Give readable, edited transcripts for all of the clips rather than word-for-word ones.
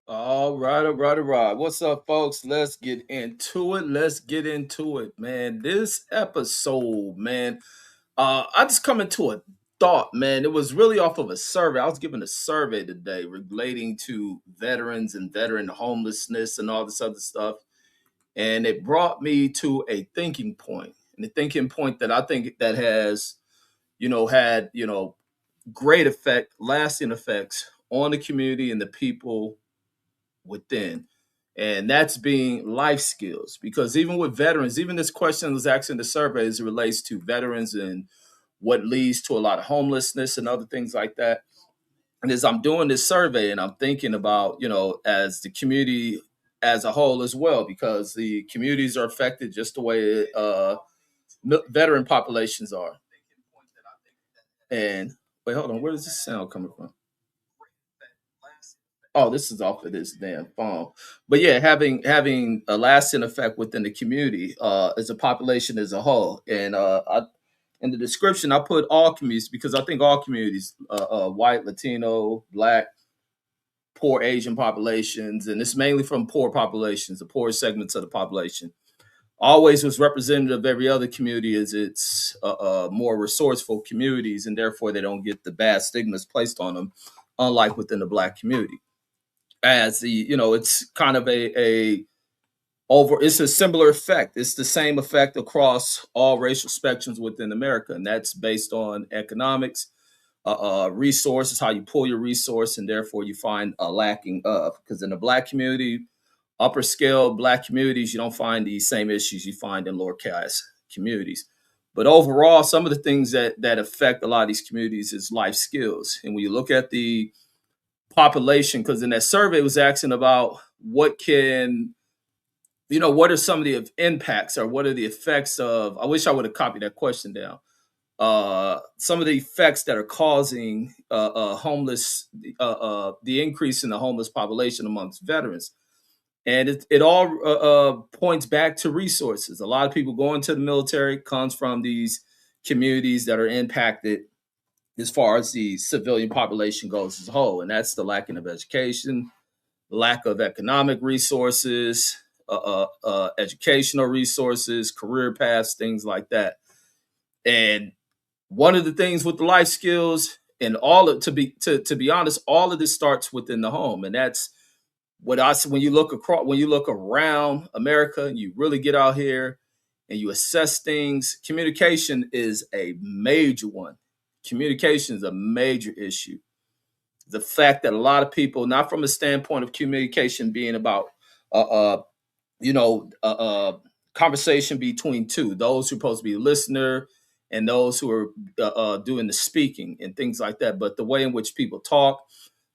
All right, all right, all right. What's up, folks? Let's get into it. Let's get into it, man. This episode, man, I just come into a thought, man. It was really off of a survey. I was given a survey today relating to veterans and veteran homelessness and all this other stuff. And it brought me to a thinking point. And the thinking point that I think that has, had, great effect, lasting effects on the community and the people within. And that's being life skills. Because even with veterans, even this question was asked in the survey as it relates to veterans and what leads to a lot of homelessness and other things like that. And as I'm doing this survey and I'm thinking about, as the community as a whole as well, because the communities are affected just the way veteran populations are. And wait, hold on, where does this sound coming from? Oh, this is off of this damn phone. But yeah, having a lasting effect within the community as a population as a whole. And in the description, I put all communities because I think all communities, white, Latino, black, poor Asian populations, and it's mainly from poor populations, the poor segments of the population, always was representative of every other community as its more resourceful communities, and therefore they don't get the bad stigmas placed on them, unlike within the black community. As it's kind of a over it's a similar effect. It's the same effect across all racial spectrums within America, and that's based on economics, resources, how you pull your resource, and therefore you find a lacking of. Because in the black community, upper scale black communities, you don't find these same issues you find in lower caste communities. But overall, some of the things that affect a lot of these communities is life skills. And when you look at the population, because in that survey it was asking about what are some of the impacts or what are the effects of, I wish I would have copied that question down, some of the effects that are causing the increase in the homeless population amongst veterans. And it all points back to resources. A lot of people going to the military comes from these communities that are impacted as far as the civilian population goes as a whole. And that's the lacking of education, lack of economic resources, educational resources, career paths, things like that. And one of the things with the life skills and all of to be honest, all of this starts within the home. And that's what I when you look across when you look around America and you really get out here and you assess things, communication is a major one. Communication is a major issue. The fact that a lot of people, not from a standpoint of communication being about uh, uh conversation between two, those who are supposed to be a listener and those who are doing the speaking and things like that, but the way in which people talk,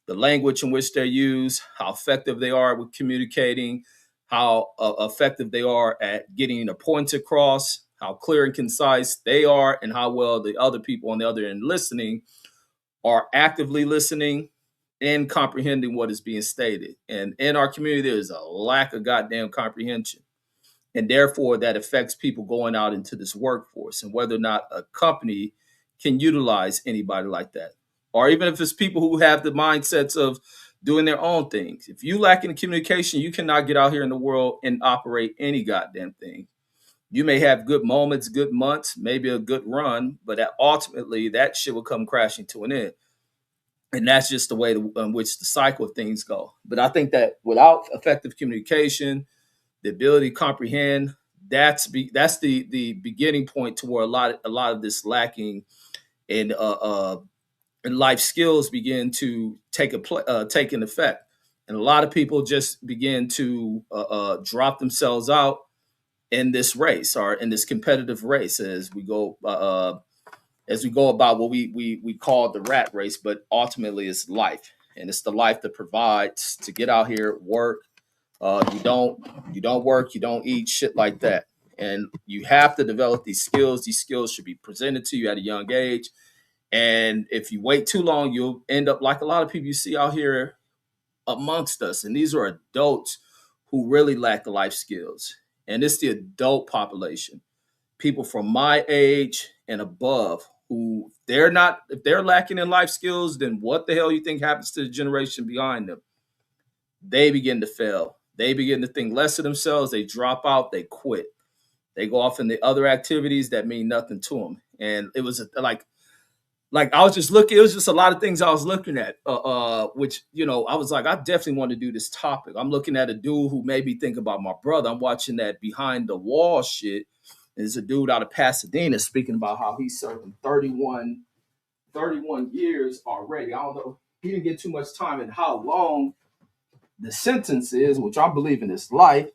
the language in which they use, how effective they are with communicating, how effective they are at getting a point across, how clear and concise they are, and how well the other people on the other end listening are actively listening and comprehending what is being stated. And in our community, there's a lack of goddamn comprehension. And therefore, that affects people going out into this workforce and whether or not a company can utilize anybody like that. Or even if it's people who have the mindsets of doing their own things. If you lack in communication, you cannot get out here in the world and operate any goddamn thing. You may have good moments, good months, maybe a good run, but ultimately that shit will come crashing to an end. And that's just the way in which the cycle of things go. But I think that without effective communication, the ability to comprehend, that's the beginning point to where a lot of this lacking in and life skills begin to take an effect, and a lot of people just begin to drop themselves out in this race or in this competitive race as we go about what we call the rat race, but ultimately it's life, and it's the life that provides to get out here, work. You don't work, you don't eat, shit like that, and you have to develop these skills. These skills should be presented to you at a young age, and if you wait too long, you'll end up like a lot of people you see out here amongst us, and these are adults who really lack the life skills, and it's the adult population, people from my age and above, who they're not if they're lacking in life skills, then what the hell you think happens to the generation behind them? they begin to fail. They begin to think less of themselves. They drop out. They quit. They go off into other activities that mean nothing to them. And it was like I was just looking. It was just a lot of things I was looking at, which I was like, I definitely want to do this topic. I'm looking at a dude who made me think about my brother. I'm watching that behind the wall shit. There's a dude out of Pasadena speaking about how he's serving 31 years already. I don't know. He didn't get too much time and how long the sentence is, which I believe in his life.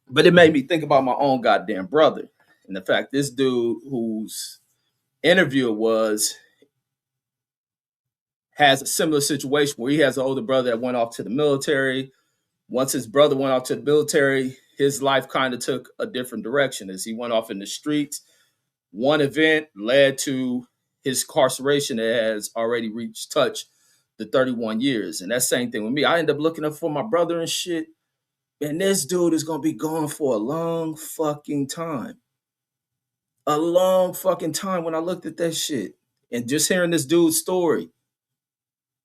But it made me think about my own goddamn brother and the fact this dude whose interview was has a similar situation where he has an older brother that went off to the military. Once his brother went off to the military, his life kind of took a different direction as he went off in the streets. One event led to his incarceration that has already reached touch the 31 years. And that same thing with me. I ended up looking up for my brother and shit. And this dude is going to be gone for a long fucking time. A long fucking time when I looked at that shit. And just hearing this dude's story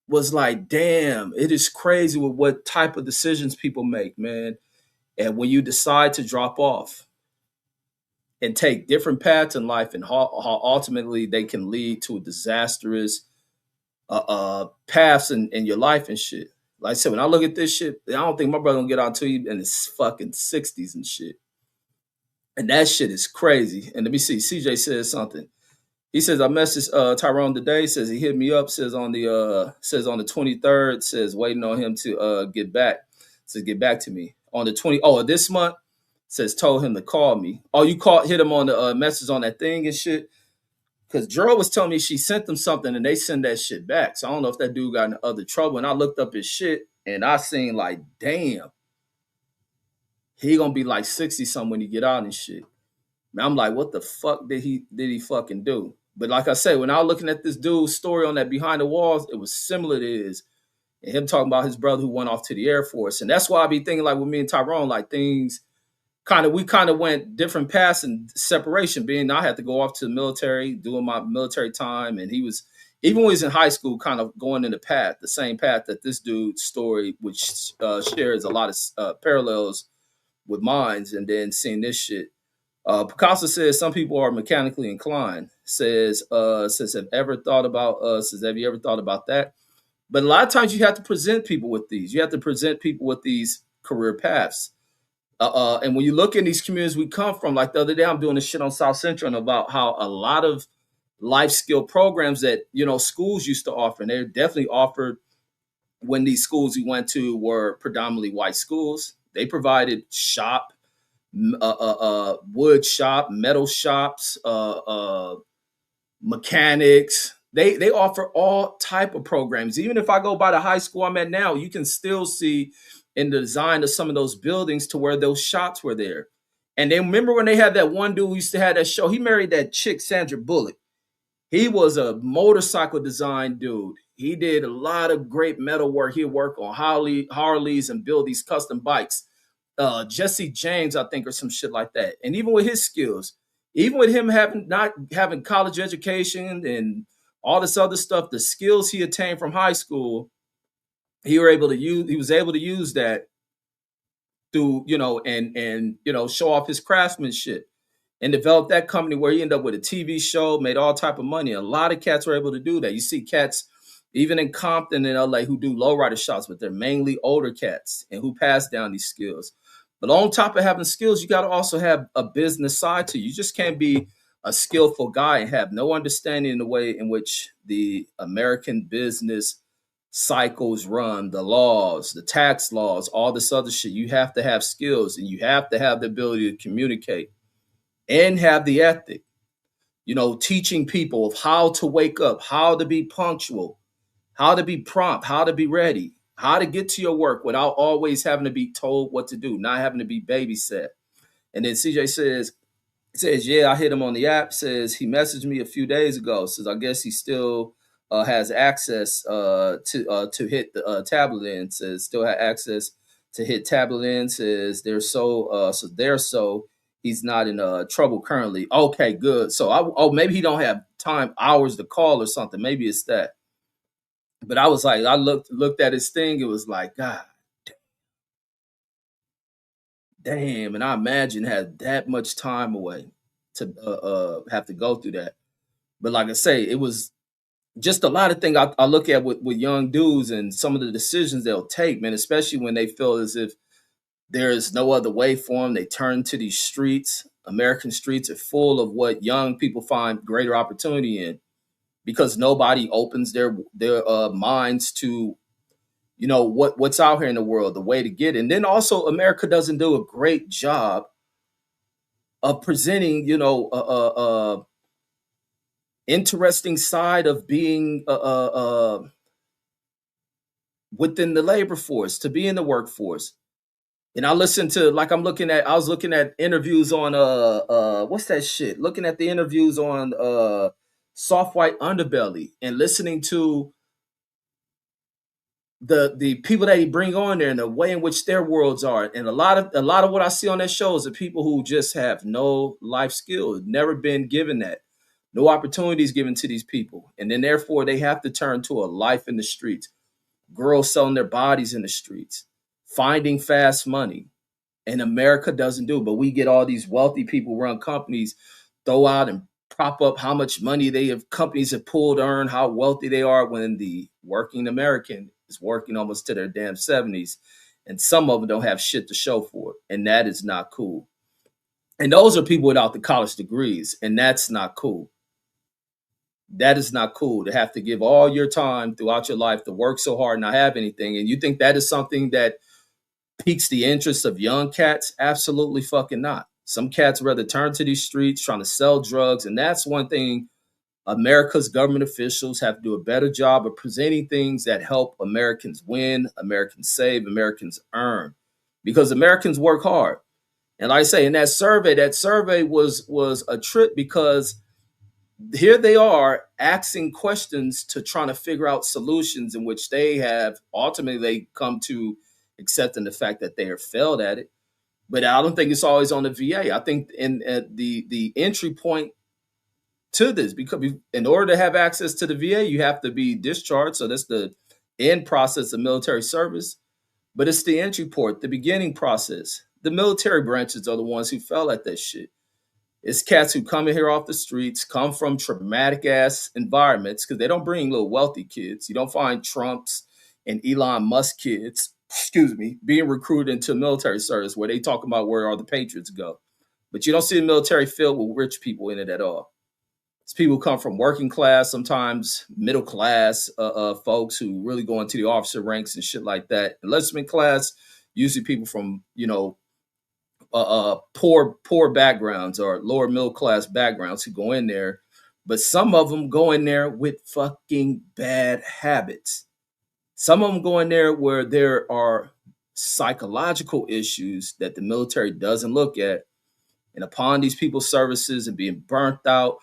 was like, damn, it is crazy with what type of decisions people make, man. And when you decide to drop off and take different paths in life and how ultimately they can lead to a disastrous paths in your life and shit. Like I said, when I look at this shit, I don't think my brother gonna get out to you in his fucking 60s and shit. And that shit is crazy. And let me see, CJ says something. He says I messaged Tyrone today. Says he hit me up. Says on the 23rd. Says waiting on him to get back. Says get back to me on the 20. Oh, this month. Says told him to call me. Oh, you hit him on the message on that thing and shit. Because Gerald was telling me she sent them something and they send that shit back. So I don't know if that dude got in other trouble. And I looked up his shit and I seen like, damn, he gonna be like 60 something when he get out and shit. Man, I'm like, what the fuck did he fucking do? But like I said, when I was looking at this dude's story on that behind the walls, it was similar to his. And him talking about his brother who went off to the Air Force. And that's why I be thinking like with me and Tyrone, like things we kind of went different paths and separation, being I had to go off to the military, doing my military time. And he was, even when he was in high school, kind of going in the same path that this dude's story, which shares a lot of parallels with mine. And then seeing this shit. Picasso says some people are mechanically inclined. Says have you ever thought about that? But a lot of times you have to present people with these. You have to present people with these career paths. And when you look in these communities we come from, like the other day, I'm doing this shit on South Central and about how a lot of life skill programs that schools used to offer, and they're definitely offered when these schools we went to were predominantly white schools. They provided wood shop, metal shops, mechanics. They offer all type of programs. Even if I go by the high school I'm at now, you can still see in the design of some of those buildings to where those shops were there. And then remember when they had that one dude who used to have that show? He married that chick, Sandra Bullock. He was a motorcycle design dude. He did a lot of great metal work. He'd work on Harleys and build these custom bikes. Jesse James, I think, or some shit like that. And even with his skills, even with him not having college education and all this other stuff, the skills he attained from high school, he was able to use that to, and show off his craftsmanship and develop that company where he ended up with a TV show, made all type of money. A lot of cats were able to do that. You see cats even in Compton and LA who do lowrider shops, but they're mainly older cats and who pass down these skills. But on top of having skills, you got to also have a business side to you. You just can't be a skillful guy and have no understanding in the way in which the American business cycles run, the laws, the tax laws, all this other shit. You have to have skills and you have to have the ability to communicate and have the ethic, teaching people of how to wake up, how to be punctual, how to be prompt, how to be ready, how to get to your work without always having to be told what to do, not having to be babysat. And then CJ says, yeah, I hit him on the app. Says he messaged me a few days ago. Says I guess he still has access to hit the tablet in. Says still have access to hit tablet in. Says so he's not in trouble currently. Okay, good. So maybe he don't have hours to call or something. Maybe it's that. But I was like, I looked at his thing. It was like, God damn. Damn, and I imagine had that much time away to have to go through that. But like I say, it was just a lot of things I look at with young dudes and some of the decisions they'll take, man, especially when they feel as if there is no other way for them. They turn to these streets. American streets are full of what young people find greater opportunity in because nobody opens their minds to what's out here in the world, the way to get it. And then also America doesn't do a great job of presenting interesting side of being within the labor force, to be in the workforce. And I listen to, like, I was looking at interviews on what's that shit? Looking at the interviews on Soft White Underbelly and listening to the people that he bring on there and the way in which their worlds are. And a lot of what I see on that show is the people who just have no life skills, never been given that. No opportunities given to these people. And then therefore they have to turn to a life in the streets. Girls selling their bodies in the streets, finding fast money. And America doesn't do it. But we get all these wealthy people run companies, throw out and prop up how much money companies have pulled, earn, how wealthy they are, when the working American is working almost to their damn 70s. And some of them don't have shit to show for it. And that is not cool. And those are people without the college degrees. And that's not cool. That is not cool, to have to give all your time throughout your life to work so hard and not have anything. And you think that is something that piques the interest of young cats? Absolutely fucking not. Some cats rather turn to these streets trying to sell drugs. And that's one thing America's government officials have to do a better job of presenting, things that help Americans win, Americans save, Americans earn. Because Americans work hard. And like I say, in that survey was a trip, because here they are asking questions to trying to figure out solutions in which they have ultimately come to accepting the fact that they are failed at it. But I don't think it's always on the VA. I think in the entry point to this, because in order to have access to the VA, you have to be discharged. So that's the end process of military service. But it's the entry port, the beginning process. The military branches are the ones who fell at that shit. It's cats who come in here off the streets, come from traumatic ass environments, because they don't bring little wealthy kids. You don't find Trumps and Elon Musk kids, excuse me, being recruited into military service where they talk about where all the patriots go. But you don't see the military filled with rich people in it at all. It's people who come from working class, sometimes middle class folks who really go into the officer ranks and shit like that. Enlistment class, usually people from, poor backgrounds or lower middle class backgrounds who go in there, but some of them go in there with fucking bad habits. Some of them go in there where there are psychological issues that the military doesn't look at, and upon these people's services and being burnt out,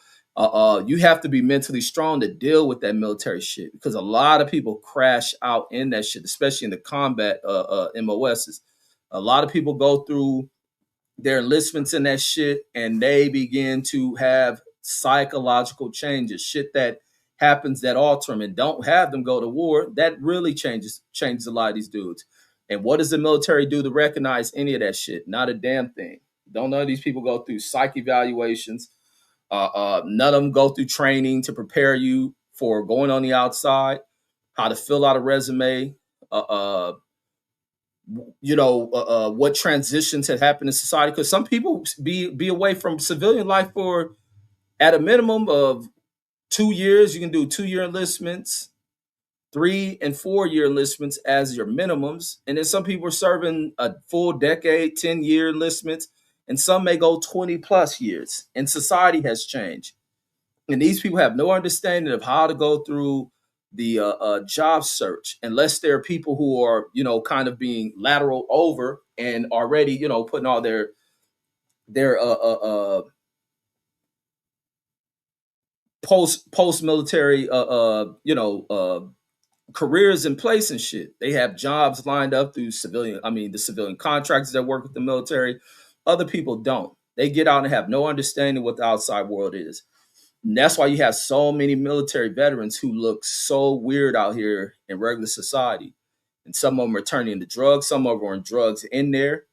you have to be mentally strong to deal with that military shit, because a lot of people crash out in that shit, especially in the combat MOSs. A lot of people go through their enlistments in that shit and they begin to have psychological changes, shit that happens that alter them, and don't have them go to war. That really changes a lot of these dudes. And what does the military do to recognize any of that shit? Not a damn thing. Don't none of these people go through psych evaluations. None of them go through training to prepare you for going on the outside, how to fill out a resume, what transitions have happened in society, because some people be away from civilian life for at a minimum of 2 years. You can do 2-year enlistments, 3 and 4 year enlistments as your minimums, and then some people are serving a full decade, 10-year enlistments, and some may go 20 plus years. And society has changed, and these people have no understanding of how to go through the job search, unless there are people who are, kind of being lateral over and already, putting all their post military, careers in place and shit. They have jobs lined up through the civilian contractors that work with the military. Other people don't. They get out and have no understanding what the outside world is. And that's why you have so many military veterans who look so weird out here in regular society. And some of them are turning to drugs. Some of them are on drugs in there.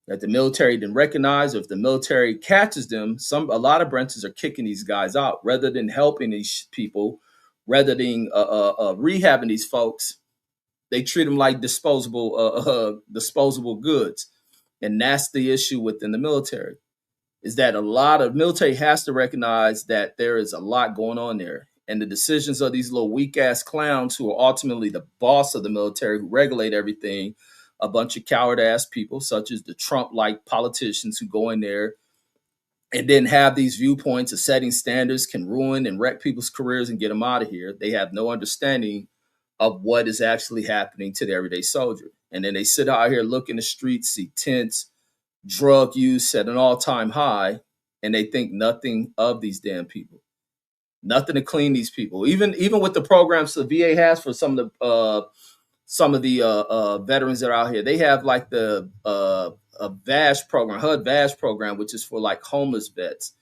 that the military didn't recognize, or if the military catches them, a lot of branches are kicking these guys out rather than helping these people, rather than rehabbing these folks. They treat them like disposable goods, and that's the issue within the military. Is that a lot of military has to recognize that there is a lot going on there, and the decisions of these little weak ass clowns who are ultimately the boss of the military, who regulate everything, a bunch of coward ass people such as the Trump like politicians who go in there and then have these viewpoints of setting standards, can ruin and wreck people's careers and get them out of here. They have no understanding of what is actually happening to the everyday soldier. And then they sit out here, look in the streets, see tents, drug use at an all-time high, and they think nothing of these damn people. Nothing to clean these people. Even with the programs the VA has for some of the veterans that are out here, they have like the a VASH program, HUD VASH program, which is for like homeless vets.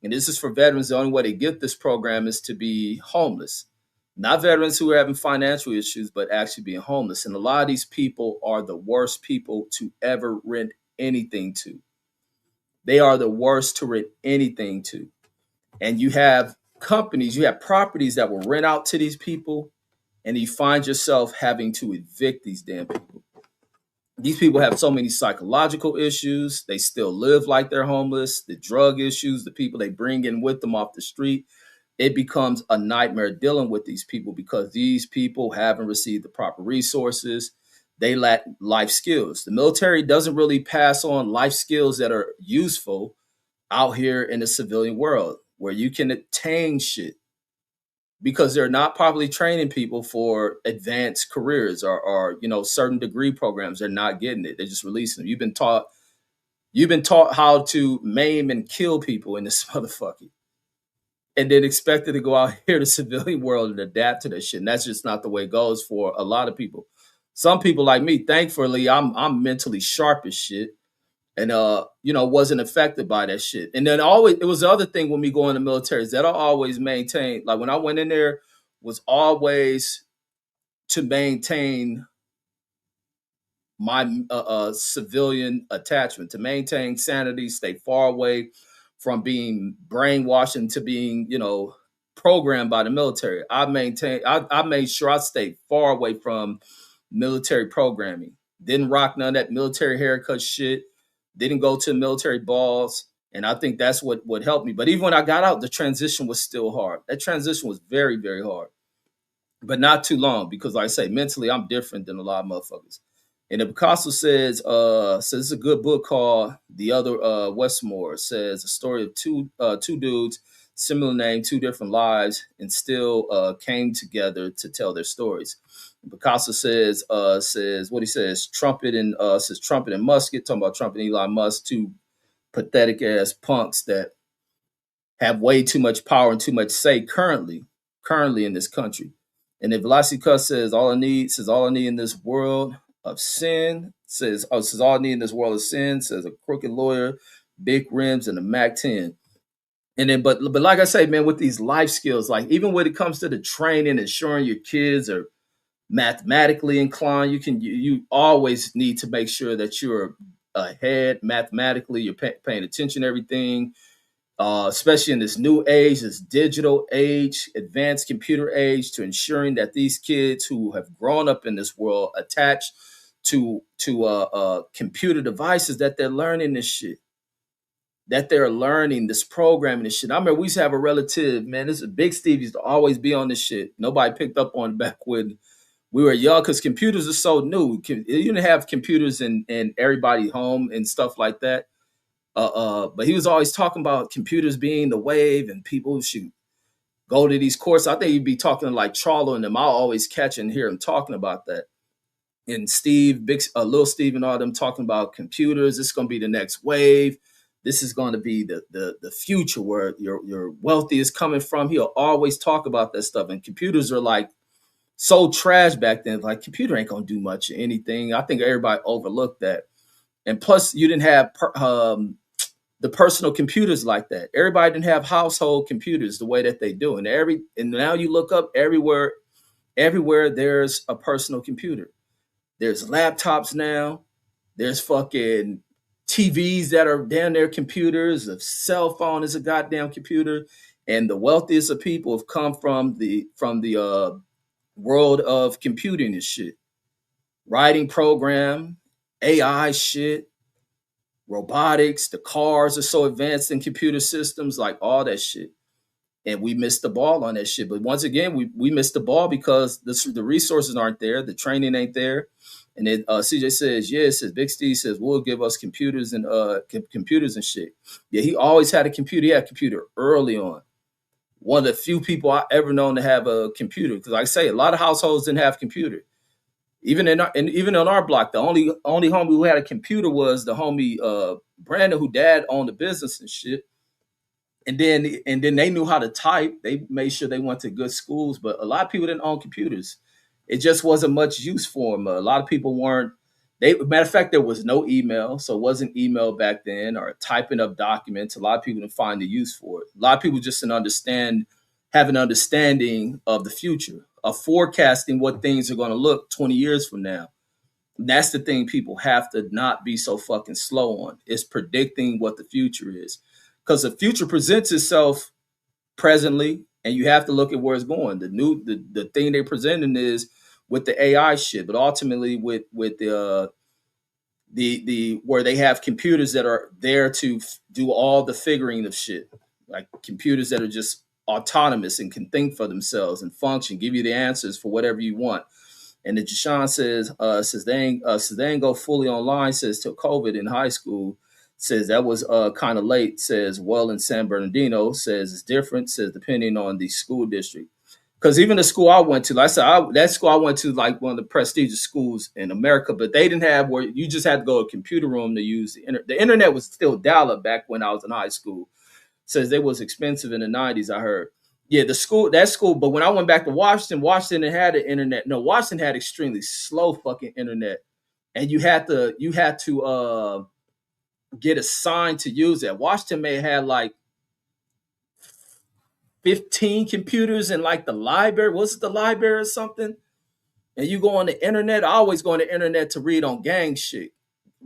And this is for veterans. The only way to get this program is to be homeless. Not veterans who are having financial issues, but actually being homeless. And a lot of these people are the worst people to ever rent anything to. They are the worst to rent anything to. And you have companies, you have properties that will rent out to these people, and you find yourself having to evict these damn people. These people have so many psychological issues. They still live like they're homeless. The drug issues, the people they bring in with them off the street, it becomes a nightmare dealing with these people because these people haven't received the proper resources. They lack life skills. The military doesn't really pass on life skills that are useful out here in the civilian world where you can attain shit, because they're not properly training people for advanced careers or certain degree programs. They're not getting it. They're just releasing them. You've been taught how to maim and kill people in this motherfucker, and then expected to go out here to the civilian world and adapt to that shit. And that's just not the way it goes for a lot of people. Some people like me, thankfully, I'm mentally sharp as shit, and wasn't affected by that shit. And then always, it was the other thing when we go in the military is that I always maintain, like when I went in there, was always to maintain my civilian attachment, to maintain sanity, stay far away from being brainwashed into being, programmed by the military. I made sure I stayed far away from military programming. Didn't rock none of that military haircut shit. Didn't go to military balls. And I think that's what helped me. But even when I got out, the transition was still hard. That transition was very, very hard. But not too long, because like I say, mentally I'm different than a lot of motherfuckers. And the Picasso says it's a good book called The Other Westmore. It says a story of two dudes, similar name, two different lives, and still came together to tell their stories. And Picasso says what he says, trumpet and musket, talking about Trump and Elon Musk, two pathetic ass punks that have way too much power and too much say currently in this country. And then Velocica says all I need in this world of sin, says all I need in this world of sin, says a crooked lawyer, big rims, and a Mac 10. And then but like I say, man, with these life skills, like even when it comes to the training, ensuring your kids are mathematically inclined, you always need to make sure that you're ahead mathematically, you're paying attention to everything. Especially in this new age, this digital age, advanced computer age, to ensuring that these kids who have grown up in this world attached to computer devices, that they're learning this shit, that they're learning this programming this shit. I remember we used to have a relative, man, this is Big Steve used to always be on this shit. Nobody picked up on it back when we were young because computers are so new. You didn't have computers in everybody's home and stuff like that. But he was always talking about computers being the wave and people should go to these courses. I think he'd be talking like Charlo and them. I'll always catch and hear him talking about that. And Steve, Little Steve and all them talking about computers. This is going to be the next wave. This is going to be the future where your wealthy is coming from. He'll always talk about that stuff. And computers are like so trash back then. Like computer ain't going to do much of anything. I think everybody overlooked that. And plus you didn't have the personal computers like that. Everybody didn't have household computers the way that they do. And now you look up everywhere there's a personal computer. There's laptops now. There's fucking TVs that are damn near computers, a cell phone is a goddamn computer, and the wealthiest of people have come from the world of computing and shit, writing program, AI shit, robotics. The cars are so advanced in computer systems, like all that shit. And we missed the ball on that shit. But once again, we missed the ball because the resources aren't there, the training ain't there. And then CJ says, yeah, it says Big Steve says we'll give us computers and computers and shit. Yeah, he always had a computer. He had a computer early on. One of the few people I ever known to have a computer. Because like I say, a lot of households didn't have computer. Even on our block, the only homie who had a computer was the homie Brandon, who dad owned a business and shit. And then they knew how to type. They made sure they went to good schools, but a lot of people didn't own computers. It just wasn't much use for them. A lot of people weren't. Matter of fact, there was no email, so it wasn't email back then, or typing up documents. A lot of people didn't find the use for it. A lot of people just didn't have an understanding of the future, of forecasting what things are going to look 20 years from now. That's the thing people have to not be so fucking slow on, is predicting what the future is. Because the future presents itself presently, and you have to look at where it's going. The thing they're presenting is with the AI shit, but ultimately with the where they have computers that are there to do all the figuring of shit, like computers that are just autonomous and can think for themselves and function, give you the answers for whatever you want. And then Jashawn says they ain't go fully online, says till COVID in high school. Says that was kind of late. Says well in San Bernardino. Says it's different. Says depending on the school district. Because even the school I went to, like I said, that school I went to, like one of the prestigious schools in America, but they didn't have where you just had to go to a computer room to use the internet. The internet was still dial-up back when I was in high school. Says they was expensive in the 90s, I heard. Yeah, that school, but when I went back to Washington had the internet. No, Washington had extremely slow fucking internet. And you had to get assigned to use that. Washington may have had like 15 computers in like the library. Was it the library or something? And you go on the internet. I always go on the internet to read on gang shit.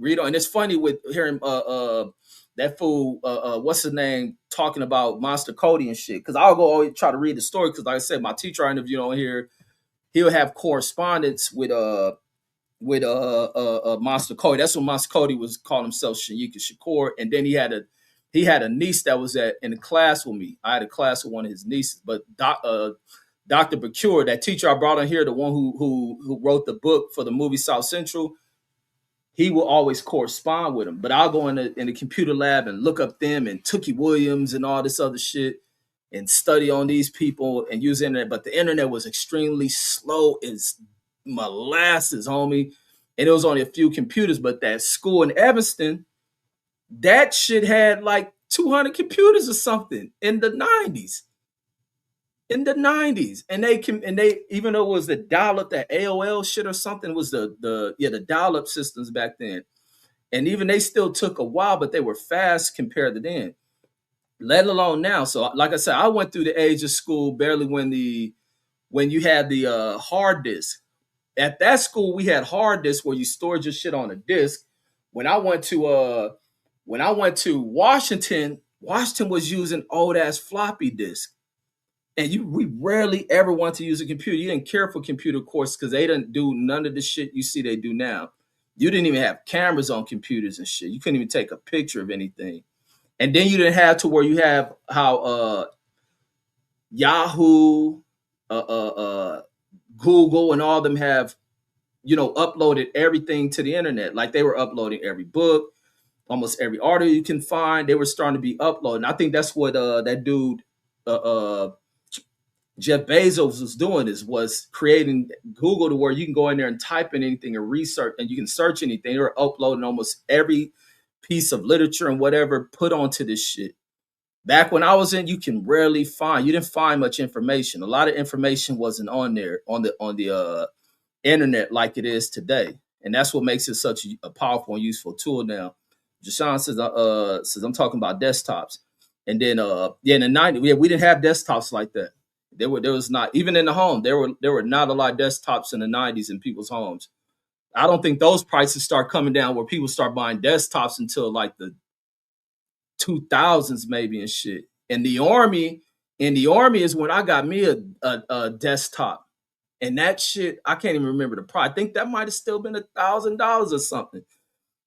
And it's funny with hearing that fool what's his name talking about Monster Cody and shit. Because I'll go always try to read the story. Because like I said, my teacher I interviewed on here, he'll have correspondence with Monster Cody. That's when Monster Cody was calling himself Shanyika Shakur. And then he had a niece that was in the class with me. I had a class with one of his nieces, but Dr. Bacure, that teacher I brought on here, the one who wrote the book for the movie South Central, he will always correspond with him. But I'll go in the computer lab and look up them and Tookie Williams and all this other shit and study on these people and use the internet. But the internet was extremely slow as molasses, homie. And it was only a few computers, but that school in Evanston, that shit had like 200 computers or something in the 90s. In the 90s. And they even though it was the dial-up, that AOL shit or something, was the dial-up systems back then. And even they still took a while, but they were fast compared to then. Let alone now. So like I said, I went through the age of school barely when you had the hard disk. At that school, we had hard disks where you stored your shit on a disk. When I went to Washington, Washington was using old ass floppy disk, and we rarely ever want to use a computer. You didn't care for computer course because they didn't do none of the shit you see they do now. You didn't even have cameras on computers and shit. You couldn't even take a picture of anything, and then you didn't have to where you have how Yahoo, Google, and all of them have, uploaded everything to the internet. Like they were uploading every book, almost every article you can find. They were starting to be uploaded. And I think that's what that dude, Jeff Bezos, was creating Google to where you can go in there and type in anything and research, and you can search anything. They were uploading almost every piece of literature and whatever put onto this shit. Back when I was in, you didn't find much information. A lot of information wasn't on there on the internet like it is today. And that's what makes it such a powerful and useful tool now. Jashawn says I'm talking about desktops. And then in the 90s, we didn't have desktops like that. There was not, even in the home, there were not a lot of desktops in the 90s in people's homes. I don't think those prices start coming down where people start buying desktops until like the 2000s maybe and shit. And the army is when I got me a desktop. And that shit, I can't even remember the price. I think that might have still been $1,000 or something.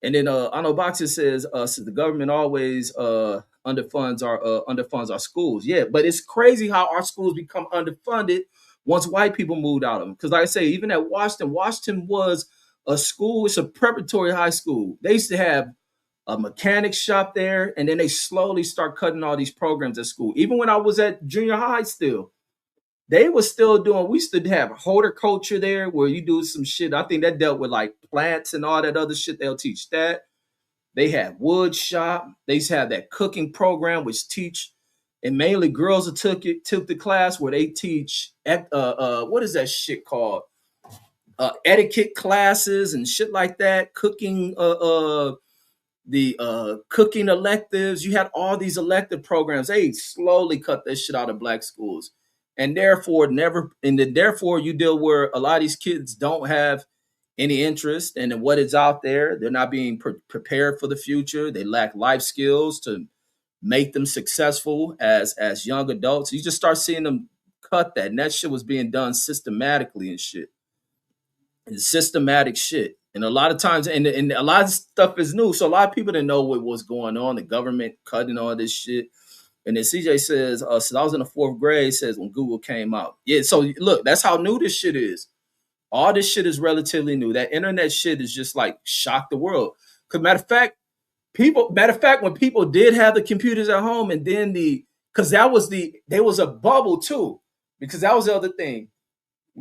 And then I know Boxer says so the government always underfunds our schools. Yeah, but it's crazy how our schools become underfunded once white people moved out of them. Because like I say, even at Washington was a school. It's a preparatory high school. They used to have a mechanic shop there, and then they slowly start cutting all these programs at school. Even when I was at junior high, still they were still doing. We used to have horticulture there, where you do some shit. I think that dealt with like plants and all that other shit. They'll teach that. They had wood shop. They used to have that cooking program, which teach, and mainly girls that took the class where they teach what is that shit called? Etiquette classes and shit like that. Cooking the cooking electives. You had all these elective programs. They slowly cut this shit out of black schools, and therefore you deal where a lot of these kids don't have any interest in what is out there. They're not being prepared for the future. They lack life skills to make them successful as young adults. You just start seeing them cut that, and that shit was being done systematically and shit. It's systematic shit. And a lot of times, and a lot of stuff is new. So a lot of people didn't know what was going on. The government cutting all this shit. And then CJ says, since I was in the fourth grade, says when Google came out. Yeah, so look, that's how new this shit is. All this shit is relatively new. That internet shit is just like shocked the world. Cause matter of fact, when people did have the computers at home, and then because there was a bubble too. Because that was the other thing,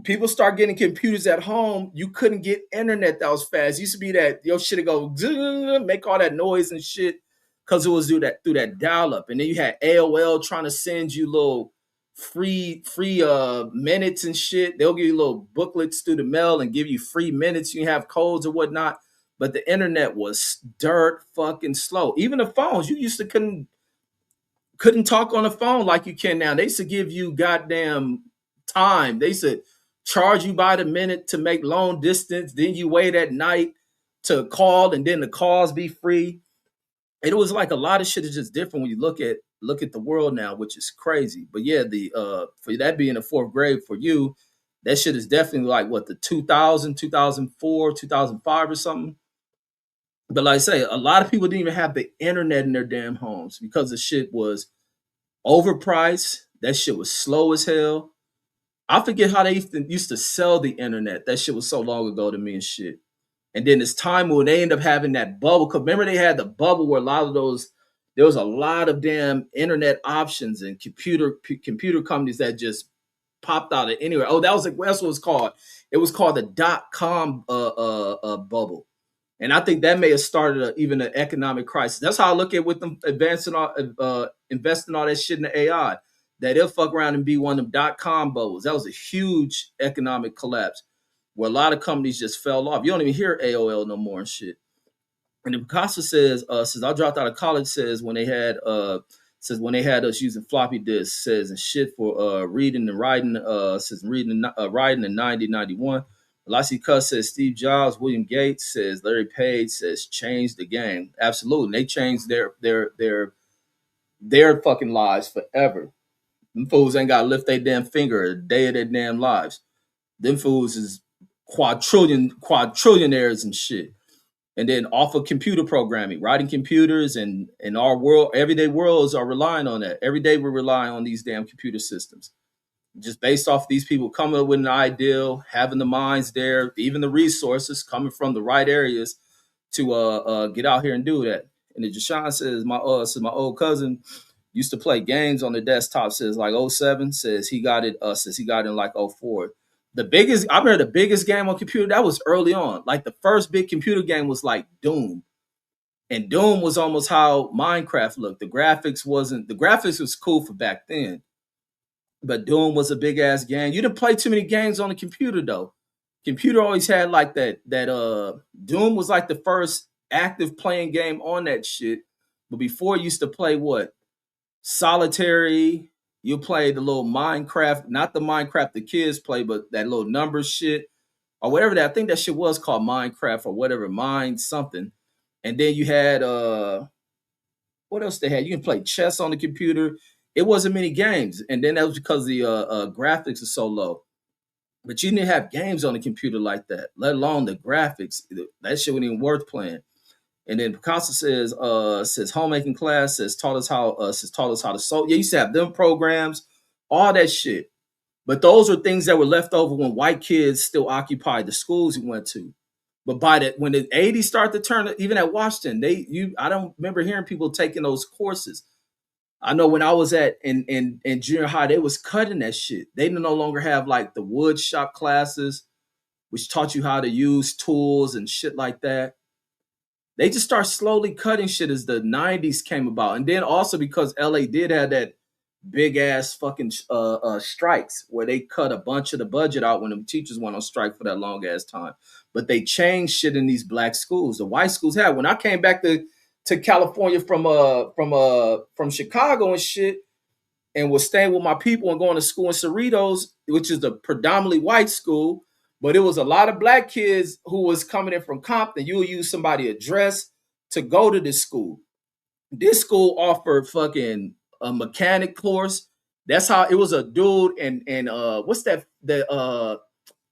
people start getting computers at home, you couldn't get internet that was fast. It used to be that your shit would go make all that noise and shit because it was through that dial up. And then you had AOL trying to send you little free minutes and shit. They'll give you little booklets through the mail and give you free minutes. You have codes or whatnot. But the internet was dirt fucking slow. Even the phones, you used to couldn't talk on the phone like you can now. They used to give you goddamn time. They said charge you by the minute to make long distance. Then you wait at night to call, and then the calls be free. It was like a lot of shit is just different when you look at the world now, which is crazy. But yeah, the for that being the fourth grade for you, that shit is definitely like what, the 2000, 2004, 2005 or something. But like I say, a lot of people didn't even have the internet in their damn homes because the shit was overpriced. That shit was slow as hell. I forget how they used to sell the internet. That shit was so long ago to me and shit. And then this time when they end up having that bubble, because remember they had the bubble where a lot of those, there was a lot of damn internet options and computer companies that just popped out of anywhere. Oh, that's what it was called. It was called the .com bubble. And I think that may have started even an economic crisis. That's how I look at with them investing all that shit in the AI. That they'll fuck around and be one of them .com bubbles. That was a huge economic collapse where a lot of companies just fell off. You don't even hear AOL no more and shit. And then Picasso says, since I dropped out of college, says when they had us using floppy disks, says and shit for reading and writing, says writing in 9091. Lassie Cuss says Steve Jobs, William Gates says Larry Page says changed the game. Absolutely. And they changed their fucking lives forever. Them fools ain't gotta lift their damn finger a day of their damn lives. Them fools is quadrillionaires and shit. And then off of computer programming, writing computers and our world, everyday worlds are relying on that. Every day we're relying on these damn computer systems. Just based off these people coming up with an ideal, having the minds there, even the resources coming from the right areas to get out here and do that. And then Jashawn says my old cousin used to play games on the desktop, says like '07, says he got it since he got in like '04. I remember the biggest game on computer, that was early on. Like the first big computer game was like Doom. And Doom was almost how Minecraft looked. The graphics was cool for back then. But Doom was a big ass game. You didn't play too many games on the computer though. Computer always had like that Doom was like the first active playing game on that shit. But before you used to play what? Solitary. You play the little Minecraft, not the Minecraft the kids play, but that little numbers shit. or whatever that. I think that shit was called Minecraft or whatever, Mind something. And then you had what else they had? You can play chess on the computer. It wasn't many games, and then that was because the graphics are so low. But you didn't have games on the computer like that, let alone the graphics. That shit wasn't even worth playing. And then Picasso says homemaking class says taught us how to sew. Yeah, you used to have them programs, all that shit. But those are things that were left over when white kids still occupied the schools we went to. But by the when the 80s started to turn, even at Washington, I don't remember hearing people taking those courses. I know when I was at in junior high, they was cutting that shit. They no longer have like the wood shop classes, which taught you how to use tools and shit like that. They just start slowly cutting shit as the 90s came about. And then also because LA did have that big ass fucking strikes where they cut a bunch of the budget out when the teachers went on strike for that long ass time. But they changed shit in these black schools. The white schools had. When I came back to California from Chicago and shit, and was staying with my people and going to school in Cerritos, which is a predominantly white school, but it was a lot of black kids who was coming in from Compton. You would use somebody's address to go to this school. This school offered fucking a mechanic course. That's how it was. A dude and what's that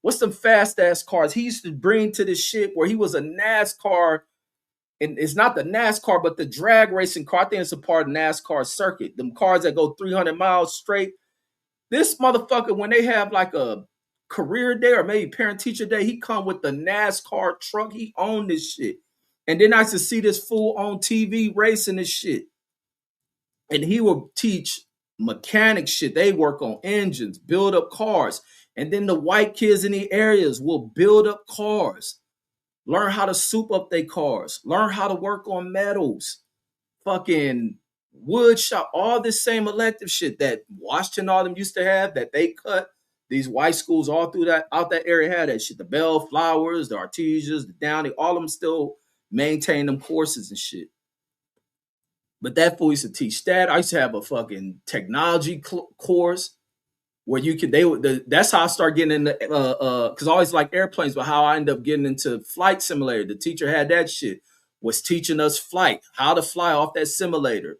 what's them fast ass cars he used to bring to this shit where he was a NASCAR, and it's not the NASCAR, but the drag racing car. I think it's a part of NASCAR circuit. Them cars that go 300 miles straight. This motherfucker, when they have like a career day or maybe parent teacher day, he come with the NASCAR truck. He owned this shit. And then I used to see this fool on TV racing this shit. And he will teach mechanic shit. They work on engines, build up cars. And then the white kids in the areas will build up cars, learn how to soup up their cars, learn how to work on metals, fucking wood shop, all this same elective shit that Washington all them used to have that they cut. These white schools all through that out that area had that shit. The Bellflowers, the Artesias, the Downey, all of them still maintain them courses and shit. But that fool used to teach that. I used to have a fucking technology course where you could that's how I started getting into because I always like airplanes, but how I ended up getting into flight simulator. The teacher had that shit, was teaching us flight, how to fly off that simulator,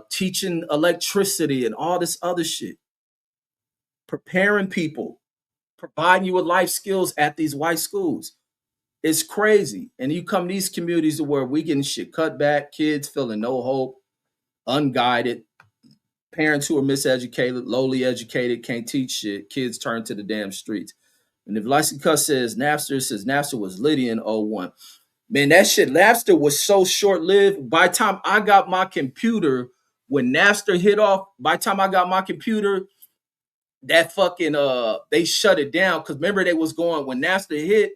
teaching electricity and all this other shit, preparing people, providing you with life skills at these white schools. It's crazy. And you come to these communities where we getting shit cut back, kids feeling no hope, unguided, parents who are miseducated, lowly educated, can't teach shit, kids turn to the damn streets. And if Lycee Cuss says Napster was Liddy in '01. Man, that shit, Napster was so short-lived. By the time I got my computer, when Napster hit off, by the time I got my computer, that fucking they shut it down. Cause remember they was going when Napster hit,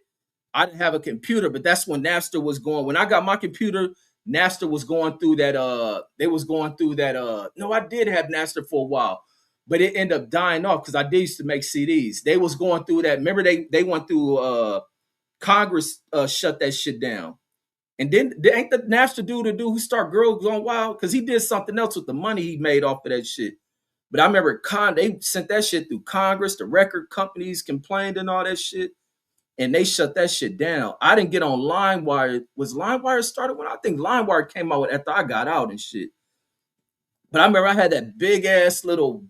I didn't have a computer, but that's when Napster was going. When I got my computer, Napster was going through that they was going through that no, I did have Napster for a while, but it ended up dying off because I did used to make CDs. They was going through that. Remember they went through Congress shut that shit down. And then ain't the Napster dude the dude who started Girls Gone Wild? Because he did something else with the money he made off of that shit. But I remember they sent that shit through Congress. The record companies complained and all that shit. And they shut that shit down. I didn't get on LimeWire. Was LimeWire started when I think LimeWire came out after I got out and shit. But I remember I had that big ass little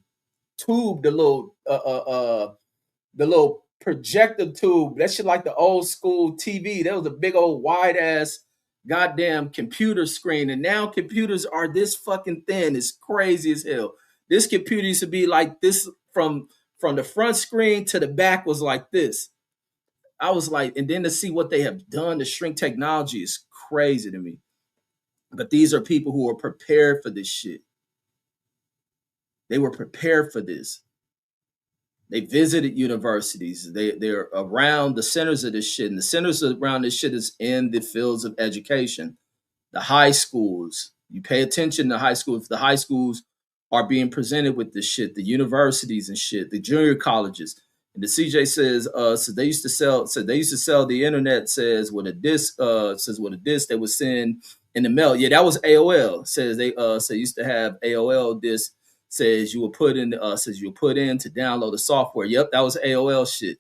tube, the little projector tube. That shit like the old school TV. That was a big old wide ass goddamn computer screen. And now computers are this fucking thin. It's crazy as hell. This computer used to be like this from the front screen to the back was like this. I was like, and then to see what they have done to shrink technology is crazy to me. But these are people who are prepared for this shit. They were prepared for this. They visited universities. They're around the centers of this shit. And the centers around this shit is in the fields of education. The high schools. You pay attention to high schools. If the high schools are being presented with this shit, the universities and shit, the junior colleges. And the CJ says, so they used to sell the internet, says with a disc they would send in the mail. Yeah, that was AOL. Says they used to have AOL disc, says you will put in to download the software. Yep, that was AOL shit.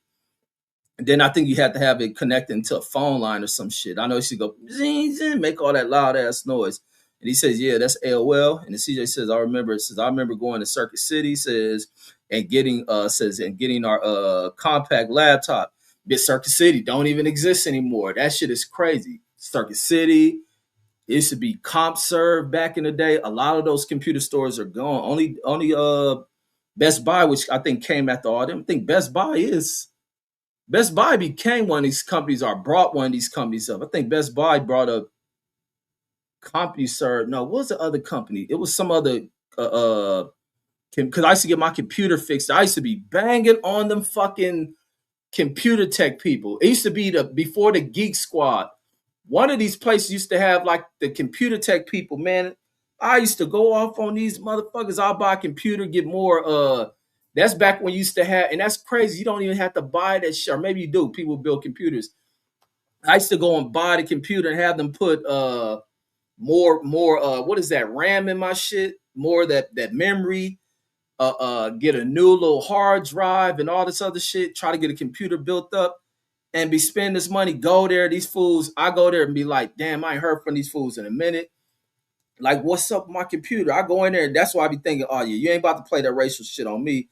And then I think you had to have it connected to a phone line or some shit. I know she go zing, zing, make all that loud ass noise. And he says, "Yeah, that's AOL." And the CJ says, "I remember." It says, "I remember going to Circuit City." Says and getting our compact laptop. Bit Circuit City don't even exist anymore. That shit is crazy. Circuit City. It used to be CompServe back in the day. A lot of those computer stores are gone. Only Best Buy, which I think came after all them. I think Best Buy became one of these companies or brought one of these companies up. I think Best Buy brought up CompuServe. No, what was the other company? It was some other because I used to get my computer fixed. I used to be banging on them fucking computer tech people. It used to be the before the Geek Squad. One of these places used to have like the computer tech people, man. I used to go off on these motherfuckers. I'll buy a computer, get more that's back when you used to have, and that's crazy. You don't even have to buy that shit. Or maybe you do. People build computers. I used to go and buy the computer and have them put more what is that, RAM in my shit, more that memory, get a new little hard drive and all this other shit, try to get a computer built up and be spending this money, go there, these fools, I go there and be like, damn, I ain't heard from these fools in a minute. Like, what's up with my computer? I go in there, and that's why I be thinking, oh yeah, you ain't about to play that racial shit on me.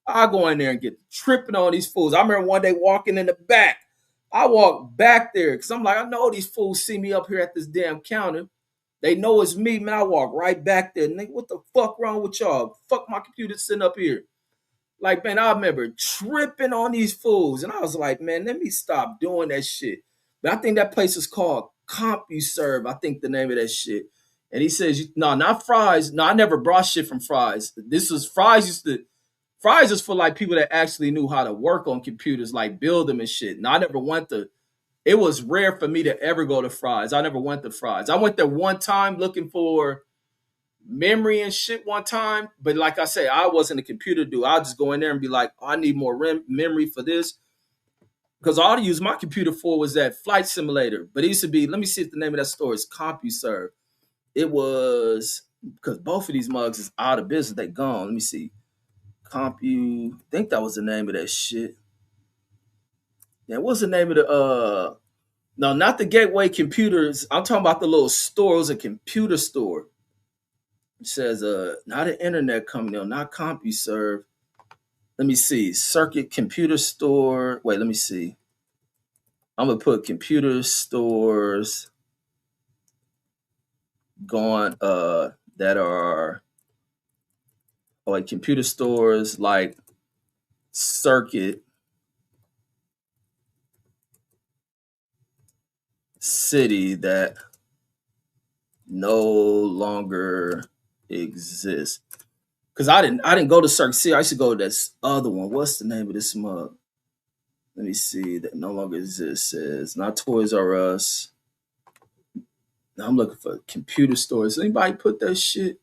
I go in there and get tripping on these fools. I remember one day walking in the back. I walk back there because I'm like, I know these fools see me up here at this damn counter. They know it's me, man. I walk right back there. Nigga, what the fuck wrong with y'all? Fuck my computer sitting up here. Like, man, I remember tripping on these fools. And I was like, man, let me stop doing that shit. But I think that place is called CompuServe. I think the name of that shit. And he says, no, not Fry's. No, I never brought shit from Fry's. This was Fry's is for like people that actually knew how to work on computers, like build them and shit. And I never went to, it was rare for me to ever go to Fry's. I never went to Fry's. I went there one time looking for memory and shit one time. But like I say, I wasn't a computer dude. I'll just go in there and be like, oh, I need more memory for this. Because all I used my computer for was that flight simulator. But it used to be, let me see if the name of that store is CompuServe. It was, because both of these mugs is out of business. They gone. Let me see. I think that was the name of that shit. Yeah, what's the name of the no, not the Gateway Computers. I'm talking about the little store. It was a computer store. It says not an internet company, no, not CompuServe. Let me see. Circuit Computer Store. Wait, let me see. I'm gonna put computer stores going that are like computer stores like Circuit City that no longer exist. Cause I didn't go to Circuit City. I used to go to this other one. What's the name of this mug? Let me see. That no longer exists. Says not Toys R Us. Now I'm looking for computer stores. Anybody put that shit?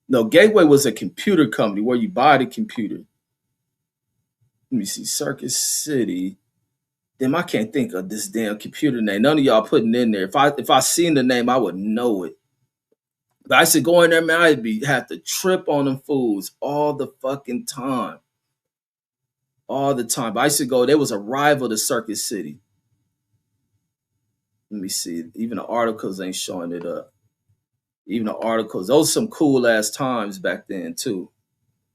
No, Gateway was a computer company where you buy the computer. Let me see. Circuit City. Damn, I can't think of this damn computer name. None of y'all putting in there. If I seen the name, I would know it. But I said go in there, man. I'd be have to trip on them fools all the fucking time. All the time. But I used to go, there was a rival to Circuit City. Let me see. Even the articles ain't showing it up. Even the articles. Those are some cool ass times back then too.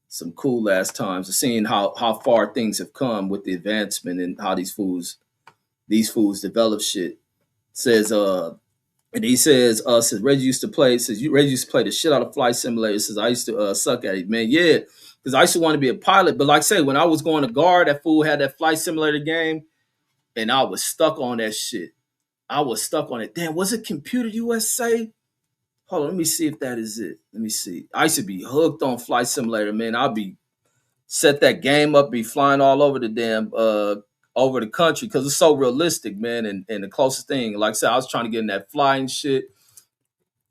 Some cool ass times. Seeing how far things have come with the advancement and how these fools develop shit. Says and he says Reggie used to play. Says Reggie used to play the shit out of Flight Simulator. Says I used to suck at it, man. Yeah, because I used to want to be a pilot. But like I say, when I was going to guard, that fool had that Flight Simulator game, and I was stuck on that shit. I was stuck on it. Damn, was it Computer USA? Hold on, let me see if that is it. Let me see. I used to be hooked on Flight Simulator, man. I'll be set that game up, be flying all over the damn over the country because it's so realistic, man. And the closest thing, like I said, I was trying to get in that flying shit.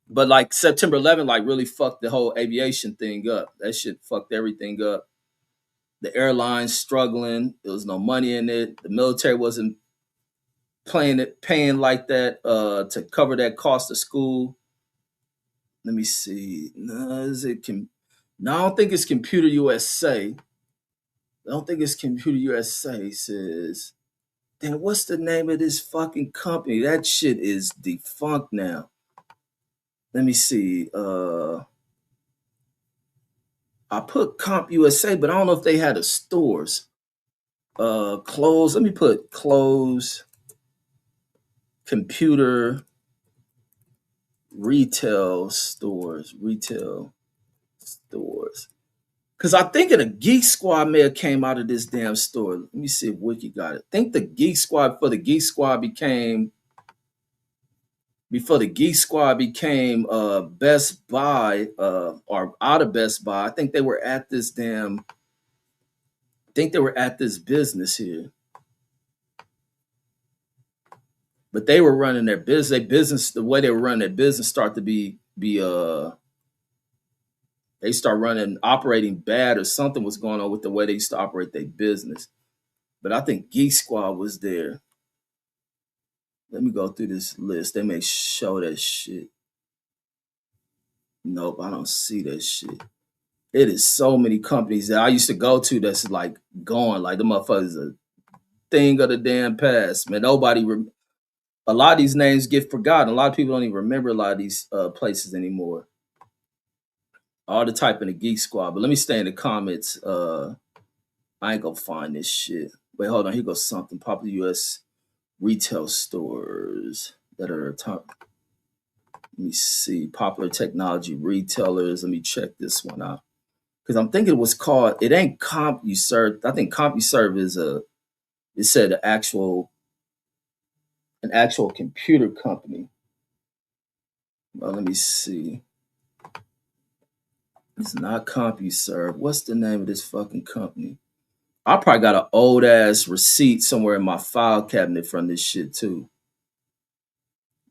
But like September 11th, like really fucked the whole aviation thing up. That shit fucked everything up. The airlines struggling. There was no money in it. The military wasn't paying like that to cover that cost of school. Let me see. No, no, I don't think it's Computer USA. I don't think it's Computer USA. Says Then what's the name of this fucking company? That shit is defunct now. Let me see. I put Comp USA, but I don't know if they had the stores. Close. Let me put close computer retail stores. Retail stores. Because I think the Geek Squad may have came out of this damn store. Let me see if Wiki got it. I think the Geek Squad became before the Geek Squad became Best Buy or out of Best Buy. I think they were at this business here. But they were running their business. The way they were running their business start to be they start operating bad, or something was going on with the way they used to operate their business. But I think Geek Squad was there. Let me go through this list. They may show that shit. Nope, I don't see that shit. It is so many companies that I used to go to that's like gone. Like the motherfuckers a thing of the damn past. Man, a lot of these names get forgotten. A lot of people don't even remember a lot of these places anymore. All the type in the Geek Squad. But let me stay in the comments. I ain't gonna find this shit. Wait, hold on. Here goes something. Popular US retail stores that are top. Let me see. Popular technology retailers. Let me check this one out. Because I'm thinking it ain't CompuServe. I think CompuServe it said an actual computer company. Well, let me see. It's not CompuServe. What's the name of this fucking company? I probably got an old ass receipt somewhere in my file cabinet from this shit too.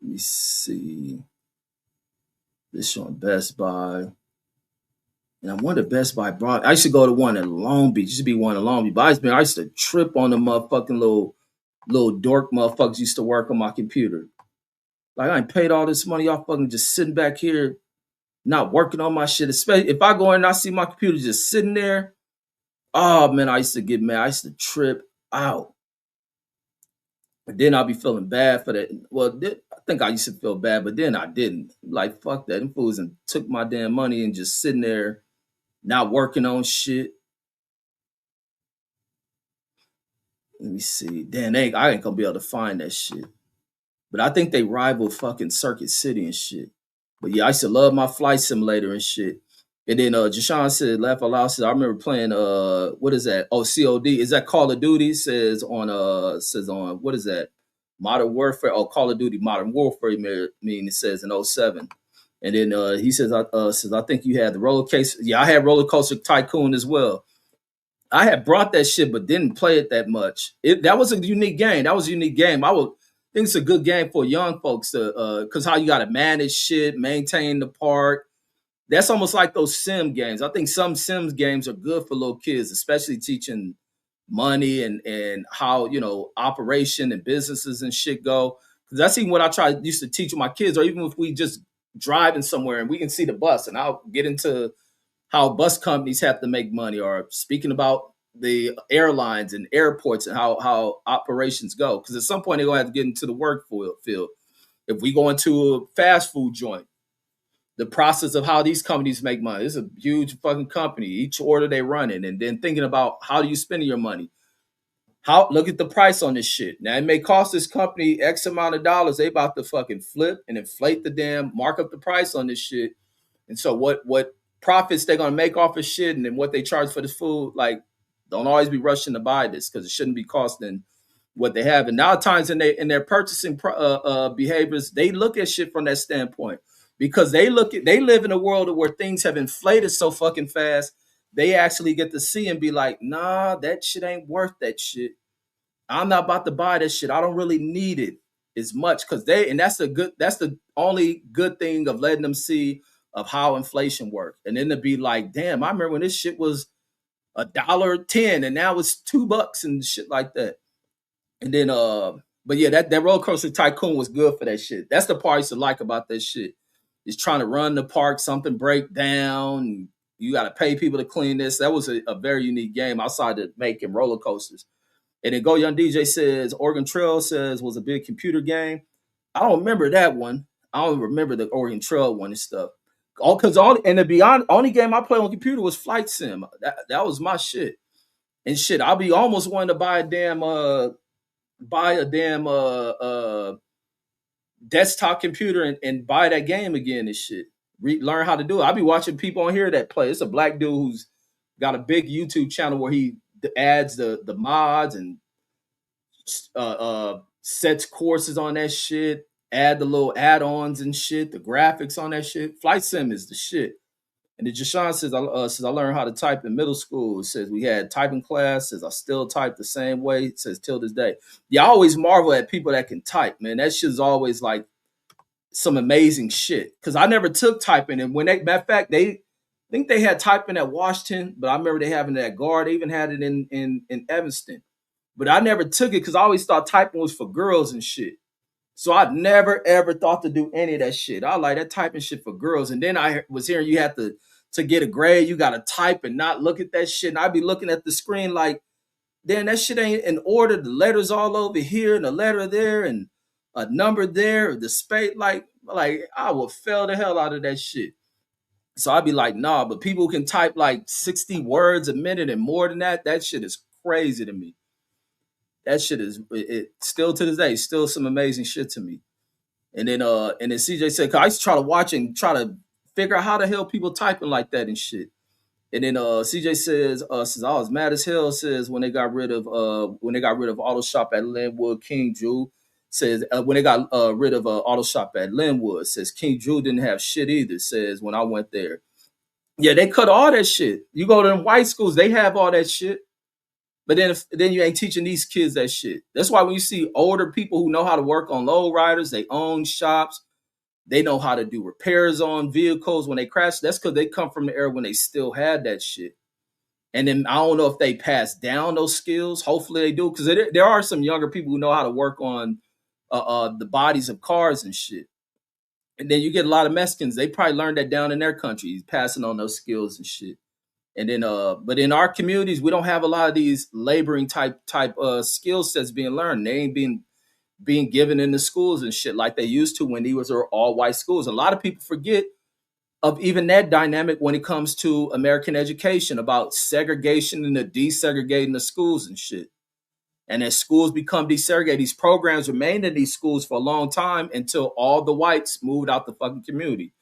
Let me see. This showing Best Buy. And I wonder Best Buy brought. I used to go to one in Long Beach. Used to be one in Long Beach. But I used to trip on the motherfucking little dork motherfuckers used to work on my computer. Like I ain't paid all this money. Y'all fucking just sitting back here, not working on my shit. Especially if I go in and I see my computer just sitting there. Oh man, I used to get mad. I used to trip out. But then I'll be feeling bad for that. Well, I think I used to feel bad, but then I didn't. Like, fuck that. Them fools and took my damn money and just sitting there, not working on shit. Let me see. Damn, I ain't gonna be able to find that shit. But I think they rival fucking Circuit City and shit. But yeah, I used to love my flight simulator and shit. And then Jashawn said, laugh aloud says, I remember playing what is that? Oh, COD. Is that Call of Duty? Says on what is that? Modern Warfare. Oh, Call of Duty Modern Warfare it says in '07. And then he says, I think you had the roller coaster. Yeah, I had Roller Coaster Tycoon as well. I had brought that shit, but didn't play it that much. That was a unique game. I would think it's a good game for young folks to, because how you got to manage shit, maintain the park. That's almost like those sim games. I think some Sims games are good for little kids, especially teaching money and how, operation and businesses and shit go. Because that's even what I used to teach my kids, or even if we just driving somewhere and we can see the bus, and I'll get into how bus companies have to make money, or speaking about the airlines and airports and how operations go. Because at some point they're gonna have to get into the work field. If we go into a fast food joint, the process of how these companies make money. It's a huge fucking company. Each order they run in, and then thinking about how do you spend your money. Look at the price on this shit. Now it may cost this company X amount of dollars. They about to fucking flip and inflate the damn mark up the price on this shit. And so what profits they're gonna make off of shit, and then what they charge for this food, like don't always be rushing to buy this because it shouldn't be costing what they have. And now times in their purchasing behaviors, they look at shit from that standpoint. Because they live in a world where things have inflated so fucking fast, they actually get to see and be like, nah, that shit ain't worth that shit. I'm not about to buy that shit. I don't really need it as much because that's the only good thing of letting them see of how inflation works. And then to be like, damn, I remember when this shit was $1.10 and now it's $2 and shit like that. And then but yeah, that roller coaster tycoon was good for that shit. That's the part I used to like about that shit. Is trying to run the park, something break down, you got to pay people to clean this. That was a very unique game outside of making roller coasters. And then Go Young DJ says Oregon Trail says was a big computer game. I don't remember that one. I don't remember the Oregon Trail one and stuff. All because all and to be honest, only game I played on computer was Flight Sim. That was my shit. And shit, I'll be almost wanting to buy a damn desktop computer and buy that game again and shit. Learn how to do it. I'll be watching people on here that play. It's a black dude who's got a big YouTube channel where he adds the mods and sets courses on that shit, add the little add-ons and shit, the graphics on that shit. Flight Sim is the shit. And then Jashawn says I learned how to type in middle school. It says we had typing class. Says I still type the same way. It says till this day. Yeah, I always marvel at people that can type, man. That shit's always like some amazing shit. Cause I never took typing. And when matter of fact, they think they had typing at Washington, but I remember they having it at Guard. They even had it in Evanston. But I never took it because I always thought typing was for girls and shit. So I never ever thought to do any of that shit. I like that typing shit for girls. And then I was hearing you have to get a grade, you gotta type and not look at that shit. And I'd be looking at the screen like, damn, that shit ain't in order. The letters all over here and a letter there and a number there, the space, like I would fail the hell out of that shit. So I'd be like, nah, but people can type like 60 words a minute and more than that. That shit is crazy to me. That shit is it still to this day, still some amazing shit to me. And then CJ said, 'cause I used to try to watch and try to figure out how the hell people typing like that and shit. And then CJ says I was mad as hell, says when they got rid of Auto Shop at Linwood, King Drew says when they got rid of Auto Shop at Linwood, says King Drew didn't have shit either, says when I went there. Yeah, they cut all that shit. You go to them white schools, they have all that shit. But then you ain't teaching these kids that shit. That's why when you see older people who know how to work on low riders, they own shops, they know how to do repairs on vehicles when they crash. That's because they come from the era when they still had that shit. And then I don't know if they pass down those skills. Hopefully they do, because there are some younger people who know how to work on the bodies of cars and shit. And then you get a lot of Mexicans. They probably learned that down in their countries, passing on those skills and shit. And then, but in our communities, we don't have a lot of these laboring type skill sets being learned. They ain't being given in the schools and shit like they used to when these were all white schools. A lot of people forget of even that dynamic when it comes to American education about segregation and the desegregating the schools and shit. And as schools become desegregated, these programs remained in these schools for a long time until all the whites moved out the fucking community.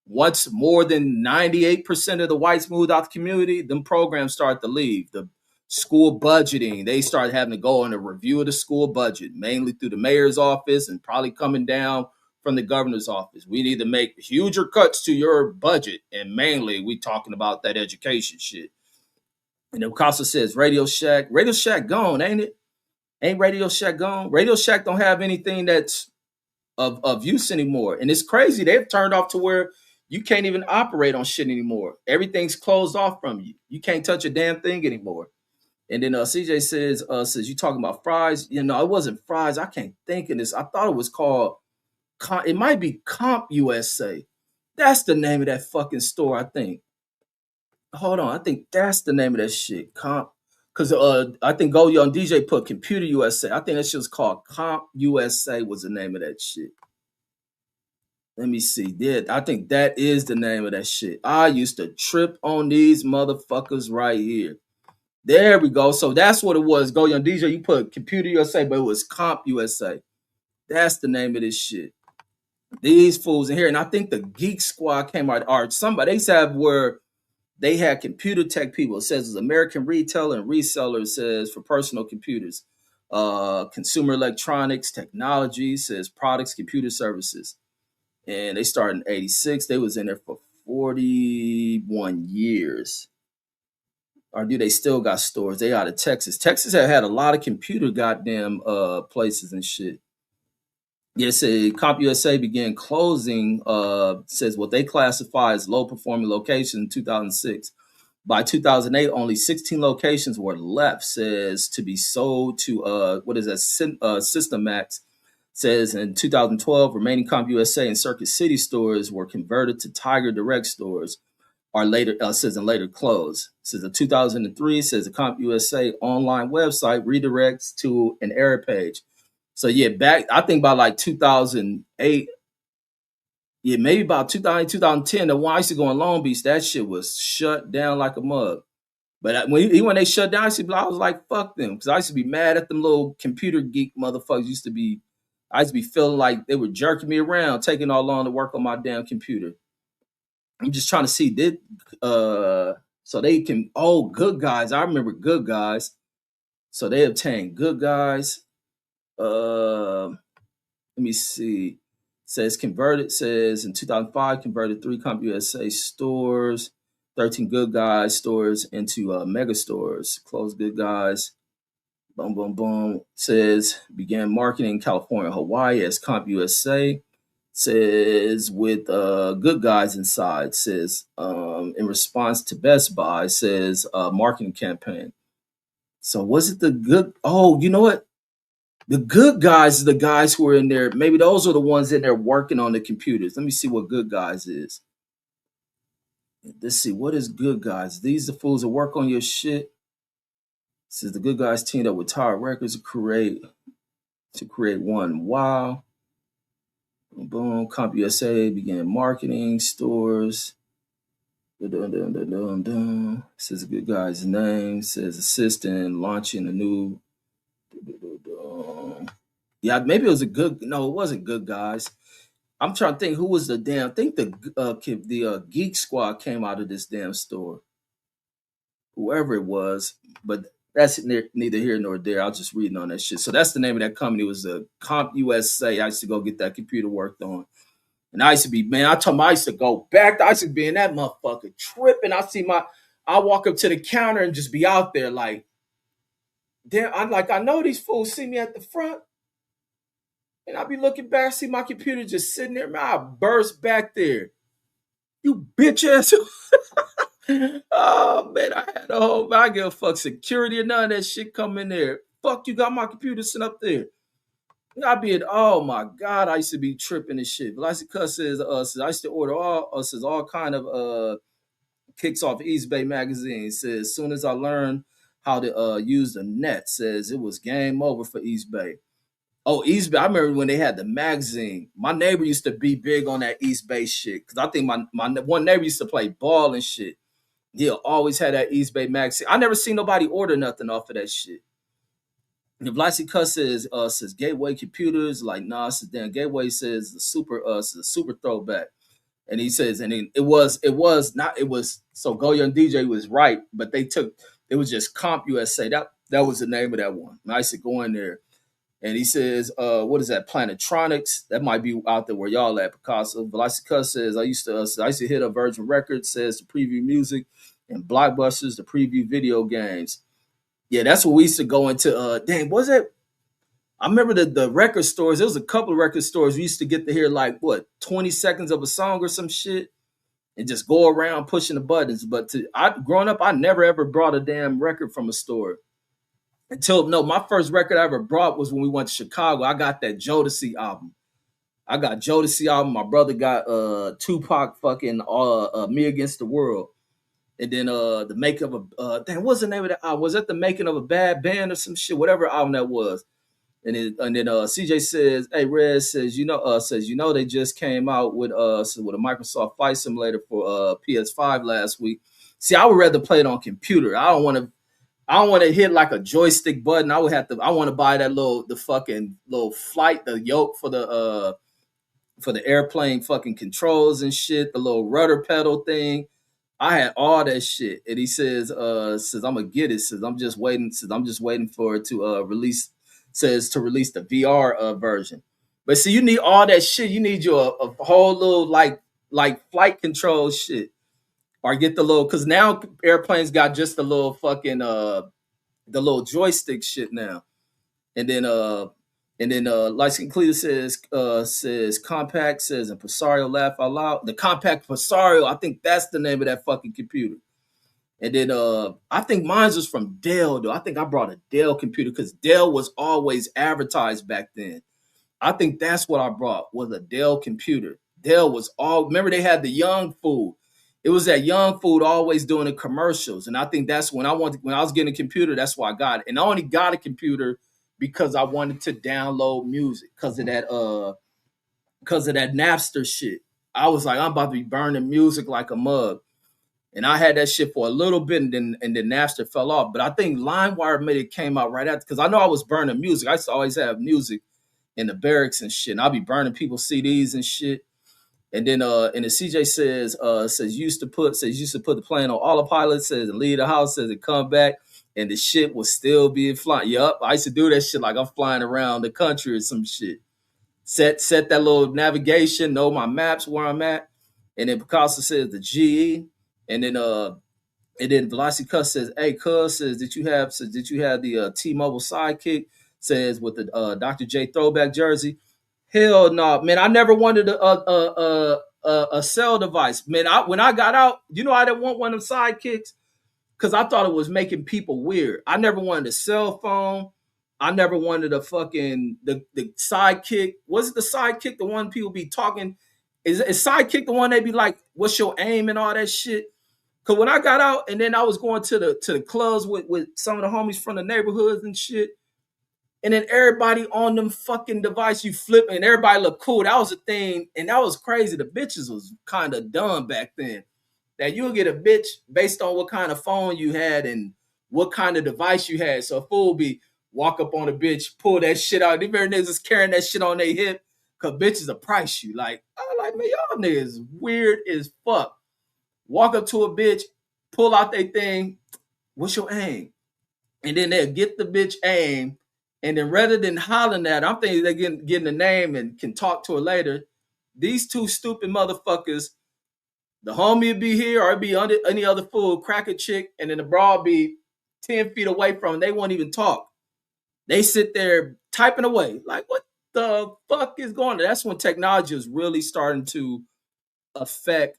Once more than 98% of the whites moved out the community, them programs started to leave. The school budgeting, they started having to go on a review of the school budget, mainly through the mayor's office and probably coming down from the governor's office. We need to make huger cuts to your budget. And mainly we talking about that education shit. And then Casa says Radio Shack. Radio Shack gone, ain't it? Ain't Radio Shack gone? Radio Shack don't have anything that's of use anymore. And it's crazy. They've turned off to where you can't even operate on shit anymore. Everything's closed off from you. You can't touch a damn thing anymore. And then CJ says you talking about fries. You know, it wasn't fries. I can't think of this. I thought it was called, it might be Comp USA. That's the name of that fucking store, I think. Hold on. I think that's the name of that shit. Comp. Because I think Go Young DJ put Computer USA. I think that shit was called Comp USA was the name of that shit. Let me see. I think that is the name of that shit. I used to trip on these motherfuckers right here. There we go. So that's what it was. Go Young DJ, you put Computer USA, but it was Comp USA. That's the name of this shit. These fools in here. And I think the Geek Squad came out, or somebody, they have where they had computer tech people. It says it's American retailer and reseller, it says for personal computers. Consumer electronics, technology, says products, computer services. And they started in 86. They was in there for 41 years. Or do they still got stores? They out of Texas. Texas had a lot of computer goddamn places and shit. Yes, CompUSA began closing, says what they classify as low performing locations in 2006. By 2008, only 16 locations were left, says, to be sold to, System Max. Says in 2012, remaining CompUSA and Circuit City stores were converted to Tiger Direct stores. are later says in later closed. It says in 2003, it says the CompUSA online website redirects to an error page. So yeah, back I think by like 2008, yeah, maybe about 2000, 2010, the one I used to go in Long Beach, that shit was shut down like a mug. But when they shut down, I was like, fuck them. Because I used to be mad at them little computer geek motherfuckers. I used to be feeling like they were jerking me around, taking all long to work on my damn computer. I'm just trying to see, so they can, oh, Good Guys. I remember Good Guys. So they obtained Good Guys. Let me see. Says in 2005 converted 3 CompUSA stores, 13 Good Guys stores into mega stores. Closed Good Guys. Boom, boom, boom. Says began marketing in California, Hawaii as CompUSA. Says with Good Guys inside. Says in response to Best Buy. Says marketing campaign. So was it the good? Oh, you know what? The Good Guys are the guys who are in there. Maybe those are the ones in there working on the computers. Let me see what Good Guys is. Let's see, what is Good Guys? These the fools that work on your shit. This is the Good Guys teamed up with Tower Records to create one. Wow. Boom, boom. CompUSA began marketing stores. Dun, dun, dun, dun, dun. Says the Good Guy's name. Says assistant launching a new. Yeah, maybe it was a good. No, it wasn't Good Guys. I'm trying to think who was the damn. I think the Geek Squad came out of this damn store. Whoever it was, but that's neither here nor there. I was just reading on that shit. So that's the name of that company. It was the CompUSA. I used to go get that computer worked on. And I used to be, man, I told him I used to go back. I used to be in that motherfucker tripping. I walk up to the counter and just be out there like, damn, I know these fools see me at the front. And I be looking back, see my computer just sitting there. Man, I burst back there. You bitch ass. Oh man, I had a whole. I give a fuck security or none of that shit come in there. Fuck, you got my computer sitting up there. I be at, oh my god, I used to be tripping and shit. But like Cuss says I used to order all kind of kicks off East Bay magazine. Says as soon as I learned how to use the net, says it was game over for East Bay. Oh, East Bay. I remember when they had the magazine. My neighbor used to be big on that East Bay shit. Cause I think my one neighbor used to play ball and shit. He'll always had that East Bay magazine. I never seen nobody order nothing off of that shit. And if Lassie Cuss says Gateway Computers, like nah, says damn Gateway says the super throwback. And he says, and it was not, it was so Goya and DJ was right, but it was just CompUSA. That was the name of that one. And I used to go in there. And he says, what is that? Planetronics. That might be out there where y'all at. Picasso. Velocica says, I used to hit a Virgin Records, says to preview music, and Blockbusters to preview video games. Yeah, that's what we used to go into. Dang, was it? I remember the record stores. There was a couple of record stores. We used to get to hear like, 20 seconds of a song or some shit and just go around pushing the buttons. But growing up, I never ever brought a damn record from a store. My first record I ever brought was when we went to Chicago. I got that Jodeci album. My brother got Tupac fucking Me Against the World. And then the making of what's the name of that album? Was that the making of a bad band or some shit? Whatever album that was. And then CJ says, hey, Red says, they just came out with a Microsoft Flight Simulator for PS5 last week. See, I would rather play it on computer. I don't want to hit like a joystick button. I want to buy that the fucking little flight, the yoke for the airplane fucking controls and shit, the little rudder pedal thing. I had all that shit. And he says I'm gonna get it. Says I'm just waiting for it to release the VR version. But see, you need all that shit. You need your a whole little like flight control shit. Or get the little, because now airplanes got just the little fucking the little joystick shit now. And then like Cletus says Compact says Impresario laugh out loud. The Compact Impresario, I think that's the name of that fucking computer. And then I think mine was from Dell though. I think I brought a Dell computer because Dell was always advertised back then. I think that's what I brought was a Dell computer. Dell was remember they had the young fool. It was that young food always doing the commercials, and I think that's when I was getting a computer. That's why I got it, and I only got a computer because I wanted to download music because of that Napster shit. I was like, I'm about to be burning music like a mug. And I had that shit for a little bit, and then Napster fell off. But I think LimeWire made it came out right after because I know I was burning music. I used to always have music in the barracks and shit. And I'll be burning people's CDs and shit. And then and the CJ says used to put the plane on autopilot, says and leave the house, says and come back, and the shit was still being flying. Yup, I used to do that shit like I'm flying around the country or some shit. Set that little navigation, know my maps where I'm at, and then Picasso says the GE, and then Velocity Cuss says, "Hey, Cuz says did you have the T-Mobile Sidekick?" Says with the Dr. J throwback jersey. Hell no, man! I never wanted a cell device, man. When I got out, I didn't want one of them sidekicks because I thought it was making people weird. I never wanted a cell phone. I never wanted a fucking the sidekick. Was it the sidekick the one people be talking? Is sidekick the one they be like, "What's your aim?" and all that shit? Cause when I got out and then I was going to the clubs with some of the homies from the neighborhoods and shit, and then everybody on them fucking device you flip and everybody look cool. That was a thing, and that was crazy. The bitches was kind of dumb back then. That you'll get a bitch based on what kind of phone you had and what kind of device you had. So a fool be walk up on a bitch, pull that shit out. These very niggas is carrying that shit on their hip, cause bitches will price you. Like, I'm like, man, y'all niggas weird as fuck. Walk up to a bitch, pull out their thing. What's your aim? And then they'll get the bitch aim. And then rather than hollering at her, I'm thinking they're getting a name and can talk to her later. These two stupid motherfuckers, the homie would be here or it'd be under any other fool, crack a chick, and then the broad be 10 feet away from them. They won't even talk. They sit there typing away. Like, what the fuck is going on? That's when technology is really starting to affect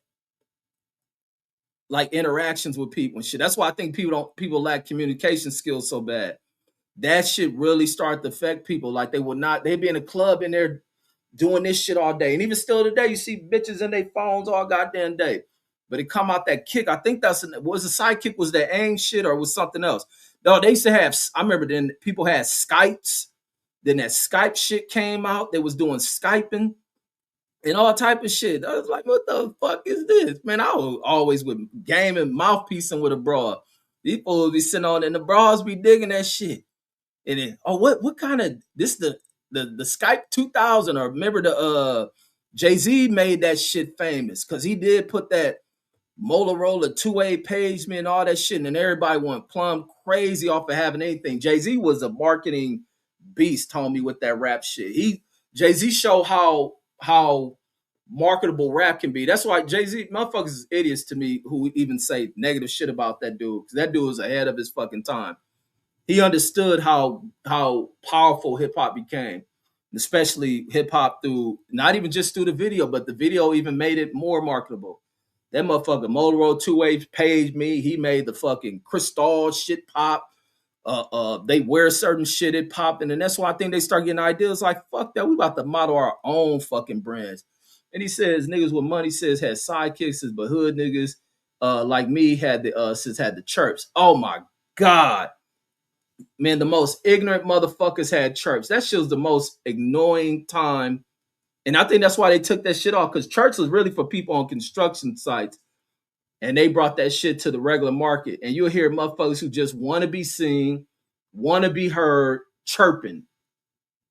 like interactions with people and shit. That's why I think people lack communication skills so bad. That shit really start to affect people. Like they'd be in a club and they're doing this shit all day. And even still today, you see bitches in their phones all goddamn day. But it come out that kick. I think was the sidekick was that aim shit or was something else. No, they used to have, I remember then people had Skypes. Then that Skype shit came out. They was doing Skyping and all type of shit. I was like, what the fuck is this? Man, I was always with gaming, mouthpiecing with a broad. These fools be sitting on and the bras be digging that shit. And then, what kind of this the Skype 2000 or remember the Jay-Z made that shit famous because he did put that Motorola 2A page me and all that shit, and then everybody went plumb crazy off of having anything. Jay-Z was a marketing beast, homie, with that rap shit. Jay-Z showed how marketable rap can be. That's why Jay-Z motherfuckers is idiots to me who even say negative shit about that dude. Because that dude was ahead of his fucking time. He understood how powerful hip hop became, especially hip hop through not even just through the video, but the video even made it more marketable. That motherfucker Motorola 2A paged me. He made the fucking crystal shit pop. They wear certain shit, it popped, and then that's why I think they start getting ideas like fuck that. We about to model our own fucking brands. And he says niggas with money says had sidekicks, but hood niggas like me had the chirps. Oh my god. Man, the most ignorant motherfuckers had chirps. That shit was the most annoying time. And I think that's why they took that shit off, because church was really for people on construction sites. And they brought that shit to the regular market. And you'll hear motherfuckers who just want to be seen, want to be heard, chirping.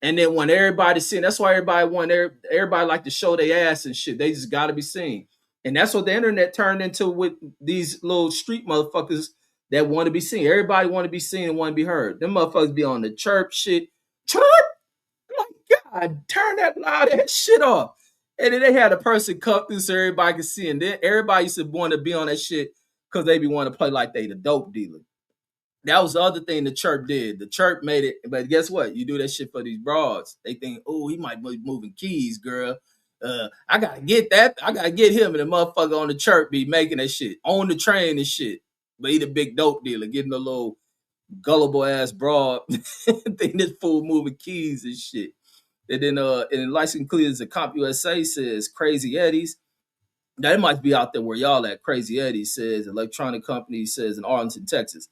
And then when everybody seen, that's why everybody like to show their ass and shit. They just got to be seen. And that's what the internet turned into with these little street motherfuckers that want to be seen. Everybody want to be seen and want to be heard. Them motherfuckers be on the chirp shit. Chirp! Like, God, turn that loud ass shit off. And then they had a person come through so everybody could see. And then everybody used to want to be on that shit because they be wanting to play like they the dope dealer. That was the other thing the chirp did. The chirp made it, but guess what? You do that shit for these broads. They think, oh, he might be moving keys, girl. I gotta get that. I gotta get him. And the motherfucker on the chirp be making that shit on the train and shit. But he the big dope dealer, getting a little gullible ass broad. Think this fool moving keys and shit. And then License Clears, the Comp USA says Crazy Eddies. That might be out there where y'all at. Crazy Eddie says electronic company says in Arlington, Texas.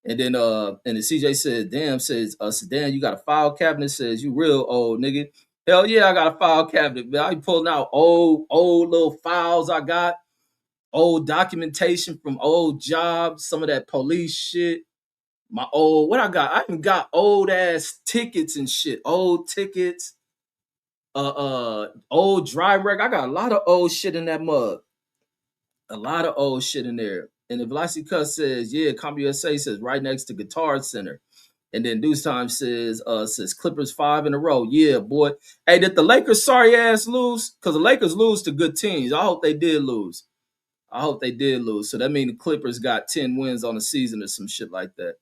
And then CJ says, damn, says Dan, you got a file cabinet, says you real old nigga. Hell yeah, I got a file cabinet, man. I be pulling out old little files I got, old documentation from old jobs, some of that police shit. My old what I got? I even got old ass tickets and shit. Old tickets, old dry rag. I got a lot of old shit in that mug. A lot of old shit in there. And the Velocity Cuss says, yeah, CompUSA says right next to Guitar Center. And then Deuce Time says Clippers 5 in a row. Yeah, boy. Hey, did the Lakers sorry ass lose? Because the Lakers lose to good teams. I hope they did lose. I hope they did lose. So that means the Clippers got 10 wins on the season or some shit like that.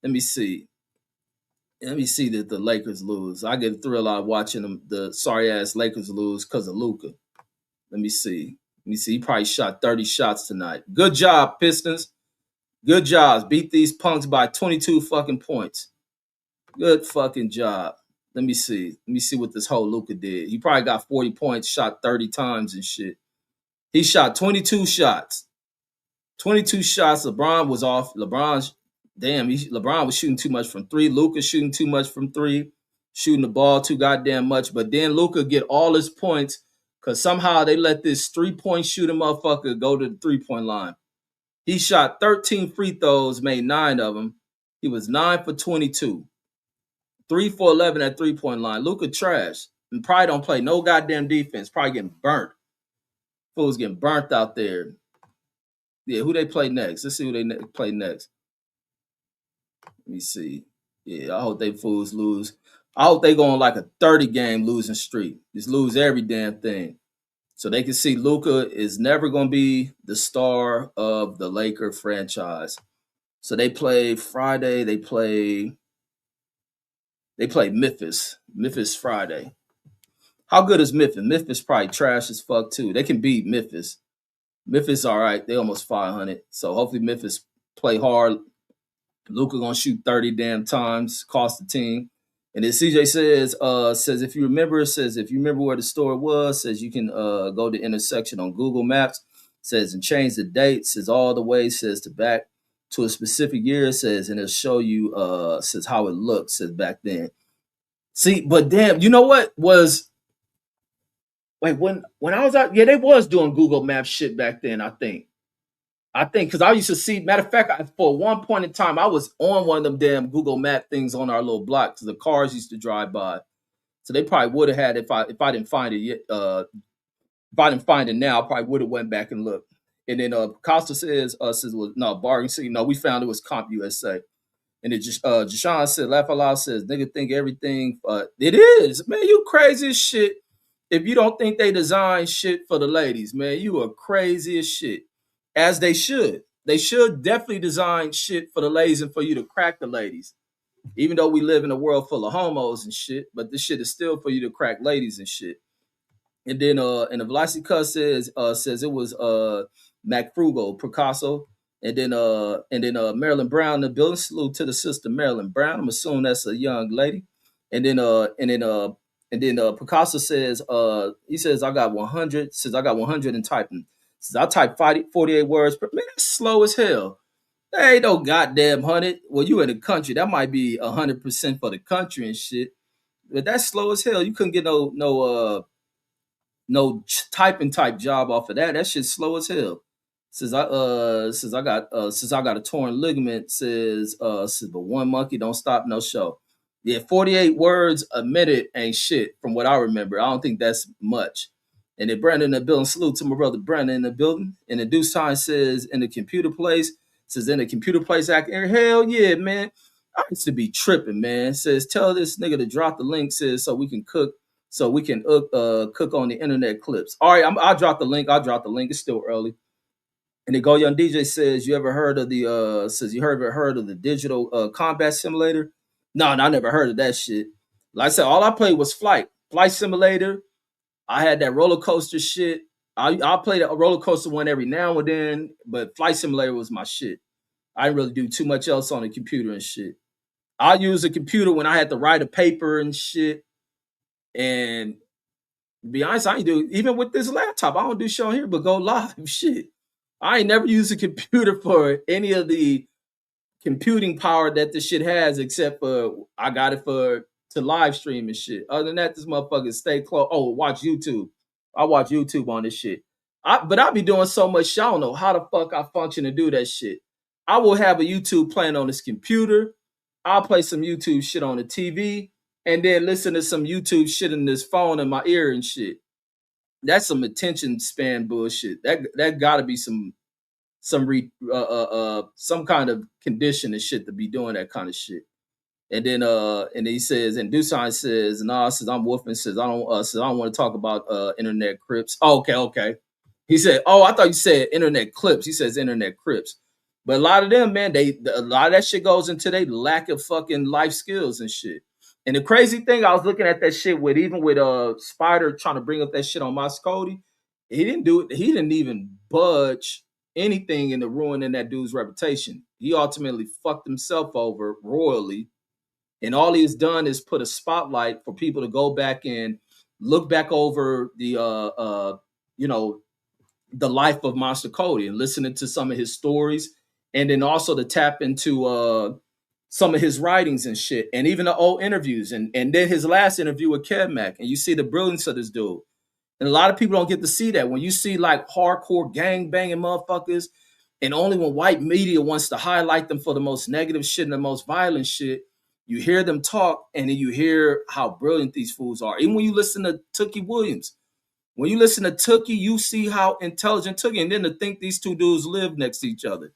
Let me see. Let me see that the Lakers lose. I get a thrill out of watching them, the sorry ass Lakers lose because of Luca. Let me see. Let me see. He probably shot 30 shots tonight. Good job, Pistons. Good jobs. Beat these punks by 22 fucking points. Good fucking job. Let me see. Let me see what this whole Luca did. He probably got 40 points, shot 30 times and shit. He shot 22 shots. 22 shots. LeBron was off. LeBron was shooting too much from three. Luca shooting too much from three. Shooting the ball too goddamn much. But then Luca get all his points because somehow they let this 3-point shooting motherfucker go to the 3-point line. He shot 13 free throws, made 9 of them. He was 9 for 22. 3 for 11 at 3-point line. Luca trash. And probably don't play no goddamn defense. Probably getting burnt. Fools getting burnt out there. Yeah, who they play next? Let's see who they play next. Let me see. Yeah, I hope they fools lose. I hope they go on like a 30-game losing streak. Just lose every damn thing. So they can see Luca is never going to be the star of the Laker franchise. So they play Friday. They play Memphis. Memphis Friday. How good is Memphis? Memphis probably trash as fuck too. They can beat Memphis. Memphis all right. They almost 500. So hopefully Memphis play hard. Luka gonna shoot 30 damn times, cost the team. And then CJ says if you remember, where the store was, says you can go to intersection on Google Maps, says and change the date, says all the way, says to back to a specific year, says, and it'll show you says how it looks, says back then. See, but damn, you know what was wait, when I was out, yeah, they was doing Google Maps shit back then, I think because I used to see. Matter of fact, for one point in time, I was on one of them damn Google Map things on our little block because the cars used to drive by. So they probably would have had if I didn't find it yet. If I didn't find it now, I probably would have went back and looked. And then Costa says well, no bargain city. No, we found it was Comp USA. And it just Jashawn said, laugh out loud says, nigga think everything. It is man, you crazy as shit. If you don't think they design shit for the ladies, man, you are crazy as shit. As they should. They should definitely design shit for the ladies and for you to crack the ladies. Even though we live in a world full of homos and shit, but this shit is still for you to crack ladies and shit. And then and the Velocity Cuss says it was Mac Frugal, Picasso, and then Marilyn Brown in the building. Salute to the sister Marilyn Brown. I'm assuming that's a young lady. And then Picasso says he says I got 100. Says I got 100 in typing. Says I type 48 words per minute. That's slow as hell. There ain't no goddamn 100. Well, you in the country. That might be 100% for the country and shit. But that's slow as hell. You couldn't get no typing type job off of that. That shit's slow as hell. Since I got a torn ligament, says but one monkey don't stop no show. Yeah, 48 words a minute ain't shit from what I remember. I don't think that's much. And then Brandon in the building, salute to my brother Brandon in the building. And the Deuce Time says in the computer place, says in the computer place act hell yeah, man. I used to be tripping, man. Says tell this nigga to drop the link, says so we can cook cook on the internet clips. All right, I'll drop the link. It's still early. And the Go Young DJ says, "You ever heard of the heard of the digital combat simulator?" No, I never heard of that shit. Like I said, all I played was flight simulator. I had that roller coaster shit. I played a roller coaster one every now and then, but flight simulator was my shit. I didn't really do too much else on the computer and shit. I used a computer when I had to write a paper and shit. And To be honest, I ain't do even with this laptop. I don't do shit on here, but go live. Shit. I ain't never used a computer for any of the computing power that this shit has, except for I got it for to live stream and shit. Other than that, this motherfucker stay close. Oh, watch YouTube. I watch YouTube on this shit. But I be doing so much shit. I don't know how the fuck I function to do that shit. I will have a YouTube playing on this computer. I'll play some YouTube shit on the TV, and then listen to some YouTube shit in this phone in my ear and shit. That's some attention span bullshit. That gotta be some kind of condition and shit to be doing that kind of shit. And then he says, and Dusan says, nah, says I'm Wolfman, says I don't want to talk about internet crips. Oh, okay. He said, oh, I thought you said internet clips. He says internet crips. But a lot of them, man, a lot of that shit goes into their lack of fucking life skills and shit. And the crazy thing, I was looking at that shit with even with Spider trying to bring up that shit on Moss Cody. He didn't do it. He didn't even budge anything into ruining that dude's reputation. He ultimately fucked himself over royally. And all he's done is put a spotlight for people to go back and look back over the you know, the life of Monster Cody and listening to some of his stories, and then also to tap into some of his writings and shit, and even the old interviews, and then his last interview with Kev Mack, and you see the brilliance of this dude. And a lot of people don't get to see that. When you see like hardcore gang banging motherfuckers, and only when white media wants to highlight them for the most negative shit and the most violent shit, you hear them talk, and then you hear how brilliant these fools are. Even when you listen to Tookie Williams, when you listen to Tookie, you see how intelligent Tookie, and then to think these two dudes live next to each other.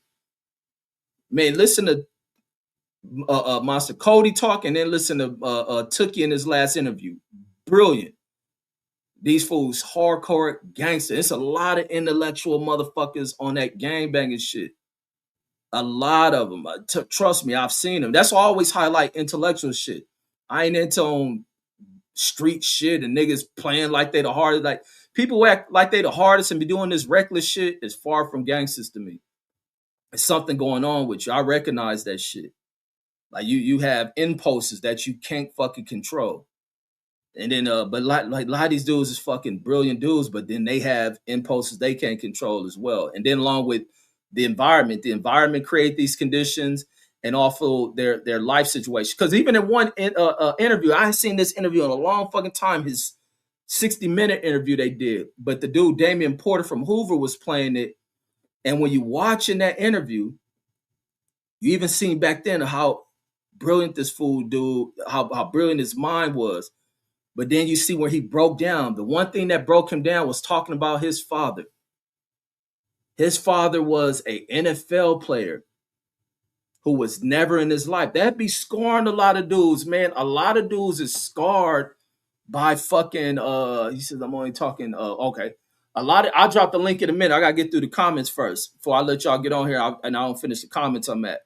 Man, listen to Monster Cody talk, and then listen to Tookie in his last interview. Brilliant. These fools hardcore gangster. It's a lot of intellectual motherfuckers on that gang banging shit. A lot of them. Trust me, I've seen them. That's why I always highlight intellectual shit. I ain't into on street shit and niggas playing like they the hardest. Like people who act like they the hardest and be doing this reckless shit is far from gangsters to me. It's something going on with you. I recognize that shit. Like you have impulses that you can't fucking control. And then but like a lot of these dudes is fucking brilliant dudes, but then they have impulses they can't control as well. And then along with the environment create these conditions, and also their life situation. Because even in one interview, I ain't seen this interview in a long fucking time, his 60-minute interview they did. But the dude Damian Porter from Hoover was playing it. And when you watching that interview, you even seen back then how brilliant this fool dude, how brilliant his mind was. But then you see where he broke down. The one thing that broke him down was talking about his father. His father was an NFL player who was never in his life. That'd be scarring a lot of dudes, man. A lot of dudes is scarred by fucking he says I'm only talking okay. I'll drop the link in a minute. I gotta get through the comments first before I let y'all get on here and I don't finish the comments I'm at.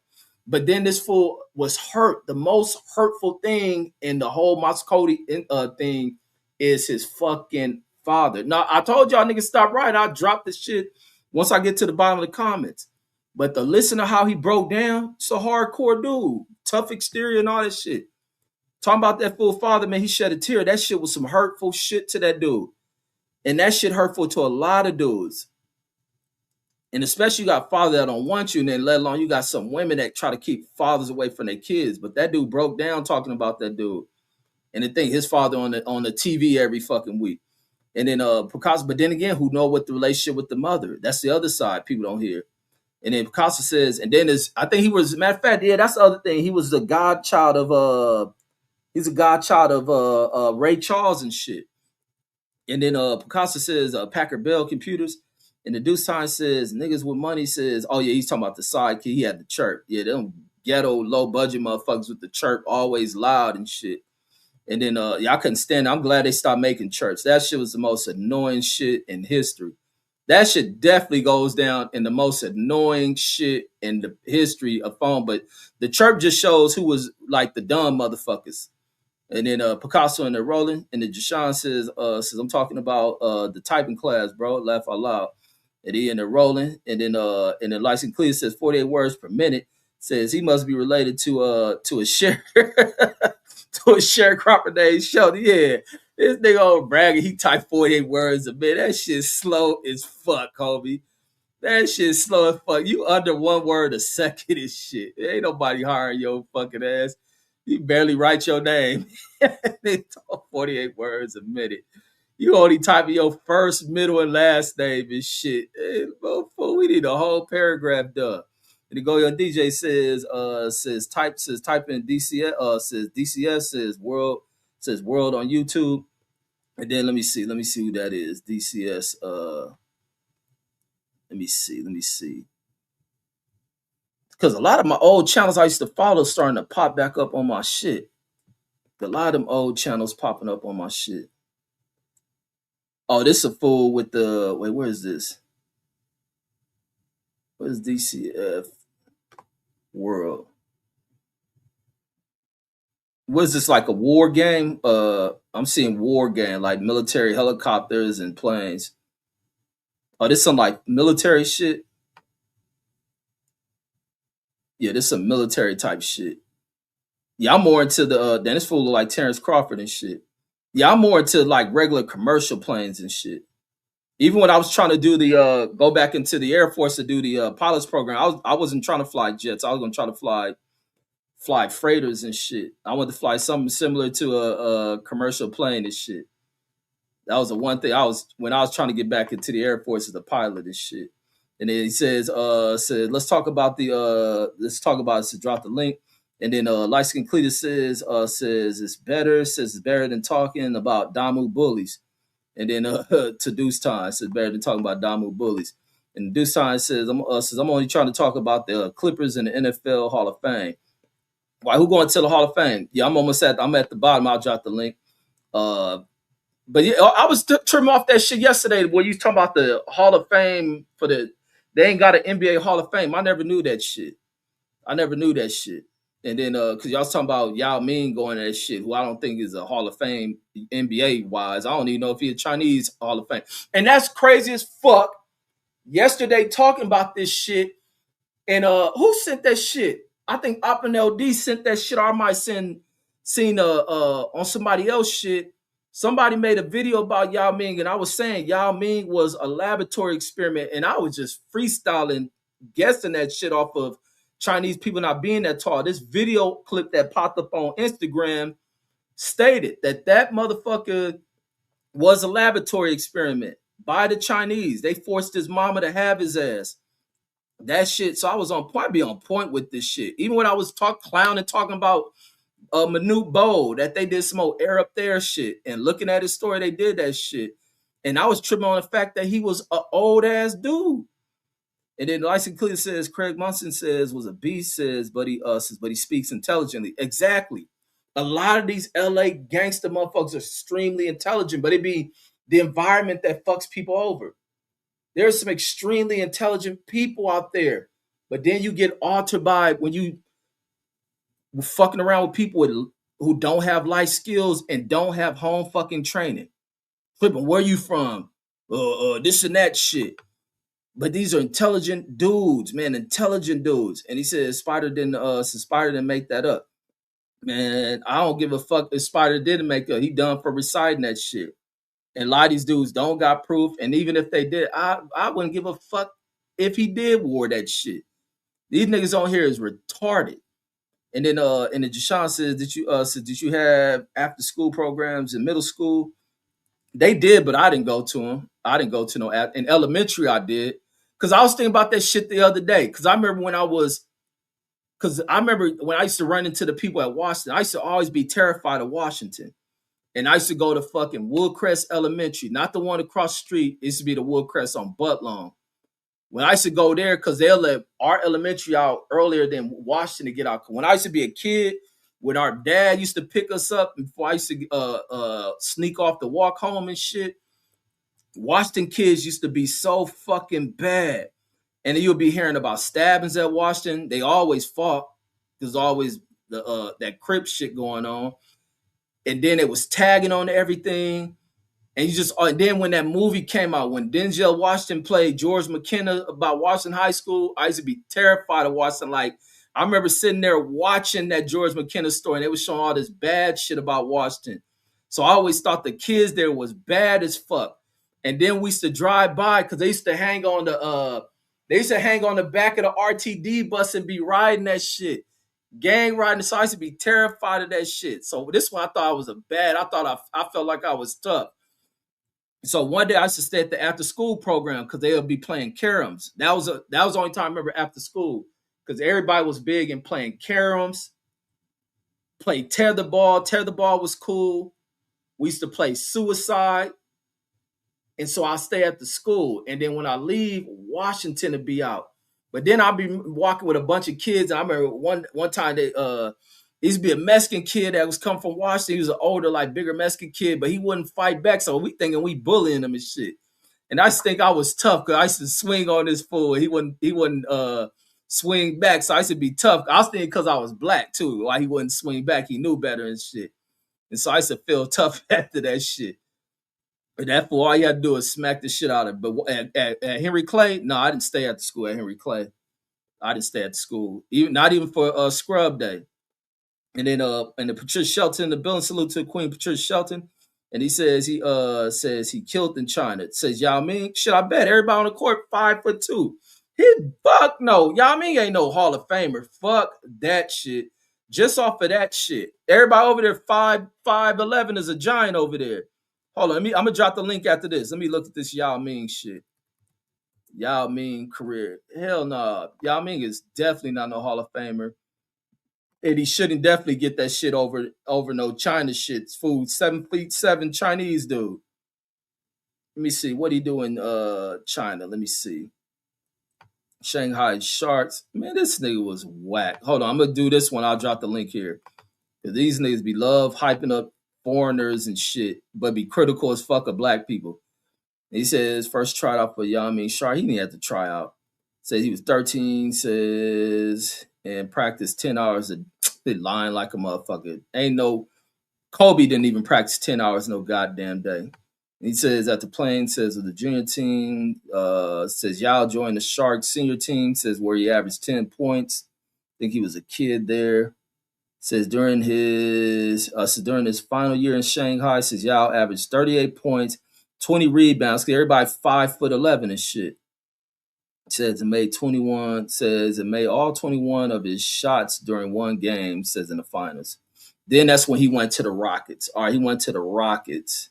But then this fool was hurt. The most hurtful thing in the whole Moscody thing is his fucking father. Now, I told y'all niggas stop right. I'll drop this shit once I get to the bottom of the comments. But to listen to how he broke down, it's a hardcore dude. Tough exterior and all that shit. Talking about that fool father, man, he shed a tear. That shit was some hurtful shit to that dude. And that shit hurtful to a lot of dudes. And especially you got fathers that don't want you, and then let alone you got some women that try to keep fathers away from their kids. But that dude broke down talking about that dude. And the thing, his father on the TV every fucking week. And then Picasso, but then again, who know what the relationship with the mother? That's the other side people don't hear. And then Picasso says, and then I think he was, matter of fact, yeah, that's the other thing. He was the godchild of Ray Charles and shit. And then Picasso says Packard Bell Computers. And the dude sign says niggas with money says, oh yeah, he's talking about the sidekick. He had the chirp. Yeah, them ghetto low budget motherfuckers with the chirp, always loud and shit. And then I couldn't stand it. I'm glad they stopped making chirps. That shit was the most annoying shit in history. That shit definitely goes down in the most annoying shit in the history of phone. But the chirp just shows who was like the dumb motherfuckers. And then Picasso and the Rolling, and then Jashawn says I'm talking about the typing class, bro. Laugh out loud. And he in the Rolling, and then Lyson Clear says 48 words per minute. Says he must be related to a share to a sharecropper named Sheldon. Yeah, This nigga on bragging, he typed 48 words a minute. That shit slow as fuck, homie. That shit slow as fuck. You under 1 word a second and shit. Ain't nobody hiring your fucking ass. You barely write your name. They talk 48 words a minute. You only type in your first, middle, and last name and shit. Hey, motherfucker, we need a whole paragraph done. And to go on DJ says type in DCS says DCS says world on YouTube. And then let me see who that is. DCS let me see. Because a lot of my old channels I used to follow starting to pop back up on my shit. A lot of them old channels popping up on my shit. Oh, this a fool with the wait, where is this? What is DCF World? What is this, like a war game? I'm seeing war game, like military helicopters and planes. Oh, this some like military shit. Yeah, this some military type shit. Yeah, I'm more into the then this fool look like Terrence Crawford and shit. Yeah, I'm more into like regular commercial planes and shit. Even when I was trying to do the go back into the Air Force to do the pilots program, I wasn't trying to fly jets. I was gonna try to fly freighters and shit. I wanted to fly something similar to a commercial plane and shit. That was the one thing I was when I was trying to get back into the Air Force as a pilot and shit. And then he said, let's talk about it, to drop the link. And then Light Skin Cletus says it's better than talking about Damu bullies. And then to Deuce Time says better than talking about Damu bullies. And Deuce Time says I'm only trying to talk about the Clippers and the NFL Hall of Fame. Why? Who going to the Hall of Fame? Yeah, I'm at the bottom. I'll drop the link. But yeah, I was trimming off that shit yesterday where you talking about the Hall of Fame they ain't got an NBA Hall of Fame. I never knew that shit. And then because y'all was talking about Yao Ming going to that shit, who I don't think is a Hall of Fame NBA wise. I don't even know if he's a Chinese Hall of Fame. And that's crazy as fuck. Yesterday talking about this shit. And who sent that shit? I think Oppenel D sent that shit. Or I might seen on somebody else shit. Somebody made a video about Yao Ming, and I was saying Yao Ming was a laboratory experiment, and I was just freestyling, guessing that shit off of Chinese people not being that tall. This video clip that popped up on Instagram stated that motherfucker was a laboratory experiment by the Chinese. They forced his mama to have his ass. That shit. So I was on point, be on point with this shit. Even when I was clowning, talking about Manute Bowl, that they did some old air up there shit. And looking at his story, they did that shit. And I was tripping on the fact that he was an old ass dude. And then Lyson Clear says, Craig Munson says, was a beast, but he speaks intelligently. Exactly. A lot of these LA gangster motherfuckers are extremely intelligent, but it be the environment that fucks people over. There's some extremely intelligent people out there, but then you get altered by when you fucking around with people who don't have life skills and don't have home fucking training. Flipping, where you from? This and that shit. But these are intelligent dudes, man, intelligent dudes. And he said Spider didn't make that up. Man, I don't give a fuck if Spider didn't make it. He done for reciting that shit. And a lot of these dudes don't got proof. And even if they did, I wouldn't give a fuck if he did wore that shit. These niggas on here is retarded. And then Jashawn says, did you have after school programs in middle school? They did, but I didn't go to them. I didn't go to no in elementary. I did because I was thinking about that shit the other day. Because I remember when I used to run into the people at Washington. I used to always be terrified of Washington. And I used to go to fucking Woodcrest Elementary, not the one across the street. It used to be the Woodcrest on Buttlawn. When I used to go there, because they'll let our elementary out earlier than Washington to get out. When I used to be a kid, when our dad used to pick us up, before I used to sneak off to walk home and shit, Washington kids used to be so fucking bad. And then you'll be hearing about stabbings at Washington. They always fought. There's always that Crip shit going on. And then it was tagging on everything. And then when that movie came out, when Denzel Washington played George McKenna about Washington High School, I used to be terrified of Washington. Like, I remember sitting there watching that George McKenna story, and they was showing all this bad shit about Washington. So I always thought the kids there was bad as fuck. And then we used to drive by because they used to hang on the back of the RTD bus and be riding that shit. Gang riding. So I used to be terrified of that shit. So this one I thought I was a bad. I felt like I was tough. So one day I used to stay at the after school program because they'll be playing caroms. That was the only time I remember after school because everybody was big in playing caroms, play tear the ball. Tear the ball was cool. We used to play suicide. And so I stay at the school. And then when I leave, Washington to be out. But then I'll be walking with a bunch of kids. I remember one time they used to be a Mexican kid that was come from Washington. He was an older, like bigger Mexican kid, but he wouldn't fight back. So we thinking we bullying him and shit. And I just think I was tough because I used to swing on this fool. He wouldn't swing back. So I used to be tough. I was thinking because I was black too. Why he wouldn't swing back. He knew better and shit. And so I used to feel tough after that shit. But that fool, all you had to do is smack the shit out of it. But at Henry Clay, no, I didn't stay at the school at Henry Clay. I didn't stay at the school, not even for scrub day. And then and the Patricia Shelton, the building salute to Queen Patricia Shelton. And he says he killed in China. It says Yao Ming. Shit, I bet everybody on the court 5'2". He fuck no. Yao Ming ain't no Hall of Famer. Fuck that shit. Just off of that shit. Everybody over there 5'11" is a giant over there. Hold on, I'm gonna drop the link after this. Let me look at this Yao Ming shit. Yao Ming career. Hell no. Nah. Yao Ming is definitely not no Hall of Famer. And he shouldn't definitely get that shit over no China shit. Food 7'7" Chinese dude. Let me see. What he do in China? Let me see. Shanghai Sharks. Man, this nigga was whack. Hold on, I'm gonna do this one. I'll drop the link here. These niggas be love hyping up foreigners and shit, but be critical as fuck of black people. He says first tried out for Yao Ming Shark. He didn't have to try out. Says he was 13, says, and practiced 10 hours a day, lying like a motherfucker. Ain't no, Kobe didn't even practice 10 hours no goddamn day. He says at the plane, says of the junior team, says Yao joined the Sharks senior team, says where he averaged 10 points. I think he was a kid there. Says during his final year in Shanghai, says Yao averaged 38 points, 20 rebounds. Everybody 5'11" and shit. Says it made all 21 of his shots during one game, says in the finals. Then that's when he went to the Rockets. All right, he went to the Rockets.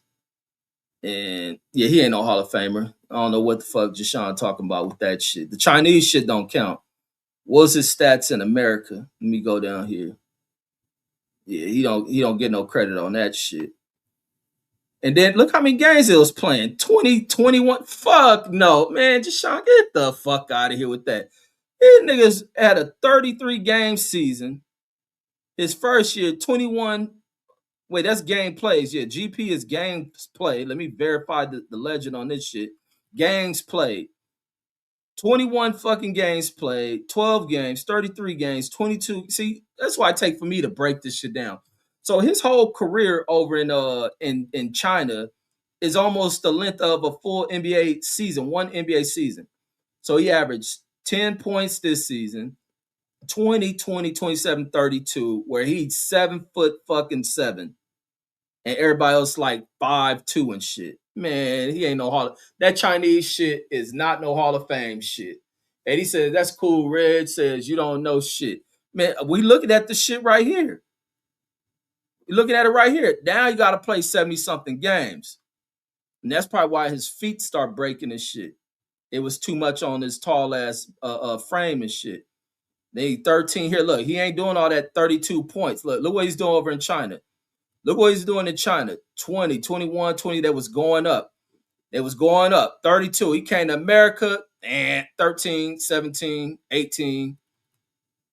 And yeah, he ain't no Hall of Famer. I don't know what the fuck Jashawn talking about with that shit. The Chinese shit don't count. What's his stats in America? Let me go down here. Yeah, he don't get no credit on that shit. And then look how many games he was playing. 20, 21. Fuck no, man. Jashawn, get the fuck out of here with that. These niggas had a 33 game season. His first year, 21. Wait, that's game plays. Yeah, GP is games played. Let me verify the legend on this shit. Games played. 21 fucking games played, 12 games, 33 games, 22. See, that's why it take for me to break this shit down. So his whole career over in China is almost the length of a full NBA season, one NBA season. So he averaged 10 points this season, 20, 27, 32, where he's 7'7". And everybody else like 5'2" and shit. Man, he ain't no that Chinese shit is not no Hall of Fame shit. And he says, that's cool. Red says, you don't know shit. Man, we looking at the shit right here. You're looking at it right here. Now you got to play 70-something games. And that's probably why his feet start breaking and shit. It was too much on his tall ass frame and shit. Then he 13 here. Look, he ain't doing all that 32 points. Look what he's doing over in China. Look what he's doing in China. 20, 21, 20. That was going up. It was going up. 32. He came to America and 13, 17, 18,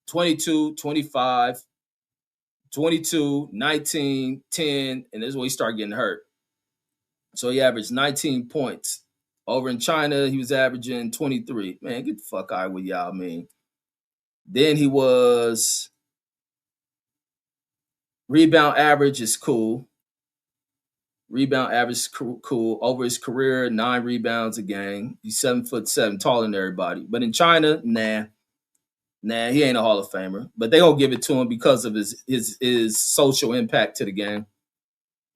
22, 25, 22, 19, 10. And this is when he started getting hurt. So he averaged 19 points. Over in China, he was averaging 23. Man, get the fuck out of with y'all, man. Then he was rebound average is cool. Rebound average is cool. Over his career, 9 rebounds a game. He's 7'7", taller than everybody. But in China, nah, he ain't a Hall of Famer. But they gonna give it to him because of his social impact to the game.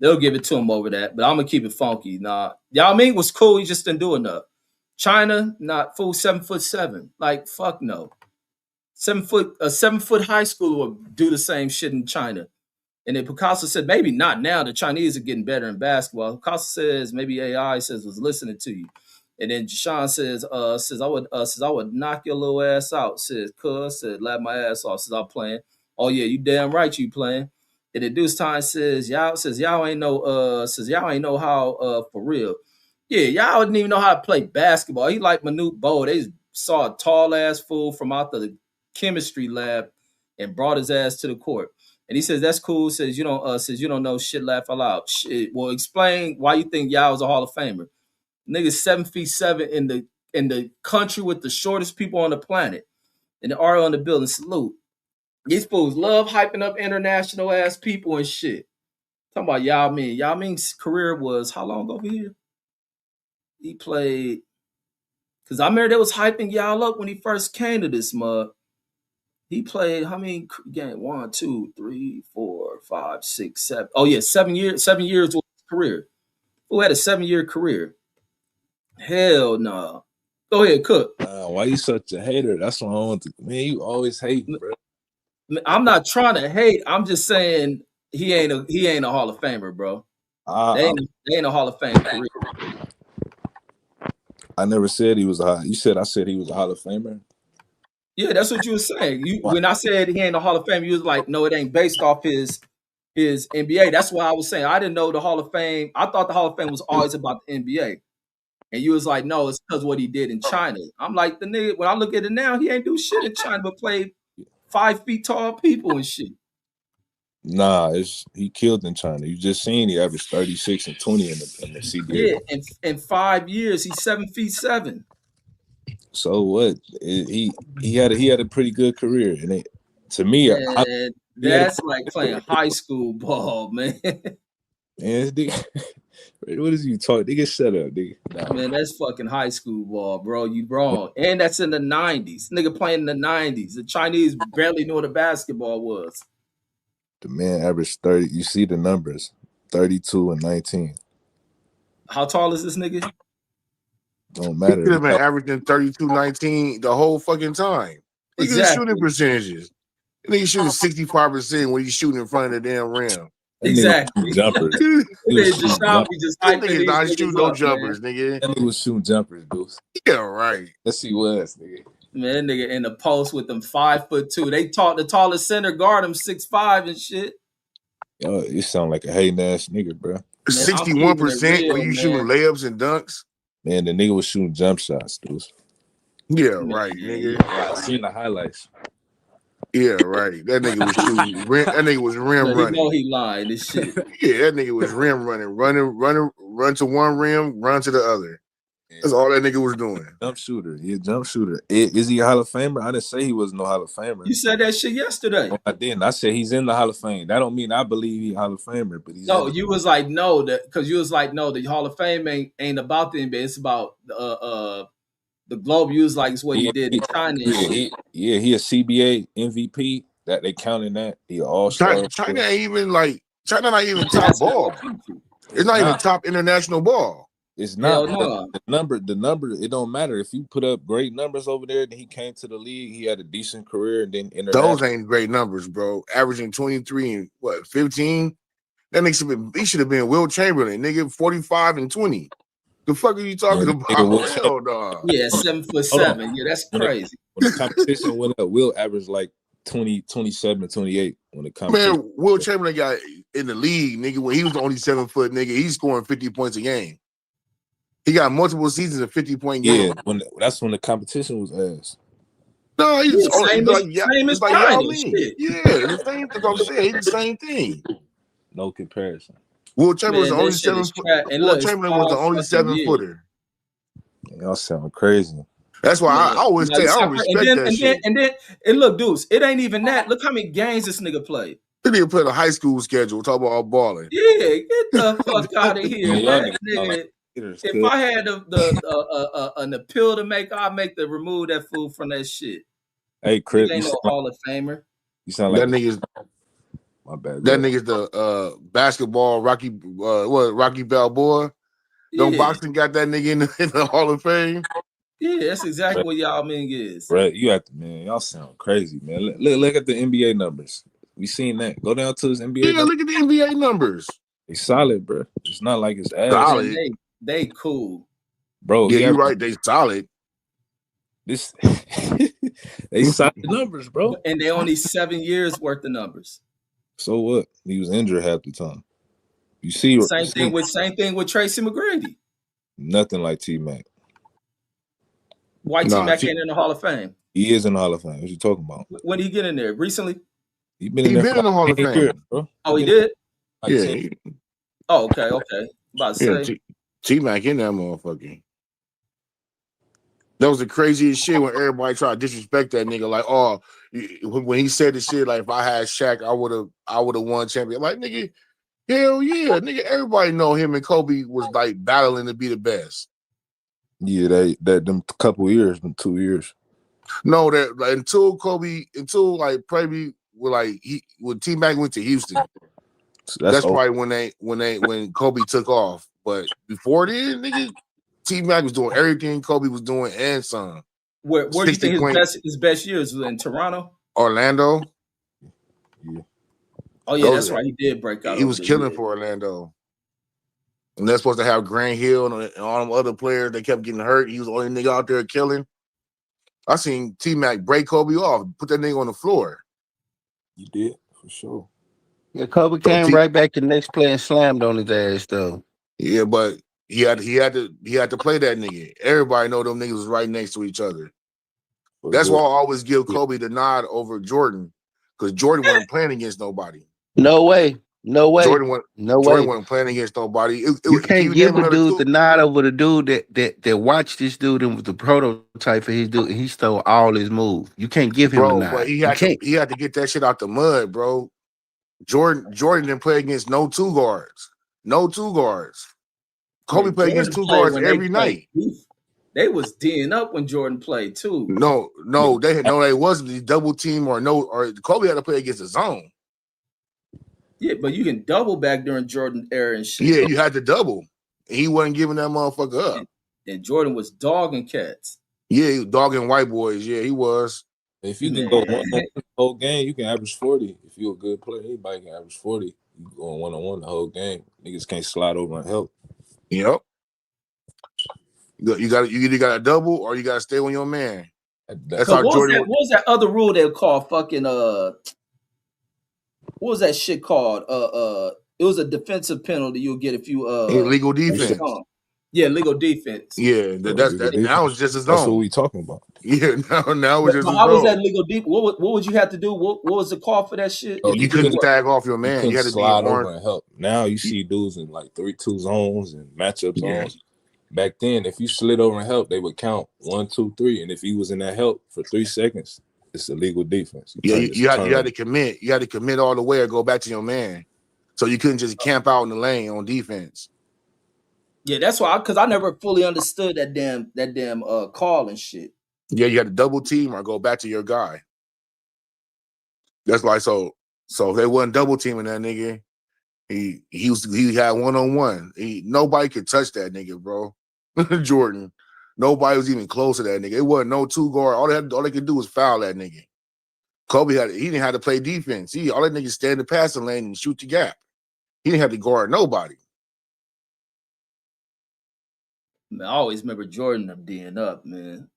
They'll give it to him over that, but I'm gonna keep it funky. Nah, Yao Ming was cool. He just didn't do enough. China, not full 7'7". Like fuck no. 7 foot, a 7 foot high schooler would do the same shit in China. And then Picasso said, maybe not now. The Chinese are getting better in basketball. Picasso says, maybe AI says was listening to you. And then Deshaun says I would knock your little ass out. Says, cuz said, laugh my ass off. Says I'm playing. Oh yeah, you damn right you playing. And then Deuce Time y'all ain't know y'all ain't know how for real. Yeah, y'all didn't even know how to play basketball. He like Manute Bol. They saw a tall ass fool from out the chemistry lab and brought his ass to the court. And he says, that's cool. Says you don't know shit, laugh out loud. Shit. Well, explain why you think Yao is a Hall of Famer. Niggas 7'7" in the country with the shortest people on the planet. And the RO in the building, salute. These fools love hyping up international ass people and shit. Talking about Yao Ming. Yao Ming's career was how long over here? He played, because I remember they was hyping Yao up when he first came to this mug. He played how many games? 1, 2, 3, 4, 5, 6, 7. Oh yeah, 7 years. 7 years was his career. Who had a 7 year career? Hell no. Nah. Go ahead, Cook. Why you such a hater? That's what I want to. Man, you always hate, bro. I'm not trying to hate. I'm just saying he ain't a Hall of Famer, bro. They ain't a Hall of Fame career. I never said he was a. You said I said he was a Hall of Famer. Yeah, that's what you were saying. When I said he ain't a Hall of Fame, you was like, no, it ain't based off his NBA. That's why I was saying I didn't know the Hall of Fame. I thought the Hall of Fame was always about the NBA. And you was like, no, it's because what he did in China. I'm like, the nigga, when I look at it now, he ain't do shit in China but play 5 feet tall people and shit. Nah, he killed in China. You just seen he averaged 36 and 20 in the CBA. Yeah, in 5 years, he's 7'7". So what? He had a pretty good career, and to me, man, that's like playing high school ball, man. Man, what is you talking? Nigga, shut up, nigga. Nah. Man, that's fucking high school ball, bro. You wrong. And that's in the 90s. Nigga playing in the 90s. The Chinese barely knew what a basketball was. The man averaged 30. You see the numbers. 32 and 19. How tall is this nigga? Don't matter. He could have been averaging 32, 19 the whole fucking time. Look at his shooting percentages. Nigga shooting 65% when he's shooting in front of the damn rim. Exactly. Jumpers. Just nigga not shooting no jumpers, nigga. That nigga was shooting jumpers, dude. Yeah, right. Yes, he was, nigga. Man, that nigga in the post with them 5'2". They taught the tallest center guard him 6'5" and shit. Yo, you sound like a hating ass nigga, bro. 61% when you shooting layups and dunks. Man, the nigga was shooting jump shots, dude. Yeah, right, nigga. I seen the highlights. Yeah, right. That nigga was shooting. That nigga was rim running. You know he lying this shit. Yeah, that nigga was rim running, run to one rim, run to the other. That's all that nigga was doing. Jump shooter. He a jump shooter. Is he a Hall of Famer? I didn't say he was no Hall of Famer. You said that shit yesterday. No, I didn't. I said he's in the Hall of Fame. That don't mean I believe he's Hall of Famer, but he's no. You was like no, that because you was like no. The Hall of Fame ain't about the NBA. It's about the globe. You was like it's what he did in China. He a CBA MVP. That they counting that he all star. China ain't even like China not even top ball. It's not even top international ball. It's not the number. It don't matter if you put up great numbers over there. Then he came to the league. He had a decent career, and then those ain't great numbers, bro. Averaging 23 and 15. That nigga he should have been Will Chamberlain, nigga. 45 and 20. The fuck are you talking about? Hell, dog. Yeah, 7'7". Yeah, that's crazy. When the competition went up, Will averaged like 20, 27, 28 when it comes. Man, Will Chamberlain got in the league, nigga. When he was the only 7 foot nigga, he's scoring 50 points a game. He got multiple seasons of 50-point games. Yeah, that's when the competition was ass. No, he's same as China. Yeah, the same thing I'm saying. He's the same thing. No comparison. Will Chamberlain was the only 7 foot. Will Chamberlain was the only 7-footer. Y'all sound crazy. That's why I always say I don't respect that shit. And look, dudes, it ain't even that. Look how many games this nigga played. He didn't play a high school schedule. Talk about all balling. Yeah, get the fuck out of here, man. If I had an appeal to make, I'd make the remove that fool from that shit. Hey, Chris, ain't no Hall of Famer. You sound like that nigga's. My bad. That nigga's the basketball Rocky Rocky Balboa. Yeah. Don't boxing got that nigga in the Hall of Fame? Yeah, that's exactly what Yao Ming is. Right, you have to, man. Y'all sound crazy, man. Look at the NBA numbers. We seen that. Go down to his NBA Yeah, numbers. look at the NBA numbers. They solid, bro. It's not like it's ass. Solid. Man, they cool. Bro, Yeah, you're right. They solid. This they solid numbers, bro. And they only 7 years worth of numbers. So what? He was injured half the time. You see, Same thing with Tracy McGrady. Nothing like T-Mac. Why T-Mac ain't in the Hall of Fame? He is in the Hall of Fame. What you talking about? When did he get in there? Recently? He been in the Hall of Fame, years, bro. Oh, he did? Yeah. Oh, okay. About to say. T-Mac in that motherfucker. That was the craziest shit when everybody tried to disrespect that nigga. Like, oh, when he said the shit, like, if I had Shaq, I would have won champion. Like, nigga, hell yeah, nigga. Everybody know him and Kobe was like battling to be the best. Yeah, them couple years, them 2 years. No, that like, until probably when T-Mac went to Houston. So that's probably when Kobe took off. But before then, nigga, T-Mac was doing everything Kobe was doing and some. Where do you think his best years was in Toronto? Orlando. Yeah. Oh yeah, that's right. He did break out. He was killing for Orlando. And they're supposed to have Grant Hill and all them other players. They kept getting hurt. He was the only nigga out there killing. I seen T-Mac break Kobe off, put that nigga on the floor. You did, for sure. Yeah, Kobe came right back the next play and slammed on his ass though. Yeah, but he had to play that nigga. Everybody know them niggas was right next to each other. That's why I always give Kobe the nod over Jordan, because Jordan wasn't playing against nobody. No way. Jordan wasn't playing against nobody. You can't give a dude the nod over the dude that watched this dude and was the prototype for his dude, and he stole all his moves. You can't give him the nod. But he had to get that shit out the mud, bro. Jordan didn't play against no two guards. No two guards. Kobe played against two guards every night. They was D'ing up when Jordan played too. No, they wasn't the double team or Kobe had to play against the zone. Yeah, but you can double back during Jordan era and shit. Yeah, you had to double. And he wasn't giving that motherfucker up. And Jordan was dogging cats. Yeah, he was dogging white boys. Yeah, he was. If you can go one the whole game, you can average 40. If you're a good player, anybody can average 40. You go one-on-one the whole game. Niggas can't slide over and help. Yep. You either got to double or you got to stay on your man. That's how Jordan. What was that other rule they called fucking what was that shit called? It was a defensive penalty you'll get if you illegal defense. Yeah, legal defense. Yeah, now it's just a zone. That's what we talking about. Yeah, now it's just a zone. How was that legal deep? What would you have to do? What was the call for that shit? Oh, you couldn't tag off your man. You had to slide over and help. Now you see dudes in like 3-2 zones and matchup zones. Back then, if you slid over and help, they would count 1, 2, 3, and if he was in that help for 3 seconds, it's illegal defense. You had to commit. You had to commit all the way or go back to your man. So you couldn't just camp out in the lane on defense. Yeah, that's why, because I never fully understood that damn call and shit. Yeah, you had to double team or go back to your guy. That's like so if they wasn't double teaming that nigga, he had 1-on-1. Nobody could touch that nigga, bro. Jordan. Nobody was even close to that nigga. It wasn't no two guard. All they could do was foul that nigga. Kobe he didn't have to play defense. All that nigga stand in the passing lane and shoot the gap. He didn't have to guard nobody. Man, I always remember Jordan D'ing up, man.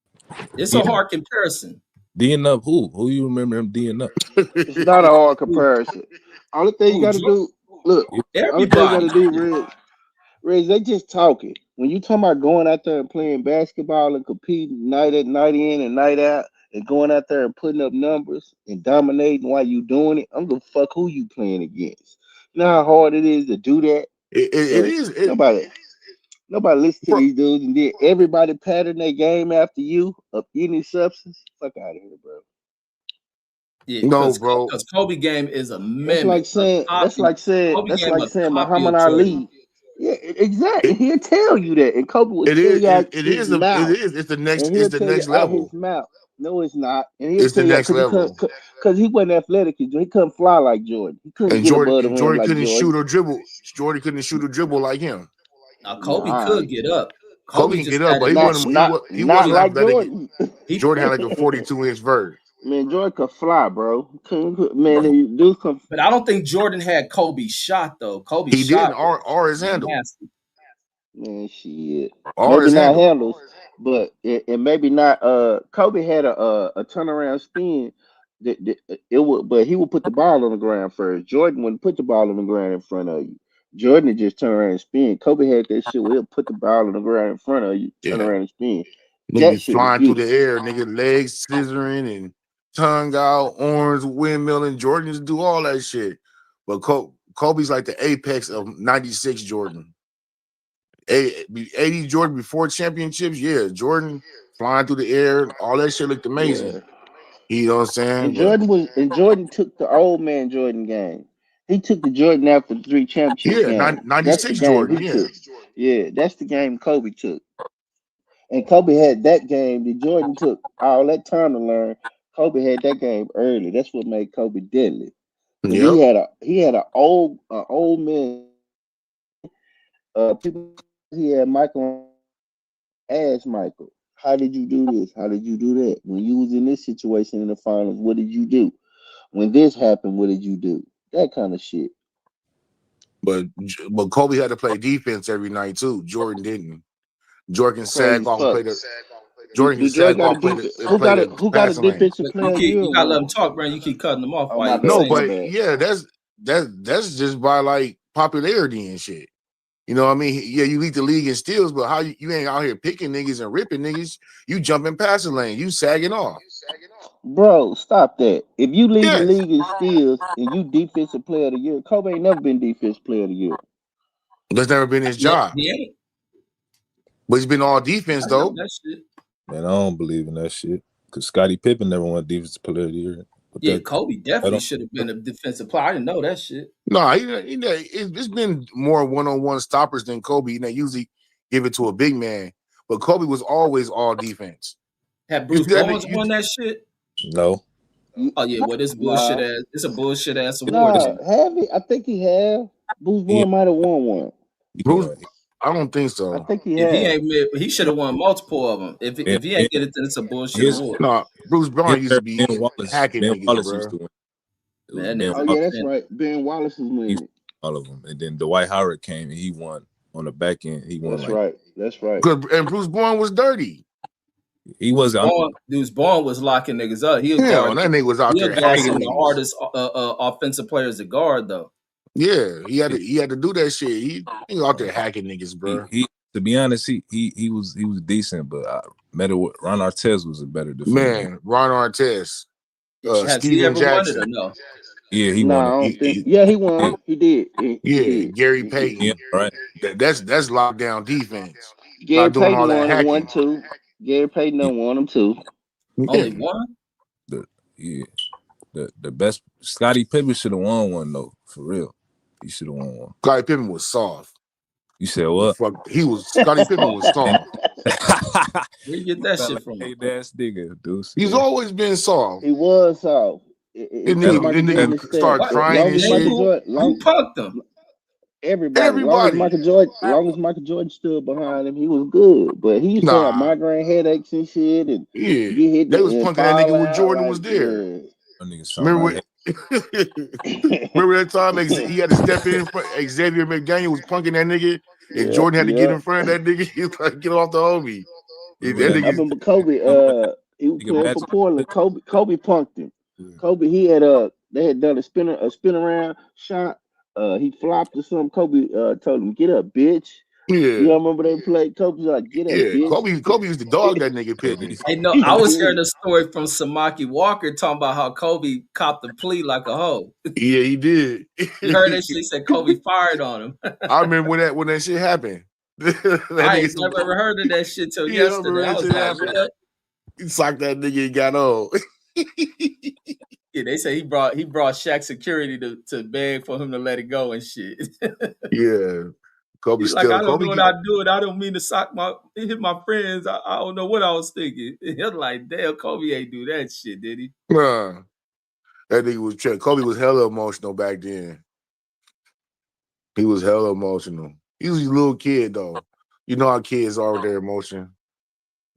It's a hard comparison. D'ing up who? Who you remember him D'ing up? It's not a hard comparison. Only thing you got to do, look. Everybody. All you got to do, Riz, they just talking. When you talking about going out there and playing basketball and competing night in and night out, and going out there and putting up numbers and dominating while you doing it, I'm gonna fuck who you playing against. You know how hard it is to do that. It is. Nobody listen to these dudes, and then everybody pattern their game after you of any substance. Fuck out of here, bro. Yeah, no, bro. Because Kobe game is a mimic. That's like saying Muhammad Ali. Yeah, exactly. He'll tell you that, and Kobe will tell you It's the next level. His mouth. No, it's not. And he'll It's the tell you next because level. he wasn't athletic. He couldn't fly like Jordan. He couldn't And get above the Jordan rim Jordan like couldn't shoot Jordan. or dribble. Jordan couldn't shoot or dribble like him. Now Yeah, Kobe all could right. get up. Kobe Kobe can just get up, had but it he Not wasn't naturally. he, he not wasn't like athletic. Jordan. He Jordan had like a 42-inch vert. Man, Jordan could fly, bro. Man, Bro. dude could. But I don't think Jordan had Kobe's shot though. Kobe's He shot didn't was R his handle. nasty. Man, shit. R Maybe his not handle. handles, but it maybe not. Kobe had a turnaround spin. It would, but he would put the ball on the ground first. Jordan wouldn't put the ball on the ground in front of you. Jordan would just turn around and spin. Kobe had that shit where he'll put the ball on the ground in front of you, turn Yeah. around and spin. Nigga be That shit was flying through the beautiful. air, nigga legs scissoring and tongue out, orange windmilling. Jordans do all that shit. But Kobe's like the apex of 96 Jordan. 80 Jordan before championships, yeah. Jordan flying through the air, all that shit looked Yeah. amazing. You know what I'm saying? But Jordan took the old man Jordan game. He took the Jordan after the three championship yeah, game. That's the 96 game Jordan, he yeah. took. Yeah, that's the game Kobe took. And Kobe had that game that Jordan took all that time to learn. Kobe had that game early. That's what made Kobe deadly. Because Yep. he had an old man. People he had Michael asked Michael, how did you do this? How did you do that? When you was in this situation in the finals, what did you do? When this happened, what did you do? That kind of shit. But Kobe had to play defense every night too. Jordan didn't. Jordan can Crazy sag as off and fuck. play the Jordan can Detroit sag got a off defense. and play the Who got a passing lane. defensive But player of the year you gotta let him award? talk, Brandon. You keep cutting him off Oh while my you No, bad, saying my but shit. bad. yeah, that's just by like popularity and shit. You know what I mean? Yeah, you lead the league in steals, but how you ain't out here picking niggas and ripping niggas. You jumping passing lane, you sagging off. Bro, stop that. If you lead the Yeah, league in steals and you defensive player of the year, Kobe ain't never been defensive player of the year. that's never been his job. He ain't. But he's been all defense I know though. that shit. Man, I don't believe in that shit. Cause Scottie Pippen never won Defensive Player of the Year. But Yeah, that Kobe I definitely don't. should have been a defensive player. I didn't know that shit. No, it's been more one-on-one stoppers than Kobe, and they usually give it to a big man. But Kobe was always all defense. Had You Bruce see that? Barnes won that shit? No, Oh yeah, well this bullshit Nah, ass. It's a bullshit ass award it's, nah, then. have it? I think he have. Bruce he Bowen might have won one. he can Bruce, win. I don't think I so. think he If he have. ain't he should have won multiple of them. Ben, If he ben, ain't get it, then it's a bullshit his award. No, Bruce him Brown used to or be Ben Wallace. hacking Ben niggas, Wallace used bro. to win. It was Man, that Ben nigga Oh was yeah, Wallace. that's man. right. Ben Wallace is He winning. all of them, and then Dwight Howard came and he won on the back end. He won That's like right. That's right. And Bruce Brown was dirty. he wasn't. Born was locking niggas up. He was Hell, guarding. that nigga was out He there was guarding hacking some of the niggas. hardest offensive players to guard though. Yeah, he had to do that shit. He was out there hacking niggas, bro. He to be honest, he was decent, but I met it with Ron Artest was a better defender than Man, Ron Artest, Has he Steven ever won it or Jackson, no? yeah, he won Nah, it. I don't think. he, Yeah, he Yeah, won. He did. He yeah, did. Gary yeah, Payton. right. That's lockdown defense. Gary Not doing Payton all that won and won hacking. two. Gary Payton Yeah, done won them too. Only Yeah, one? the yeah the best Scottie Pippen should have won one though, for real. He should have won one. Scottie Pippen was soft. You said The what? fuck, Scottie Pippen was And soft. Where you get you that sound shit like from? a ass nigga, Deuce. He's Yeah. always been soft. He was soft And That until don't nigga, Michael and that Jordan nigga started established What? it. crying Long and as Man, Michael shit. Jordan, you punked them. everybody, Everybody. Long as Michael Jordan stood behind him, he was good. But he used to have Nah, migraine headaches and shit, and yeah. get hit They was and punking that fall nigga when out. Jordan Like was there. man, nigga sound Remember like what, remember that time he had to step in front, Xavier McDaniel was punking that nigga and yep, Jordan had to get yep. in front of that nigga. He was like, get off the homie. remember That that I nigga, remember Kobe. that He was nigga playing for Magic. Portland. Kobe punked him. Yeah. Kobe, they had done a spin around shot. He flopped or something. Kobe told him, "Get up, bitch." You yeah. know, remember they played? Kobe was like, "Get up, Yeah, bitch." Kobe used to dog that nigga Hey, Pippen. Hey, no, He I was hearing did. a story from Samaki Walker talking about how Kobe copped the plea like a hoe. Yeah, he did. You heard that shit? He said Kobe fired on him. I remember when that shit happened. that I nigga, ain't never ever heard of that shit till yeah, I remember yesterday. I that was shit like, happened. what? He socked that nigga and got on. Yeah, they say he brought Shaq security to beg for him to let it go and shit. Yeah, He's like, I don't know what I do, and I don't mean to hit my friends. I don't know what I was thinking. He's like, damn, Kobe ain't do that shit, did he? That nigga was Kobe was hella emotional back then. He was hella emotional. He was a little kid though. You know how kids are with their emotion.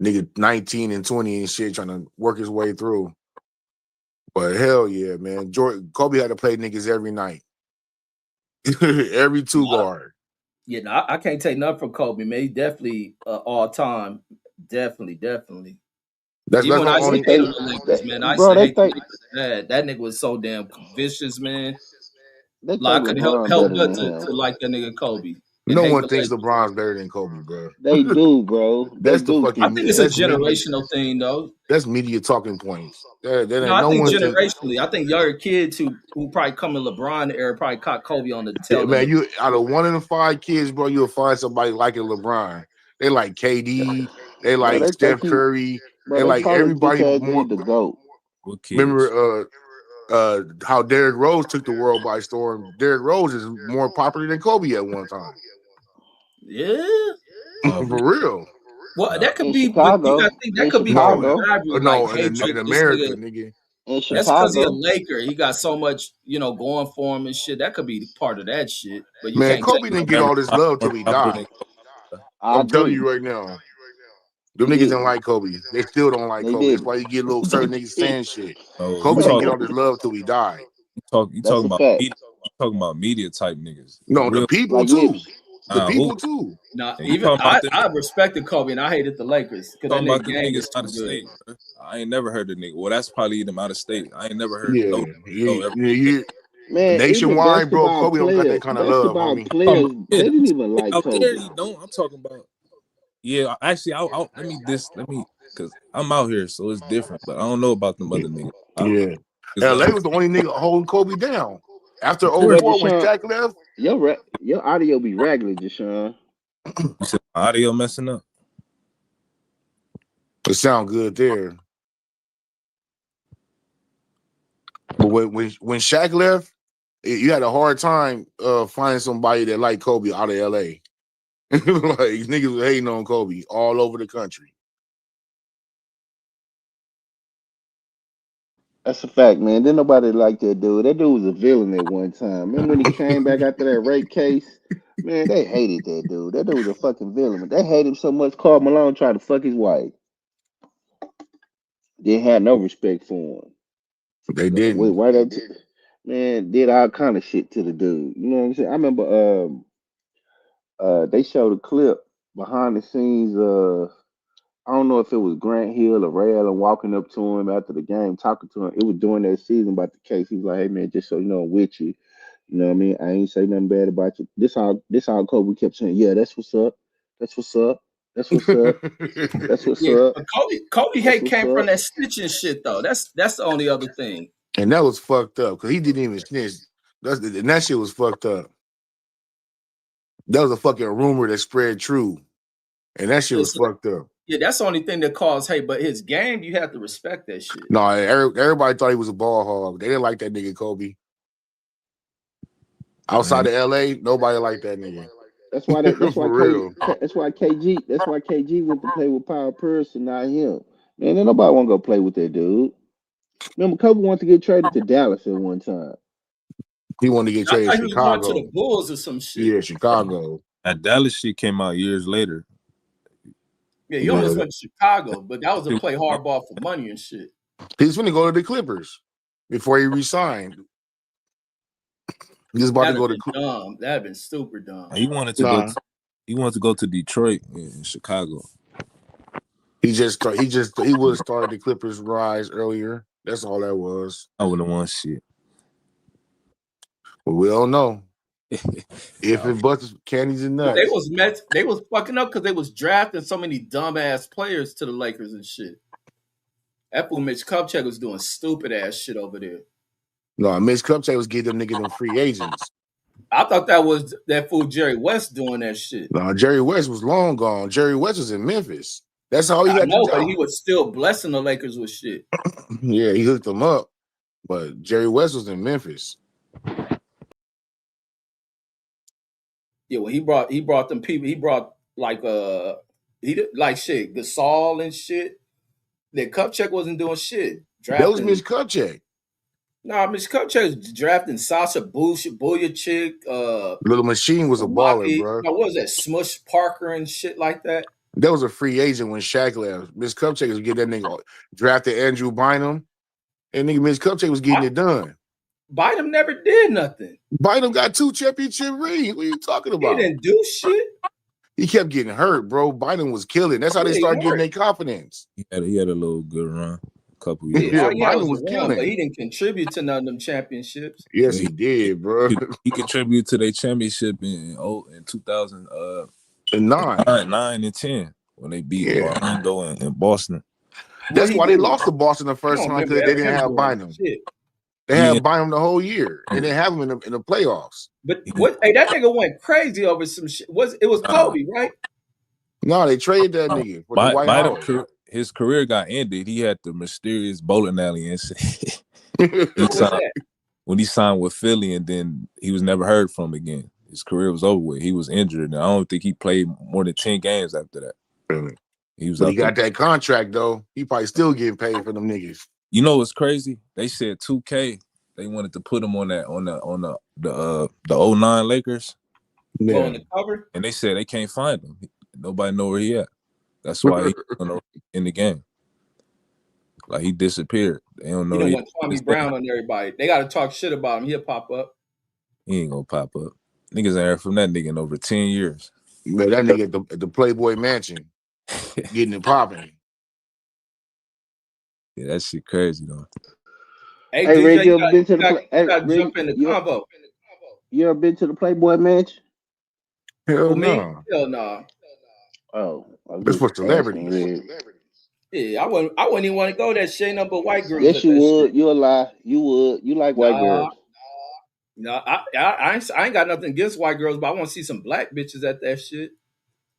Nigga 19 and 20 and shit trying to work his way through. But hell yeah, man. Kobe had to play niggas every night. Every two guard. Yeah, no, I can't take nothing from Kobe, man. He definitely all time. Definitely. That's Even when my I used only to hate on the Lakers, man, I used bro, to they hate the think Lakers bad. That nigga was so damn vicious, man. they Like think I couldn't LeBron help better but than him. to like that nigga Kobe and No hate one the thinks Lakers. LeBron's better than Kobe, bro. They do, bro. They That's the do. I fucking think it's a that's media. generational thing, though. That's media talking points. That No, ain't I no think one think. generationally, I think younger kids who probably come in LeBron era probably caught Kobe on the tail end Man, of. you out of 1 in 5 kids, bro, you'll find somebody liking LeBron. They like KD. They Bro, like they think Steph he. Curry. Bro, They they like call his bitch everybody ass more. nigga the goat. What kids? Remember how Derrick Rose took the world by storm. Derrick Rose is more popular than Kobe at one time. Yeah. Oh, For real. Well, that could In be, but you Chicago. gotta think that In could be more Chicago. rivalry, like No, hatred. in This America, nigga, nigga. In that's because he a Chicago. Laker. He got so much, going for him and shit. That could be part of that shit. But you Man, can't take Kobe didn't nothing get from never all him. this a lot love more till he popular than died. Kobe. I I'm telling agree. you right now. Them He niggas didn't. don't like Kobe. They still don't like They Kobe. That's didn't. why you get little They certain niggas didn't. saying shit. No, Kobe didn't get Bro, all this love till he died. you that's talking a about fact. media. You talking about media type niggas. The No, the real people Like too. Nips. The who? people too. Now, And you even talking about them I niggas? respected Kobe and I hated the Lakers because that Talking about nigga them game niggas was out too of good. state, bro. I ain't never heard of nigga. Well, that's probably them out of state. I ain't never heard Yeah. no though ever. Man, even Nationwide, bro, basketball Kobe don't got that players, kind of love, basketball homie. Talking players, about, they yeah, didn't even like out there Kobe. he don't. I'm talking about. Yeah, actually, let me, cause I'm out here, so it's different. But I don't know about them other niggas. Yeah. Cause LA was the only nigga holding Kobe down. After Bro, '04, when Deshaun, Shaq left, your audio be regular, Deshaun. you said my audio messing up. it sound good there. But when Shaq left, you had a hard time finding somebody that liked Kobe out of LA. Like niggas was hating on Kobe all over the country. That's a fact, man. Didn't nobody like that dude. That dude was a villain at one time. Remember when he came back after that rape case? Man, they hated that dude. That dude was a fucking villain. They hated him so much. Carl Malone tried to fuck his wife. Didn't have no respect for him. They didn't. Right up to, man, did all kind of shit to the dude. You know what I'm saying? I remember they showed a clip behind the scenes. I don't know if it was Grant Hill or Ray Allen walking up to him after the game, talking to him. It was during that season about the case. He was like, "Hey man, just so you know, I'm with you. You know what I mean? I ain't say nothing bad about you." This how Kobe kept saying, "Yeah, that's what's up. That's what's up. That's what's up. That's what's Yeah, up. but Kobe That's hate what's came from up." that snitching shit though. That's the only other thing. And that was fucked up because he didn't even snitch. And that shit was fucked up. That was a fucking rumor that spread true. And that shit Yeah, was so fucked up. yeah, that's the only thing that caused hate. But his game, you have to respect that shit. No, everybody thought he was a ball hog. They didn't like that nigga Kobe. Outside Man, of LA, nobody liked that nigga. That's why that. That's why For K. real. That's why KG. That's why KG went to play with Power Pierce and not him. Man, ain't nobody want to go play with that dude. Remember, Kobe wanted to get traded to Dallas at one time. He wanted to get I traded thought to he was going to the Chicago. Bulls or some shit. Yeah, Chicago. that Dallas shit came out years later. Yeah, he Yeah. almost went to Chicago, but that was to It play was- hardball for money and shit. He was finna go to the Clippers before he resigned. He was about to That'd have go to been dumb. That'd have been super dumb. He wanted to go. Nah. He wanted to go to Detroit in Chicago. He would have started the Clippers rise earlier. That's all that was. I would have won shit. But we don't know. If Nah, it busts candies and But they nuts. was fucking up because they was drafting so many dumbass players to the Lakers and shit. That fool Mitch Kupchak was doing stupid ass shit over there. No, Mitch Kupchak was getting them niggas them free agents. I thought that was that fool Jerry West doing that shit. No, Jerry West was long gone. Jerry West was in Memphis. That's how he I got the know, but job. he was still blessing the Lakers with shit. Yeah, he hooked them up. But Jerry West was in Memphis. Yeah, well, he brought them people. He brought like he did like shit, Gasol and shit. That Kupchak wasn't doing shit. That was Mitch Drafting. Kupchak. Nah, Mitch Kupchak was drafting Sasha Buyachik, Little Machine was a baller, Maki. bro. No, what was that? Smush Parker and shit like that. That was a free agent when Shaq left. Mitch Kupchak was getting that nigga drafted Andrew Bynum, and nigga Mitch Kupchak was getting it done. Bynum never did nothing. Bynum got 2 championship rings. What are you talking He about? didn't do shit. He kept getting hurt, bro. Bynum was killing. That's how they started getting their confidence. He had a little good run, a couple years. Yeah, Yeah, all Bynum was was a run, but killing. he didn't contribute to none of them championships. Yes, he did, bro. He contributed to their championship in 2000 And 9. 9 and 10 when they beat Yeah. Orlando and Boston. What That's he why they do? lost to Boston the I first don't time remember because they didn't him have doing Bynum. shit. They Yeah. had Bynum the whole year. They didn't have him in the playoffs. But what? Hey, that nigga went crazy over some shit. It was Kobe, right? No, they traded that nigga for Dwight Howard. His career got ended. He had the mysterious bowling alley incident. What was that? When he signed with Philly, and then he was never heard from again. His career was over with. He was injured, and I don't think he played more than 10 games after that. Really? He was. But he got that contract though. He probably still getting paid for them niggas. You know what's crazy? They said 2K. They wanted to put him on the 09 Lakers. Yeah. On the cover, and they said they can't find him. Nobody know where he at. That's why he's in the game. Like he disappeared. They don't know. He don't want Tommy Brown on everybody. They got to talk shit about him. He'll pop up. He ain't gonna pop up. Niggas ain't heard from that nigga in over 10 years. Man, that nigga at the Playboy Mansion getting it popping. Yeah, that shit crazy though. Hey, Hey, DJ, Red, you ever been to the gotta jump in the convo. You ever been to the Playboy Mansion? Hell For me? no. Hell no. Oh, It's for celebrities. Yeah, I wouldn't even want to go that shit. Nothing but white girls. Yes, you would. Shit. You a lie. You would. You like white girls. No, I ain't got nothing against white girls, but I want to see some black bitches at that shit.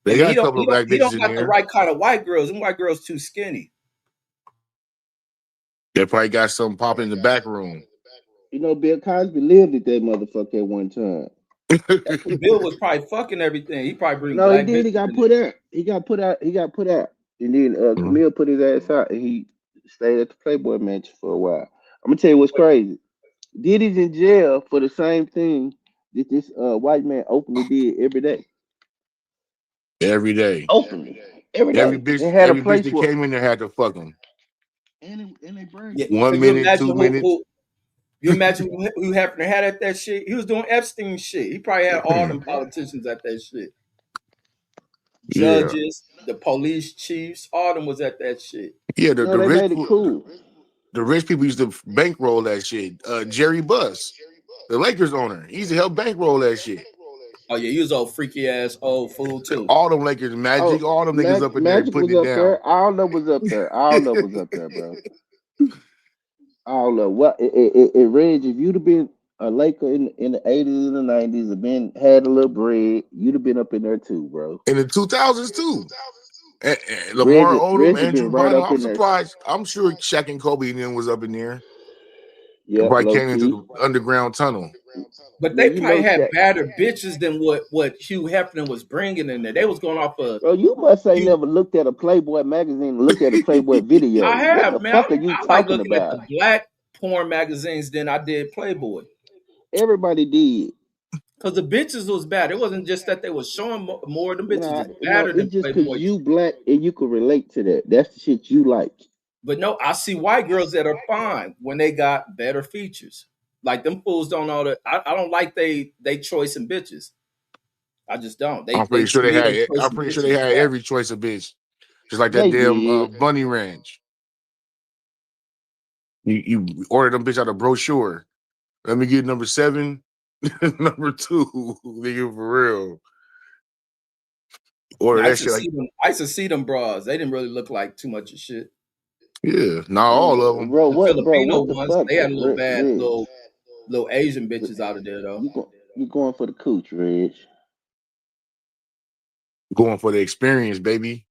They got a couple of black bitches in there. He don't got the right kind of white girls. Them white girls too skinny. They probably got something popping in the back room. You know, Bill Cosby lived at that motherfucker at one time. Bill was probably fucking everything. He probably bring. No, he did. He got put out. He got put out. And then Camille put his ass out, and he stayed at the Playboy Mansion for a while. I'm gonna tell you what's crazy. Diddy's in jail for the same thing that this white man openly did every day. Every day. Openly. Every day. Every bitch, had every a place bitch that came in there had to fuck him. And they burned 1 minute, 2 minutes. You imagine who happened to have at that shit? He was doing Epstein shit. He probably had all them politicians at that shit. Judges, the police chiefs, all them was at that shit. Yeah, they made it cool. The rich people used to bankroll that shit. Jerry Buss, the Lakers owner, he used to help bankroll that shit. Oh yeah, he was old freaky ass old fool too. All them Lakers, Magic, all them niggas up in there putting it down. There. All of was up there. All of was up there, bro. All of what it Reg, if you'd have been a Laker in the 80s and the 90s, had a little bread, you'd have been up in there too, bro. In the 2000s too. And Lamar Odom, Andrew Bynum, I'm surprised. I'm sure Shaq and Kobe and them was up in there. Yeah, probably came in through the underground tunnel. But they probably had badder bitches than what Hugh Hefner was bringing in there. They was going off of. Bro, you must say never looked at a Playboy magazine and looked at a Playboy video. I have, what the man. fuck are you I talking like looking about? at the black porn magazines than I did Playboy. Everybody did. Because the bitches was bad. It wasn't just that they was showing more. Them bitches was badder than it's just Playboy. because you black and you can relate to that. That's the shit you like. But no, I see white girls that are fine when they got better features. Like them fools don't know that. I don't like they choice in bitches. I just don't. I'm pretty sure they had every choice of bitch, just like that damn Bunny Ranch. You ordered them bitch out of brochure. Let me get number 7, number 2, nigga, for real. Order that shit. I used to see them bras. They didn't really look like too much of shit. Yeah, not all of them. Bro, what Filipino the ones, fuck? they had a little bad little Asian bitches out of there though. You going for the cooch, Reg? Going for the experience, baby.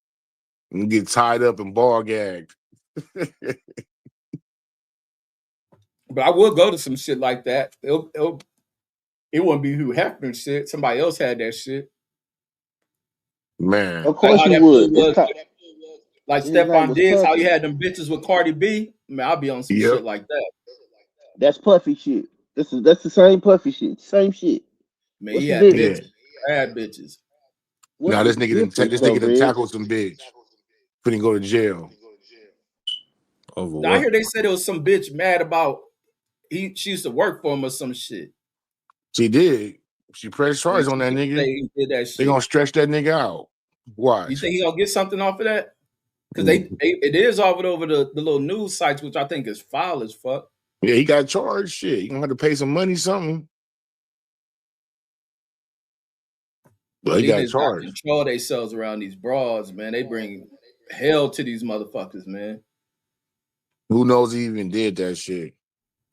You get tied up and ball gagged. But I will go to some shit like that. It wouldn't be Hugh Hefner shit. Somebody else had that shit. Man. Of Like course how he that fool would. was, like His name Stephon was Diggs, how he Puffy. had them bitches with Cardi B. Man, I'll be on some Yep. shit like that. That's Puffy shit. That's the same Puffy shit. Same shit. Man, What's he the had Yeah. bitches, difference? bad bitches. What's Now the this difference though, nigga done Reg? tackled some bitch. Finna go to jail. Over Now I what? hear they said it was some bitch mad about she used to work for him or some shit. She did. She pressed And charges on she that did say nigga. he did that They shit. gonna stretch that nigga out. You Watch. think he gonna get something off of that? Because Mm. it is over the little news sites, which I think is foul as fuck. Yeah, he got charged. Shit, you gonna have to pay some money, something. But But he these got niggas got charged. control themselves around these broads, man. They bring hell to these motherfuckers, man. Who knows he even did that shit?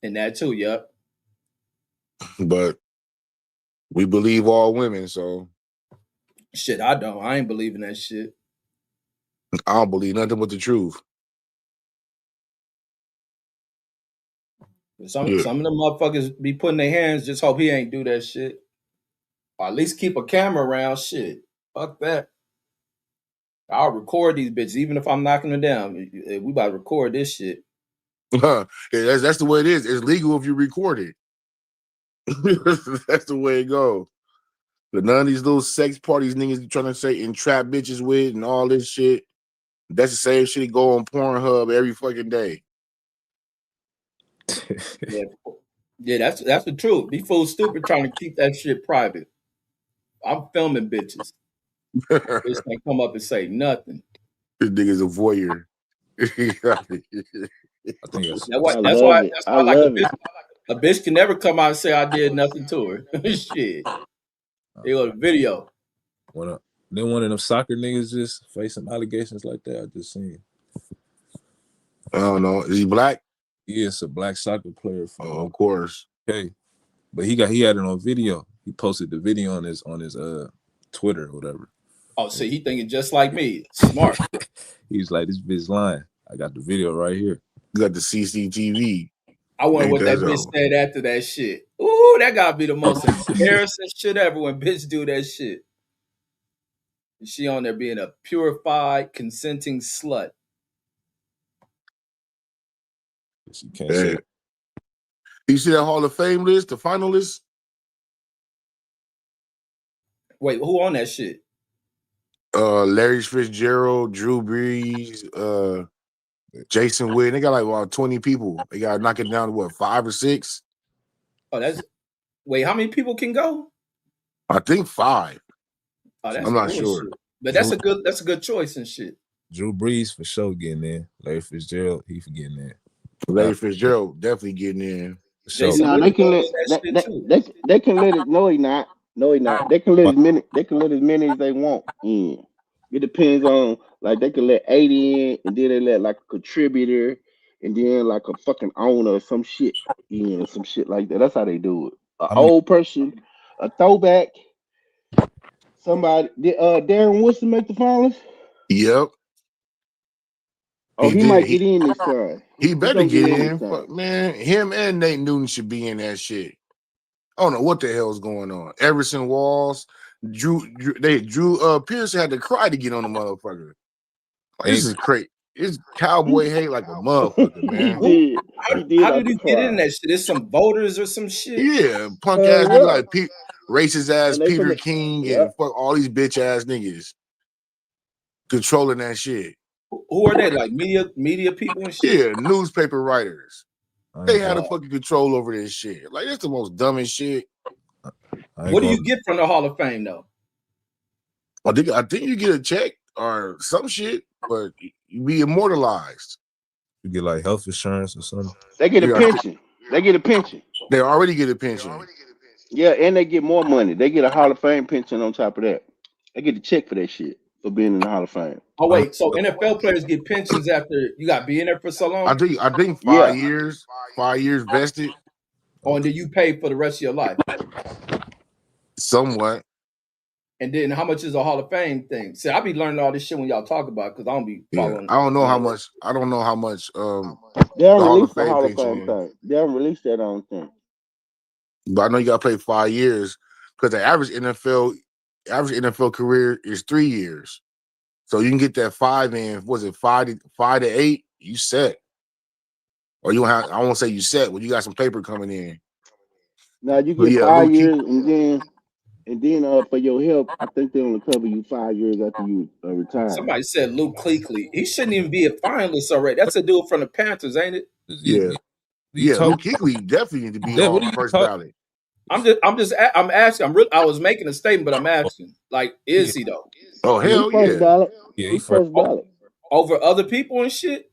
And that too, yup. But we believe all women, so Shit, I don't. I ain't believing that shit. I don't believe nothing but the truth. Some Yeah. of them motherfuckers be putting their hands. Just hope he ain't do that shit. Or at least keep a camera around. Shit, fuck that. I'll record these bitches, even if I'm knocking them down. We about to record this shit. Yeah, that's the way it is. It's legal if you record it. That's the way it goes. But none of these little sex parties niggas trying to say entrap bitches with and all this shit. That's the same shit that go on Pornhub every fucking day. Yeah, yeah, that's the truth. These fools stupid trying to keep that shit private. I'm filming bitches. This Bitch can't come up and say nothing. nigga's a voyeur. I think that's That why, I that's love why it. that's I why like love it. a bitch can never come out and say I did nothing to her. Shit. They go to video. one of then one of them soccer niggas just face some allegations like that. I just seen. I don't know. Is he black? He is a black soccer player Oh, from of course. UK, but he had it on video. He posted the video on his Twitter or whatever. Oh, see, he thinking just like me. Smart. He's like, this bitch lying. I got the video right here. You got the CCTV. I wonder Ain't what that that bitch so? said after that shit. Ooh, that gotta be the most embarrassing shit ever when bitch do that shit. She on there being a purified, consenting slut. She can't say Yeah. You see that Hall of Fame list, the finalists? Wait, who on that shit? Larry Fitzgerald, Drew Brees, Jason Witten. They got like about 20 people. They got to knock it down to what, 5 or 6? Oh, that's wait, how many people can go? I think 5. Oh, that's I'm not sure. bullshit. But Drew, that's a good choice and shit. Drew Brees for sure getting in. Larry Fitzgerald, he for getting in. Larry Fitzgerald definitely getting in. For sure. Jason No, they Witten can going let in that shit too. they can let it. No, he not. No, he not. They can let as many as they want in. It depends on like they can let 80 in, and then they let like a contributor, and then like a fucking owner or some shit in, or some shit like that. That's how they do it. An How many? old person, a throwback, somebody. Did Darren Woodson make the finals? Yep, Oh, he he did. might get in this time. He He better gonna get get in this in. time. Fuck, man, him and Nate Newton should be in that shit. I don't know what the hell's going on. Everson Walls, Drew Pierce had to cry to get on the motherfucker. Like, this Ain't is crazy. It's cowboy hate like a motherfucker, he man. Who did. He did how have did to he get in cry. that shit? There's some voters or some shit. Yeah, punk Hell ass nigga yeah. like racist ass And they Peter finna, King yeah. and fuck all these bitch ass niggas controlling that shit. Who are they? Like media people and shit? Yeah, newspaper writers. I They ain't had gonna a fucking control over this shit. Like, that's the most dumbest shit. I ain't What do gonna you get from the Hall of Fame though? I think you get a check or some shit, but you be immortalized. you get like health insurance or something. They get a Yeah, pension. They get a pension. they already get a pension. Yeah, and they get more money. They get a Hall of Fame pension on top of that. They get a check for that shit for being in the Hall of Fame. Oh How long? wait, so NFL players get pensions after you got to be in there for so I long? think I think Yeah. 5 years vested Oh, and Okay. then you pay for the rest of your life. somewhat. And then how much is a Hall of Fame thing? See, I be learning all this shit when y'all talk about because I don't be Yeah, following I don't know none how of that. much. I don't know how much They the haven't Hall of released the Fame Hall of pension Fame is. thing. They haven't released that on thing. But I know you got to play 5 years because the average NFL career is 3 years. So you can get that 5 in. Was it 5 to 8? You set, or you don't have. I won't say you set, but you got some paper coming in. Now you But get yeah, 5 years, and then for your health, I think they only cover you 5 years after you retire. Somebody said Luke Kuechly. He shouldn't even be a finalist already. That's a dude from the Panthers, ain't it? yeah, You talk, Luke Kuechly definitely need to be what on are you first talking? ballot. I'm asking. I was making a statement, but I'm asking. Like, is he though? Oh Yeah, he hell first yeah, ballot. Yeah, He first ballot. Over other people and shit?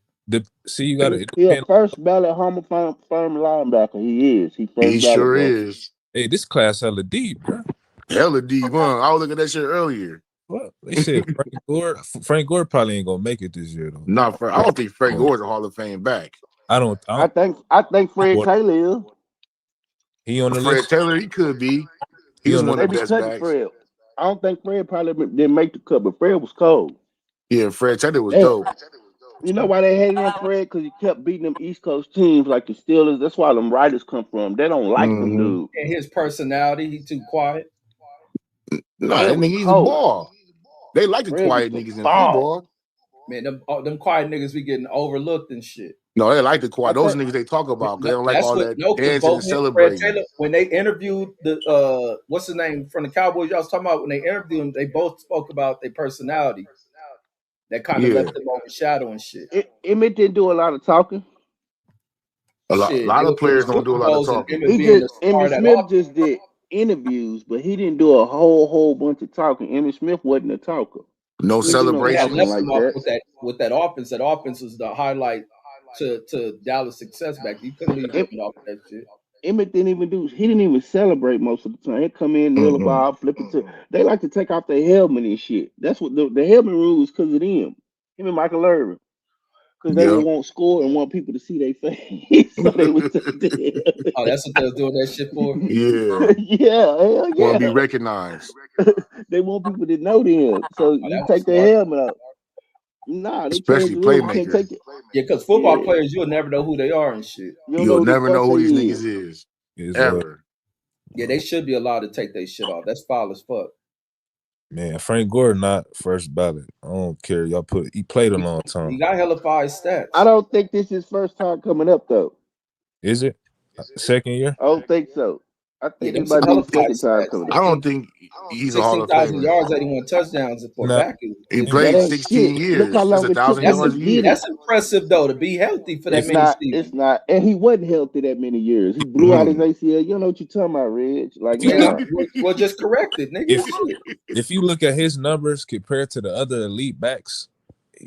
See, you got to He a depend. first ballot Hall of Fame linebacker. He is. He he first ballot, sure bro. is. Hey, this class hella deep, bro. Hella deep, huh? I was looking at that shit earlier. What they said, Frank Gore. Frank Gore probably ain't gonna make it this year though. Not for. I don't think Frank Gore's a Hall of Fame back. I don't. I think Fred Taylor is. He on the Fred list. Taylor, he could be. He He was on the one They of the be best cutting backs. Fred. I don't think Fred probably didn't make the cut, but Fred was cold. Yeah, Fred Taylor was They, dope. you know why they hated on Fred? Because he kept beating them East Coast teams like the Steelers. That's why them writers come from. They don't like them Mm-hmm. dudes. And his personality, he too quiet. No, Fred that was nigga, he's a cold. ball. They like the Fred quiet was niggas a in ball. football. Man, them quiet niggas be getting overlooked and shit. No, they like the quiet. I Those think niggas they talk about because they No, don't like that's all what that because dancing both and him and Fred celebrating. Taylor, when they interviewed the what's his name from the Cowboys, y'all was talking about when they interviewed him, they both spoke about their personality that kind of Yeah, left them overshadowing shit. Emmett didn't do a lot of talking. a Shit, lot it of was in the players don't do Super a lot of Bowls and talking. Emmett He being the just star Emmitt of that Smith offense. just did interviews, but he didn't do a whole bunch of talking. Emmitt Smith wasn't a talker. No He didn't do no They had talking celebrations. left like him off that. with that offense. That offense was the highlight to Dallas' success back. You couldn't leave Em- Emmett off that shit. Emmett didn't even do. He didn't even celebrate most of the time. He come in, kneel the Mm-mm. ball, flip it to. They like to take off their helmet and shit. That's what the helmet rule is because of them. Him and Michael Irvin, because they Yep. would want score and want people to see their face, so they would take the Oh, that's what they was doing that shit for. Yeah. helmet. Yeah, hell Want to be yeah. recognized. They want people to know them. So Oh, you that was take their smart. helmet out. Nah, they changed Especially the rule. You can't playmakers. take it. Yeah, because football Yeah, players, you'll never know who they are and shit. you don't know You'll who the never fuck know they who these is. niggas is. Is Ever. Yeah, they should be allowed to take their shit off. That's foul as fuck. man, Frank Gore not first ballot. I don't care. Y'all he played a long He time. got hella five stats. I don't think this is first time coming up though. Is it second year? I don't think so. I Yeah, think them it some might be hella the five second time stats. coming I up. don't think he's a Hall of 16,000 Famer. yards, 81 touchdowns for a Nah, back. He and That played ain't 16 shit. Look how years. That's long it took 1,000 him That's to yards a get year. it. that's impressive though to be healthy for that if It's many not. It's seasons. not. And he wasn't healthy that many years. He blew out his Mhm. ACL. You don't know what you're talking about, Reg. Like, you look nah. Well, just correct it, nigga. if Shit. if you look at his numbers compared to the other elite backs,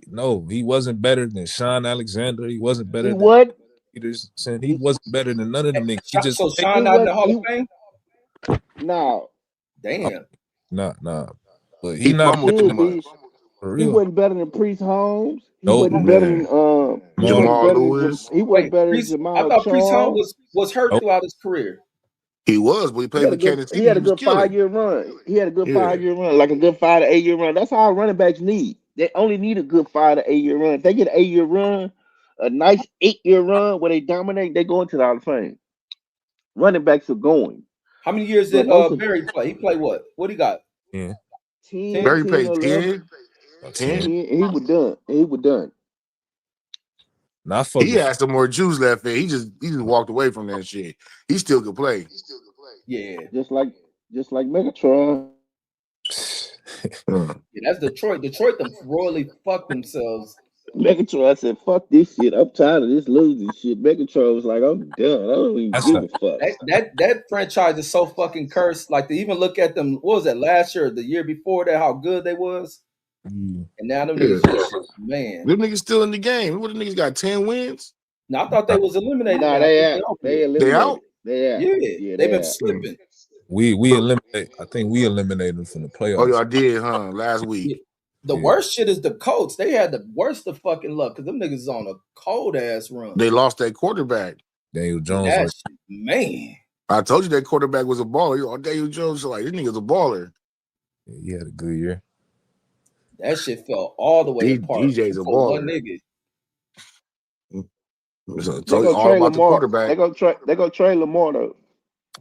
no, he wasn't better than Sean Alexander. He wasn't better He than what? Peterson. He He wasn't better than none of them niggas. He just So played. he Sean not in was the Hall of he Fame? nah. Oh, Damn. nah. But he He not He fumbled better too should much. be. for He real. wasn't better than Priest Holmes. He Nope. wasn't better than Man. he Jamal. wasn't Jamal better than Lewis. he wasn't Wait, better than Priest. I Jamal thought Priest Holmes Charles. was hurt Nope. throughout his career. He was, but he played for Kansas He City. had He a was good killing. 5 year run. He had a good Yeah. 5 year run, like a good 5 to 8 year run. That's how running backs need. They only need a good 5 to 8 year run. If they get an 8 year run, a nice 8 year run where they dominate, they go into the Hall of Fame. Running backs are going. How many years But did most of Barry play? He played what? What he got? Yeah. 10, 10? Barry 10, played 11, 10. 10. 10. 10, and he was done. And he was done. Now I fuck He with had some more juice left in. He just walked away from that shit. He still could play. Yeah. Just like Megatron. Yeah, that's Detroit. Detroit them royally fucked themselves. Megatron said, "Fuck this shit. I'm tired of this losing shit." Megatron was like, "I'm done. I don't even That's give a a fuck." That franchise is so fucking cursed. Like to even look at them, what was that last year or the year before that, how good they was? And now them Yeah. niggas just man. Them niggas still in the game. What the niggas got 10 wins? Now I thought they was eliminated Nah, now. they They out. over They with. They out? eliminated. They out. Yeah, Yeah, they've they been out. slipping. we eliminate. I think we eliminated them from the Oh, playoffs. y'all did, huh? Last Yeah. week. The Yeah. worst shit is the Colts. They had the worst of fucking luck because them niggas on a cold ass run. They lost that quarterback. Daniel Yeah, Jones. that shit, man. I told you that quarterback was a baller. Oh, Daniel Jones, like, this nigga's a baller. He had a good year. That shit fell all the way apart DJ's a for one baller. nigga. So They told you gonna all trade about the Lamar. quarterback. They gonna trade Lamar though.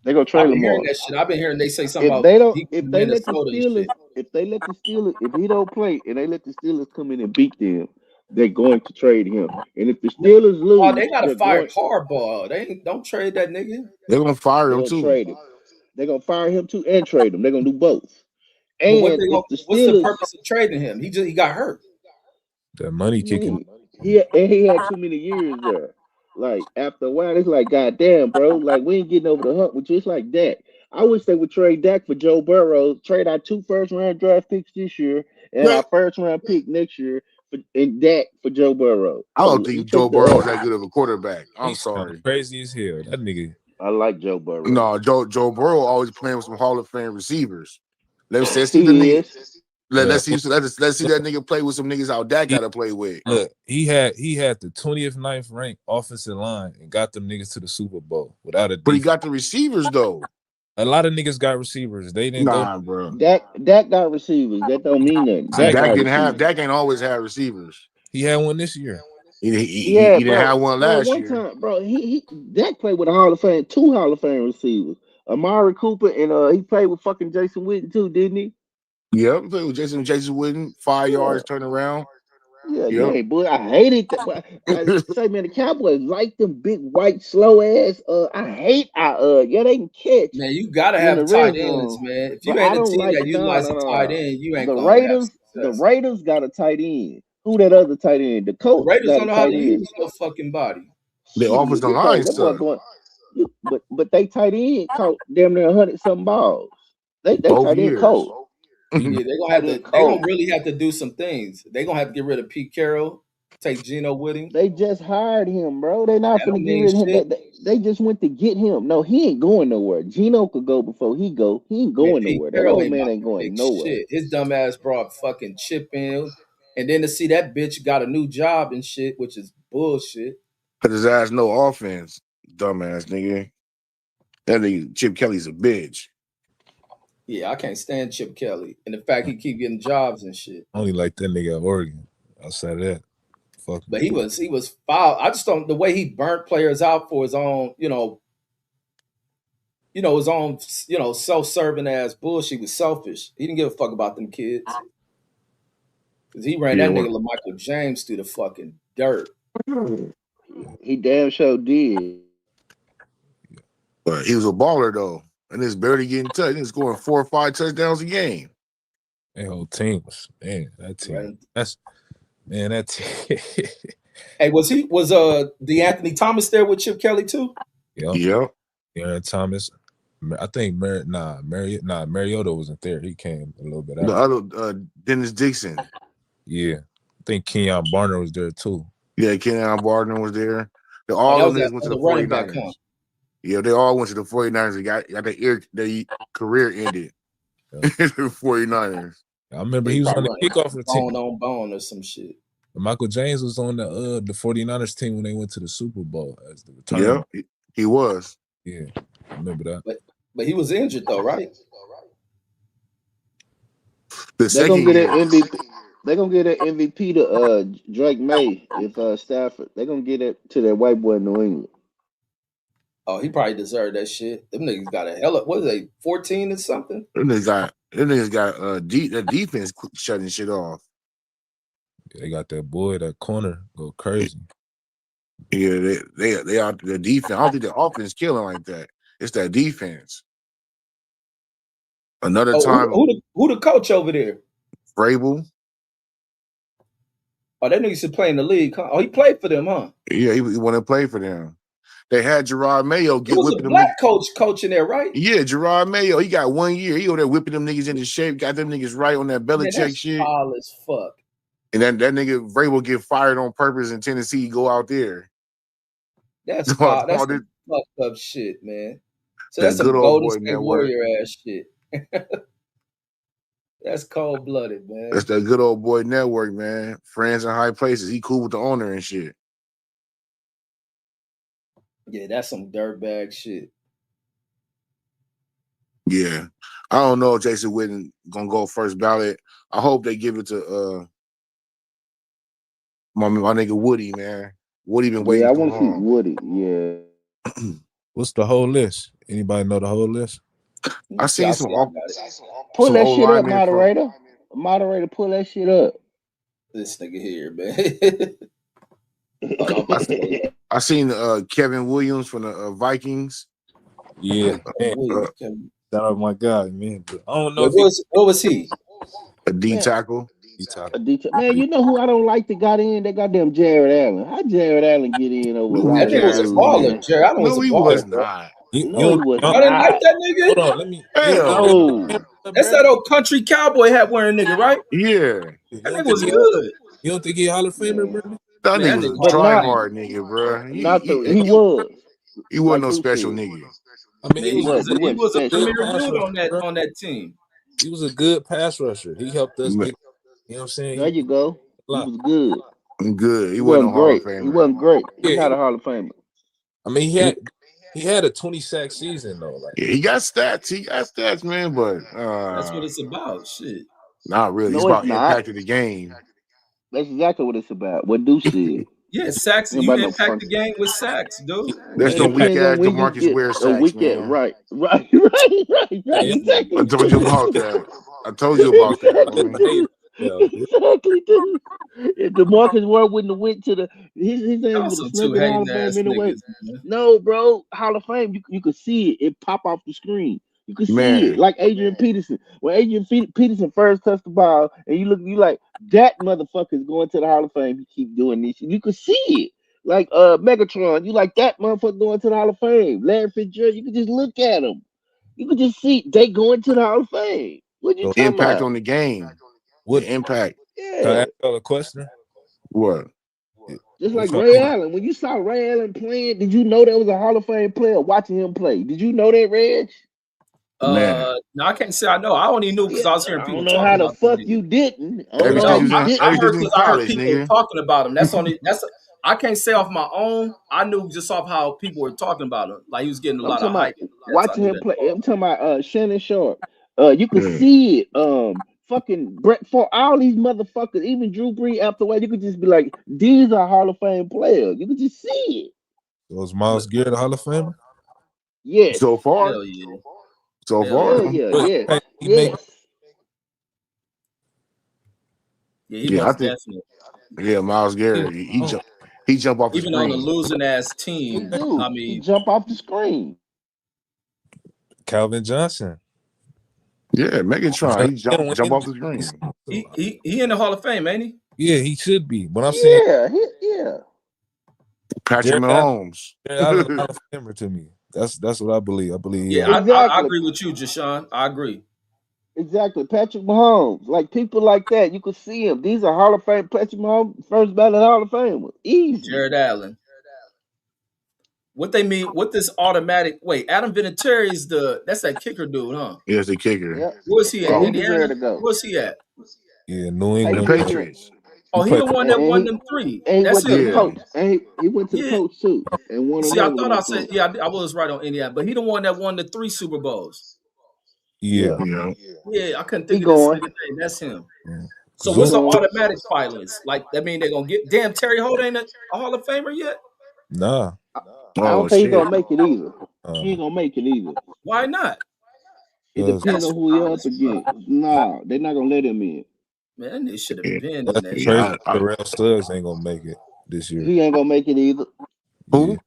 They gonna I've trade been hearing Lamar. that shit. I've been hearing they say something If about they don't, he if from they let the Minnesota and Steelers, shit. if he don't play, and they let the Steelers come in and beat them, they're going to trade him. And if the No, Steelers oh, they lose, gotta fire Harbaugh. They ain't, don't trade that nigga. They're gonna fire they're him gonna too. trade him. They're gonna fire him too and trade him. They're gonna do both. But what And they gonna, if the what's the Steelers, purpose of trading him? He got hurt. That what money you kicking. mean? He had too many years there. Like after a while, it's like, God damn, bro. Like we ain't getting over the hump with you. It's like Dak. I wish they would trade Dak for Joe Burrow. Trade our 2 first-round draft picks this year and Yeah. our first-round pick next year, and Dak for Joe Burrow. I don't You think Joe take Burrow is the. that good of a quarterback. I'm He sound sorry. crazy as hell. That nigga. I like Joe Burrow. No, Joe Burrow always playing with some Hall of Fame receivers. Let's see the He nigga. is. Let's Look, see let's see that nigga play with some niggas out that he, gotta play with. look, he had the 20th ninth ranked offensive line and got them niggas to the Super Bowl without a But he defense. got the receivers though. A lot of niggas got receivers. They didn't go. Nah, bro. Dak got receivers. That don't mean nothing. Dak Exactly. Dak got didn't have receivers. Dak ain't always had receivers. He had one this year. Yeah, He didn't bro. have one Bro, last one year. time, bro, he Dak played with a Hall of Fame, 2 Hall of Fame receivers. Amari Cooper and he played with fucking Jason Witten too, didn't he? Yep, he played with Jason Witten, 5 yards Yeah. turnaround. Yeah, you Yep. ain't boy. I hated that. But I say, man, the Cowboys like them big white slow ass. I hate. Yeah, they can catch Man, you gotta in have the tight red ends, zone, man. If you but ain't I a don't team like. that No, utilizes no, a no, tight no. end, you ain't The gonna have Raiders, the success. Raiders got a tight end. Who that other tight end? The The Colts Raiders got a don't know how tight to end. use no fucking body. The Shit, offensive you line think that boy suck. going? But they tight end caught damn near 100 something balls. They Both tight end years. cold. Yeah, they're gonna Tight have end to. They're gonna cold. really have to do some things. They're gonna have to get rid of Pete Carroll, take Geno with him. They just hired him, bro. They not That don't finna get mean rid of him. shit. They just went to get him. No, he ain't going nowhere. Gino could go before he go. He ain't Man, going Pete nowhere. That Carroll old ain't man about ain't to going fix nowhere. shit. His dumb ass brought fucking Chip in, and then to see that bitch got a new job and shit, which is bullshit. Cause his ass no offense. Dumbass nigga. That nigga Chip Kelly's a bitch. Yeah, I can't stand Chip Kelly, and the fact he keep getting jobs and shit. I only like that nigga at Oregon. Outside of that, fuck him. But he was foul. I just don't the way he burnt players out for his own, his own, self-serving ass bullshit. Was selfish. He didn't give a fuck about them kids because he ran Yeah, that what? nigga LaMichael James through the fucking dirt. He damn sure did. But he was a baller though. And he's barely getting touched. He's scoring 4 or 5 touchdowns a game. That whole team was that team. Right? That team. Hey, was the Anthony Thomas there with Chip Kelly too? Yep. Yep. Aaron Thomas. I think Mariota wasn't there. He came a little bit The after. other Dennis Dixon. Yeah. I think Kenyon Barner was there too. Yeah, Kenyon Gardner was there. Oh, All that them was that niggas went to the other running back, 49ers. huh? Yeah, they all went to the 49ers and got their career ended. Yeah. The 49ers. I remember They he was probably on the running kickoff for the team. bone on bone or some shit. Michael James was on the 49ers team when they went to the Super Bowl as the return. Yep, he was. Yeah. I remember that. But he was injured though, right? The They gonna second get an year, MVP. They gonna get an MVP to Drake May if Stafford. They gonna get it to that white boy in New England. Oh, he probably deserved that shit. Them niggas got a hell of what are they, 14 or something? them niggas got the defense shutting shit off. They got that boy, that corner, go crazy. Yeah, they out the defense. I don't think the offense killing like that. It's that defense. Another Oh, time, who the coach over there? Vrabel. Oh, that nigga used to play in the league, huh? Oh, he played for them, huh? Yeah, he want to play for them. They had Gerard Mayo It get was a whipping them niggas. black coach in there, right? Yeah, Gerard Mayo. He got 1 year. He over there whipping them niggas into shape. Got them niggas right on that Man, Belichick that's shit. foul as fuck. And then that nigga Vrabel get fired on purpose in Tennessee. Go out there. That's foul. That's some fucked up shit, man. So that's That good some old Golden boy State network. Warrior ass shit. That's cold blooded, man. That's that good old boy network, man. Friends in high places. He cool with the owner and shit. Yeah, that's some dirtbag shit. Yeah. I don't know if Jason Witten gonna go first ballot. I hope they give it to my nigga Woody, man. Woody been Yeah, waiting I too want to see long. Woody. Yeah. What's the whole list? Anybody know the whole list? I seen I some see. I got it. Pull that old shit up, linemen from. moderator. Moderator, pull that shit up. This nigga here, man. I'm I, about to go. I seen Kevin Williams from the Vikings. Yeah, man. Williams. Kevin. Shout out my guy, man. But I don't know Wait, if he what was he? A D Man, tackle. talking. man, you know who I don't like that got in? That goddamn Jared Allen. How Jared Allen get in over a No lot That of nigga weak them was a ass dudes, baller. nigga. man? Jerry Allen was No, a he baller, was bro. not. No, he was Y'all didn't like not. that nigga? Hold on, let me. You don't think he Hall of No, Famer, That's Brandon? that old country cowboy hat wearing nigga, right? Yeah. You That don't nigga think was he? good. You don't think he Hall of Famer, man. Brandon? That Man, nigga that was nigga a Hall But of try not Fame. hard nigga, bro. not the Yeah, he was He wasn't like no who special said. nigga. I mean, Man, He wasn't. He he wasn't was a special. good premier pass dude rusher, bro. on that team. He was a good pass rusher. He helped us get. You know what I'm saying? There He you go. a He lot. was good. Good. He He wasn't no wasn't Hall of great. He Famer. wasn't great. He Yeah, not a Hall of Famer. I mean, He, he had a 20 sack season though. Like, yeah, he got stats. He got stats, man, but That's what it's about. Shit. not really. It's No, it's about not. impact of the game. That's exactly what it's about. What Deuce said. Yeah, sacks. Ain't You about no impact fun. the game with sacks, dude. That's hey, no It weak depends on ass when you DeMarcus get Ware a sacks, weekend. man. hey, Right. I Exactly. told you about that. I told you about that, homie. hey, Exactly. yeah, Exactly. Dude. If DeMarcus Ware wouldn't have went to his ass Y'all would have some two snuck in the Hall hating of Fame ass anyway. niggas, man. No, bro. Hall of Fame, you could see it. It pop off the screen. You could see it. Man, Like Adrian Peterson. When Peterson first touched the ball, and you like, that motherfucker is going to the Hall of Fame. You keep doing this. You could see it. Like Megatron, you like that motherfucker going to the Hall of Fame. Larry Fitzgerald, you could just look at him. You could just see they going to the Hall of Fame. What you so talking impact about? on the game. what? The impact. Can I Yeah. ask y'all a question? What? Just like Which one? Ray Allen. When you saw Ray Allen playing, did you know that was a Hall of Fame player watching him play? Did you know that, Reg? Man. No, I can't say I know. I only knew Yeah, because I was hearing I people don't know talking how the about that fuck nigga. you didn't. I don't Ever know how since No, he was you in I ever didn't. since heard he was in because I heard college, people nigga. talking about him. I can't say off my own. I knew just off how people were talking about him. Like he was getting a I'm lot talking of about hype. That's I watching knew him that. play. I'm talking about Shannon Sharp. You could Yeah. see it. Fucking Brett for all these motherfuckers, even Drew Brees afterward, you could just be like, these are Hall of Fame players. You could just see it. Was But Miles Garrett a Hall of Famer? Yes. So far, hell yeah, so hell far. yeah, Hell yeah. But Yes. hey, he make Yes. yeah. He Yeah, I most think definitely. Miles he Garrett, he jump off the Even on a screen. losing ass He team, I do. He mean, jump off the screen. Calvin Johnson. Yeah, Megatron, Just he didn't jump win. off the screen. he in the Hall of Fame, ain't he? Yeah, he should be. But I'm saying Yeah. Yeah. Patrick Jared Allen, Mahomes. Jared Allen a Hall of Famer to me. That's what I believe. I believe he. Yeah, I Exactly. agree with you, Jashawn. I agree. Exactly. Patrick Mahomes. Like people like that, you could see him. These are Hall of Fame. Patrick Mahomes, first ballot Hall of Fame. Easy. Jared Allen. What they mean? What this automatic? Wait, Adam Vinatieri is that's that kicker dude, huh? Here's the kicker. Yep. Where's he at? And he Oh, deserved Indiana? to go. Where's he at? Yeah, New Hey, the England. and Patriots. He Oh, he played. the one that won them three. he That's went to the him, huh? Yeah. Colts. And he went to the Yeah. Colts too, and won See, I another thought one I for said, him. yeah, I was right on Indiana, but he the one that won the three Super Bowls. Yeah. Yeah. Yeah. Yeah, I couldn't He think of this going. nigga name. That's him. So He what's the Zoom. going. automatic filings? Like that mean they're gonna get damn Terry Holt ain't a Hall of Famer yet? Nah. I Oh don't think he shit. gonna make it either. He Uh, ain't gonna make it either. Why not? It cause depends That's on who he up childish, bro. against. Nah, they're not gonna let him in. Man, they should have Yeah. been in that's that Yeah. shit. crazy. Terrell Suggs ain't gonna make it this year. He ain't gonna make it either. Yeah. Who?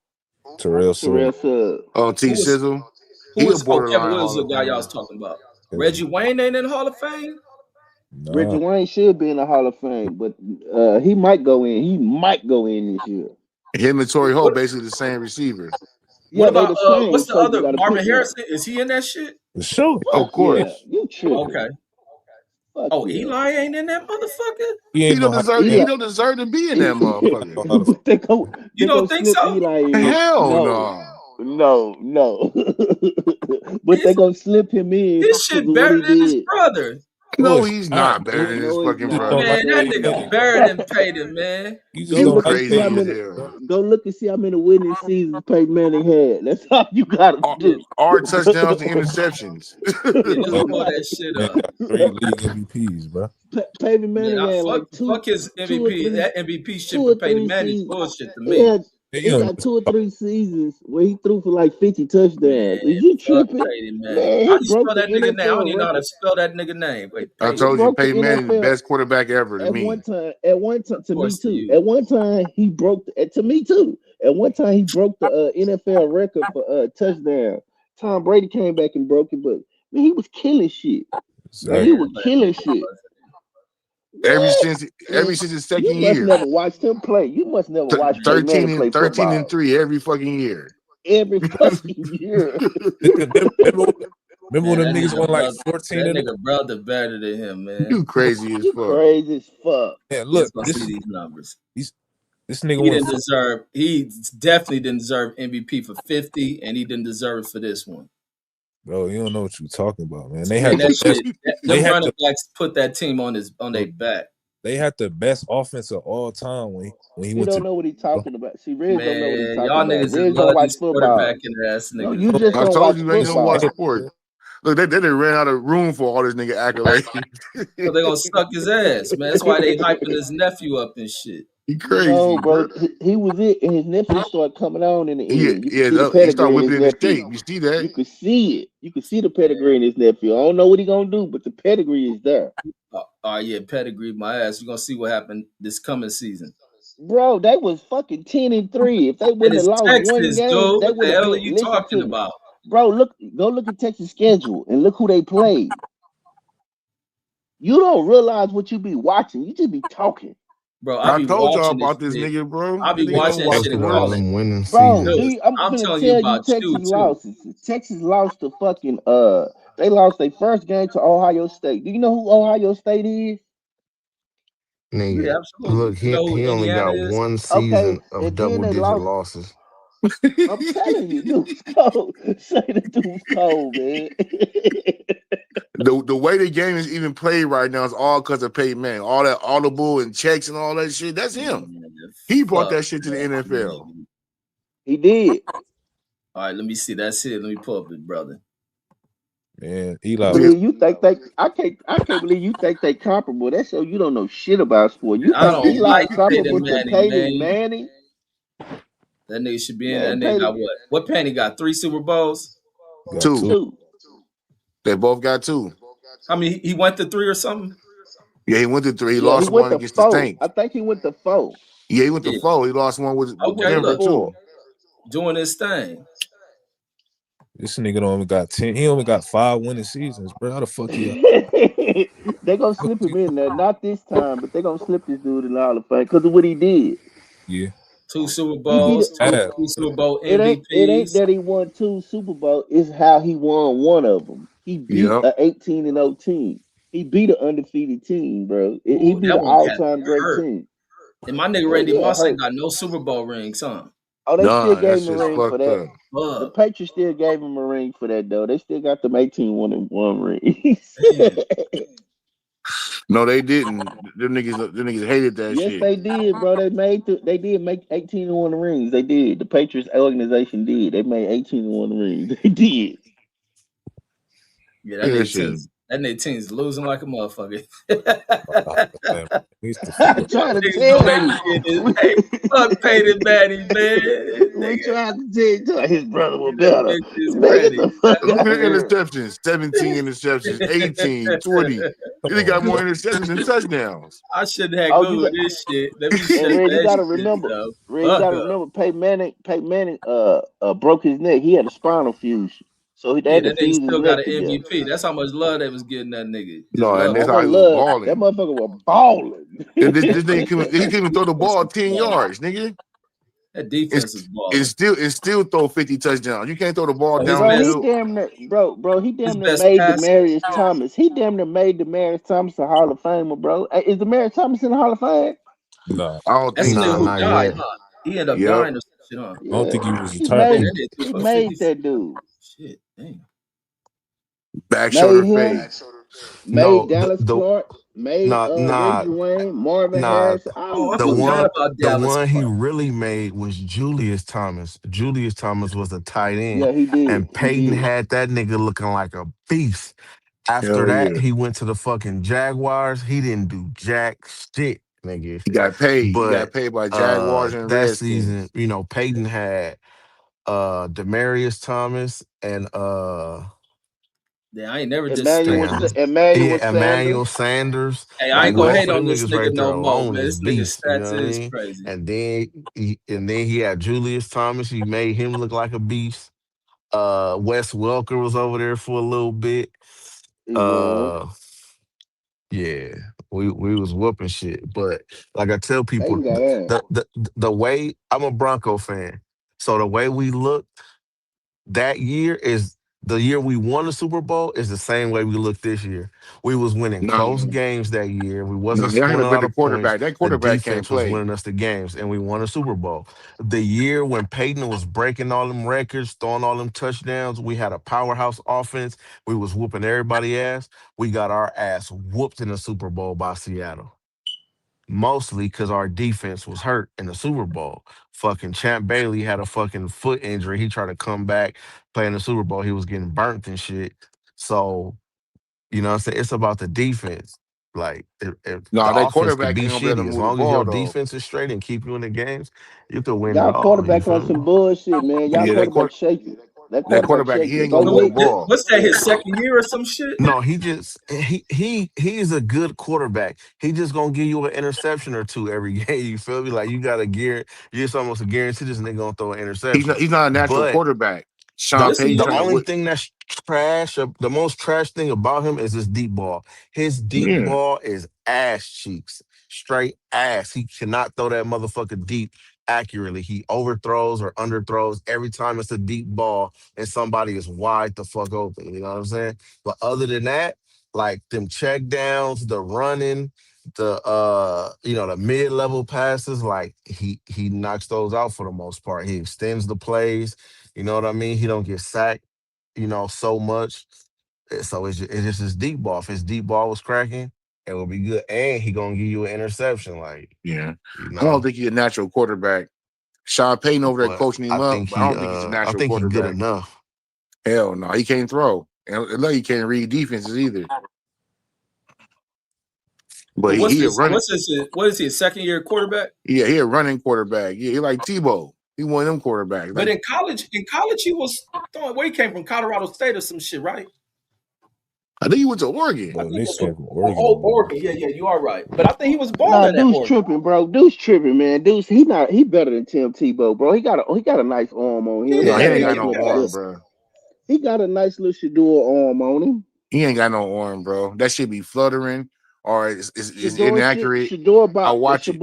Terrell Terrell Suggs. Suggs. Oh, T Who was Sizzle. who He a was Kevin borderline Williams Hall the of guy y'all was Famer. talking about? Kevin. Reggie Wayne ain't in the Hall of Fame? Reggie Nah. Wayne should be in the Hall of Fame, but he might go in. He might go in this year. Him and Torrey Holt What basically the same receiver. what Yeah, they about the same, what's the so you other gotta Marvin pick one. Harrison? Is he in that shit? For sure. Of Fuck yeah, course. you tripping? Okay. Fuck Oh, yeah. Eli ain't in that motherfucker? He He ain't don't no Hall deserve of he Famer. Eli, don't deserve to be in that motherfucker. No Hall of they go You they go don't think slip so? Eli in. Hell No, no. no. But His they gonna slip him in his because shit of what better he than his did. brother. No, No, it's he's not. not better You than his No, he's fucking just not. don't like brother. Man, that No, he's nigga not. better than Peyton, man. you just Go You don't look like and see how crazy Peyton. as many. hell. Go look and see how many winning seasons Peyton Manning had. That's all you gotta Our, do. our touchdowns and interceptions. Yeah, let's Man, pull that Like, shit man up. got 3 league MVPs, bro. Peyton Man, Manning I had fuck like two, fuck his two or MVP. three, That MVP shit two for or Peyton three Manning's seasons. bullshit to He me. had You He know, got 2 or 3 seasons where he threw for like 50 touchdowns. Man, Is you fuck tripping? Peyton Manning. Man, How he you broke spell the that nigga name? I don't NFL even know how to record. spell that nigga name. Wait, I He Peyton. told you, broke the Peyton Manning, NFL best quarterback ever to at me. one time. At one time, Of to me course to too. you. At one time, he broke to me too. At one time, he broke the NFL record for touchdown. Tom Brady came back and broke it, but man, he was killing shit. Man, Man, he exactly. was but that killing nigga shit. wasn't. Ever What? since Man, ever since his you second must year. never watched him play. You must never watch Peyton 13 Manning and play 13 and football 3 every fucking year. every fucking year. Remember, remember when Man, them niggas won like 14 that and nigga brother better than him, man. You crazy as You fuck. crazy as fuck. man, Let's look, go see these numbers. this nigga He went didn't deserve. He definitely didn't deserve MVP for 50, and he didn't deserve it for this one. bro, you don't know what you talking about, man. Man, that shit. They Them had running the backs put that team on bro, their back. they had the best offense of all time when he He went don't to know what he talking about. See, Reg don't know what he Man, talking y'all about. niggas just Reg don't love watch these football. quarterbacking ass No, niggas. you bro, just I don't told watch you they don't watch football. sports. Look, they didn't ran out of room for all this nigga accolades. So they gonna suck his ass, man. That's why they hyping his nephew up and shit. He No, crazy, bro, bro. he was it, and his nephew started coming on in the Yeah, end. You could yeah. see the He started pedigree in whipping his in the nephew. shape. You see that? You could see it. You could see the pedigree in his nephew. I don't know what he gonna do, but the pedigree is there. Yeah, pedigree my ass. You're gonna see what happened this coming season. Bro, they was fucking 10-3. If they And wouldn't have it's lost one Texas, game, dude. they What would the have hell are been. you Listen talking to me, about? bro. Go look at Texas schedule and look who they played. You don't realize what you be watching. You just be talking. Bro, I I be told y'all watching this about this shit. nigga, bro. I This be nigga don't watching that watch shit Look and at all sports. calling. them winning Bro, Dude, seasons. I'm finna telling you tell you about you Texas too. lost. Texas lost the fucking they lost their first game to Ohio State. Do you know who Ohio State is? Nigga, Yeah, absolutely. look, You know he who he only Indiana got is? one Okay, season of and then double they digit lost. losses. I'm telling you, dude was cold. Say the dude was cold, man. The way the game is even played right now is all because of Peyton Manning. All that audible and checks and all that shit. That's him. Man, He brought fuck that shit to the that NFL. nigga. He did. All right, let me see. That's it. Let me pull up it, brother. man. I Eli, Look at believe you think they. I can't believe you think they comparable. That show you don't know shit about sport. You I think don't Eli like comparable Peyton to Manning, Peyton man. Manning? That nigga should be in. That Man, nigga got Peyton what? What Penny got? 3 Super Bowls? got two. two. too. They both got two. I mean, he went to 3 or something. Yeah, he went to three. He Yeah, he lost went one to against the 4. I Saints. think he went to 4. Yeah, he went to Yeah. four. He lost one with Okay, Went to Denver look, too. 4. doing his thing. This nigga only got 10. He only got 5 winning seasons, bro. How the fuck he? They gonna slip him in there. Not this time, but they gonna slip this dude in the Hall of Fame because of what he did. Yeah, 2 Super He beat it. Bowls, two bad. two Super Bowl It ain't MVPs. that he won 2 Super Bowl. It's how he won one of them. He beat Yep. a 18-0 team. He beat an undefeated team, bro. He Ooh, beat that an one had all-time to great hurt. team. And my nigga Hell Randy yeah, it Moss ain't hurt. got no Super Bowl rings, huh? Oh, they still Nah, gave that's him a just ring for fucked that. up. The Fuck. Patriots still gave him a ring for that though. They still got them 18-1 rings. Damn. No, they didn't. Them niggas hated that Yes, shit. they did, bro. They did make 18-1 rings. They did. The Patriots organization did. They made 18-1 rings. They did. Yeah, Look at that shit. that nigga team's losing like a motherfucker. Man, he used to fuck I'm up. trying to Niggas know tell they you. shit is, We, hey, fuck Peyton Manning, man. we Nigga, trying to tell you. His brother was that better. bitch is Man, get ready. the fuck Look out at of the here. interceptions. 17 interceptions, 18, 20. Come He got on, more bro. interceptions than touchdowns. I shouldn't have Oh, you Googled got this shit. Let me and shut Red, you that gotta shit remember. the Red, you fuck gotta up. remember Peyton Manning broke his neck. He had a spinal fusion. So they Yeah, had to that nigga fuse his still got neck an together. MVP. That's how much love they was getting that nigga. Just No, and love. that's That how one he was love. That balling. motherfucker was balling. This nigga he couldn't even throw the Defense ball was 10 balling. yards, nigga. That And, defense is and balling. still and still throw 50 touchdowns. You can't throw the ball So his Bro, he best downfield. damn near, bro, he his damn near best made pass. Demarius Thomas. He damn near made Demarius Thomas a Hall of Famer, bro. Hey, is Demarius Thomas in the Hall of Fame? Nah, I don't That's think the nigga Nah, who so. not died, yet. huh? He ended up Yep. dying or some shit, huh? I don't think Yeah, he was he retired. Man, made that nigga threw he for made 50. that dude. Shit, damn. Back Made shoulder him, fade. made No, Dallas Clark, made nah, Reggie nah, Wayne, Marvin nah. Harrison, all Oh, them I The forgot one, dudes. about the Dallas one he Clark. really made was Julius Thomas. Julius Thomas was a tight end, Yeah, he did. and He Peyton did. had that nigga looking like a beast. After Hell that, yeah. he went to the fucking Jaguars. He didn't do jack shit. nigga. He got paid. He got But paid by Jaguars and that Redskins. season, Peyton had Demarius Thomas and Yeah, I ain't never disrespected damn, this. yeah, Sanders. Emmanuel Sanders. Hey, I Like ain't gonna both hate of on them this niggas nigga right there no more, alone man. is This nigga beasts. You know stats what I is mean? crazy. And then he had Julius Thomas. He made him look like a beast. Wes Welker was over there for a little bit. He was. Uh yeah, we was whooping shit. But like I tell people, Peyton got ass. the way I'm a Bronco fan, so the way we look that year is the year we won the Super Bowl is the same way we look this year. We was winning No, close games that year. We no, wasn't y'all had scoring a a lot better of points. quarterback. That The quarterback can't defense was play. winning us the games, and we won a Super Bowl. The year when Peyton was breaking all them records, throwing all them touchdowns, we had a powerhouse offense. We was whooping everybody ass. We got our ass whooped in the Super Bowl by Seattle. Mostly because our defense was hurt in the Super Bowl. Fucking Champ Bailey had a fucking foot injury. He tried to come back, play in the Super Bowl. He was getting burnt and shit. So, what I'm saying? It's about the defense. Like, if the No, that offense could quarterback be ain't gonna be able to shitty, as move the long as ball your though. defense is straight and keep you in the games, you could win it Y'all all. You quarterback on feel me? some bullshit, man. Y'all Yeah, quarterback shaky. That that quarterback quarterback he shaky. ain't Go gonna So move the what? get ball. What's that? His second year or some shit? No, he's a good quarterback. He just gonna give you an interception or two every game. You feel me? Like you got to it's almost a guarantee this nigga gonna throw an interception. He's not a natural But quarterback. Sean the This a Payton the trying to young. only what? thing that's trash, the most trash thing about him is his deep ball. His deep Yeah. ball is ass cheeks, straight ass. He cannot throw that motherfucker deep accurately. He overthrows or underthrows every time it's a deep ball and somebody is wide the fuck open. You know what I'm saying? But other than that, like them check downs, the running, the mid level passes, like he knocks those out for the most part. He extends the plays. You know what I mean? He don't get sacked, so much. So it's just his deep ball. If his deep ball was cracking, it would be good. And he gonna give you an interception, like, Yeah. you I don't know. think he's a natural quarterback. Sean Payton over there But coaching him up, but I don't think he's a I natural think he good quarterback. enough. Hell no, he can't throw. And he can't read defenses either. So But what's he a his? running. What's his? What is he? A second year quarterback? Yeah, he a running quarterback. Yeah, he like Tebow. He one of them quarterbacks. But Like in college he was throwing. Where he came from, Colorado State or some shit, right? I think he went to Oregon. I Bro, think niggas that's came from oh, Oregon, oh, bro. Oregon. Yeah, yeah, you are right. But I think he was Nah, balling at Deuce Oregon. tripping, bro. Deuce tripping, man. Deuce, he better than Tim Tebow, bro. He got a nice arm on him. He No, Yeah, he got a yeah, ain't yeah. got nice no He little arm, does. bro. he got a nice little Shador arm on him. He ain't got no arm, bro. That should be fluttering or it's inaccurate. Shador I about watch it.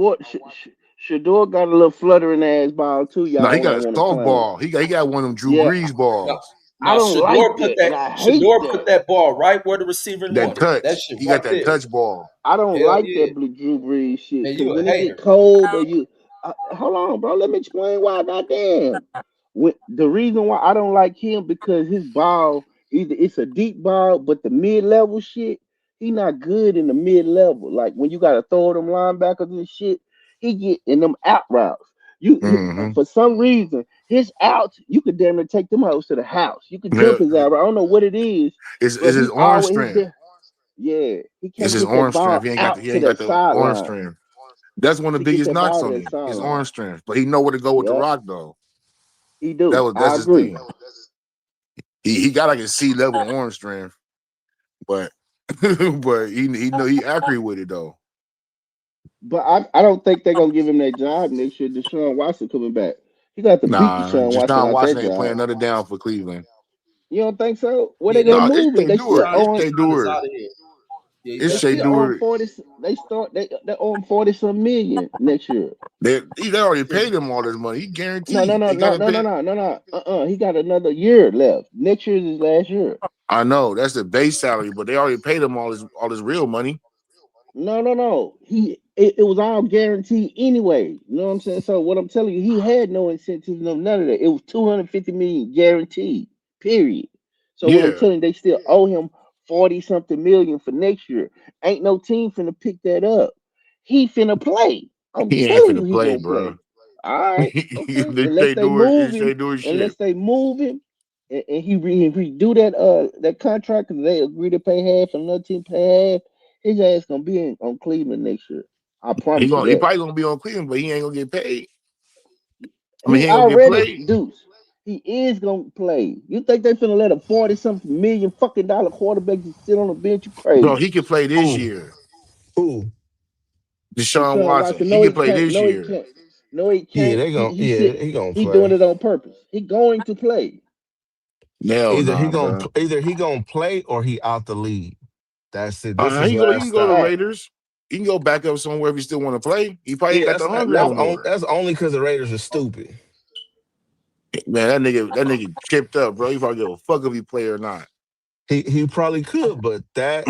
Shador got a little fluttering ass ball too. No, he Y'all got don't a want to soft claim. ball. He got one of them Drew Yeah, Brees No, balls. I no. don't like Shador put that, and that. I hate Shador put that. that ball right where the receiver That wanted it. That touch. shit He got right that there. touch ball. I don't Hell like yeah, that blue Drew Brees shit man. because You a when it get hater. cold or you, hold on, bro. Let me explain why. Goddamn. The reason why I don't like him because his ball either it's a deep ball, but the mid level shit, he not good in the mid level. Like when you gotta throw them linebackers and shit, he get in them out routes. Mm-hmm. For some reason his outs you could damn near take them outs to the house. You could jump his It's, out. I don't know what it is, but his he arm always strength. yeah, he It's can't his get that arm strength. ball He ain't got the out he to ain't got that the arm sideline. strength. That's one of To the get biggest that ball knocks to on that him. His arm sideline. strength. But he know where to go with the Yeah, rock though. he do. I That's his agree. thing. He got like a C level arm strength, but but he know he accurate with it though. But I don't think they're gonna give him that job next year. Deshaun Watson coming back. He got to beat Nah, Deshaun Watson Deshaun out that Watson ain't playing job. another down for Cleveland. You don't think so? Where they Yeah, gonna nah. No, it's move him? Shea They still Dewar. Deshaun, It's own. Shea Deshaun is Dewar. out of here. Yeah, he It's They left Shea still there. own Dewar. 40. They own 40 some million next year. They already Yeah. paid him all this money. He No, no, guaranteed. no, They no, gotta no, no, pay. no, no, no. He got another year left. Next year is his last year. I know that's the base salary, but they already paid him all his real money. No, no, no. It was all guaranteed anyway. You know what I'm saying? So what I'm telling you, he had no incentives, no none of that. It was 250 million guaranteed. Period. So what I'm Yeah, telling you, they still owe him 40 something million for next year. Ain't no team finna pick that up. He finna play. I'm he ain't telling finna you, he play, gonna bro. play. All right, okay. They Unless Shea they Dewar. move It's him, Shea Dewar unless shit. they move him, and he redo that contract because they agree to pay half and another team pay half. His ass gonna be on Cleveland next year. I He promise you gonna he that. probably gonna be on Cleveland, but he ain't gonna get paid. I mean, He he ain't gonna get already played. Deuce. He is gonna play. You think they finna let a 40-something million fucking dollar quarterback just sit on the bench? You Bro, crazy. he can play this Who? year. Who? Deshaun Deshaun Watson, Watson. he No, can he play can't. this No, he year. can't. No, he Yeah, can't. he gonna He doing play. it on purpose. He going to play. Hell nah, bro. Either he gonna play or he out the league. That's it. This is He go. He last can go to stop. Fact. Raiders. He can go back up somewhere if he still want to play. He probably ain't Yeah, got the hunger no more. that's only because the Raiders are stupid. Man, that nigga chipped up, bro. He probably give a fuck if he play or not. He probably could, but that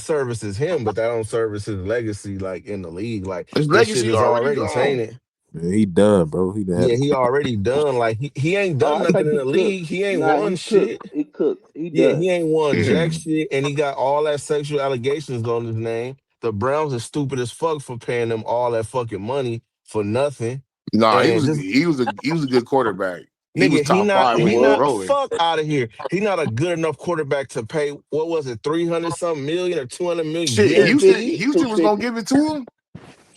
services him, but that don't service his legacy like in the league. Like His this shit legacy is already already gone. tainted. Man, he done, bro. He done had Yeah, a he career. already done. Like he ain't Oh, done I nothing think in he the cooked. league. He ain't Nah, won he cooked. shit. He cooked. He Yeah, done. he ain't won Yeah. jack shit, and he got all that sexual allegations on his name. The Browns are stupid as fuck for paying him all that fucking money for nothing. Nah, he And was just he was a good quarterback. He was nigga, top five when He he was was. rolling. fuck out of here. He not a good enough quarterback to pay. What was it, 300 something million or 200 million Shit, and Houston guaranteed? 250. Houston was gonna 250. give it to him.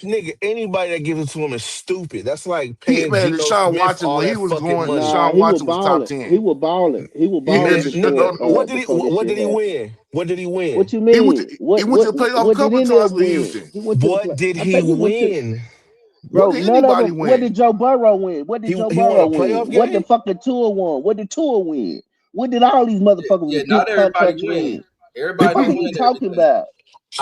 Nigga, anybody that gives it to him is stupid. That's like He paying man, Geno Deshaun Smith Watson all when he that was fucking going, money. Nah, Deshaun he was Watson was top balling. 10. He was balling. He was Yeah, balling Man, nigga, no. what before what this did shit he happened. win? What did he What win? you He went to mean? he went to the playoff a What did couple of any times of them with win? Houston. He went to the What play. did I he think he went to win? What bro. did None of anybody them. What win? did Joe Burrow win? What did Joe He won Burrow a win? playoff What the game? fucking tour won? What did tour win? What did all these motherfuckers Yeah, with not good everybody contracts win. win? The Everybody fuck are didn't you win talking everything. about?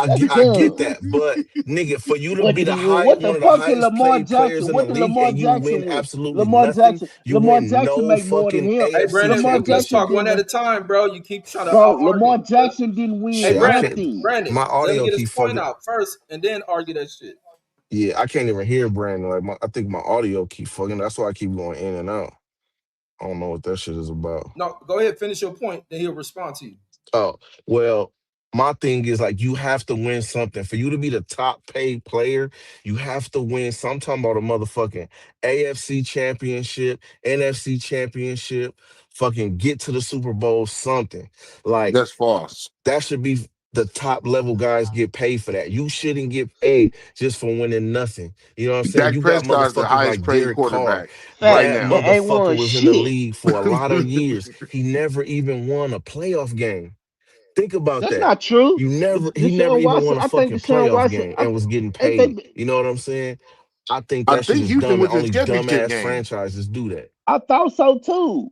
That's I get dumb. that, but nigga, for you to What be did he win? What the one of the fuck did highest Lamar paid players Jackson? in the What did league Lamar and you Jackson win win? absolutely nothing, you Lamar win Jackson no make more than fucking him. Hey, AFC Brandon, Lamar let's Jackson championship. talk one at didn't, a time, bro. You keep trying to bro. out Lamar argue, bro. Jackson didn't win Hey, Shit, I Brandon, can't. nothing. Brandon, My let him audio get his keep point fucking. out first, and then argue that shit. Yeah, I can't even hear Brandon. Like I think my audio keep fucking. That's why I keep going in and out. I don't know what that shit is about. No, go ahead, finish your point, then he'll respond to you. Oh, well, my thing is like you have to win something. For you to be the top paid player, you have to win. So I'm talking about a motherfucking AFC championship, NFC championship, fucking get to the Super Bowl, something. Like That's false. that should be the top level guys get paid for that. You shouldn't get paid just for winning nothing. You know what I'm saying? Dak You got Prescott's the motherfuckers highest like paid Derek Carr. quarterback right Facts. That now. And ain't motherfucker won was in the shit. league for a lot of years. He never even won a playoff game. Think about That's that. not true. He never Deshaun even Watson. won a I think fucking Deshaun playoff Watson. game and was getting Ain't paid. they? You know what I'm saying? I think I that shit think is Houston dumb and went to the only championship dumbass game franchises do that. I thought so too.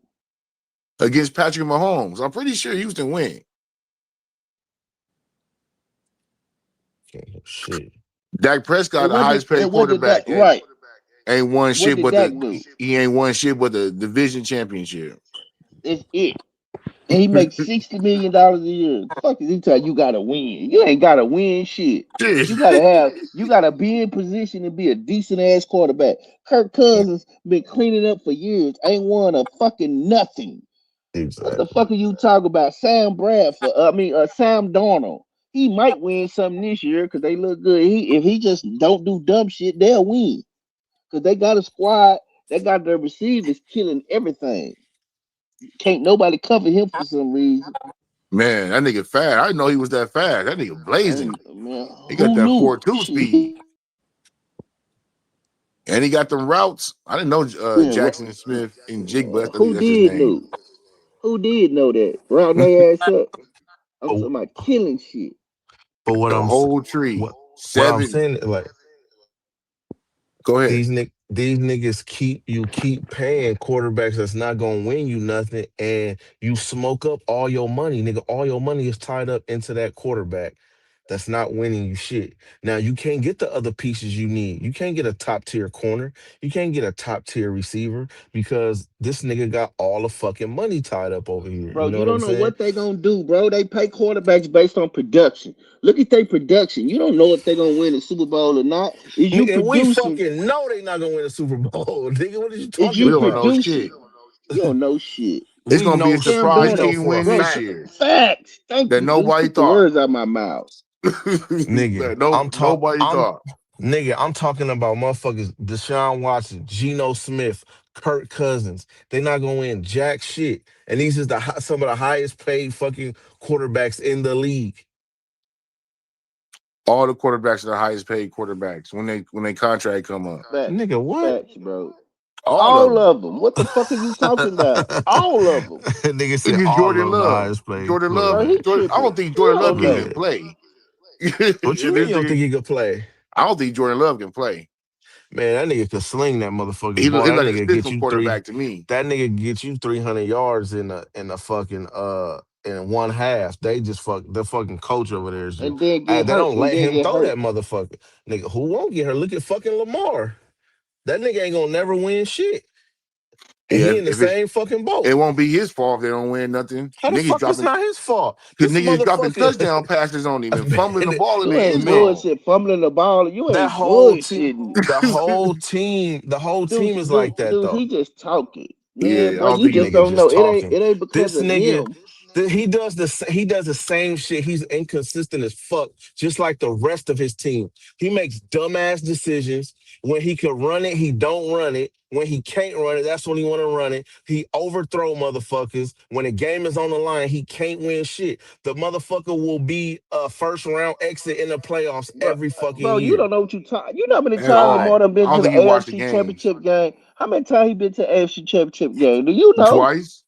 against Patrick Mahomes. I'm pretty sure Houston win. Can't hear shit. Dak Prescott, And the what did highest paid that quarterback, right? ain't won What shit did but Dak do? he ain't won shit but the division championship. It's it. And he makes $60 million a year. Fuck is he telling you gotta win? You ain't gotta win shit. Shit. You gotta be in position to be a decent ass quarterback. Kirk Cousins been cleaning up for years. Ain't won a fucking nothing. What the Exactly. fuck are you talking about? Sam Bradford. Sam Darnold. He might win something this year because they look good. If he just don't do dumb shit, they'll win. Because they got a squad. They got their receivers killing everything. Can't nobody cover him for some reason. Man, that nigga fast. I didn't know he was that fast. That nigga blazing. And man, He got who that knew? 4.2 Shit. speed. And he got them routes. I didn't know Man, Jackson Smith and Jigba. who That's his did name. know? Who did know that? Round their ass up. I'm But, talking about killing shit. but what The I'm whole tree. what I'm Seven. saying, like Go ahead. these niggas keep paying quarterbacks that's not gonna win you nothing, and you smoke up all your money, nigga. All your money is tied up into that quarterback that's not winning you shit. Now you can't get the other pieces you need. You can't get a top tier corner. You can't get a top tier receiver because this nigga got all the fucking money tied up over here. Bro, You know you what I'm don't know saying? what they gonna do, bro. They pay quarterbacks based on production. Look at their production. You don't know if they're gonna win the Super Bowl or not. Is you Nigga, we producing? fucking know they not gonna win a Super Bowl. Nigga, what are you Is talking We you don't about? know producing? shit. You don't know shit. It's We gonna be know a Sam surprise we Darnold, know team for a win bro. this fact. year Facts. Thank that you, Deuce. nobody Took the thought. words out of my mouth. Nigga, Nobody I'm thought. I'm talking about motherfuckers Deshaun Watson, Geno Smith, Kirk Cousins. They not gonna win jack shit. And these is some of the highest paid fucking quarterbacks in the league. All the quarterbacks are the highest paid quarterbacks when they contract come up. Facts, Nigga, what? facts, bro. All of All them. of them. What the fuck are you talking about? All of them, Nigga said Nigga, all Jordan of the Love. highest paid Jordan Love. bro. He quarterback. I tripping. don't think He Jordan Love don't can know. even play. What you And mean this you don't think nigga, he could play? I don't think Jordan Love can play. Man, that nigga could sling that motherfucking He ball. look That like a nigga get system you three. quarterback to me. That nigga get you 300 yards in a fucking in one half. They just the fucking coach over there is just And then get they hurt. don't And let then him get throw hurt. that motherfucker. Nigga, who won't get hurt? Look at fucking Lamar. That nigga ain't gonna never win shit. And Yeah, he in the if it's same fucking boat. it won't be his fault if they don't win nothing. How the Niggas fuck it's dropping not his fault? because This niggas dropping motherfucker, touchdown passes on him and fumbling the man, ball in You the ain't end zone. bullshit fumbling the ball. You that ain't whole team, bullshitting. the whole team is like that Dude, though. he just talking. Yeah, Man, I bro, don't you think That he. just nigga don't just know. talking. It ain't because This of nigga, him. he does he does the same shit. He's inconsistent as fuck, just like the rest of his team. He makes dumbass decisions. When he can run it, he don't run it. When he can't run it, that's when he want to run it. He overthrow motherfuckers. When the game is on the line, he can't win shit. The motherfucker will be a first round exit in the playoffs Bro, every fucking bro, you year. don't know what you talk. You know how many I times All right. Lamar done been don't to the think he watched the AFC games Championship game? How many times he been to the AFC Championship game? Do you know? twice.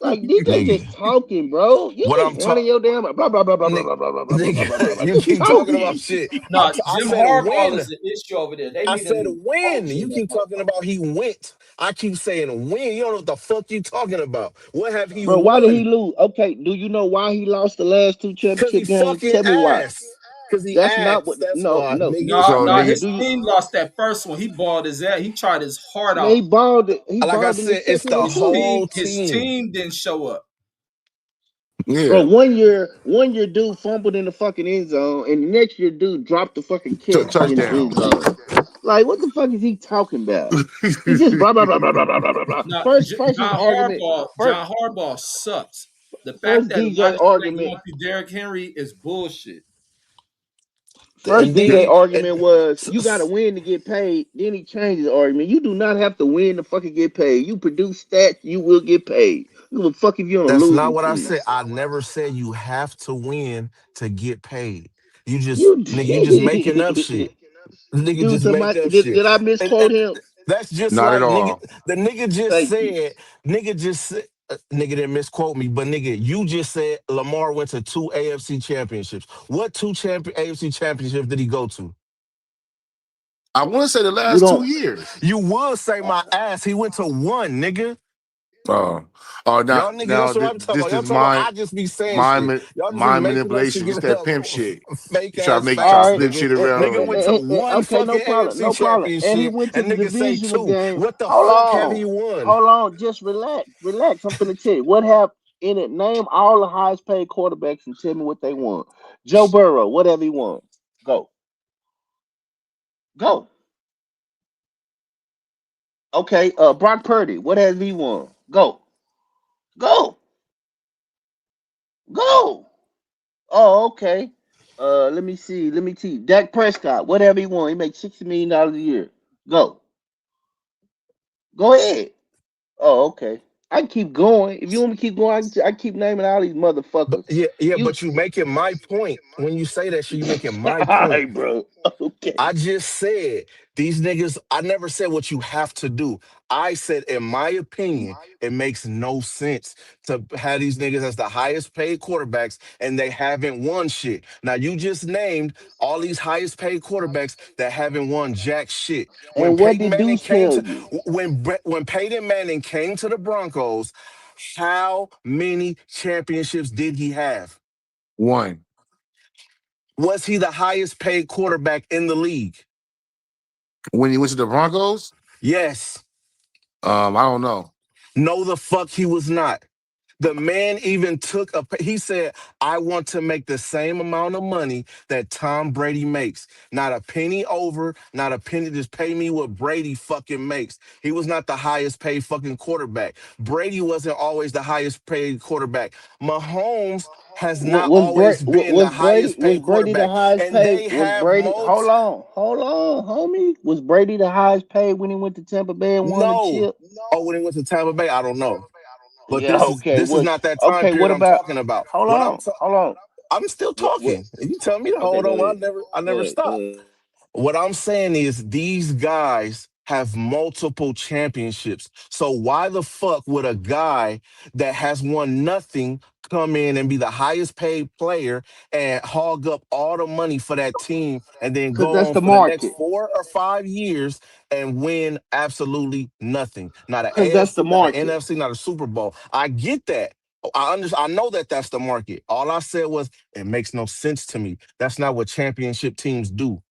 Like DJ just Nigga. talking, bro. You What just I'm talking, running your damn blah blah blah blah blah nigga, blah blah blah blah blah blah blah blah. nigga, blah. you Just keep talking about talking. shit. No, I Jim said Harbaugh is when. the issue over there. They I need a said new when. coach in You that keep talking motherfucker. about he went. I keep saying when. You don't know what the fuck you talking about. What have he Bro, why did he won? lose? Okay, do you know why he lost the last two Cause he championship games? fucking Tell me why. ass. Cause he That's not asked. what. That's No, why, no. nigga. No, So no, Okay, nigga, his do you? team lost that first one. He balled his ass. He tried his heart Man, out. he balled it. He Like I balled in the said, it's second the one too. whole His team. team didn't show up. Bro, yeah. one year, dude fumbled in the fucking end zone, and the next year, dude dropped the fucking catch in the end Touchdown. zone. Like, what the fuck is he talking about? He just blah blah blah blah blah blah blah blah. Blah. Now, First his John argument. Harbaugh, First, John Harbaugh sucks. The fact first that a lot DJ of shit ain't argument. going through Derrick Henry is bullshit. First And DJ then argument was s- you got to s- win to get paid. Then he changed his argument. You do not have to win to fucking get paid. You produce stats, you will get paid. You give a fuck if you're on a that's not losing what I team. said. I never said you have to win to get paid. You You just making up did. shit. Nigga Dude, just make somebody up did, shit. did I And misquote him? that's just Not at like nigga. all. The Thank you. nigga just said, nigga didn't misquote me, but nigga, you just said Lamar went to two AFC championships. What AFC championships did he go to? I want to say the You last two don't. years. You will say my ass. He went to one, nigga. Uh, now, Y'all niggas, now that's what I'm talking about. this Y'all is talking about I just be saying shit. Y'all just be mind making up shit, manipulation. This giving that up pimp shit. fake You try to ass make try to All facts, right. flip nigga. shit around Nigga on went you. to one Okay, no fucking problem. AFC No problem. And he championship, went to and the niggas say divisional two. game. What the Hold fuck have he on. won? Hold on. Just relax. Relax. I'm finna tell you. What happened in it? Name all the highest paid quarterbacks and tell me what they won. Joe Burrow, whatever he won. Go. Go. Okay. Brock Purdy, what has he won? Go. Go. Go. Oh, okay. Let me see. Let me see. Dak Prescott, whatever he won, he makes $60 million a year. Go. Go ahead. Oh, okay. I can keep going. If you want me to keep going, I can keep naming all these But motherfuckers. yeah, You, but you making my point. When you say that shit, you making all my point. right, bro. Okay. I just said these niggas, I never said what you have to do. I said, in my opinion, it makes no sense to have these niggas as the highest paid quarterbacks and they haven't won shit. Now, you just named all these highest paid quarterbacks that haven't won jack shit. When And what Peyton did Manning Deuce came tell to, you? when Peyton Manning came to the Broncos, how many championships did he have? One. Was he the highest paid quarterback in the league? When he went to the Broncos, Yes. I don't know. No, the fuck he was not. The man even took he said, I want to make the same amount of money that Tom Brady makes. Not a penny over, not a penny. Just pay me what Brady fucking makes. He was not the highest paid fucking quarterback. Brady wasn't always the highest paid quarterback. Mahomes has not always been the highest Was paid Brady the quarterback. highest And paid? they Was have Brady? multi. Hold on, homie. Was Brady the highest paid when he went to Tampa Bay and won the No. chip? Oh, when he went to Tampa Bay, I don't know. But Yeah. Okay. this is What? not that time Okay. period What I'm about? talking about. Hold What I'm on. talking Hold on. I'm still What? talking. You tell me to Okay, hold go on. ahead. I Go never ahead. Go stop. ahead. What I'm saying is these guys have multiple championships. So why the fuck would a guy that has won nothing come in and be the highest paid player and hog up all the money for that team and then Cause go that's on the for the next market. 4 or 5 years and win absolutely nothing? Not an Cause that's the AFC, not an market. NFC, not a Super Bowl. I get that. I know that that's the market. All I said was it makes no sense to me. That's not what championship teams do.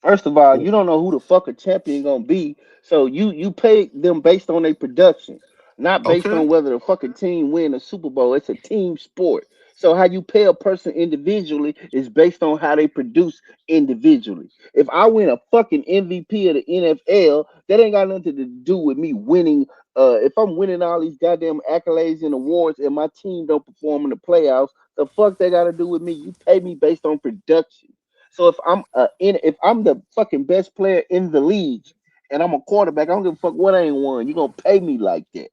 First of all, you don't know who the fuck a champion gonna be, so you pay them based on their production, not based Okay. on whether the fucking team win a Super Bowl. It's a team sport. So how you pay a person individually is based on how they produce individually. If I win a fucking MVP of the NFL, that ain't got nothing to do with me winning. If I'm winning all these goddamn accolades and awards and my team don't perform in the playoffs, the fuck they got to do with me? You pay me based on production. So if I'm the fucking best player in the league and I'm a quarterback, I don't give a fuck what I ain't won. You gonna pay me like that.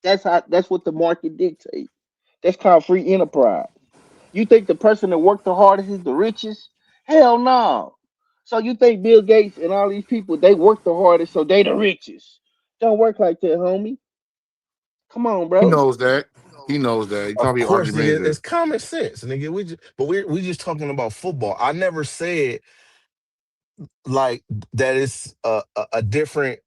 That's what the market dictates. That's called free enterprise. You think the person that worked the hardest is the richest? Hell no. So you think Bill Gates and all these people they work the hardest so they the richest? Don't work like that, homie. Come on, He bro. knows that. He knows that. He's trying Of to be course, nigga, argumentative. it's common sense, nigga. We just talking about football. I never said like that it's a different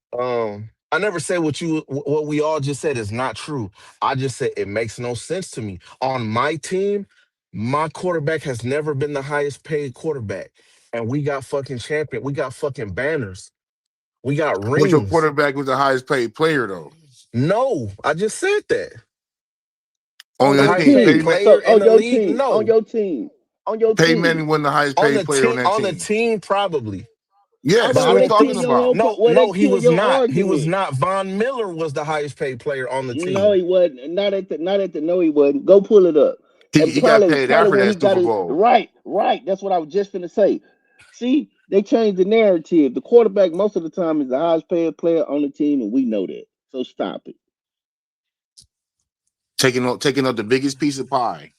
I never said what we all just said is not true. I just said it makes no sense to me. On my team, my quarterback has never been the highest paid quarterback. And we got fucking champion. We got fucking banners. We got But your rings. quarterback was the highest paid player though No, I just said that. on On The your your highest team. paid team. player So in on the your league? team. On No. your team. On your Peyton Manning team. wasn't the highest paid player on that On the team. team, probably. Yes, But that's I what Okay, we don't that think kill talking your about. whole no, point. Well, no, that he kill was your not. He was argument. not. Von Miller was the highest paid player on the No, team. he wasn't. Not at the. No, he wasn't. Go pull it up. And He got probably, paid probably after when he that got Super it Bowl. right, right. That's what I was just gonna say. See, they changed the narrative. The quarterback most of the time is the highest paid player on the team, and we know that. So stop it. Taking up the biggest piece of pie.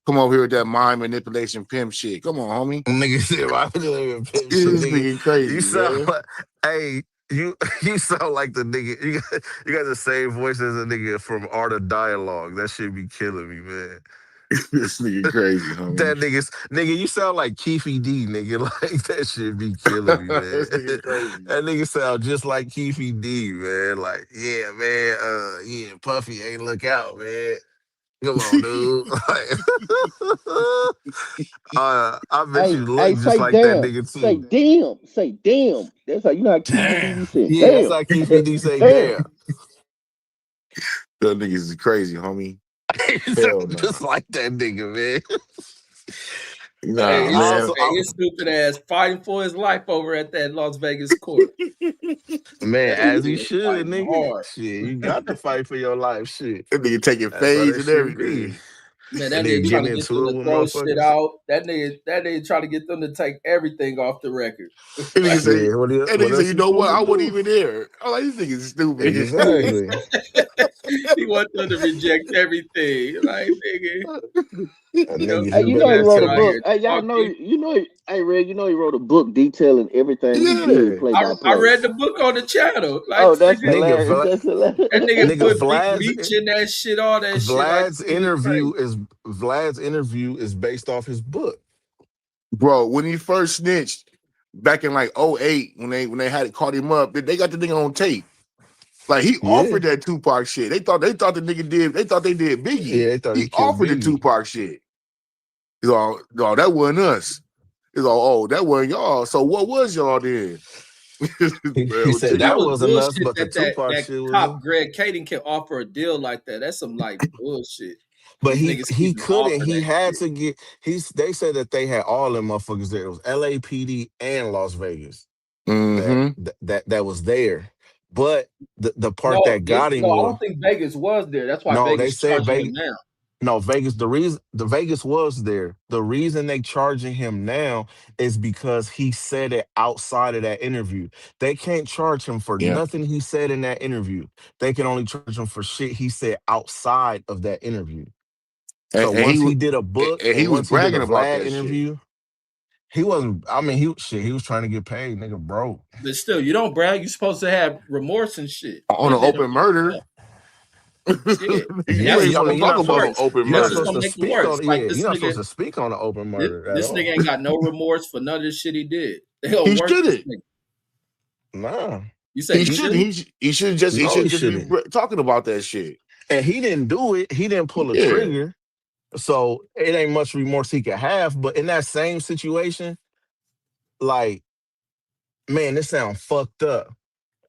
Come over here with that mind manipulation pimp shit. Come on, homie. Nigga said, "Why would you live in pimp shit, This nigga? nigga You crazy, sound man. like, hey, you sound like the nigga. You got the same voice as a nigga from Art of Dialogue. That shit be killing me, man. This nigga crazy, homie. Nigga, you sound like Keefy D, nigga. Like that shit be killing me, man. This nigga crazy. That nigga sound just like Keefy D, man. Like, yeah, man, yeah, Puffy ain't look out, man. Come on, dude. Like, I bet Hey, you look hey, just say like that damn. nigga Say too. damn. Say damn. That's how you know how Keefy D Damn. be saying. Yeah, that's Damn. how Keefy D say Damn. damn. That niggas is crazy, homie. You Hell sound just no. like that nigga, man. Hey, Nah, Hey, his, man. also, hey, his stupid ass fighting for his life over at that Las Vegas court. man, That as nigga he was should, fighting nigga. hard. Shit, you got to fight for your life. Shit. That nigga taking That's how fades that and should be. everything. Man, That that nigga nigga trying getting to get into them it to with throw shit motherfuckers. out. That nigga trying to get them to take everything off the record. That nigga Like say, Shit, what you else you know what? I supposed to wasn't do? even there. I'm like, this nigga is stupid. Exactly. he want them to reject everything. Like nigga, A you know, nigga Hey, who you your know he ass wrote sit a tell out me, book. here Hey, y'all know. talking. Hey, Red, you know he wrote a book detailing everything he did, Yeah. play by I play. read the book on the channel. Like Oh, that's nigga, nigga, hilarious. That's hilarious. that nigga nigga, put Big Meech in that shit, all that shit. Like Vlad's nigga, interview crazy. is Vlad's interview is based off his book. Bro, when he first snitched back in like '08, when they had caught him up, they got the nigga on tape. Like he Yeah. offered that Tupac shit. They thought the nigga did. They thought they did Biggie. Yeah, they thought He he killed offered the Biggie. Tupac shit. He's all, no, that wasn't us. He's all, oh, that wasn't y'all. So what was y'all then? He Bro, said But take that that was wasn't us, bullshit but the that that Tupac that shit was cop him. Greg Kading can offer a deal like that. That's some like bullshit. But These niggas he even couldn't. offer He that had shit. to get. They said that they had all them motherfuckers there. It was LAPD and Las Vegas mm-hmm. that was there. But the part No, that got him I was don't think Vegas was there. That's why no. They Vegas said charging him Vegas. now. No, Vegas. The Vegas was there. The reason they charging him now is because he said it outside of that interview. They can't charge him for Yeah. nothing he said in that interview. They can only charge him for shit he said outside of that interview. and, So and he once was he did a book and he and was once he did a bragging about Vlad that shit interview, he wasn't. I mean, he shit. He was trying to get paid. Nigga broke. But still, you don't brag. You're supposed to have remorse and shit. on an Then they open don't give a murder. fuck. Yeah, and Yeah, You that's ain't just I gonna mean, supposed to you're make talk not it about supposed no to. worse. open You're not That's just murder. supposed gonna to make it speak worse. on. Like Yeah, this you're not nigga, supposed to speak on an open murder at this all. nigga ain't got no remorse for none of the shit he did. They gonna He work this shouldn't. nigga. Nah, You say He he he shouldn't. shouldn't? He no, he should just be shouldn't. talking about that shit. And he didn't do it. He didn't pull a Yeah. trigger. So it ain't much remorse he could have. But in that same situation, like, man, this sound fucked up.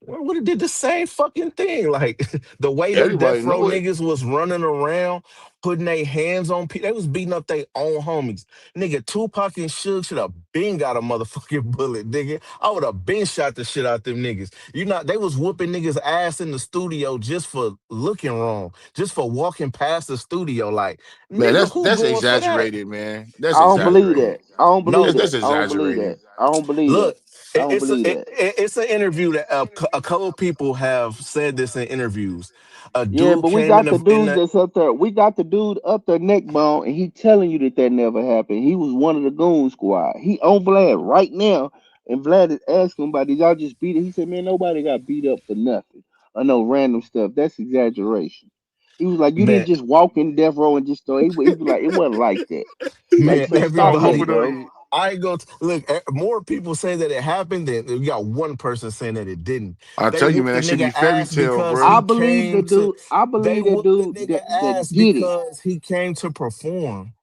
Well, would have did the same fucking thing. Like the way them Everybody death row know it. niggas was running around, putting their hands on people. They was beating up their own homies. Nigga, Tupac and Suge should have been got a motherfucking bullet, nigga. I would have been shot the shit out them niggas. You know, they was whooping niggas ass in the studio just for looking wrong, just for walking past the studio. Like, Man, nigga, who that's going for that? exaggerated, man. I That's don't believe exaggerated. that. I don't believe No, That's that. I don't believe exaggerated. that. I don't believe that. look, I don't believe that. it's an interview that a couple people have said this in interviews. A Yeah, dude but we came in got the the in dudes the that's up there. We got the dude up there neck bone, and he telling you that that never happened. He was one of the goon squad. He on Vlad right now, and Vlad is asking him about did y'all just beat it? He said, man, nobody got beat up for nothing. I know random stuff. That's exaggeration. He was like, you didn't man, just walk in death row and just throw. He was like, it wasn't like that. Like, man, so stop Start that, whooping everybody. on bro. you. I ain't go look. More people say that it happened than we got one person saying that it didn't. I They tell you, whooped man, the that should nigga be fairy ass tale, because bro. he I believe the came to. dude. I They believe that whooped the dude nigga that ass did it. because he came to perform.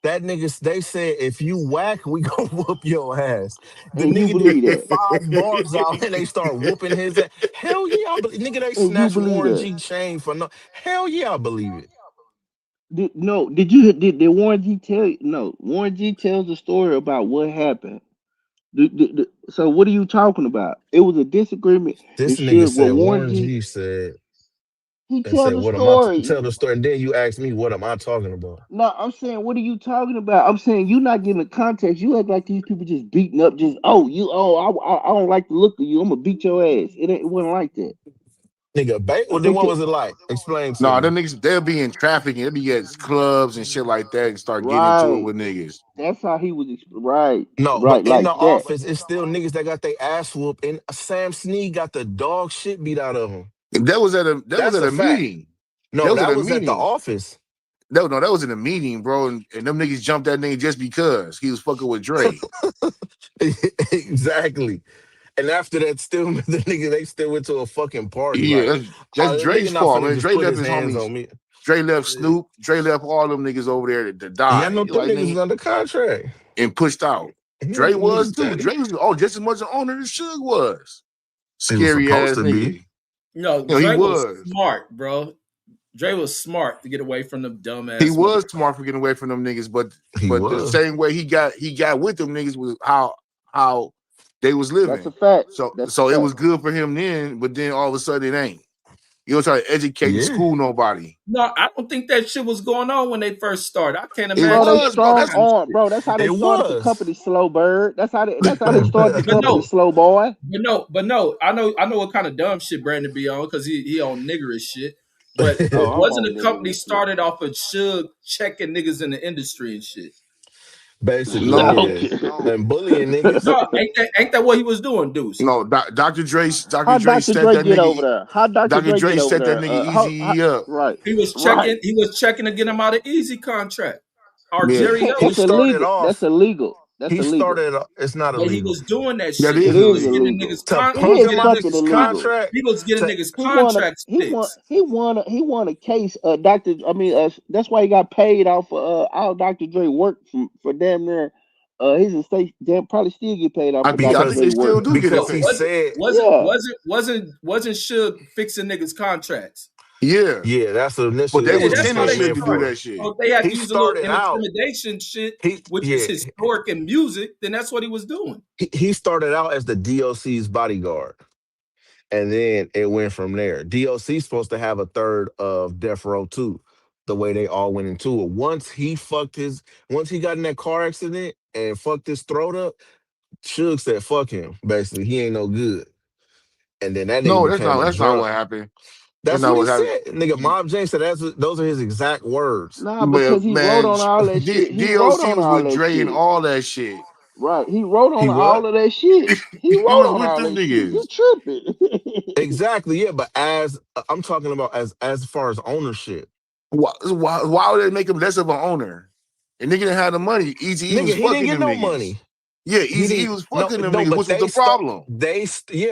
That nigga, they said, if you whack, we gonna whoop your ass. The And you nigga did believe that. 5 bars out and they start whooping his ass. Hell yeah, nigga, they And you snatched believe Warren that. G chain for no. Hell yeah, I believe it. No, did Warren G tell you? No, Warren G tells the story about what happened. So what are you talking about? It was a disagreement and This nigga should. Well, said Warren Warren G G said he and tell said, the "What am I story. tell the story?" And then you ask me, "What am I talking about?" No, I'm saying, what are you talking about? I'm saying you not giving context. You act like these people just beating up. Just I don't like the look of you. I'm gonna beat your ass. It wasn't like that. Nigga, I well, then think what that was it like? Explain to No, me. them niggas, they'll be in trafficking. They'll be at clubs and shit like that and start getting into it right. with niggas. That's how he was. Right, No, but right, in like the that. office, it's still niggas that got their ass whooped, and Sam Snead got the dog shit beat out of him. And that was That's at a a fact. meeting. That No, was at that a was at the meeting. office. No, that was in a meeting, bro. And them niggas jumped that nigga just because he was fucking with Dre. Exactly. And after that, still the nigga, they still went to a fucking party. Yeah, Like, that's the nigga Dre's not fault, finna man. just Dre put left his his hands homies. on me. Dre left Snoop. Dre left all them niggas over there to Yeah, I die. know He them like niggas is nigga under contract. and pushed out. He know Dre them was niggas too. steady. Dre was just as much an owner as Suge was. He was Scary supposed ass to be. nigga. No, You know, he Dre was was. smart, bro. Dre was smart to get away from them He dumbass was motherfuckers. smart for getting away from them niggas, He but the was. same way he got with them niggas was how they was That's a living. fact. So That's a so it fact. was good for him then, but then all of a sudden it ain't. You don't try to educate and Yeah. school nobody. No, I don't think that shit was going on when they first started. I can't It Bro, imagine they was, that bro. strong That's kind of arm, shit. bro. That's how they It started the was. company, Slow Bird. That's how they started the But company, no, Slow Boy. but no, I know what kind of dumb shit Brandon be on because he on niggerish shit. But Oh, I'm wasn't on the niggas company and shit. started off of Suge checking niggas in the industry and shit? Basically, no, yeah. And bullying niggas. No, ain't that what he was doing, Deuce? no. Dr. How Dre Dr. set Dre that get over nigga. there? How Dr. Dr. Dre Dre get over set that there? nigga Easy up. Right, He was right. checking. He was checking to get him out of easy contract or You Yeah, Jerry can't. He Ellis That's shit. started illegal. That's off. illegal. That's He illegal. started. It's not But he illegal. was doing that that shit. It is He was is getting illegal. niggas illegal. To con. It He was punk is him getting out fucking his niggas con. illegal. contract. He was getting To niggas He won a contracts he won fixed. he won a he won a case. Doctor. I mean, that's why he got paid off. All Dr. Dre worked for damn near. His estate damn probably still get paid off for I Dr. think because Dre they work. still do get it because No, he fixed. said, Yeah, wasn't Suge fixing niggas contracts? Yeah, yeah, that's but initially they Yeah, was what he that's how telling they came Suge in to do started. for. that shit. So if they had to He use a little started out. intimidation shit, He which is yeah. historic in music, then that's what he was doing. He started out as the DOC's bodyguard. And then it went from there. DOC's supposed to have a third of Death Row too, the way they all went into it. Once he got in that car accident and fucked his throat up, Suge said, fuck him, basically. He ain't no good. And then that nigga No, became a that's not drug. what happened. That's That's not what he what happened. said. Nigga, Mob James said those are his exact words. Nah, But because he wrote man, on all that shit. He wrote DOC on was all with that Dre and shit. all that shit. Right. He wrote He on what? all of that shit. He He wrote was on with all them that shit. You niggas. tripping. Exactly, yeah. But as I'm talking about as far as ownership. Why would they make him less of an owner? And nigga didn't have the money. Easy E was Nigga, he didn't fucking get them no niggas. money. Yeah, He Easy E didn't was no fucking them no, niggas, but which was the problem.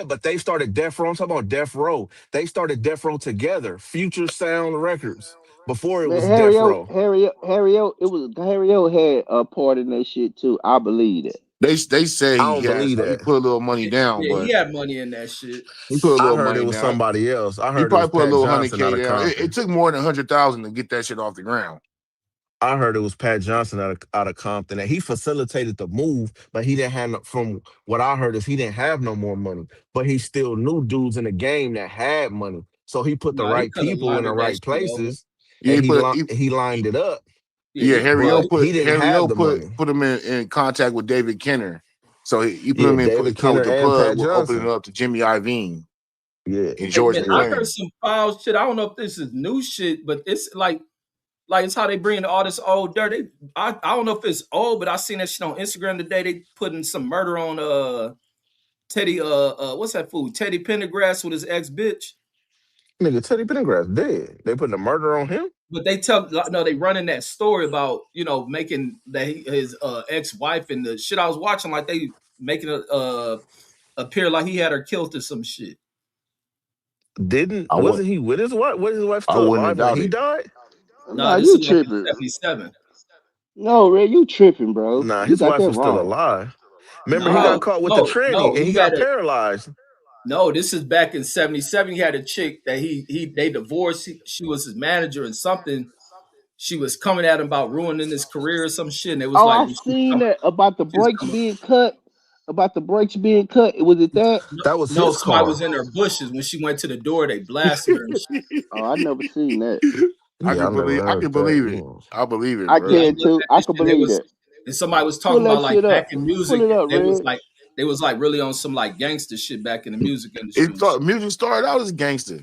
but they started Death Row. I'm talking about Death Row. They started Death Row together. Future Sound Records. Before it Man, was Death Row. Harry O, it was Harry O had a part in that shit too. I believe that. They say I don't believe he that. put a little money down, Yeah, he but had money in that shit. he put a I little heard it money was down. somebody else. I He heard it was probably put a Pat little 100K Johnson out of down. It Compton. took more than 100,000 to get that shit off the ground. I heard it was Pat Johnson out of Compton, and he facilitated the move, but he didn't have from what I heard is he didn't have no more money, but he still knew dudes in the game that had money, so he put the Nah, he right could have people in the laundered that right shit over. places, Yeah, and he put he lined it up, Yeah, yeah, he Harry O but put he didn't have the money. him in contact with David Kenner. So he put Yeah, him in David contact with Kenner the and plug, Pat with opening Johnson. it up to Jimmy Iovine Yeah, and Hey George man, I yeah. heard McClain. some foul shit. I don't know if this is new shit, but it's like it's how they bring all this old dirt. I don't know if it's old, but I seen that shit on Instagram today. They putting some murder on Teddy what's that fool? Teddy Pendergrass with his ex bitch. Nigga, Teddy Pendergrass dead. They putting a murder on him. But they running that story about making his ex wife and the shit I was watching like they making it appear like he had her killed or some shit. Didn't I would wasn't he with his wife? Was his wife I still wouldn't have alive when he doubted. died? Nah, Nah, this you is back in tripping. '77. No, Ray, you tripping, bro. Nah, You his got wife that was still wrong. alive. Remember, he got No, caught with the no, tranny no. and he He had got a paralyzed. no. This is back in '77. He had a chick that they divorced. She was his manager and something. She was coming at him about ruining his career or some shit. And it was Oh, like I when seen that about the brakes being cut. About the brakes being cut. Was it that? That was no, his somebody was car. in her bushes when she went to the door. They blasted her and shit. Oh, I never seen that. Yeah, I never I heard can that. believe it. I believe it, I Yeah, bro. I'm can looking too. at I this can shit. They believe was that. and somebody was Pull talking that about like shit back up. in Pull music. it up, Reg. They was like really on some like gangster shit back in the music industry It and shit. thought music started out as gangster.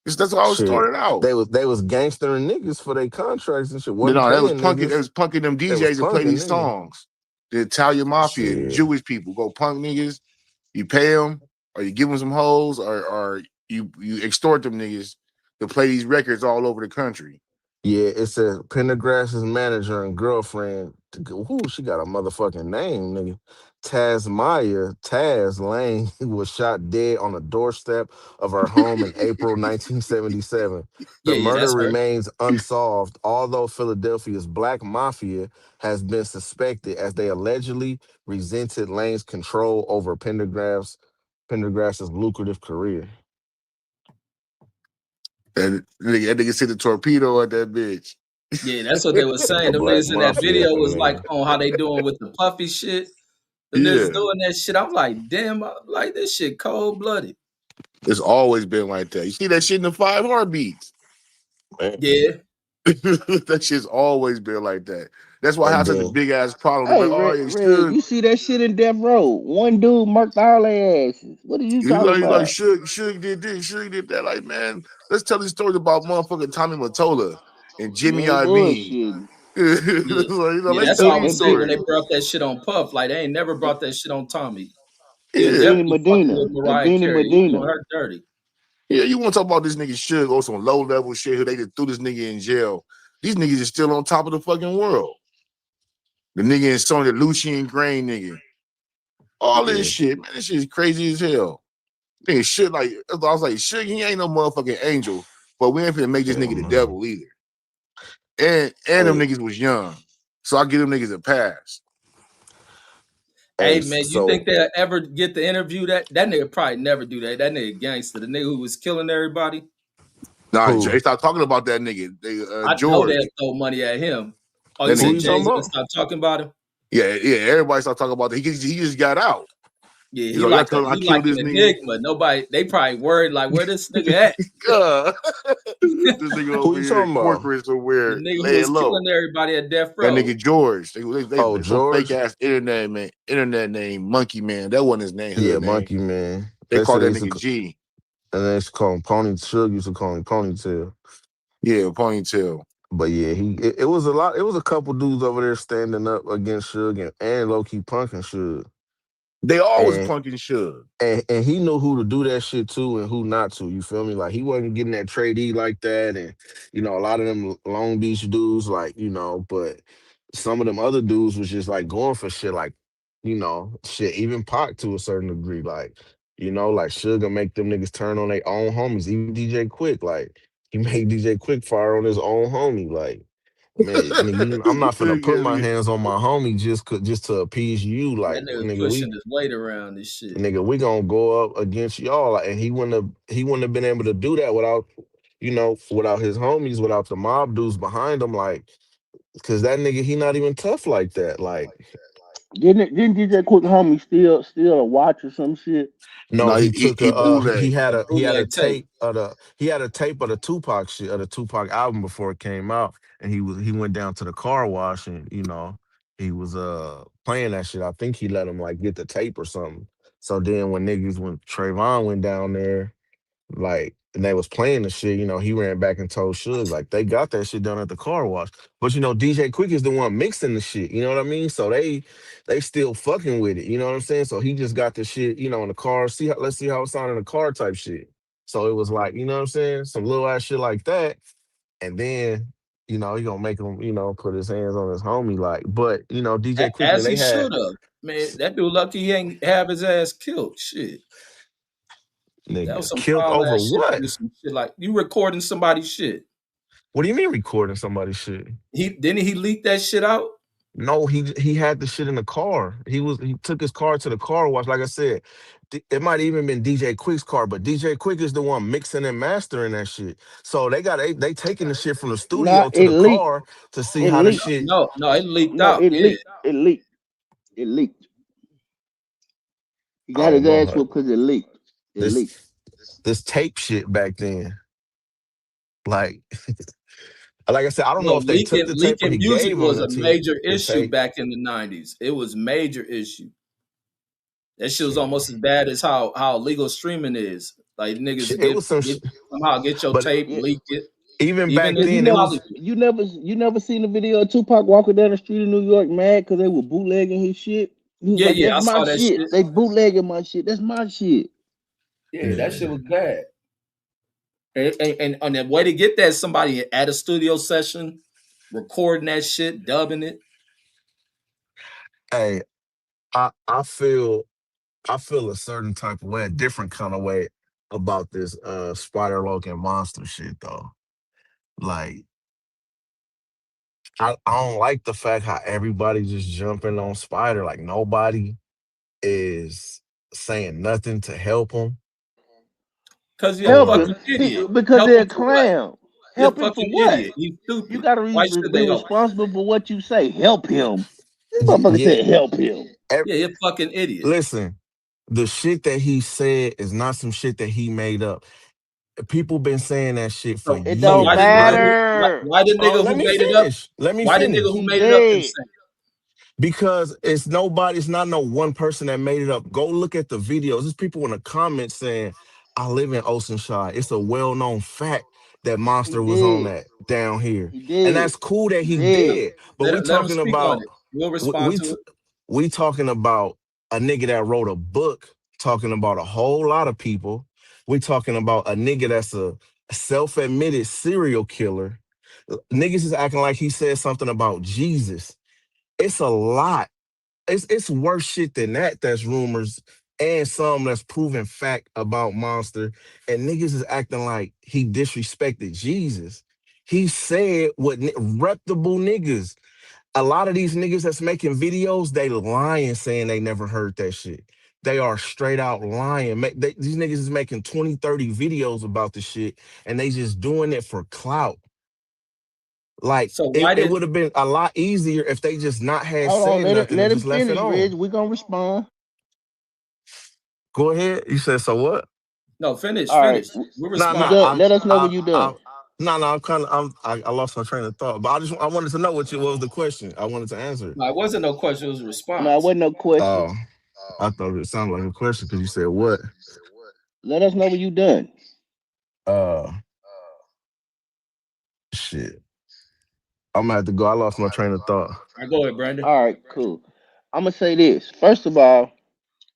That's how it Shit. started out. They was gangstering niggas for their contracts and shit. Wasn't No, that was paying punking. It niggas. was punking them They was DJs to play punking these niggas. songs. The Italian mafia, Shit. Jewish people go punk niggas. You pay them, or you give them some hoes, or you extort them niggas to play these records all over the country. Yeah, it says Pendergrass's manager and girlfriend. Who she got a motherfucking name, nigga. Taz Lane was shot dead on the doorstep of her home in April 1977. The Yeah, yeah, murder that's her. remains unsolved, although Philadelphia's black mafia has been suspected as they allegedly resented Lane's control over Pendergrass's lucrative career. And that nigga sent a torpedo at that bitch. Yeah, that's what they were saying. The Them black niggas in that mafia, video was like nigga. on how they doing with the puffy shit. The niggas Yeah, doing that shit. I'm like, damn, like this shit cold blooded. it's always been like that. You see that shit in the 5 heartbeats. Man. Yeah. That shit's always been like that. That's why I And have such a then big ass problem. They're Hey, like, oh, Reg, you Reg, should. you see that shit in Death Row? One dude murked all their asses. What are you talking He's like, about? Suge did this, Suge did that. Like, man, let's tell these stories about motherfucking Tommy Mottola and You Jimmy ain't Iovine. bullshitting. Yeah. Yeah, Let's that's tell what I these was And saying when Ben they stories. brought that shit on Puff. Like they ain't never brought that shit on Tommy. He was and Yeah. Benny definitely fucking Medina with and Mariah Benny Carey. He was Medina. doing her dirty. Yeah, you want to talk about this nigga Suge or some low level shit who they just threw this nigga in jail. These niggas are still on top of the fucking world. The nigga in Sony, the Lucian Grain nigga. All this yeah, shit, man, this shit is crazy as hell. Nigga, shit, like, I was like, shit, he ain't no motherfucking angel, but we ain't finna make this hell nigga the no. devil either. And them Hey, niggas was young. So I give them niggas a pass. Hey hey, man, you so think they'll ever get the interview? That nigga probably never do that. That nigga gangster, the nigga who was killing everybody. Nah, who? they start talking about that nigga. I know they'll George. throw money at him. Oh, you That Who said nigga you Jay's talking G. gonna about? stop talking about him? Yeah, everybody start talking about that. He just got out. Yeah, He's like, y'all tell him I he like killed an this nigga. enigma. Nobody they probably worried like where this nigga at? Uh, this nigga Who over you here in talking about? corporate The somewhere nigga who was laying low. killing everybody at death That row. nigga George. Oh, Some fake George? ass internet name, Monkey Man. That wasn't his name, Yeah, hood name. Monkey Man. They They called said they that used to. nigga G. and they used to call him Pony. Suge used to call him Ponytail. Yeah, ponytail. But yeah, it was a lot. It was a couple dudes over there standing up against Suge and low key punking Suge. They always And punking Suge. and he knew who to do that shit to and who not to. You feel me? Like he wasn't getting that trade E like that, and a lot of them Long Beach dudes, like but some of them other dudes was just like going for shit, like shit. Even Pac to a certain degree, like like Sugar make them niggas turn on their own homies. Even DJ Quick, like he made DJ Quick fire on his own homie, like. Man, nigga, I'm not finna put my Yeah, hands on my homie just to appease you. That Like, nigga nigga, pushing his weight around this shit. we gonna go up against y'all. Like, and he wouldn't have been able to do that without, without his homies, without the mob dudes behind him. Like, cause that nigga, he not even tough like that. Like, Didn't DJ Quick homie still a watch or some shit? no, no, he took he he bootleg. had a Bootleg tape. tape of the Tupac shit of the Tupac album before it came out, and he went down to the car wash and he was playing that shit. I think he let him like get the tape or something. So then when Trayvon went down there, like, and they was playing the shit, he ran back and told Suge, like, they got that shit done at the car wash. But DJ Quick is the one mixing the shit, you know what I mean? So they still fucking with it, you know what I'm saying? So he just got the shit, in the car. Let's see how it sound in the car type shit. So it was like, you know what I'm saying? Some little ass shit like that. And then, he gonna make him, put his hands on his homie, like, but DJ Quick, As then he they had should have. Man, that dude lucky he ain't have his ass killed. Shit. That was nigga some killed foul over ass shit to what? do some shit like you recording somebody's shit. What do you mean recording somebody's shit? He leak that shit out? No, he had the shit in the car. He took his car to the car wash. Like I said, it might even been DJ Quick's car, but DJ Quick is the one mixing and mastering that shit. So they taking the shit from the Nah, studio to it the leaked. car to see It how the leaked. shit. No, it leaked No, out. it Yeah. leaked. It leaked. It leaked. He I got his don't know ass how whooped because it leaked. It this leaked. this tape shit back then. Like like I said, I don't know No, if they took the tape or leaking he music gave him was the a major the issue tape. back in the 90s. It was major issue. That shit was Shit, almost as bad as how legal streaming is. Like niggas it was some get shit, somehow get your but tape, Yeah, leak it, even even back cause in then it was. Hollywood. you never seen the video of Tupac walking down the street in New York mad because they were bootlegging his shit. He was Yeah, like, yeah, "That's I my saw that shit. shit. They bootlegging my shit. That's my shit." Yeah, that shit Yeah. was bad. And the way to get that, somebody at a studio session, recording that shit, dubbing it. Hey, I feel a certain type of way, a different kind of way about this Spider Logan monster shit though. Like I don't like the fact how everybody just jumping on Spider. Like nobody is saying nothing to help him. Cause you're a Help Or fucking him. idiot. Because Help they're him a for what? clown. You're a Help him for fucking what? idiot. He's You stupid. gotta Why should be they help? responsible for what you say. Help him. This motherfucker yeah, said help him. Yeah, you're a fucking idiot. listen, the shit that he said is not some shit that he made up. People been saying that shit for So It so don't why years, did right? matter. why the Oh, nigga who made it up? Let me Why the nigga finish. who He made it up didn't dead. say it? Because it's not no one person that made it up. Go look at the videos. There's people in the comments saying, I live in Oceanside. It's a well-known fact that He Monster was on dead. that down here. He And dead. that's cool that He he dead. did. But we Let him talking speak on about it. We'll we respond we, to t- it. we talking about a nigga that wrote a book talking about a whole lot of people. We talking about a nigga that's a self-admitted serial killer. Niggas is acting like he said something about Jesus. It's a lot. It's worse shit than that. That's rumors and some that's proven fact about Monster. And niggas is acting like he disrespected Jesus. He said what reputable niggas. A lot of these niggas that's making videos, they lying saying they never heard that shit. They are straight out lying. These niggas is making 20, 30 videos about the shit and they just doing it for clout. Like So it would have been a lot easier if they just not had Hold on, said nothing and let him just left it finish, on. Reg. We gonna respond. Go ahead. You said so what? no finish, All right. finish. We'll Nah, You nah. respond. done. Let us know when you I done. nah, nah. I lost my train of thought, but I wanted to know what was the question. I wanted to answer it. No, it wasn't no question, it was a No, it response. wasn't no question. Oh, I thought it sounded like a question because you said what? Let us know when you done. Uh, shit. I'm gonna have to go. I lost my train of thought. All right, go ahead, Brandon. All right, cool. I'm gonna say this. First of all,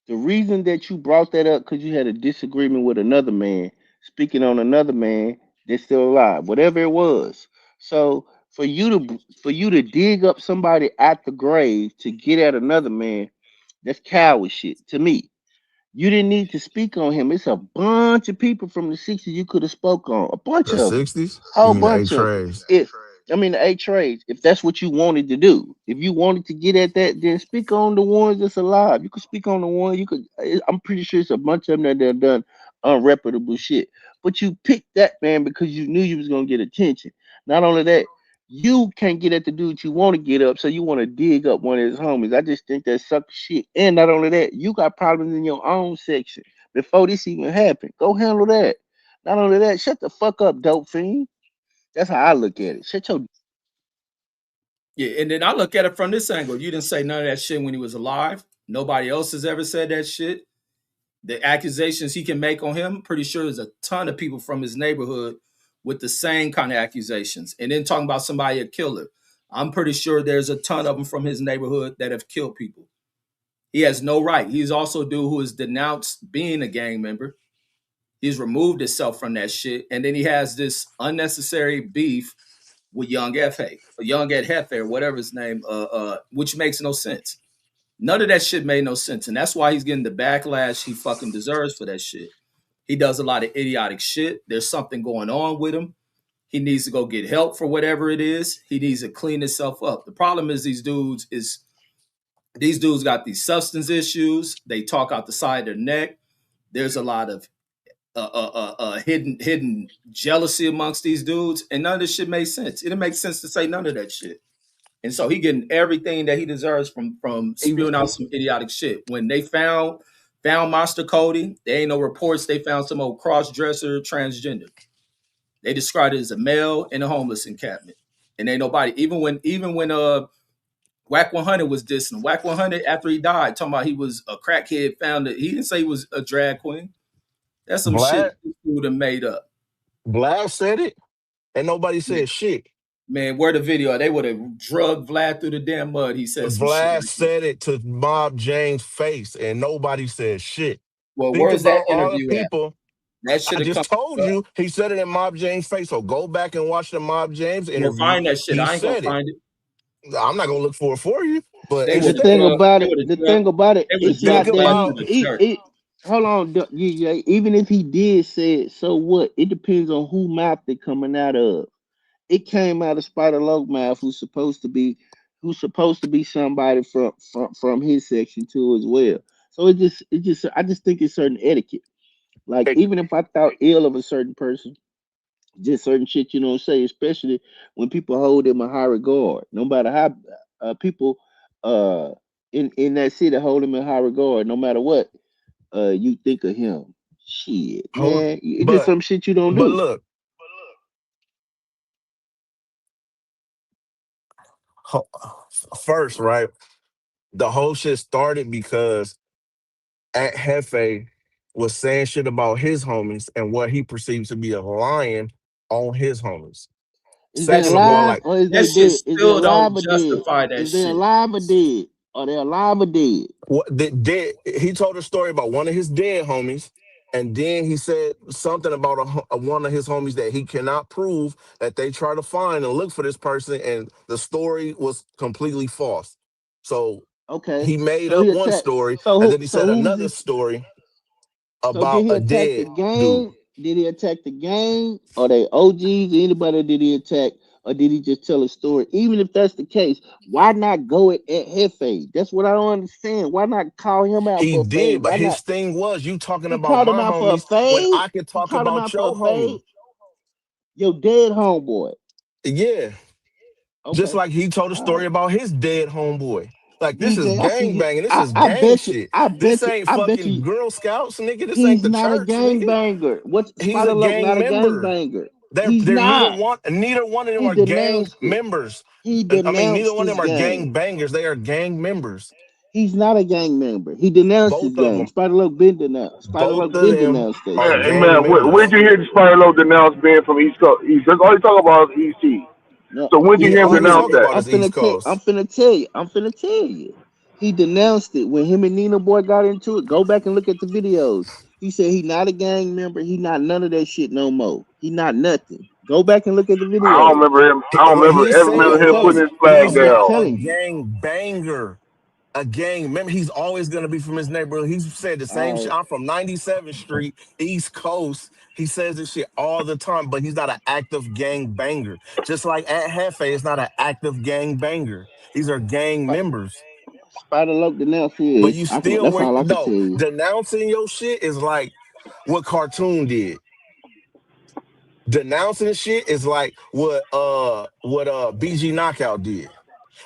the reason that you brought that up because you had a disagreement with another man speaking on another man that's still alive, whatever it was. So for you to dig up somebody at the grave to get at another man, that's coward shit to me. You didn't need to speak on him. It's a bunch of people from the '60s you could have spoke on. A bunch The of them. '60s? You Whole mean the eight bunch of them. trays? If I mean the eight trades, if that's what you wanted to do, if you wanted to get at that, then speak on the ones that's alive. You could speak on the one you could. I'm pretty sure it's a bunch of them that they've done unreputable shit. But you picked that man because you knew you was gonna get attention. Not only that, you can't get at the dude you want to get up, so you want to dig up one of his homies. I just think that's sucker shit. And not only that, you got problems in your own section before this even happened. Go handle that. Not only that, shut the fuck up, dope fiend. That's how I look at it. Shut your Yeah, and then I look at it from this angle. You didn't say none of that shit when he was alive. Nobody else has ever said that shit. The accusations he can make on him, pretty sure there's a ton of people from his neighborhood with the same kind of accusations. And then talking about somebody a killer, I'm pretty sure there's a ton of them from his neighborhood that have killed people. He has no right. He's also a dude who has denounced being a gang member. He's removed himself from that shit, and then he has this unnecessary beef with Young F.A. or Young Ed Hefe or whatever his name, which makes no sense. None of that shit made no sense, and that's why he's getting the backlash he fucking deserves for that shit. He does a lot of idiotic shit. There's something going on with him. He needs to go get help for whatever it is. He needs to clean himself up. The problem is these dudes got these substance issues. They talk out the side of their neck. There's a lot of hidden jealousy amongst these dudes, and none of this shit makes sense. It didn't make sense to say none of that shit. And so he getting everything that he deserves from Even spewing out some idiotic shit. When they found Monster Cody, there ain't no reports they found some old cross dresser transgender. They described it as a male in a homeless encampment. And ain't nobody even when Whack 100 was dissing Whack 100 after he died, talking about he was a crackhead, found it. He didn't say he was a drag queen. That's some shit Vlad, this dude have made up. Vlad said it, and nobody said shit. Man, where the video? They would have drugged Vlad through the damn mud. He said some shit Vlad like that. said it to Mob James' face, and nobody said shit. Well, Think where's that about all the interview at? people. That should I have just come. told you he said it in Mob James' face. So go back and watch the Mob James Well, interview. find that shit. He I ain't gonna said it. find it. I'm not gonna look for it for you, but They it the would have thing said it. drugged. about They it, would have the drugged. thing about it, They would have it's drugged Think not that Vlad about through he the he, dirt. he hold on, even if he did say it, so what? It depends on who mouth it coming out of. It came out of Spider Loc mouth, who's supposed to be somebody from his section too as well. So it just I just think it's certain etiquette. Like it. even if I thought ill of a certain person, just certain shit you don't say, especially when people hold them in high regard. No matter how people uh in that city hold him in high regard, no matter what you think of him. Shit, Hold, man, it's just but some shit you don't but do. look, ho- first, right? The whole shit started because Aunt Hefe was saying shit about his homies and what he perceived to be a lion on his homies. Is they Second of all, alive like or is That they shit dead? Is they still alive don't or dead? justify that Is they shit. alive or dead? Are they alive or dead? what he told a story about one of his dead homies, and then he said something about one of his homies that he cannot prove, that they try to find and look for this person, and the story was completely false. So Okay. he made So up he one attacked. story, So and who? then he So said who was another this? story So about did he a attack the dead dude. gang? Did he attack the gang? Or they OGs? Anybody did he attack? Or did he just tell a story? Even if that's the case, why not go at Hefe? That's what I don't understand. Why not call him out He for a fade? did, but Why his not? thing was, you talking He about called him my out for a homies when fade. I could He talk called him about out for a your fade. homie. Your dead homeboy. Yeah. Just Okay. like he told a All story right. about his dead homeboy. Like, this is DJ, I can gang get. banging. This I, is I gang bet you. shit. I This bet you. ain't I bet fucking you. Girl Scouts, nigga. This ain't He's the not a church, gang nigga. banger. What He's a Spider Loc gang not a gang member. banger. They're He's they're neither not. one neither one of them He are gang denounced it. members. He I mean, neither denounced one of this them are gang. gang bangers. They are gang members. He's not a gang member. He denounced his Both of gang. them, Spider Loc been denounced. Spider both Loc of been them denounced that are shit. Hey, gang man, where'd members. you hear the Spider Low denounce being from East Coast? East. That's all you talk about is EC. No, So when'd you he hear him All he denounce talk that? about I'm is East finna tell. Coast. I'm finna tell you. He denounced it when him and Nina Boy got into it. Go back and look at the videos. He said he not a gang member. He not none of that shit no more. He not nothing. Go back and look at the I don't videos. remember him. I don't What remember he ever I'm said remember just him was putting telling. his flag he's I'm just down. not a telling you. gang banger. A gang member. He's always gonna be from his neighborhood. He's said the same All shit. right. I'm from 97th Street, East Coast. He says this shit all the time, but he's not an active gang banger. Just like at Hefe, it's not an active gang banger. These are gang members. Spider Loc denounced But his. you still That's were all I can tell no you. denouncing your shit is like what Cartoon did. Denouncing shit is like what BG Knockout did.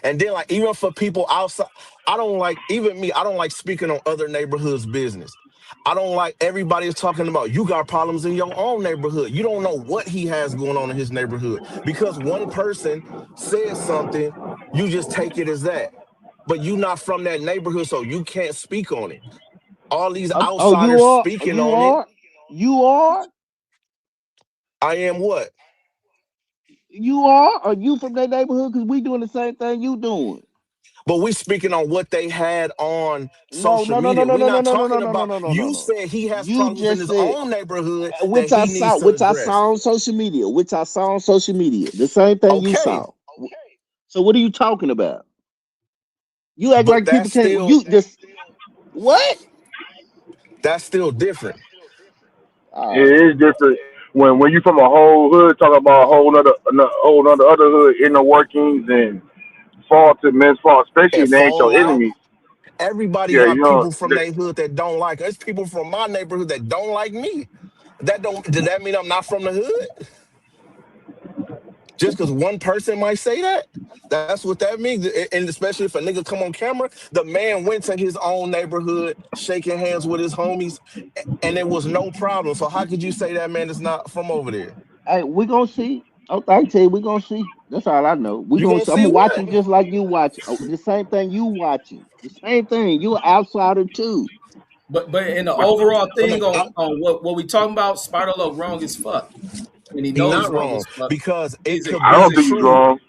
And then like even for people outside, I don't like even me, I don't like speaking on other neighborhoods' business. I don't like everybody is talking about you got problems in your own neighborhood. You don't know what he has going on in his neighborhood. Because one person says something, you just take it as that. But you not from that neighborhood, so you can't speak on it. All these Oh, you outsiders are. speaking You on it, are. You are. I am what? You are. Are you from that neighborhood? Because we doing the same thing you doing. But we speaking on what they had on No, social no, no, no, media. no, We no, no, not no, no, no, talking no, no, about no, no, no, you no. said he has You problems in just his said own neighborhood that which I he saw, needs to which I saw address. on social media, which I saw on social media. The same thing you Okay, saw. So what are you talking about? You act but like people that's can't. still You just what? that's still different. All right. It is different when you from a whole hood talking about a whole nother other hood inner workings and fault to men's fault, especially And if they ain't your fallout. enemies. Everybody Yeah, you got know. people from their hood that don't like us. There's people from my neighborhood that don't like me. That don't Did that mean I'm not from the hood? Just because one person might say that? That's what that means. And especially if a nigga come on camera, the man went to his own neighborhood, shaking hands with his homies, and it was no problem. So how could you say that man is not from over there? Hey, we gonna see. Oh, I tell you, we gonna see. That's all I know. We You gonna gonna see. I'm see gonna watch what? him just like you watch. Oh, the same thing you watching. The same thing. You an outsider too. But in the overall But no, thing on what we talking about, Spider Loc wrong as fuck, and he he know he's not wrong wrong as fuck. because it could I be He's don't think he's extremely. wrong.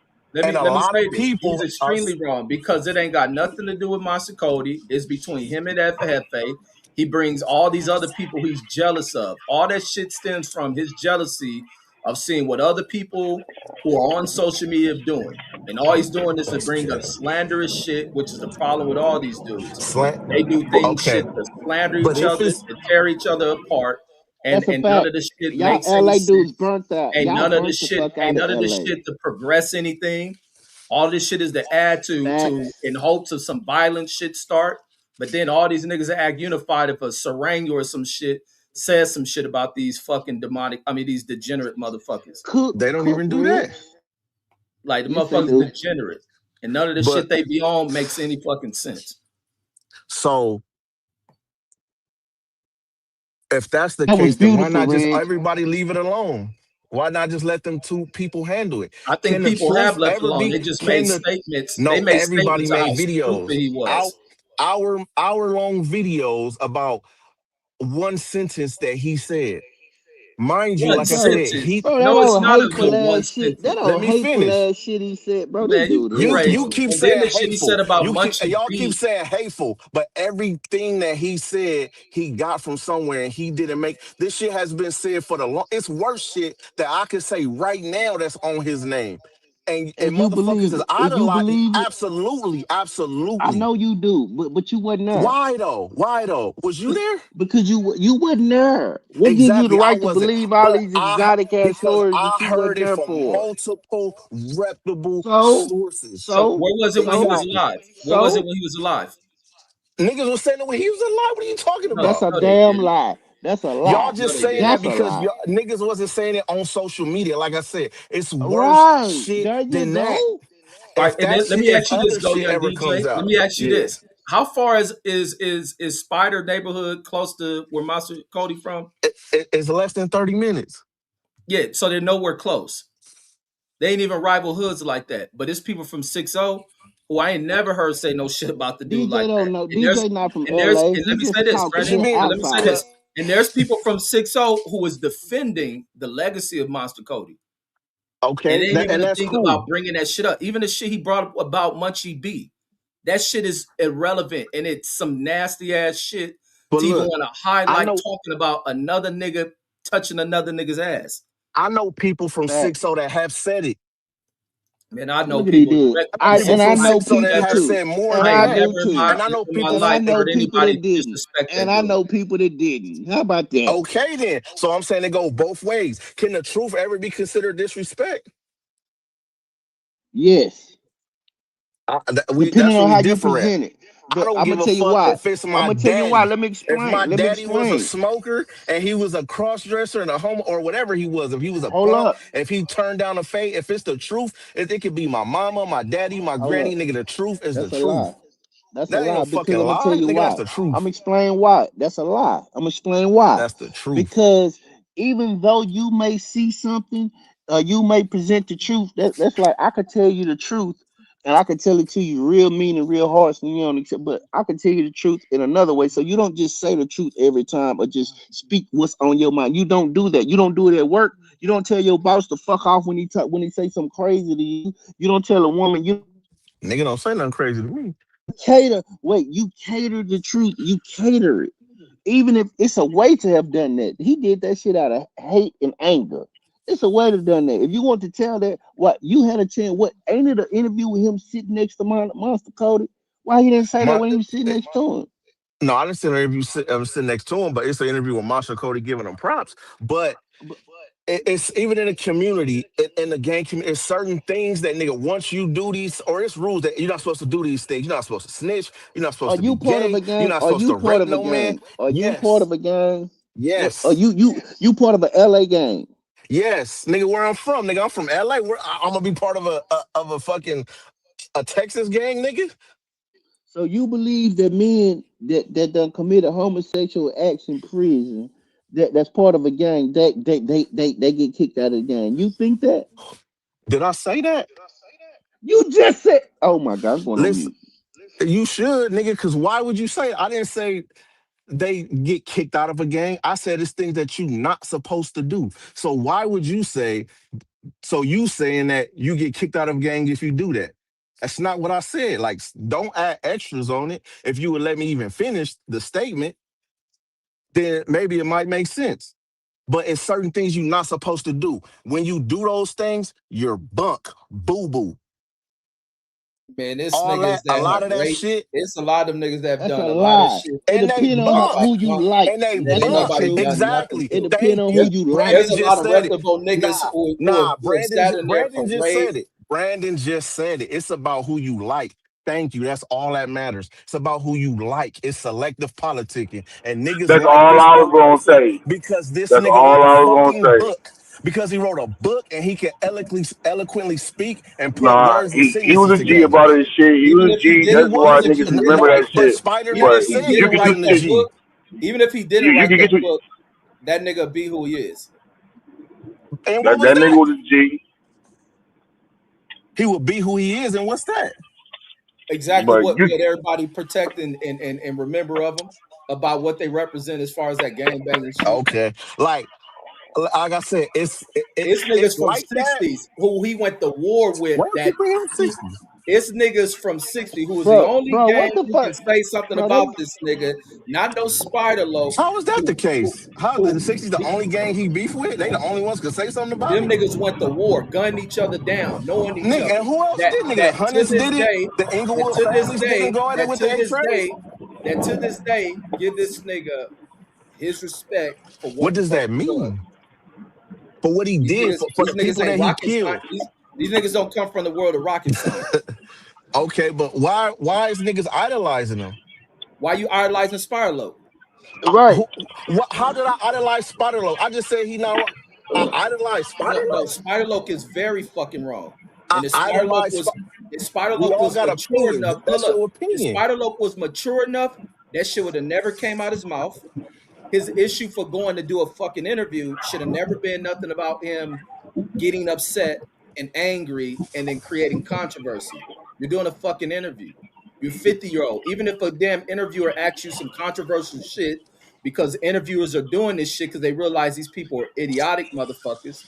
and a Let me lot say of this. He's people are extremely wrong because it ain't got nothing to do with Monster Cody. It's between him and Hefe. He brings all these other people he's jealous of. All that shit stems from his jealousy of seeing what other people who are on social media doing. And all he's doing is to that's bring up cap. slanderous shit, which is the problem with all these dudes. Slant. They do things Okay, shit to slander but each if other, it's to tear each other apart, That's a and none fact. of this shit Y'all makes any LA dudes sense. burnt out. Ain't Y'all none of this burnt the shit, fuck out ain't of none of this LA. shit to progress anything. All this shit is to add to in Facts. hopes of some violent shit start. But then all these niggas act unified if a Sarang or some shit says some shit about these fucking these degenerate motherfuckers. they don't Cook even do that. ribs. Like the Yes, they motherfuckers do. degenerate. And none of the But shit they be on makes any fucking sense. so if that's the That was case, then why beautiful, not just Reg. everybody leave it alone? Why not just let them two people handle it? I think Can the people have truth left ever alone. be? They just made Can the statements. They No? made Everybody statements of how made stupid videos, he out was. hour long videos about one sentence that he said. Mind you, One like I Bro, said, sentence. he bro, that No, it's old not a hateful good one ass shit. That sentence. let old me hateful finish. ass shit he said, bro. This Man, you dude You crazy. irritating. keep And then saying the shit he said hateful. about Munchie Y'all keep B. saying hateful, but everything that he said he got from somewhere, and he didn't make this shit has been said for the long. It's worse shit that I could say right now that's on his name, and And you motherfuckers believe is it. And you idolizing. believe it. Absolutely, I absolutely. know you do, but you wasn't there. Why though? Why though? Was you there? Because you wasn't there. What gives you the Exactly. I right to wasn't, believe all but these exotic ass because stories I that you wasn't heard it there from for? multiple reputable So, sources. So so, where was it when he was so, Exactly. alive? Where was it so. when he was alive? Niggas was saying that when he was alive. What are you talking No, That's about? a no, they damn didn't. lie. That's a Y'all lie. No, just they saying didn't. that That's a because lie. y'all niggas wasn't saying it on social media. Like I said, it's worse Right. shit There you than that. go. Right, If and that then let shit, me if ask you this, other Go shit Young ever DJ. comes Let out, me ask you yeah. this: how far is Spider neighborhood close to where Master Cody from? It's less than 30 minutes. Yeah, so they're nowhere close. They ain't even rival hoods like that. But it's people from 6-0. who I ain't never heard say no shit about the dude DJ like that. don't know. DJ not from And there's LA. and He let me say just this, talking. What you Brandon. He mean? Let me say outside. this. And there's people from 6-0 who is defending the legacy of Monster Cody. And Okay, ain't even and a that's thing cool. about bringing that shit up. Even the shit he brought up about Munchie B. That shit is irrelevant. And it's some nasty ass shit But to even look, want to I highlight know talking about another nigga touching another nigga's ass. people from Facts. 6-0 that have said it. Man, I know Look at he people did. I know respectable people shit. And from I know 6-0 that people have too. said more And than I I ain't that. do never too. And I know in my people And from I life know heard people anybody that didn't. disrespect And that I dude. know people that didn't. How about that? okay then. So I'm saying it go both ways. Can the truth ever be considered disrespect? Yes. Depending That's where on we how you differ at. present it. I But don't I'm give gonna a tell you fuck why. if it's I'm my gonna tell you why. daddy. Let me If explain. my Let me daddy was a explain. smoker and he was a cross dresser and a homo or whatever he was, if he was a Hold pimp, up. if he turned down a fade, if it's the truth, it could be my mama, my daddy, my Hold granny, up. nigga. The truth is the That's a lie. truth. That's a That ain't no lie because fucking I'm gonna tell lie, you nigga. That's why. the I'm truth. explain why. That's a lie. I'm gonna explain why. That's the truth. Because even though you may see something, you may present the truth. That's like I could tell you the truth, and I could tell it to you real mean and real harsh, and you don't accept. But I can tell you the truth in another way. So you don't just say the truth every time, or just speak what's on your mind. You don't do that. You don't do it at work. You don't tell your boss to fuck off when when he say something crazy to you. You don't tell a woman you Nigga don't say nothing crazy to me. cater. Wait, you cater the truth. You cater it. Even if it's a way to have done that, he did that shit out of hate and anger. It's a way to done that. If you want to tell that, what you had a chance, what ain't it an interview with him sitting next to Monster Cody? Why he didn't say that My when he was sitting next to him? no, I didn't see an interview sitting next to him, but it's an interview with Masha Cody giving him props. But But it's even in the community, in the gang community, it's certain things that nigga once you do these, or it's rules that you're not supposed to do these things. You're not supposed to snitch. You're not supposed are to be you part of gay. a You're gang? not Are supposed you to part rape of a no man. gang? Are you part Yes, of a gang? What are yes, you part of a LA gang? yes, nigga. Where I'm from, nigga. I'm from LA. I'm gonna be part of a fucking a Texas gang, nigga. So you believe that men that done committed homosexual acts in prison, that's part of a gang, they get kicked out of the gang. You think that? Did I say that? You just said, "Oh my God, I'm going on Listen, mute." you should, nigga. Because why would you say it? I didn't say they get kicked out of a gang. I said it's things that you're not supposed to do. So why would you say, so you saying that you get kicked out of a gang if you do that? That's not what I said. Like, don't add extras on it. If you would let me even finish the statement, then maybe it might make sense. But it's certain things you're not supposed to do. When you do those things, you're bunk, boo boo. Man, it's All niggas that, a that lot have of that raped. shit, It's a lot of them niggas that have That's a done a lot of lie. shit. It and they depends on bunk, who you like. and they That That's ain't not bunk. nobody true. done nothing Exactly. It to. depends Thank on who you. you like. There's Brandon a lot just of said it. reputable niggas Nah, who nah. have sat in there Brandon for just rape. said it. Brandon just said it. It's about who you like. Thank you. That's all that matters. It's about who you like. It's selective politicking. And niggas That's like all this I was one gonna person say. because this That's nigga all wrote a I was fucking gonna say. book. Because he wrote a book and he can eloquently speak and put Nah, words and he was sentences a G together. about his shit. He Even was if he G. He That's didn't, why even if was, he niggas didn't remember write that no, but that, shit. Spider even never if But he said he you didn't can write wasn't a that get G. book, even if he didn't you write can that get book, that nigga be who he is. And what that was that nigga that? was a G. He would be who he is. And what's that? Exactly But you what everybody protect and remember of them about what they represent as far as that gang banging shit. Okay. Like I said, It's it's niggas from like that. 60s who he went to war with Why you that keep bringing up 60s? it's niggas from 60 who is the only Bro, gang what the who can fuck, say something bro? about They this nigga, not no spider loc How is that the who, case? How the who 60s the only gang he beef with? They the only ones could say something about them him? niggas went to war, gunned each other down, knowing each Nigga, other. and who else That did? Nigga, the that to Hunters this did it. day, The that Inglewood to this families didn't day, go at it that with to the this X-rays. day, that to this day, give this nigga his respect for What what the does fuck that he was. mean? For what he did, for These the niggas people ain't that he rocket killed. science. These niggas don't come from the world of rocket science. Okay, but why is niggas idolizing him? Why you idolizing Spiralo? right. Who, how did I idolize Spider-Lo? I just said he not wrong. I idolize No, Spider-Lo? Spider-Loc is very fucking wrong. I And idolize If We Spider-Loc all was got mature opinions. enough, That's look, your if opinion. Spider-Loc was mature enough, that shit would have never came out his mouth. His issue for going to do a fucking interview should have never been nothing about him getting upset and angry and then creating controversy. You're doing a fucking interview. You're 50-year-old. Even if a damn interviewer asks you some controversial shit, because interviewers are doing this shit because they realize these people are idiotic motherfuckers,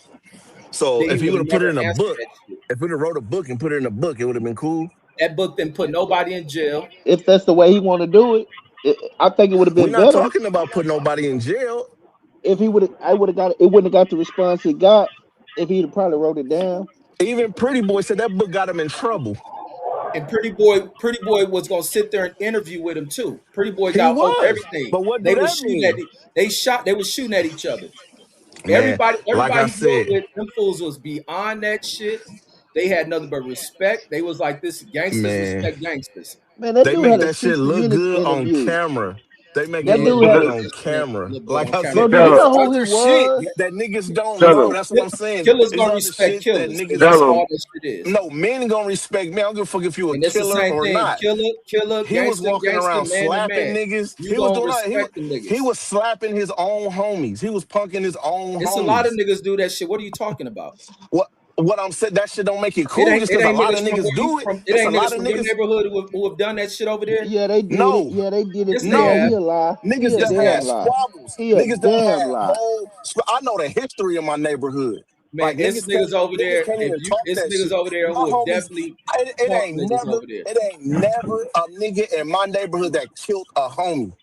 So then if you he would would have have put it never in a answered book, that shit. if we'd have wrote a book and put it in a book, it would have been cool. That book didn't put nobody in jail. If that's the way he want to do it, I think it would have We're been not better talking about putting nobody in jail. if he would have. I would have got it. It wouldn't have got the response it got if he'd have probably wrote it down. Even Pretty Boy said that book got him in trouble. And Pretty Boy was gonna sit there and interview with him too. Pretty Boy He got over was. everything. But what do They were that shooting at mean? they were shooting at each other. Man, like I Everybody he dealt said, with, them fools was beyond that shit. They had nothing but respect. They was like, this gangsters man, respect gangsters. Man, that they dude make had a that shit 60 look Minutes good on interview. camera. They make it That look dude But had good a on This nigga camera. look good Like on I camera. said, bro. Do But you tell it's him, know who he other shit was? that niggas don't tell know. him, That's what I'm saying. Killers It's gonna other respect shit that killers because niggas that's tell don't. him, all that shit is. No, men gonna respect me. I don't give a fuck if you a And it's the killer same or thing. not. Killer, He was gangster, walking gangster, around man to slapping man. niggas. You He was gonna doing all respect them he niggas. was slapping his own homies. He was punking his own It's a lot of homies. niggas do that shit. What are you talking about? What what I'm saying, that shit don't make it cool just It because a ain't lot niggas of from niggas where you do it. from. It It's a ain't niggas lot of from your niggas. neighborhood who have done that shit over there. Yeah, they did it. No, Yeah, they did it. Yes, they Yeah, no. have. he a lie. He Niggas a Yes, done they damn had have. lie. squabbles. He a Niggas done damn had lie. whole. I know the history of my neighborhood. Man, Like it's niggas over niggas there. can't even talk It's that niggas shit. over there My who have homies, definitely it punked ain't niggas never, over there. it ain't never a nigga in my neighborhood that killed a homie.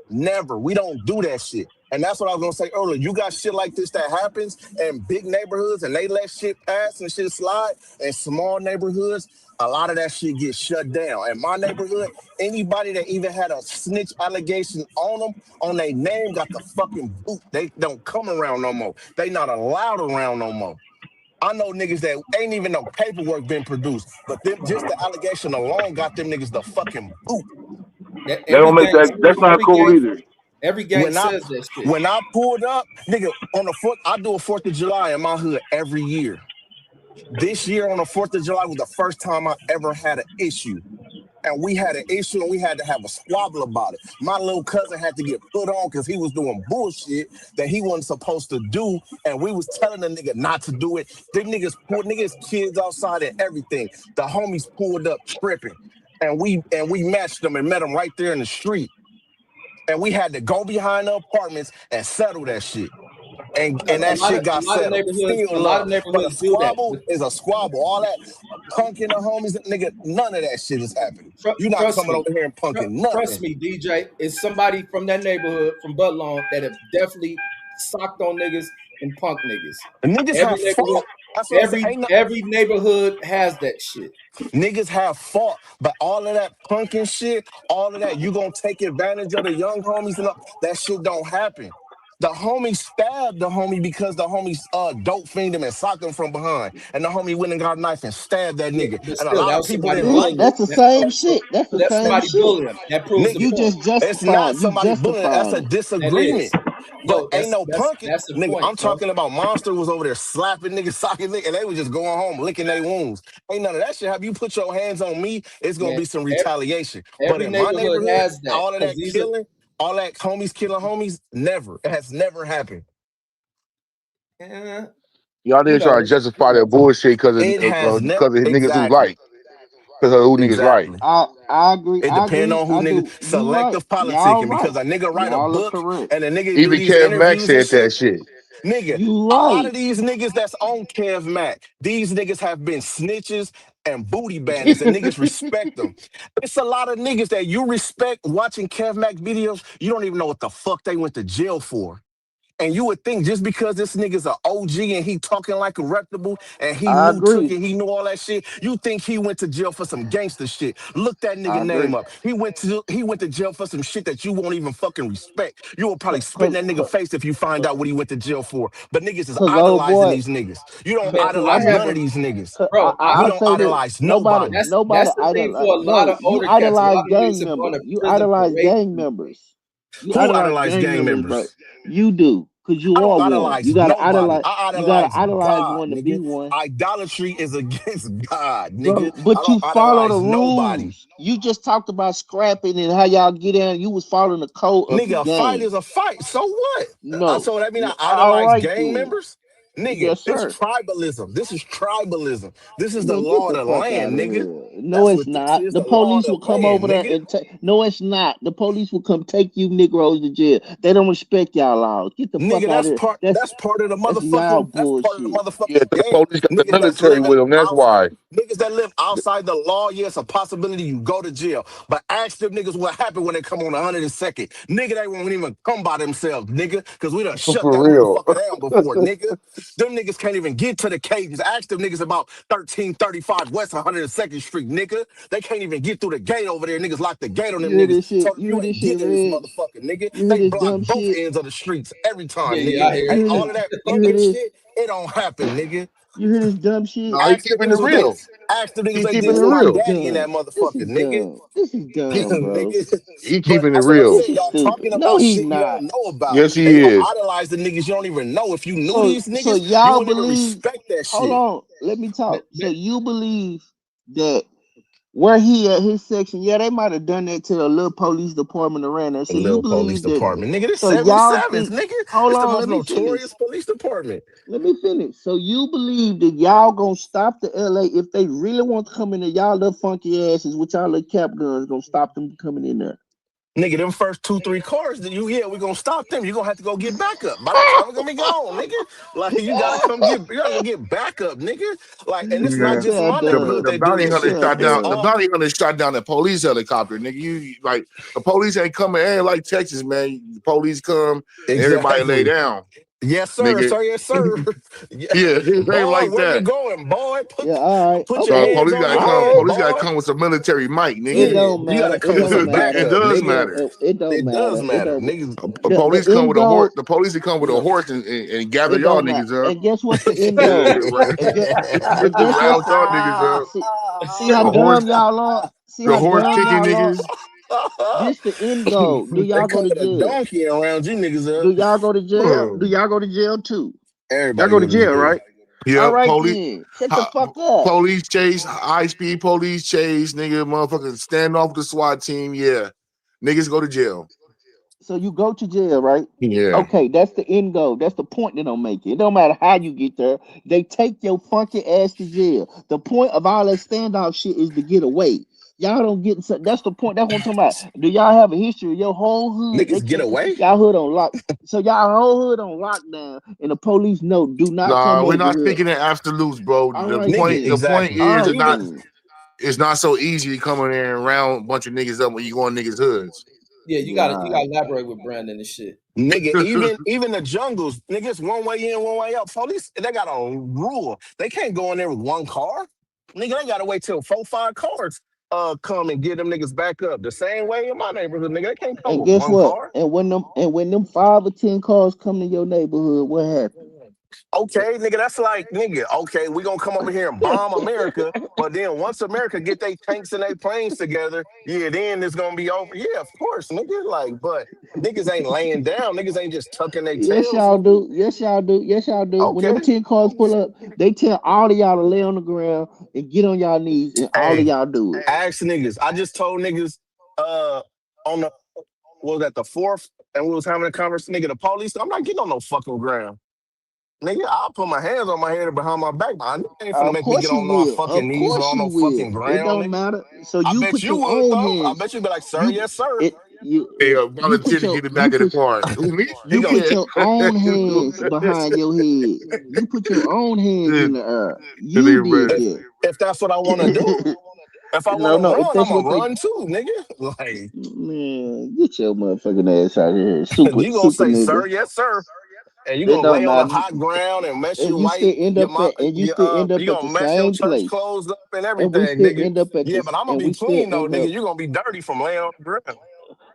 Never. We don't do that shit. And that's what I was gonna say earlier. You got shit like this that happens in big neighborhoods and they let shit pass and shit slide. In small neighborhoods, a lot of that shit gets shut down. In my neighborhood, anybody that even had a snitch allegation on them, on their name, got the fucking boot. They don't come around no more. They not allowed around no more. I know niggas that ain't even no paperwork been produced, but them just the allegation alone got them niggas the fucking boot. That they don't make that. That's not cool either. every gang When I says that shit. when I pulled up, nigga, on the fourth, I do a 4th of July in my hood every year. This year on the 4th of July was the first time I ever had an issue. And we had an issue and we had to have a squabble about it. My little cousin had to get put on because he was doing bullshit that he wasn't supposed to do. And we was telling the nigga not to do it. Them niggas pulled niggas kids outside and everything. The homies pulled up tripping. And we matched them and met them right there in the street. And we had to go behind the apartments and settle that shit. And that shit got settled. A Still lot of love. But a neighborhoods do that. squabble is a squabble. All that punking the homies, nigga, none of that shit is happening. You're not Trust coming me. over here and punking nothing. Trust me, DJ. It's somebody from that neighborhood, from Budlong, that have definitely socked on niggas and punk niggas. And niggas Every have neighborhood, fought. That's what I'm saying. every neighborhood has that shit. Niggas have fought, but all of that punking shit, all of that, you gonna take advantage of the young homies and all, that shit don't happen. The homie stabbed the homie because the homie dope fiend him and socked him from behind. And the homie went and got a knife and stabbed that Yeah, nigga. but And a still, lot that of was people somebody didn't See, like bullying. it. that's the same shit. That's the That's same somebody shit. bullying. That proves the Nigga, You point. just it's not justifying. You somebody bullying. That's a justifying it. That is. disagreement. But No, ain't no that's punking. that's the Nigga, point, I'm bro. talking about Monster was over there slapping niggas, socking niggas, and they was just going home, licking their wounds. Ain't none of that shit. Have you put your hands on me, it's gonna Man, be some e- retaliation. But every in my neighborhood neighborhood, has that all of because that these are, killing, all that homies killing homies, never. It has never happened. eh, Y'all you niggas trying to know, justify that bullshit It has never because of niggas who exactly. like, because of who niggas like. Exactly. I agree. It I depends agree. on who I nigga do. You right. selective Y'all politicking because right. a nigga write a Y'all are book correct. and a nigga do Even these Kev Max interviews and said that shit. shit. Nigga, You a lot right. of these niggas that's on Kev Mac, these niggas have been snitches and booty bandits, and niggas respect them. It's a lot of niggas that you respect watching Kev Mac videos. You don't even know what the fuck they went to jail for. And you would think just because this nigga's an OG and he talking like a reputable and he I knew Took agree. and he knew all that shit, you think he went to jail for some gangster shit. Look that nigga I agree. name up. He went to jail for some shit that you won't even fucking respect. You will probably spit in Cause, that nigga cause, face if you find out what he went to jail for. But niggas is cause old idolizing boy. these niggas. You don't man. Cause I idolize have none a of these niggas. bro. You I don't say this. idolize Nobody, nobody. nobody That's the thing idolize. for a lot No, of you older cats. A idolize lot of niggas gang have gone members. to You prison for idolize gang raping. members. You Who idolize idolize gang gang members, bro. members? You do, cause you I don't are one. idolize nobody. I You gotta idolize idolize God, one to be nigga. one, Idolatry is against God, bro. nigga. I But don't you follow the idolize nobody. rules. You just talked about scrapping and how y'all get in. You was following the code of the Nigga, a fight game. is a fight. So what? No, So that mean I all idolize right gang then. members? Nigga, Yes, it's sir. tribalism. This is tribalism. This is the Man, get law of the the fuck out land, of nigga. here. No, That's it's what this not. is, The the law of police the will come over land, there nigga. and take. No, it's not. The police will come take you Negroes to jail. They don't respect y'all laws. Get the fuck Nigga, out of that's here. part that's part of the Y'all motherfucking bullshit. Yeah, the game. police got the Niggas that's military living with them. That's out why. niggas that live outside the law, yeah, it's a possibility you go to jail. But ask them niggas what happened when they come on 102nd. Nigga, they won't even come by themselves, nigga, because we done shut For that real. motherfucker down before, nigga. Them niggas can't even get to the cages. Ask them niggas about 1335 West 102nd Street, nigga. They can't even get through the gate over there. Niggas lock the gate on them You hear niggas. this shit? Told them You you hear this ain't shit, getting in this Reg? motherfucker, nigga. You hear They this block dumb both shit? ends of the streets every Yeah, time, yeah, nigga. I hear You Hey, hear you. all this? of that You hear punking this? shit, it don't happen, nigga. You hear this dumb shit? No, he Ask them keeping it niggas was they real. ask them niggas He they keeping did it Man, squat this is real. daddy in that dumb. This motherfucker, is nigga. dumb. This is dumb, bro. Nigga. He But keeping it that's what I'm real. This saying. is Y'all stupid. talking No, about he shit you not. don't know about. Yes, he And y'all is. idolize the niggas you don't even know. If you knew So these so niggas, you y'all wouldn't even believe? respect that Hold shit. on, let me Man, talk. So man, you believe that where he at his section? Yeah, they might have done that to the little police department around there. A So you little police believe that? department. Nigga, this So y'all 77th, think? nigga. Hold It's the on, most let me finish. notorious police department. Let me finish. So you believe that y'all gonna stop the LA if they really want to come in there? Y'all little funky asses with y'all little cap guns gonna stop them coming in there? Nigga, them first two, three cars that we gonna stop them. You gonna have to go get backup. By that time we're gonna be gone, nigga. Like you gotta go get backup, nigga. Like, and it's not Yeah. just in my neighborhood The they do bounty this hunter shit. Sound shot It's down. The dumb. all bounty hunter shot down the police helicopter, nigga. You like the police ain't coming. It ain't like Texas, man. The police come and everybody lay exactly. down, Yes, sir. nigga. Sir, yes, sir. Yeah. Yeah, it ain't Boy, like where you that. going, boy? Yeah, all right, Put your So okay, hands police on gotta your come. all head, right. Police gotta boy. come with some military might, It nigga. Yeah, don't you gotta matter. It come with don't some It matter. backup, does It nigga. don't. matter. It don't It does matter. It matter, don't. niggas. The Police come end with a horse. goal. The police that come with a horse and gather It y'all don't matter. niggas up. And guess what's the end goal? And get and To guess what? round y'all niggas up. See how The horse, dumb y'all are. See the how horse dumb kicking y'all are. niggas. This the end goal. Do They y'all go come to with a jail? donkey around you niggas Do up. y'all go to jail? Do y'all go to jail too? Y'all Everybody go to go to jail, jail. right? All Yeah, right police. then. Shut the Hi- fuck up. Police chase, high speed police chase, nigga, motherfucker stand off with the SWAT team. Yeah, niggas go to jail. So you go to jail, right? Yeah, Okay, that's the end goal. That's the point they don't make it. It don't matter how you get there. They take your funky ass to jail. The point of all that standoff shit is to get away. Y'all don't get so that's the point. That's what I'm talking about. Do y'all have a history? Your whole hood, they Niggas get keep away? y'all hood on lock. So y'all whole hood on lockdown, and the police know do not nah, come we're over not here. speaking in absolutes, bro. All The right Nigga, point, the then. point exactly. All is, right Even then. it's not so easy coming in around a bunch of niggas up when you go in niggas hoods. yeah, Yeah, you all gotta right. elaborate with Brandon and shit. nigga, even the jungles, niggas one way in, one way out. Police, they got a rule. They can't go in there with one car. Nigga, they gotta wait till 4, 5 cars come and get them niggas back up. The same way in my neighborhood, nigga. They can't come And with guess one what? car. And when them 5 or 10 cars come to your neighborhood, what happens? Okay, nigga, that's like, nigga, okay, we gonna come over here and bomb America, but then once America get their tanks and their planes together, yeah, then it's gonna be over. Yeah, of course, nigga, like, but niggas ain't laying down, niggas ain't just tucking their Yes, tails, y'all nigga. do. Yes, y'all do. Yes, y'all do. When them Okay. 10 cars pull up, they tell all of y'all to lay on the ground and get on y'all knees, and all of Hey, y'all do it. ask niggas. I just told niggas on the what was that the fourth, and we was having a conversation, nigga, the police, I'm not getting on no fucking ground. Nigga, I'll put my hands on my head and behind my back, but I ain't finna Of make me get course you on no will. fucking Of knees or course on you no will. fucking It ground, don't nigga. matter. So I you bet put you your would own though. I hands. bet you'd be like, sir, You yes, sir. it Hey, you you volunteer put to your get the you back of the put car. Me? He you go, put Yeah. your own hands behind your head. You put your own hands in Good. the air. Good You nigga, did Brandon. if that's what I want to do. that. If I want No, to no. If run, I'm that's gonna what they run too, nigga. Like, man, get your motherfucking ass out of here, super you gonna super say, nigga. sir, yes, sir. And you It gonna don't lay on the matter. hot ground and mess And your you still white, end your up mom, at and you still end you up at the gonna mess your same church place. clothes up and And we everything, still nigga. end up at Yeah, this but I'm gonna and be we still clean though, end nigga. up. You're gonna be dirty from laying on the ground.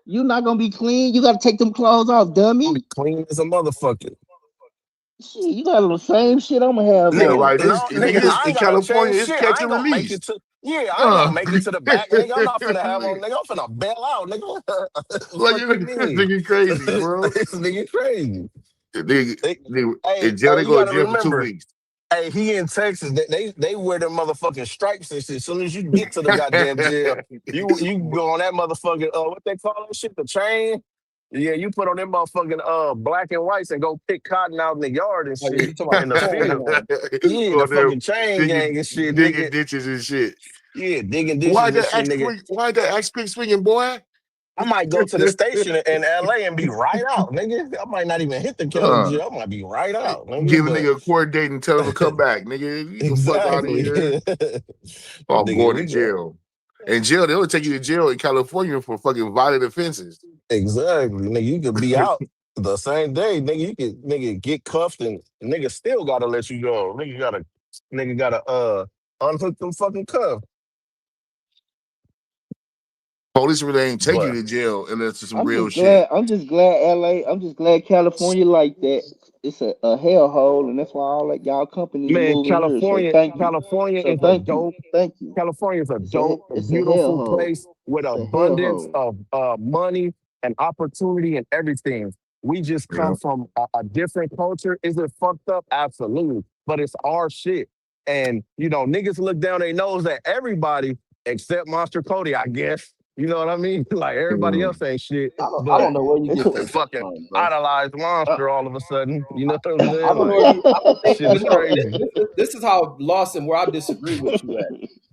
You not gonna be clean. You gotta take them clothes off, I'm gonna be dummy. clean as a motherfucker. Shit, you got on the same shit I'ma have Yeah, Nigga, right. on. This no, nigga, nigga, this I in ain't gotta change California, it's shit. I catch ain't and gonna make release. it to, yeah, I ain't gonna Uh. make it to the back, nigga. I'm not finna have on, nigga. I'm finna bail out, nigga. Like Fuck you this mean? nigga crazy, bro. This nigga crazy. They, Hey, in jail, they you go to gotta jail for remember, 2 weeks. hey, he in Texas. They wear them motherfucking stripes and shit. As soon as you get to the goddamn jail, you go on that motherfucking what they call that shit, the chain. Yeah, you put on them motherfucking black and whites and go pick cotton out in the yard and Oh yeah, shit you talking in about the the corn field. man? Yeah, the Go there fucking chain gang digging and shit, digging nigga. ditches and shit. Yeah, digging dishes and shit, nigga. Why that axe pick swinging, boy? I might go to the station in LA and be right out, nigga. I might not even hit the county uh, jail. I might be right out, nigga. give a But nigga a court date and tell him to come back, nigga. You the fuck out of exactly. here. But I'm nigga, going to we go. jail. In jail, they'll take you to jail in California for fucking violent offenses. Exactly, nigga. You could be out the same day, nigga. You could nigga get cuffed and nigga still gotta let you go. Nigga gotta unhook them fucking cuffs. Police really ain't take you But to jail unless it's some I'm real just shit. glad. I'm just glad LA. I'm just glad California like that. It's a hellhole, and that's why all like y'all companies man, moving here. So thank you. California So is a thank you. dope. Thank you. California is a dope, a It's a beautiful hellhole. place with It's a abundance hellhole. of money and opportunity and everything. We just come Yeah. from a different culture. Is it fucked up? Absolutely. But it's our shit. And, niggas look down their nose at everybody except Monster Cody, I guess. You know what I mean? Like everybody Mhm. else ain't shit. I But don't know where you It's get a, that shit fucking from, bro. idolized Monster all of a sudden. You know what I'm I saying? don't know Like, where you. I don't think shit you is know. crazy. This is how lost and where I disagree with you at.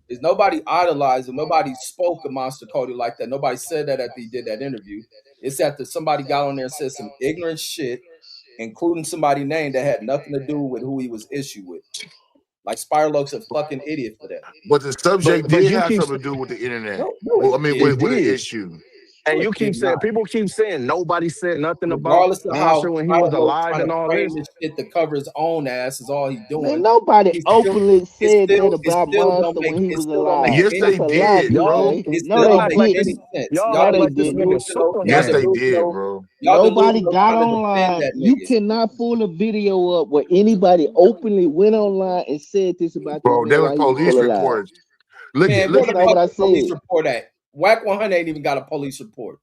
Is nobody idolized him. Nobody spoke of Monster Cody like that. Nobody said that after he did that interview. It's after somebody got on there and said some ignorant shit, including somebody name that had nothing to do with who he was issued with. Like Spiralo's a fucking idiot for that. But the subject But did you have keep something to do with the internet. No, Well, I it mean, did. it with an did. issue. No, And it did not. people keep saying nobody said nothing about Regardless of Monster how when he was Spiralo's alive trying and to all frame this. this shit to cover his own ass is all he's Man, doing. nobody He still, openly said that it about still don't Monster make, when he it was still don't make alive. Yes, any they That's a lie, did, sense. bro. BK. It No, still They they don't act make like this. any didn't. sense. Y'all No, Y'all act they like just this didn't. nigga delusional. Yes, Y'all Superman. they did, delusional. bro. Y'all Nobody delusional got trying to defend online. that You nigga. cannot pull a video up where anybody openly went online and said this about this Bro, man there was while he was police still alive. reports. Look at Man, look where That's the at not the what fuck I the police said. report at? Whack 100 ain't even got a police report.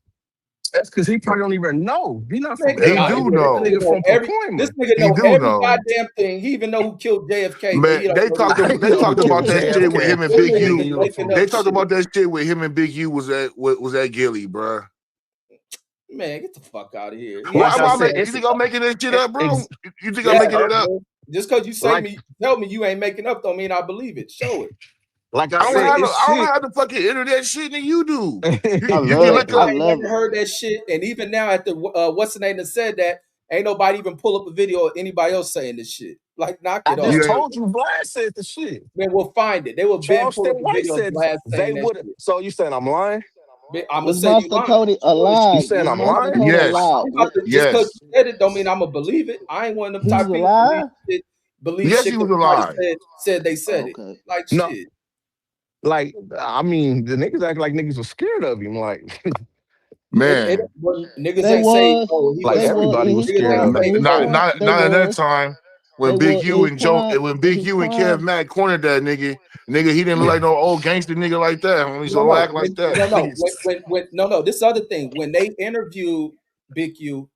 That's because he probably don't even know. He not Man, from get he out of LA. do here. This know. nigga Nigga know from every. This Pacoima. nigga He know do every know. goddamn thing. He even know who killed JFK, but he Man, don't know who I killed ain't they know who talked JFK. killed about that shit with JFK. him and This Big nigga Nigga, U. just you a making fool. up They talked shit. about that shit with him and Big U was at Gilly, bro. Man, get the fuck out of here. He ain't Why Like am I say I said, that you it's think I'm making this shit shit. up, bro? ex, You think I'm Yeah, making it up? bro. Just because you like tell me you ain't making up don't mean I believe it. Show it. like I I don't said, have it's I don't shit. have the fucking internet shit that you do. I You love can it. look You I up. ain't love never it. heard that shit. And even now at the what's the name that said that, ain't nobody even pull up a video of anybody else saying this shit. Like, knock I it just You off. ain't, told you Vlad said the shit. Man, we'll find it. They will Ben pull Charleston up a White video of said Vlad they saying that would. shit. So you saying I'm lying? I'm gonna Was say you Monster lying. Cody Show it. You alive? saying Was I'm Monster lying? Cody yes, I alive? ain't about to, just because yes, you said it don't mean I'm gonna believe it. I ain't one of them He type was of people alive? believe yes, shit he was because somebody alive, said they said Oh, it. okay. Like No. shit. Like, I mean, the niggas act like niggas was scared of him. Like, It man. when niggas They ain't say, was. oh, he like They was was everybody in was his niggas scared ain't of prime. him. say, In his Not oh, prime, not they not at that was. time They when Big was in U his and Joe prime. and when In Big his U and Kev prime. Matt cornered that nigga, he didn't look like no old gangster nigga like that. Homie, so no, don't no, act like that. no. This other thing, when they interviewed Big U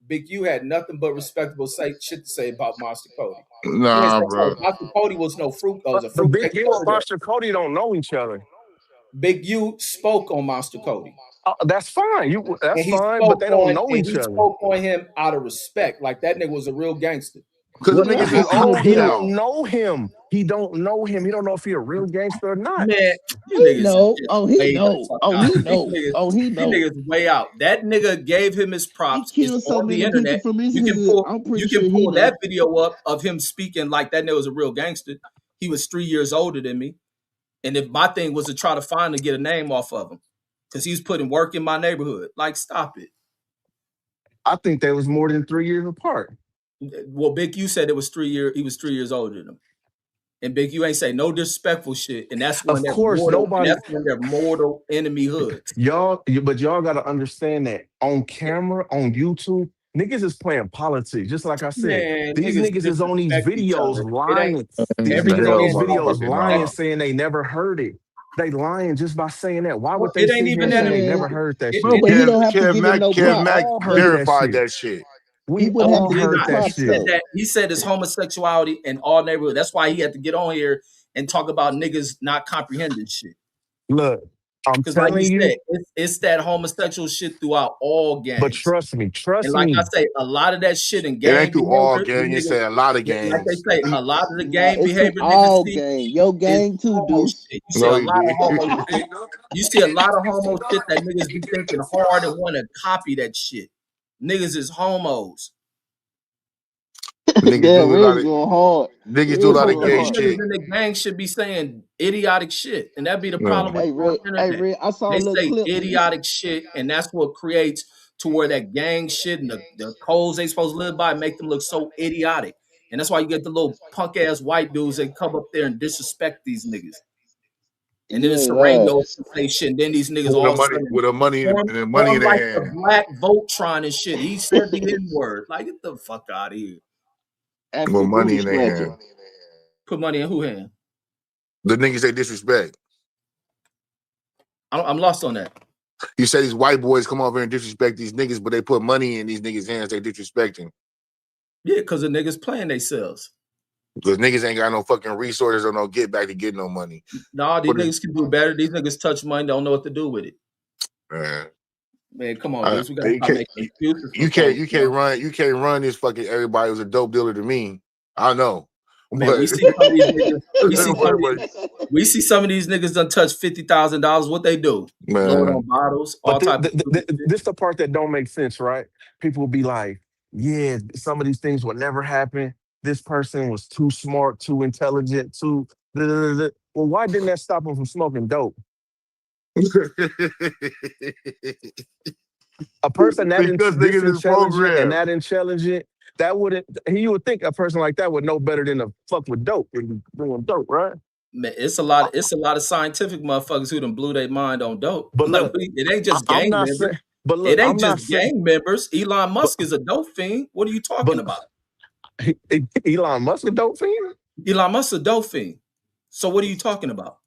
had nothing but respectable shit to say about Monster Cody. He ain't Nah, say, oh, bro. Monster Cody was no fruit, was a But Big fruitcake. U and Monster Cody don't know each other. Big U spoke on Monster Cody. That's fine. That's And he fine, but spoke they don't on know and each he other. spoke on him out of respect. Like that nigga was a real gangster. Because the What? niggas Yeah, is he old He did. don't now. know him. He don't know him. He don't know if he a real gangster or not. Man, you He niggas is know. just Oh, he way the know. fuck Oh, out. he know. Oh, he You know. niggas way out. That nigga gave him his He props. It's killed so on the many people internet. from his You can hood. pull I'm you pretty can sure he pull that know. video up of him speaking like that nigga was a real gangster. He was 3 years older than me. And if my thing was to try to find to get a name off of him, because he's putting work in my neighborhood. Like, stop it. I think they was more than 3 years apart. Well, Big U said it was 3 years, he was 3 years older than him. And Big U ain't say no disrespectful shit. And Of course, nobody, that's when they're mortal enemy hoods. but y'all got to understand that on camera, on YouTube, niggas is playing politics. Just like I said, Man, these niggas niggas is on these disrespect each videos other. It ain't lying. These And the every niggas on hell these man on videos motherfucking lying, nah. saying they never heard it. They lying just by saying that. Why well, would they it ain't sit here even and that say they Man, never important. heard that bro, shit? but he don't have to Kev give him Mack, no We Kev Mack props. all heard that verified shit. that shit. He We wouldn't No, have all to he give did him heard not. that He props said shit. though. that he said his homosexuality in all neighborhoods. That's why he had to get on here and talk about niggas not comprehending shit. Look. I'm Because like you telling you, said, it's that homosexual shit throughout all but gangs. trust me, And like I say, a lot of that shit in It ain't gang through all behavior, these gang. It niggas, say a lot of like they gangs. say, a lot of the Nah, gang it's through behavior niggas all see gang. Your is gang too, homo Deuce. shit. You see No, a he lot of homo did. shit. You see a lot of homo shit that niggas be thinking hard and want to copy that shit. Niggas is homos. Niggas Damn, do a lot Red's of going hard. But of most of gay these Hard. niggas shit. in the gang should be saying idiotic shit. And that'd be the Yeah. problem with the internet. Red, I saw a They little say clip. idiotic shit, and that's what creates to where that gang shit and the codes they supposed to live by make them look so idiotic. And that's why you get the little punk ass white dudes that come up there and disrespect these niggas. And then You it's ain't a lying. radio station. And then these niggas all of a sudden With the money and form, the money in form like their the hand. black Voltron and shit. He said the N word. Like, get the fuck out of here. With African money booty in their scratcher. hand. Put money in who hand? The niggas they disrespect. I'm lost on that. You say these white boys come over and disrespect these niggas, but they put money in these niggas' hands. They disrespecting Yeah, because the niggas playing themselves. because niggas ain't got no fucking resources or no get back to get no money. Nah, these What is, niggas can do better. These niggas touch money, don't know what to do with it. man? Man, come on, dudes. We gotta You stop can't making excuses for folks, bro. you can't run this fucking everybody was a dope dealer to me. I know, Man, we but see some of these niggas. but We see some of these niggas done touch $50,000. What they do? Blow it man, on bottles, all but type of stupid shit. this the part that don't make sense, right? People will be like, yeah, some of these things will never happen. This person was too smart, too intelligent, too. Da, da, da, da. Well, why didn't that stop him from smoking dope? A person because this niggas is intelligent and programmed. that intelligent, that wouldn't. You would think a person like that would know better than to fuck with dope and doing dope, right? Man, it's a lot. It's a lot of scientific motherfuckers who done blew their mind on dope. But Like, look, it ain't just I'm gang not members. saying. But It look, ain't I'm not just saying. gang members. Elon But Musk is a dope fiend. What are you talking but about? Elon Musk a dope fiend? Elon Musk is a dope fiend. So what are you talking about?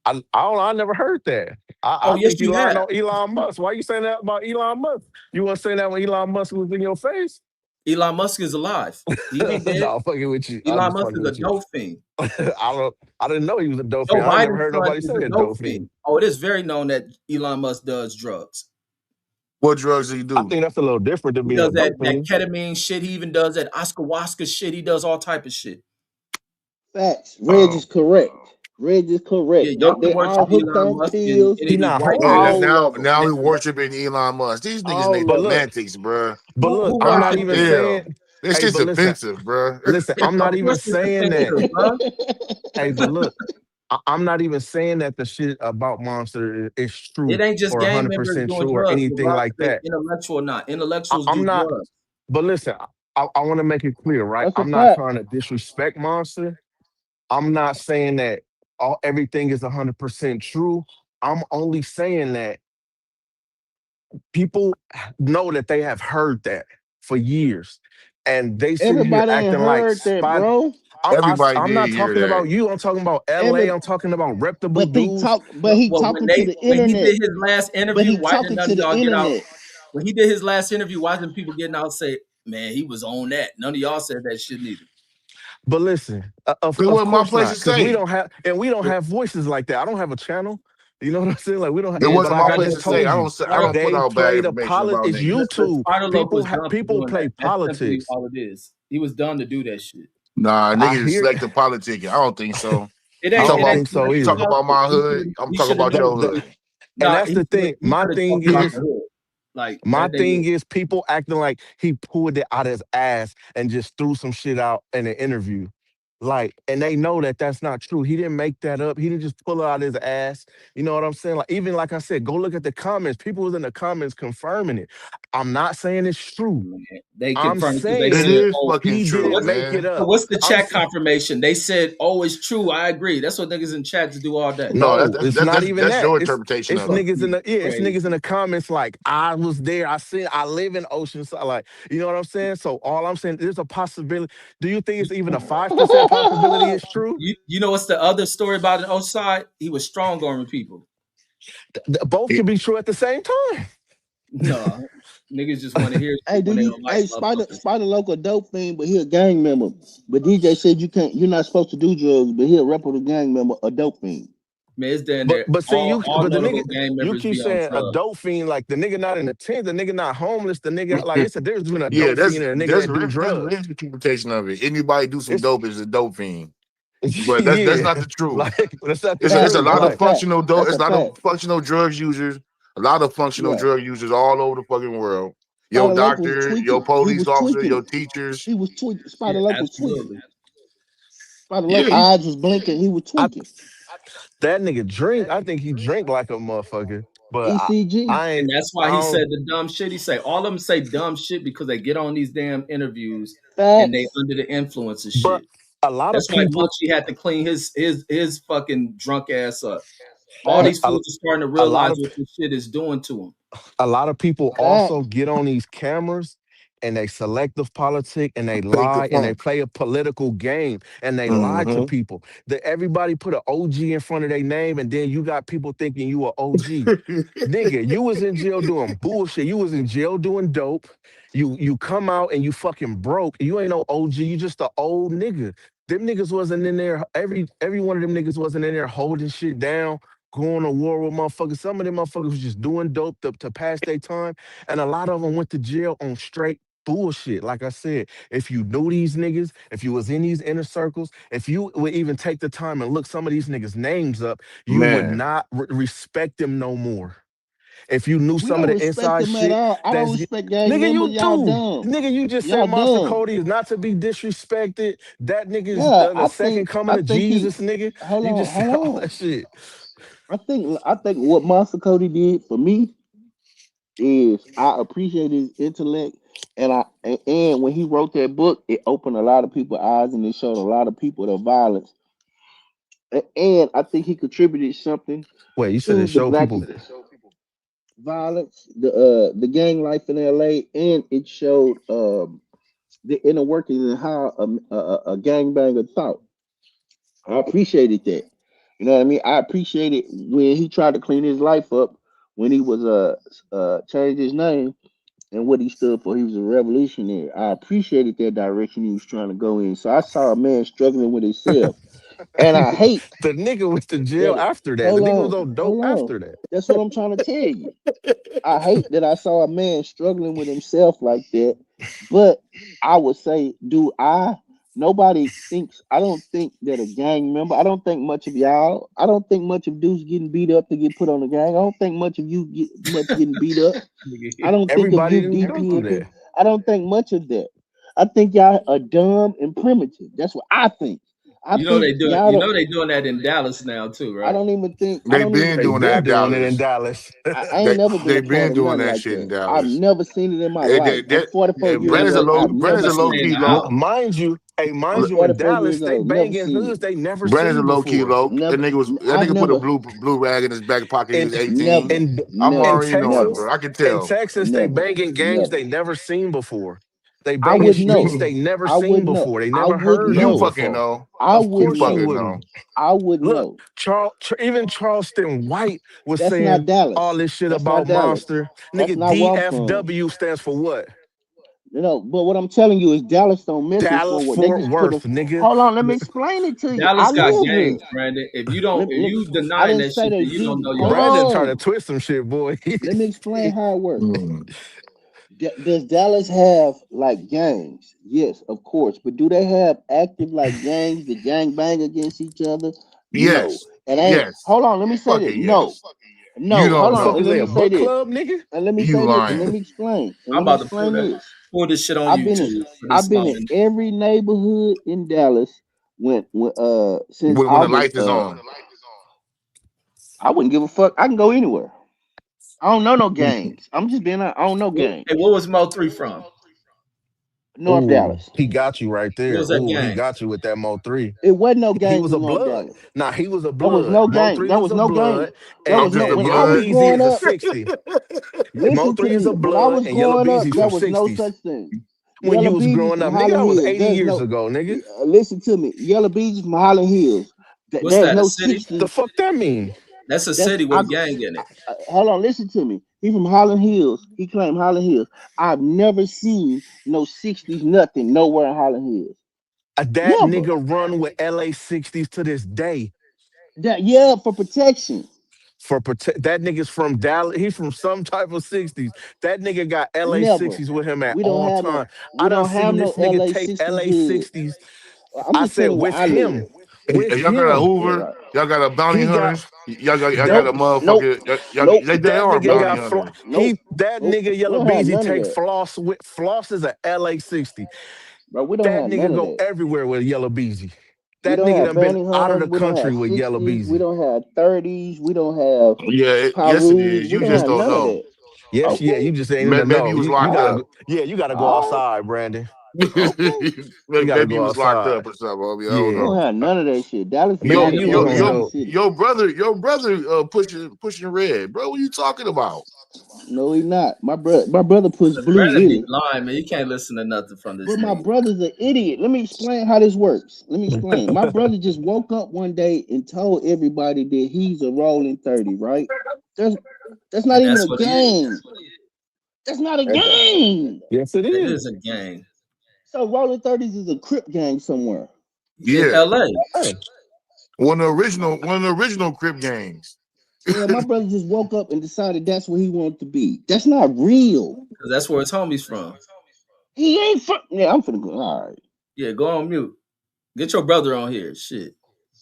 I never heard that. Oh, I yes, think you Elon have. know Elon Musk. Why you saying that about Elon Musk? You want to say that when Elon Musk was in your face? Elon Musk is alive. He ain't dead. No, I'm fucking with you. I'm Elon just Musk fucking is a with you. dope fiend. I didn't know he was a dope Joe fiend. I never Biden's heard son nobody is say a a dope dope fiend. fiend. Oh, it is very known that Elon Musk does drugs. What drugs do you I do? think that's a little different than He being a does dope that fiend. ketamine shit. He even does that ayahuasca shit. He does all type of shit. Facts. Reg Oh, is correct. Reg is Yeah, correct. y'all can They worship all hooked Elon on Musk and pills. He any of these not white yeah. homo. dudes. All of them. Now And, he worshiping Elon Musk. These niggas they All But of them. look, romantics, bro. who I'm not worship even him? Damn, saying. this Hey, shit's but listen, offensive, bro. I'm Of not even course it's saying that. offensive, bro. Hey, but look, I'm not even saying that the shit about Monster is It true ain't just or gang members 100% doing true or drugs, anything regardless like if they that. intellectual or not. Intellectuals I'm do not. drugs. But listen, I want to make it clear, right? That's a I'm not fact. trying to disrespect Monster. I'm not saying that everything is 100% true. I'm only saying that people know that they have heard that for years, and they sit here Everybody ain't acting like heard that, spot. bro. Everybody I'm did not hear talking that. about you. I'm talking about Every LA. I'm talking about reputable but he dudes. talk but he Well, talking to the when he internet. did his last But interview, he why didn't talking none to of the y'all get out? internet. When he did his last interview, why didn't people getting out and say, "Man, he was on that"? None of y'all said that shit neither. But listen, It of wasn't my course place not, to because say. we don't have voices like that. I don't have a channel. You know what I'm saying? Like we don't. It Man, But wasn't like my I Spider place just to say. Loco, told you, I don't put they out bad play the information about It's niggas. YouTube. Spider Loco was done for People doing play that. That's simply politics. all it is. He was done to do that shit. Nah, I niggas is hear. selective politicking. I don't think so. It I You ain't. talk It don't about ain't think so selective talk either. about my politics. hood. I'm He talking should have about That, never. your that, hood. and Nah, that's the thing. he could have talked about the hood. Like My that thing nigga. is people acting like he pulled it out of his ass and just threw some shit out in an interview. Like, and they know that that's not true. He didn't make that up. He didn't just pull it out of his ass. You know what I'm saying? Like, even like I said, go look at the comments. People was in the comments confirming it. I'm not saying it's true. Man, they I'm confirmed because they It saying said, is "Oh, fucking he true, didn't what's make it man. up. what's the I'm chat confirmation?" They said, "Oh, it's true. I agree." That's what niggas in chats do all day. No, No, it's not even that's that. your interpretation It's of it. Fuck niggas in you, the it's crazy. niggas in the comments like I was there. I live in Oceanside. Like, you know what I'm saying? So all I'm saying there's a possibility. Do you think it's even a 5% possibility it's true? You know what's the other story about an outside? He was strong arming people. Both can be true at the same time. No, niggas just want to hear Hey, shit do when they you don't like hey motherfuckers. Spider Local dope fiend, but he a gang member. But DJ said you're not supposed to do drugs, but he a reputable gang member, a dope fiend. Man, it's down But there. but see All you all but the nigga notable gang you members keep be on saying a drugs. dope fiend like the nigga not in the tent, the nigga not homeless, the nigga like it's a difference between a Yeah, dope fiend and a nigga that do that's drugs. misinterpretation of it. Anybody do some It's dope is a dope fiend, but that's yeah, not the truth. like that's not the It's a truth, Facts. lot That's a of right? fact. functional dope. That's It's a a lot of fact. functional drug users. A lot of functional Yeah. drug users all over the fucking world. Your Spider Lake was doctor, your tweaking. He police was officer, tweaking your it. teachers. He was tweaking. Yeah, Spider Lake was tweaking. absolutely. Spider Lake Yeah, eyes was blinking. He was I tweaking. that nigga drink, I think he drink like a motherfucker, but ECG. I And ain't that's I why he said don't. the dumb shit. He say all of them say dumb shit because they get on these damn interviews and they Facts. under the influence of But shit. a lot of That's why people, Munchie had to clean his fucking drunk ass up. All but these Facts. a, fools are starting to a lot realize of what this shit is doing to them. a lot of people also Facts. get on these cameras and they selective politic and they fake the lie and they funk. play a political game and they lie to Mm-hmm. people. That everybody put an OG in front of their name and then you got people thinking you a OG. Nigga, you was in jail doing bullshit. You was in jail doing dope. You come out and you fucking broke. You ain't no OG. You just a old nigga. Them niggas wasn't in there. Every one of them niggas wasn't in there holding shit down, going to war with motherfuckers. Some of them motherfuckers was just doing dope to pass their time, and a lot of them went to jail on straight bullshit. Like I said, if you knew these niggas, if you was in these inner circles, if you would even take the time and look some of these niggas' names up, you would Man, not respect them no more. If you knew We some of don't the respect inside them at shit, all. I don't that's respect gang nigga, members. you Y'all do. dumb. Nigga, you just said Y'all Monster dumb. Cody is not to be disrespected. That nigga is Yeah, the second coming I of think he Jesus, nigga. hold You on, just said hold all on. that shit. I think what Monster Cody did for me is I appreciate his intellect, and when he wrote that book, it opened a lot of people's eyes and it showed a lot of people the violence. And I think he contributed something Wait, you said to it the showed black people. violence, the gang life in LA, and it showed the inner workings and how a gangbanger thought. I appreciated that. You know what I mean? I appreciated when he tried to clean his life up when he was changed his name and what he stood for. He was a revolutionary. I appreciated that direction he was trying to go in. So I saw a man struggling with himself, and I hate The nigga went to jail that. after that. The Hold nigga was on, on dope hold on. after that. That's what I'm trying to tell you. I hate that I saw a man struggling with himself like that. But I would say, do I? Nobody thinks. I don't think that a gang member. I don't think much of y'all. I don't think much of dudes getting beat up to get put on the gang. I don't think much of you get much getting beat up. I Nigga, don't think of Everybody you didn't go through DPing that. people. I don't think much of that. I think y'all are dumb and primitive. That's what I think. I think y'all you don't. know they doing that in Dallas now too, I right? don't even think. I they don't even been They doing think. that been in doing it in Dallas. Dallas. I ain't They never been they a part been of doing nothing that like shit in that. I've Dallas. never seen it in my life. I'm 44 years Brandon's a old. low. I've Brandon's never a low seen key it. Staying low. out. Mind you, hey, I'm mind you, in 44 years Dallas, they old. Never banging seen hoods it. they never Brandon's a seen low key before. low. Never. That I've nigga put a never. blue rag in his back pocket. He In was 18. Never. in I'm in Never. already knowing, Never. bro. I can In tell. Texas, they Never. banging gangs Never. they never seen before. They I banging wouldn't know. streets they never I seen wouldn't know. before. They I never wouldn't heard You of know. fucking before. know. I Of You wouldn't course you know. fucking know. wouldn't. I wouldn't Look, know. Even Charleston White was That's not saying all Dallas. this shit That's not about Dallas. Monster. That's Nigga, not where I'm from. DFW stands for what? But what I'm telling you is Dallas don't mess with Dallas Fort Worth. They Fort just put a. Worth, nigga. Hold on, let me explain it to you. I Dallas got live there. gangs, Brandon. If Let, you I denying didn't that say shit, they then you don't didn't. know your Hold Brandon history. trying to on. twist some shit, boy. Let me explain how it works. Mm. Does Dallas have like gangs? Yes, of course. But do they have active like gangs that gang bang against each other? No. Yes. It ain't. Yes. Hold on. Let me say this. Fucking No. yes. You No. Hold don't The on. fuck know. And is let they me a say book this. club, nigga? And let me You say this. And let lying. me explain. And I'm let me about to explain this. pull this shit on I've been in. YouTube for I've this been in moment. every neighborhood in Dallas since When the August. lights is on. I wouldn't give a fuck. I can go anywhere. I don't know no gangs. I'm just being. I don't know Hey, gangs. what was Mo 3 from? North Ooh, Dallas. he got you right What there. was that Ooh, he gang? got you with that Mo 3. It wasn't no He gangs was a in North blood. Dallas. Nah, he was a There was blood. no Mo gang. 3 There was was a no blood. gang. There I'm was no. just a And When I Yellow was blood. Beezy growing is a up, 60. Mo listen to 3 is me. a When I blood was and Yellow growing up, Beezy there from was no 60s. such thing. When you Yellow was Beezy growing from up, nigga, I Highland was Hills. 80 There's years no. ago, nigga. Listen to me. Yellow Beezy from Highland Hills. What's There's that? A no city? The 60s. fuck that mean? That's a That's city with I, a gang in it. hold on. Listen to me. He from Highland Hills. He claimed Highland Hills. I've never seen no 60s nothing nowhere in Highland Hills. That Never. nigga run with LA 60s to this day. Yeah, for protection. That nigga's from Dallas. He's from some type of 60s. That nigga got LA Never. 60s with him at We don't all have no. time. I We done don't have seen no this nigga LA take 60 LA hood. 60s. I'm I just said telling you where with I live. him. With If y'all got a him. Yeah, Hoover, right. y'all got a bounty He got hunters. Y'all got Nope. a Nope. motherfucker. Nope. They that are nigga bounty got hunters. Nope. that Nope. nigga We Yellow don't have Beezy none of take that, floss with floss is a LA 60. bro. We don't That have none nigga of go that. everywhere with Yellow Beezy. We That don't nigga have done been bounty out of hunters. the We don't country have with Yellow 60s. We Beezy. don't have 30s. We don't have Yeah, yes it Pyrus. is. We You don't just have don't none of know. that. Yes, yeah, Okay. you just ain't in the Maybe know. you was You locked gotta All right. up. go. Yeah, you gotta go All right. outside, Brandon. Okay. You gotta Maybe go you was locked up outside. or something. Homie. I don't We Yeah. don't know. have none of that shit. Dallas is But Your yeah, not a you was your gonna your gang-banging go. city. your brother pushing red, bro. What are you talking about? No, he not. My brother pushed blue, Brandon be really. blind, man. You can't listen to nothing from this But my nigga. brother's an idiot. Let me explain how this works. Let me explain. My brother just woke up one day and told everybody that he's a rolling 30, right? That's that's not And even that's a what he is. game. That's not a Okay. game. Yes, it It is. is a gang. So rolling 30s is a crip gang somewhere. In Yeah, LA. Hey, one of the original Crip gangs. Yeah, my brother just woke up and decided that's what he wanted to be. That's not real. Because that's where his homies from. He ain't yeah, I'm finna go. All right. Yeah, go on mute. Get your brother on here. Shit.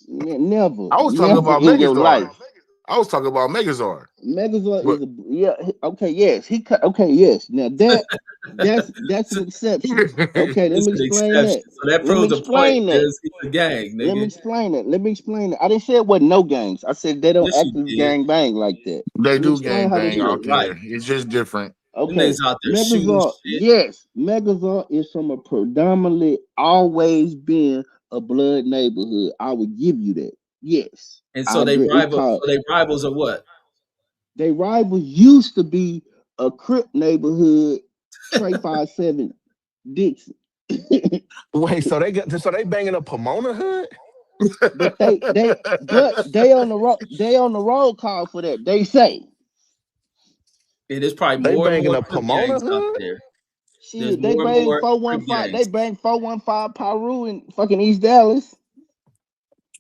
Never, I was talking never about in your Megazord. life. I was talking about Megazord. Megazord But is a yeah. Okay, yes, okay, yes. Now that's an exception. Okay, let It's me an explain exception. that. So that Let me proves the point. explain that. It's a gang, Let me nigga. explain that. Let me explain that. I didn't say it wasn't no gangs. I said they don't Yes, act you as did. gang bang like that. they Let me do explain gang how this bang Yeah, out works. right. there. It's just different. Them Okay, niggas out there shooting Megazord, shit. yes, Megazord is from a predominantly always been a blood neighborhood. I would give you that. Yes, And I so they agree. It's rival. called So they rivals are what? they rivals used to be a Crip neighborhood, Trey 57 Dixon. wait, so they banging a Pomona hood? but they on the roll call for that. They say And there's probably They more and banging more a crip Pomona gangs out hood? there. There's shit, they more and bang more crip 415, they gangs. bang 415 Pyru in fucking East Dallas.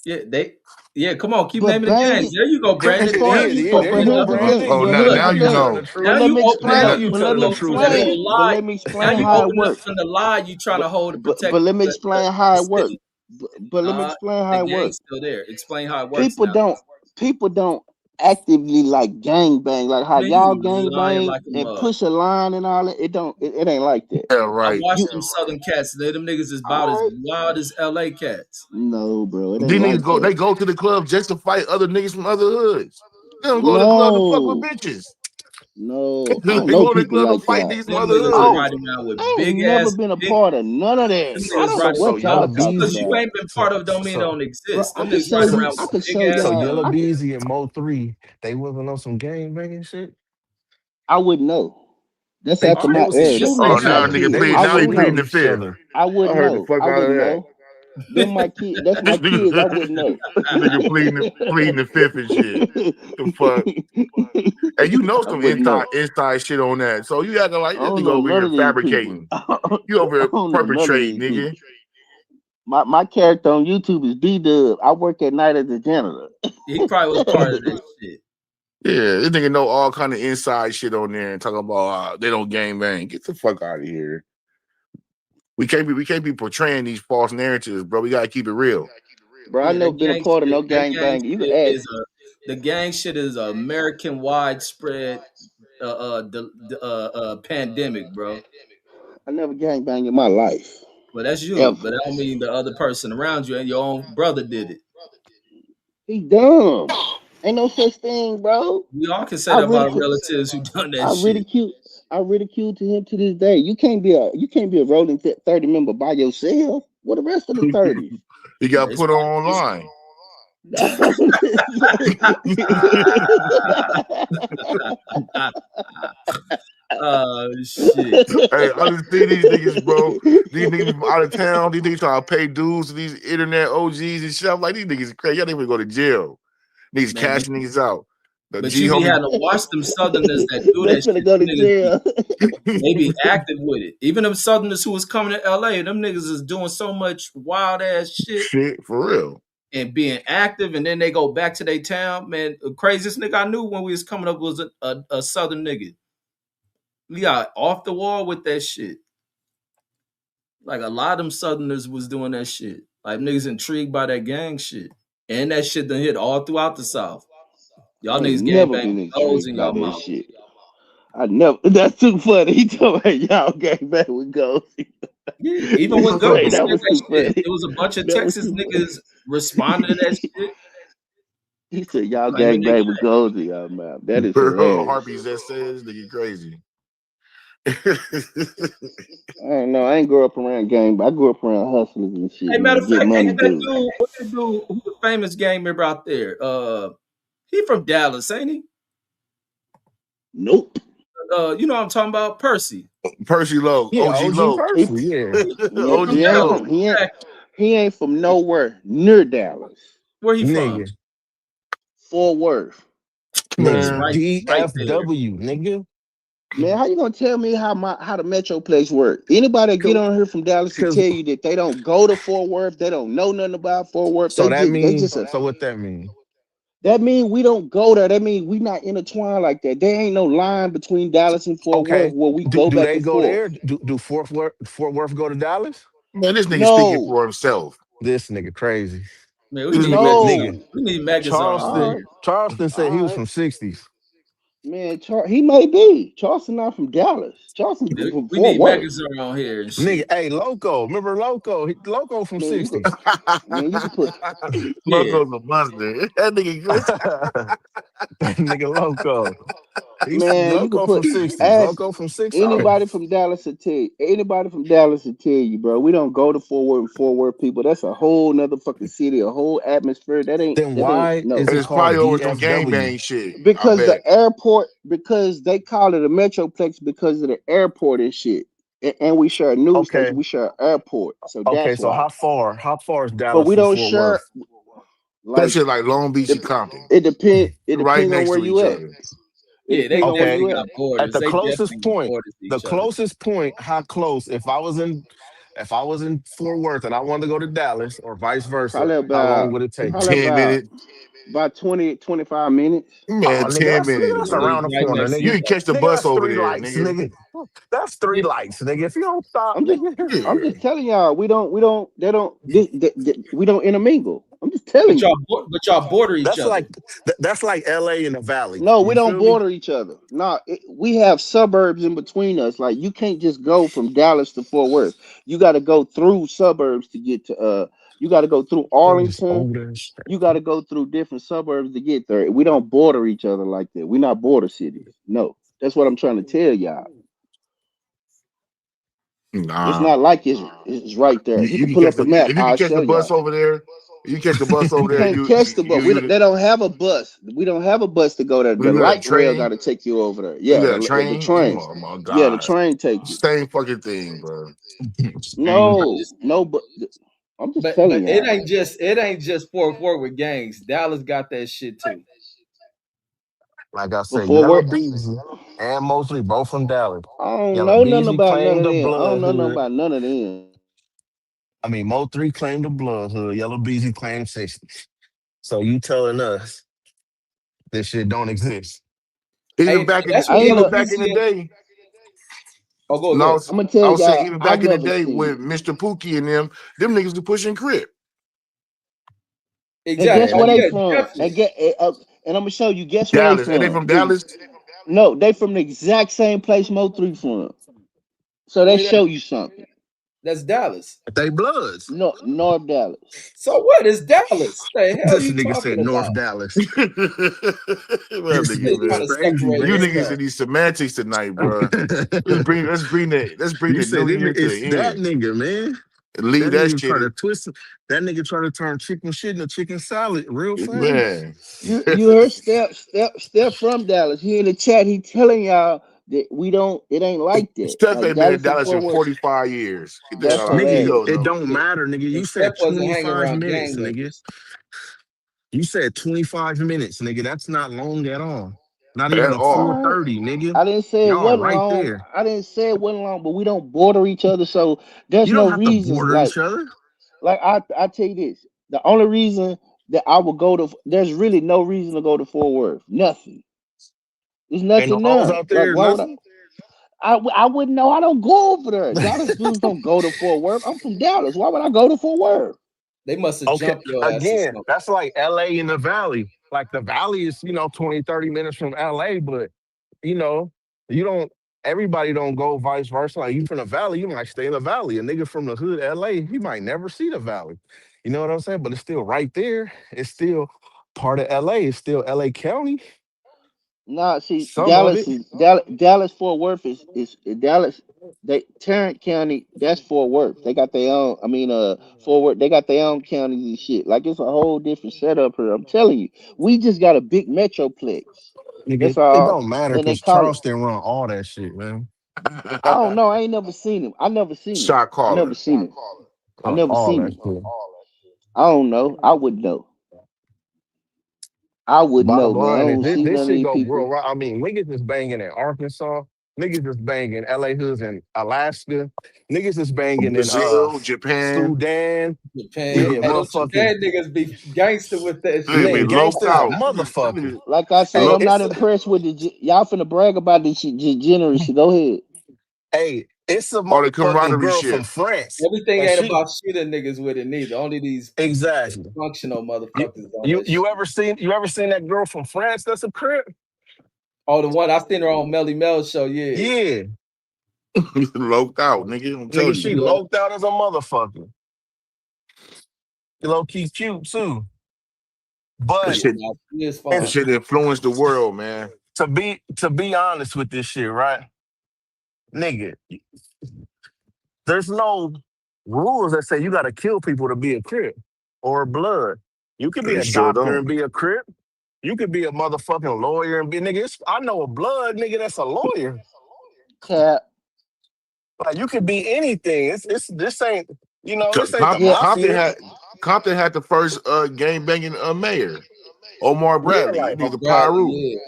Yeah, they. Yeah, come on, keep But naming the gangs. banging There you go, Brandon. Yeah, Now you yeah, there opening you go, up. Brandon. Oh, but now here's now the Look, you look. thing. know. But Now True. let you me opening Now up explain. you from But the let telling me the little from truth. that explain. little But lie. let me Now explain you how it opening up works. from the lie. You trying to hold to protect But let me explain how the it works. city. But let me explain The how it gang's works. still there. Explain how it works People now. don't people don't actively like gang bang like how Man, y'all you gang lying bang like a and mug. push a line and all that. It don't. It ain't like that. Yeah, I right. watched You them Southern cats. Them niggas is about as all right? wild as LA cats. No, bro. It ain't These niggas like go that. they go to the club just to fight other niggas from other hoods. They don't go to the club to fuck with No, bitches. no. I They don't know go to the people club to like fight y'all. niggas from Them other niggas I is don't. hoods. riding around with I ain't big never ass been a big. part of none of that. Them I niggas don't know riding. So what Yellow y'all Just talking because you Beezy, about, ain't been part so of don't mean it so don't bro. exist. I Them could niggas show riding so you. around I with could big show ass so y'all. big. Yellow Beezy and Mo 3, they wasn't on some gang banging shit? I wouldn't know. That's They after they my was Obviously, era. this shooting Oh, ain't each now other. nigga LA. They plead. was I Now he wouldn't pleading shooting the know. each fifth. other. I I wouldn't heard the know. fuck I out of wouldn't that. know. Them my kids. That's my this kids. I nigga, wouldn't know. this nigga pleading the fifth and shit. The fuck. And you know I some wouldn't know. inside shit on that. So you acting like I this don't nigga know over none here of these people. fabricating. I You over here don't know none of perpetrating, these people. nigga. My character on YouTube is B Dub. I work at night as a janitor. He probably was part of that shit. Yeah, this nigga know all kind of inside shit on there and talking about they don't gang bang. Get the fuck out of here. We can't be portraying these false narratives, bro. We gotta keep it real. Bro, I Yeah, never been a part of no that gang gang bang. You can shit ask. is the gang shit is a American widespread pandemic, bro. I never gang bang in my life. But that's you. But Ever. that don't mean the other person around you and your own brother did it. He dumb. Ain't no such thing, bro. We all can say I that about our ridicule relatives who done that I shit. ridicule I ridicule to him to this day. You can't be a rolling 30 member by yourself. What the rest of the 30s? You Yeah, got it's put on probably online. I'm just shit. Hey, I just see these niggas, bro. These niggas from out of town. These niggas trying to pay dues to these internet OGs and shit. I'm like, these niggas are crazy. Y'all niggas go to jail. Niggas Man, cashing niggas out. The but G you be homie. having to watch them Southerners that do they that finna shit. go to Them niggas be jail. they be active with it. Even them Southerners who was coming to LA, them niggas is doing so much wild ass shit. Shit, for real. and being active, and then they go back to their town. Man, the craziest nigga I knew when we was coming up was a southern nigga. We got off the wall with that shit. Like a lot of them southerners was doing that shit. Like niggas intrigued by that gang shit. And that shit done hit all throughout the South. I Y'all ain't niggas gang never bang been with goals intrigued in by y'all that mouth. shit. I never. That's too funny. He told me y'all gang back with ghosts. Yeah, even when Gumby Ray, that said was that too shit, funny. it was a bunch of That was Texas too funny. niggas responding to that shit. He said y'all Claiming gang they bang with ghosts in y'all mouth. That is Bro, hilarious. Harpies that says nigga crazy. I don't know. I ain't grew up around gang, but I grew up around hustlers and shit, Hey, matter man. of Get fact, money, ain't that dude. dude, what's that dude, who's a famous gang member out there? He from Dallas, ain't he? Nope. You know what I'm talking about? Percy. Percy Lowe, Yeah, OG OG Lowe. He Percy, yeah. He yeah, from OG he ain't Dallas. from Lowe. Exactly. he ain't from nowhere near Dallas. Where he from? Nigga. Fort Worth. That's Nigga. Man. right there. DFW, nigga. Man, how you gonna tell me how the Metroplex work? Anybody get on here from Dallas to Cause tell you that they don't go to Fort Worth, they don't know nothing about Fort Worth. so that They mean just a so what that mean? that mean we don't go there. That mean we not intertwined like that. There ain't no line between Dallas and Fort Worth Okay. where we Do go do back they and go forth. there? Do Fort Worth go to Dallas? Man, this nigga speaking No, for himself. This nigga crazy. Man, we This need nigga, Nigga. Megazord on all Charleston. right, here. Charleston said he all was right. from 60s. Man, he may be. Charleston not from Dallas. Charleston Man, from we Fort need Worth. Megazord on here and Nigga, shit. hey, Loco. Remember Loco? Loco from Man, you could 60s. you could put Yeah. Loco's a monster. That nigga good. That nigga Loco. He's man, you could Loco from put 60s. ask Loco from 60s. anybody from Dallas to tell you. Anybody from Dallas to tell you, bro. We don't go to Fort Worth and Fort Worth people. That's a whole nother fucking city, a whole atmosphere. Then That ain't why no. is And it it's probably called over some gang DFW? bang shit. I Because the bet. airport, because they call it a metroplex because of the airport and shit. And we share a news Okay. station, we share an airport. So Okay, that's so why. how far is But Dallas we from don't Fort share Worth? Some like shit like Long Beach and it, Compton. it Right depends on next where to you each at. other. It Yeah, they depends on where Okay. definitely you at. got At borders. the They closest definitely got point, borders to the each other. closest point, how close? If I was in Fort Worth and I wanted to go to Dallas or vice versa, Probably how long about would it take me? probably 10 about minutes. about 20, 25 minutes. Oh, Man, nigga, 10 that's nigga, minutes, that's They bro. around the right corner, next to You nigga. each can catch other. the Nigga, bus that's over three there, lights, nigga. nigga. That's three Yeah, lights, nigga. If you don't stop, I'm just nigga. I'm Yeah. just telling y'all, we don't intermingle. I'm just telling you. but y'all border each That's other. like that's like LA in the valley. No, we You don't feel me? border each other. No, we have suburbs in between us. Like you can't just go from Dallas to Fort Worth. You got to go through suburbs to get to. You got to go through Nigga just Arlington. older as shit. You got to go through different suburbs to get there. We don't border each other like that. We're not border cities. No, that's what I'm trying to tell y'all. It's Nah. not like it's right there. You You can can pull catch up a the map. if you can I'll catch the show bus y'all. over there, you catch the bus over You there, can't catch the bus. you They don't have a bus. We don't have a bus to go there. The you got a light rail got train. to take you over there. You Yeah, got a the train. train. Oh my Yeah, the god. train take you. Same fucking thing, bro. Hey, Same. bro, No, no, but I'm just but telling y'all. it ain't just Fort Worth with gangs. Dallas got that shit too. Like I said, Before Yellow work, Beezy and Mosley both from Dallas. I don't Yellow know nothing Beezy about none claimed of the them. I don't blood know nothing hood. about none of them. I mean, Mo 3 claimed the blood hood. Yellow Beezy claimed 60. So you telling us this shit don't exist? Hey, that's what I ain't Yellow Even no. back in the Beezy. day, Oh, no, go ahead. I'm gonna I tell was saying y'all. even I back in the never day seen with it. Mr. Pookie and them niggas was pushing crip. And Exactly. guess Oh where Man, they yeah, from? definitely. And I'm gonna show you. Guess where they Dallas. And they from? from Dallas? No, they from the exact same place Mo three from. So they Wait, show you something. that's Dallas. they bloods. No, North Dallas. So what is Dallas? The hell This you nigga talking said North about? Dallas. Well, This They nigga, nigga trying man. to crazy, separate You this man. niggas stuff. in these semantics tonight, bro. Let's bring You the new said year to it's the that end. nigga, man. Leave That that nigga try shit, to twist it. That nigga try to turn chicken shit into chicken salad real fast. man. You heard Step from Dallas. He in the chat. He telling y'all that we don't. It ain't like that. Steph Like ain't been in Dallas and Dallas in Fort Worth. 45 years. Get the That's hell out of here. You Nigga, don't hilarious. it know. don't matter, nigga. And You Steph said wasn't hanging 25 around gang minutes, nigga. members. You said 25 minutes, nigga. That's not long at all. Not even At a full all. All right. 30, nigga. I didn't say it Y'all are wasn't right long. there. I didn't say it wasn't long, but we don't border each other, so there's You no don't have to reasons. border each other. Like I tell you this. The only reason that I would go to, there's really no reason to go to Fort Worth. Nothing. There's And the nothing hoes there. out Like, there, why would I? nothing. I wouldn't know. I don't go over there. Dallas dudes don't go to Fort Worth. I'm from Dallas. Why would I go to Fort Worth? They must have Okay, jumped your ass or again, something. that's like LA in the Valley. Like the Valley is, 20, 30 minutes from LA, but you know, you don't everybody don't go vice versa. Like you from the Valley, you might stay in the Valley. A nigga from the hood, LA, he might never see the Valley. You know what I'm saying? But it's still right there. It's still part of LA. It's still LA County. Nah, see, Some of it. Dallas Fort Worth is Dallas. They Tarrant County, that's Fort Worth. They got their own. I mean, Fort Worth. They got their own counties and shit. Like it's a whole different setup here. I'm telling you, we just got a big metroplex. Nigga, That's it all. don't matter And they because call it. Charleston run all that shit, man. I don't know. I ain't never seen him. I never seen him. Shot I never caller. seen him. I never All seen that him. shit. I don't know. I would know. I would know, Bottom man. I line is don't this, see this none of shit these go people. worldwide. I mean, niggas is banging in Arkansas, niggas is banging LA hoods in Alaska, niggas is banging in Brazil, Japan. Sudan. Japan. Yeah, Hey, those motherfucking Japan niggas be gangster with that They be shit. nigga loped gangster is a out. motherfucker. Like I said, Hey, I'm not it's impressed with y'all finna brag about this shit degeneracy. Go ahead. hey, it's a All the motherfucking camaraderie girl shit. from France. Everything And ain't she about shooting niggas with it neither. Only these exactly. functional You motherfuckers on you that you shit. ever seen that girl from France that's a crip? Oh, the one I seen her on Melly Mel show, yeah. Yeah. Loped out, nigga. I'm Nigga, telling she you. Yeah. loped out as a motherfucker. Low key cute too. This But shit, Nah, she is this fine. it's shit influenced the world, man. to be honest with this shit, right? Nigga, there's no rules that say you gotta kill people to be a crip or blood. You could be They a sure doctor don't. and be a crip. You could be a motherfucking lawyer and be nigga. I know a blood nigga that's a lawyer. Cap. Like you could be anything. It's this ain't this ain't the Com- Yeah. Compton mafia. had Compton had the first gang banging mayor, Omar Yeah, Bradley. That like Oh, nigga Bradley, Pyru. yeah.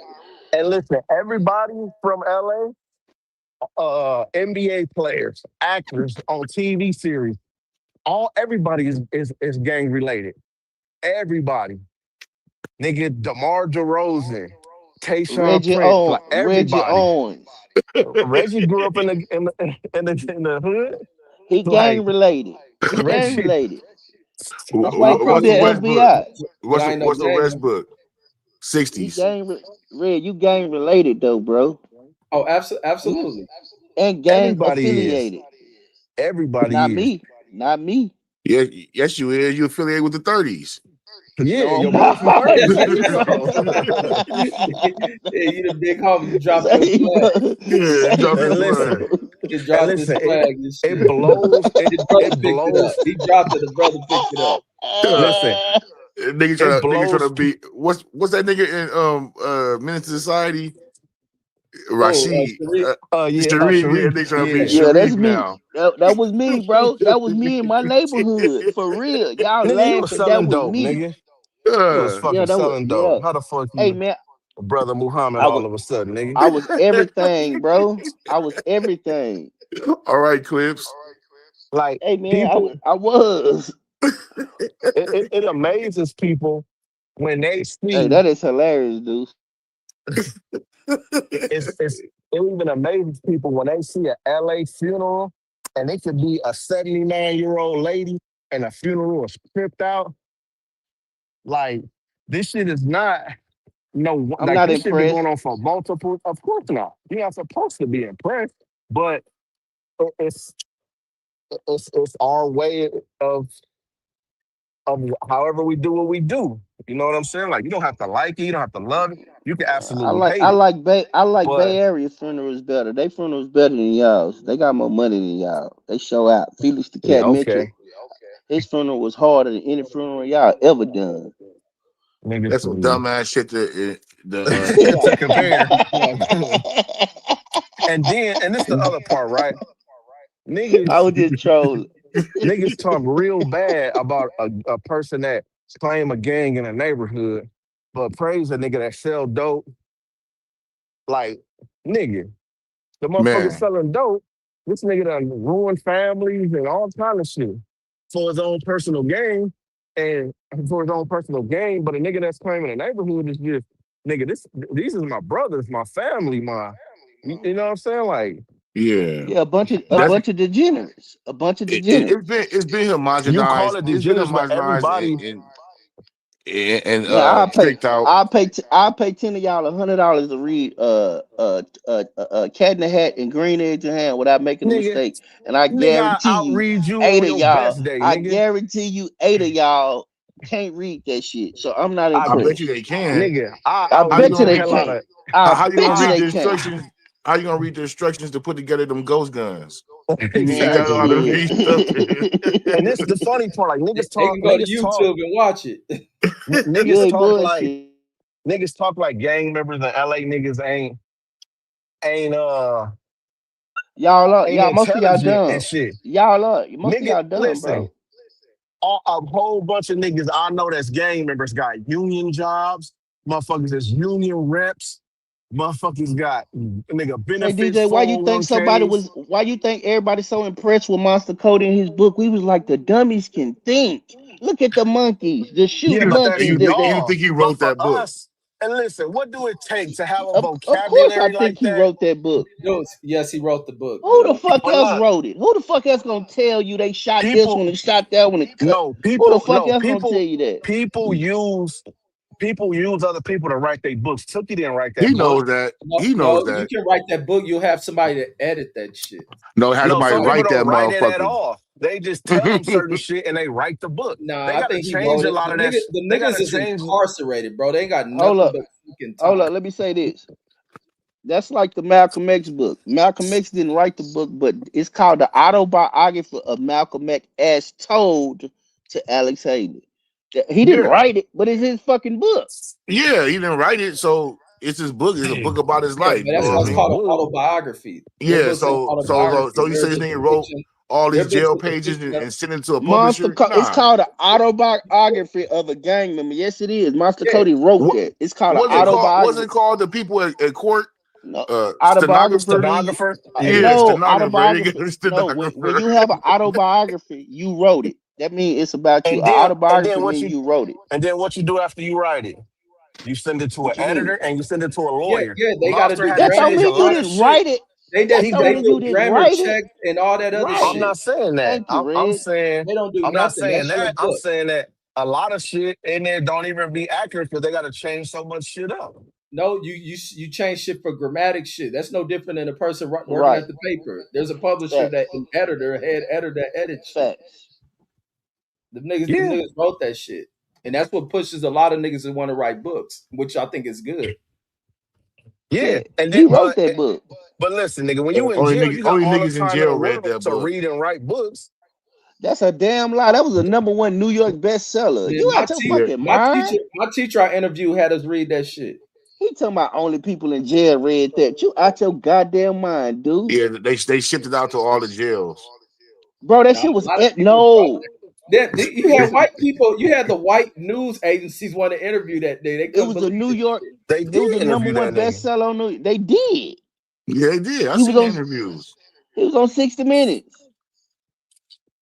and listen, everybody from LA, NBA players, actors on TV series, everybody is gang related. Everybody. Nigga, DeMar DeRozan, Tayshaun Prince, like Reggie everybody. Owens. Reggie grew up in the hood. He Like gang related. He gang Reggie, related. That's why he I could What's be the probably an know, Westbrook? FBI. but I ain't no What's the gamer. Westbrook? He 60s. Red, you gang related though, bro. Oh, You absolutely. and gang everybody is. affiliated. Not Everybody is. me. Not me. Yeah, yes, you is. You affiliated with the 30s. Yeah, No, I'm your boy from 30 not. too. So Yeah, you the big homie. You dropped your Say, flag. bro. Yeah, Say, drop and your bro. flag. listen, He and dropped his listen, it flag and it shit. blows, it His brother it picked it up. blows. He dropped it. The brother picked it up. Listen, it Nigga trying blows. to be what's that nigga in Menace to Society? Oh, Rashid. Tariq. Yeah, Sharif, yeah, Sharif. nigga trying to be Yeah, Yeah, that's Sharif me. now. That was me, bro. That was me in my neighborhood. For real. Y'all nigga, you was laughing. That selling was dope, me. nigga. You was Yeah. fucking Yeah, that was selling dope. yeah. How the fuck Hey you, man, brother Muhammad, I was all of a sudden, nigga? I was everything, bro. I was everything. All right, Clips. Like Hey man, people, I was. it amazes people when they Hey, see that is hilarious, dude. it's it even amazes people when they see a LA funeral and it could be a 79-year-old lady and a funeral is tripped out. Like this shit is not I'm like not this should be going impressed. on for multiple. Of course not. You're not supposed to be impressed, but it's it's our way of however we do what we do. You know what I'm saying? Like you don't have to like it, you don't have to love it. You can absolutely hate it. I like But Bay Area funerals better. They funerals better than y'all's. They got more money than y'all. They show out. Felix the yeah, Cat Mitchell, okay. his funeral was harder than any funeral y'all ever done. Niggas That's some dumbass shit to compare. Yeah. And this the other part, right? I Niggas was just trolling. niggas talk real bad about a person that claim a gang in a neighborhood, but praise a nigga that sell dope. Like, nigga, the motherfucker man. selling dope, this nigga done ruined families and all kind of shit for his own personal gain. and for his own personal gain. But a nigga that's claiming a neighborhood is just nigga. These is my brothers, my family, you know what I'm saying? Like, Yeah, Yeah, a how that's bunch of degenerates. A bunch of it's degenerates. been you call homogenized. it It's been degenerates, but homogenized everybody, Now tricked out. I'll pay 10 of y'all $100 to read Cat in the Hat and Green Eggs and Ham without making a nigga, mistake. And I I guarantee you, outread you eight on of your y'all, best day, I nigga. guarantee you, eight of y'all can't read that shit. So I'm not I, I bet you impressed. they can. nigga, I I How you outread bet you the gonna they read? hell out can't. of. I How you gonna bet you read they the can't. instructions? How you gonna read the instructions to put together them ghost guns? You Man, gotta know how to Exactly. read stuff. And this the funny part. Like They can go to YouTube and watch it. you niggas ain't talk like bullshit. gang members and LA niggas ain't ain't Most of y'all intelligent and dumb. shit. Most of Nigga, y'all dumb, listen, bro. a whole bunch of niggas I know that's gang members got union jobs, motherfuckers that's union reps, motherfuckers got nigga Hey benefits, DJ, $401ks. why you think everybody's so impressed with Monster Code in his book? We was like the dummies can think. Look at the monkeys, the Yeah, shooting but And that's monkeys. you y'all. think he But wrote for that book? us, and listen, what do it take to have a Of course I vocabulary think like he that? wrote that book. Yes, he wrote the book. Who the Yep. fuck But else look, wrote it? Who the fuck else gonna tell you they shot this one people, and shot that one and cut? no, Who the people, fuck no, else gonna tell people, you that? people use people use other people to write their books. Tookie didn't write He that book. knows that. No, He knows no, you that. can write that book. You'll have somebody to edit that shit. No, had No, somebody some people write that don't write it at motherfucker. all. They just tell them certain shit and they write the book. Nah, They I got to think he change wrote a it. lot of that. The They got niggas to is change. incarcerated, bro. They ain't got Hold nothing up, but fucking time. let me say this. That's like the Malcolm X book. Malcolm X didn't write the book, but it's called the autobiography of Malcolm X as told to Alex Haley. He didn't Yeah, write it, but it's his fucking book. yeah. He didn't write it, so it's his book. It's a Yeah, book about his Yeah, life. but You that's know yeah, what why I it's it's my mean? called an book. autobiography. Your Yeah. book's an So autobiography. you say There's this a nigga wrote fiction. all Your these book's jail a pages fiction. and sent it to a publisher? It's Nah. called an autobiography of a gang member. Yes, it is. Monster Yeah, Cody wrote What that. It's called an was it yeah. called? Was autobiography. it called the people at court? No, autobiography Stenographers. mean Stenographer. Yeah, Yeah. no stenographer. They got autobiography. a No, when stenographer. you have an autobiography, you wrote it. That means it's about you. And An then and autobiography then what means you you wrote it. and then what you do after you write it? You send it to an What you editor mean? and you send it to a Yeah, lawyer. yeah, they got to Monster do had to That don't change grammar a mean you lot check. of didn't shit. write it. They That did don't they He mean you do didn't grammar write it. check and all that other I'm Right. shit. not saying that. Thank you, Red. They don't do I'm not nothing. saying That's your that. I'm book. saying that a lot of shit in there don't even be accurate because they got to change so much shit up. No, you change shit for grammatic shit. That's no different than a person working Right. at the paper. There's a publisher that Facts. an editor, head editor that edits shit. Facts. Them Yeah, niggas wrote that shit, and that's what pushes a lot of niggas to want to write books, which I think is good. yeah. Yeah. And He then, wrote that book. but listen, nigga, when you in jail, you got Only all the niggas in time in jail the read world that to book. read and write books. That's a damn lie. That was a #1 New York bestseller. Man, You out your fucking mind? my teacher I interviewed had us read that shit. He talking about only people in jail read that. You out your goddamn mind, dude. Yeah, they shipped it out to all the jails. Bro, that Now, shit was a lot of at people wrote no. that. You had white people. You had the white news agencies want to interview that day. They It couldn't was a believe New it. York. They It was did a number interview one that nigga. bestseller on New. They did. Yeah, they did. I He was seen the on. interviews. He was on 60 Minutes.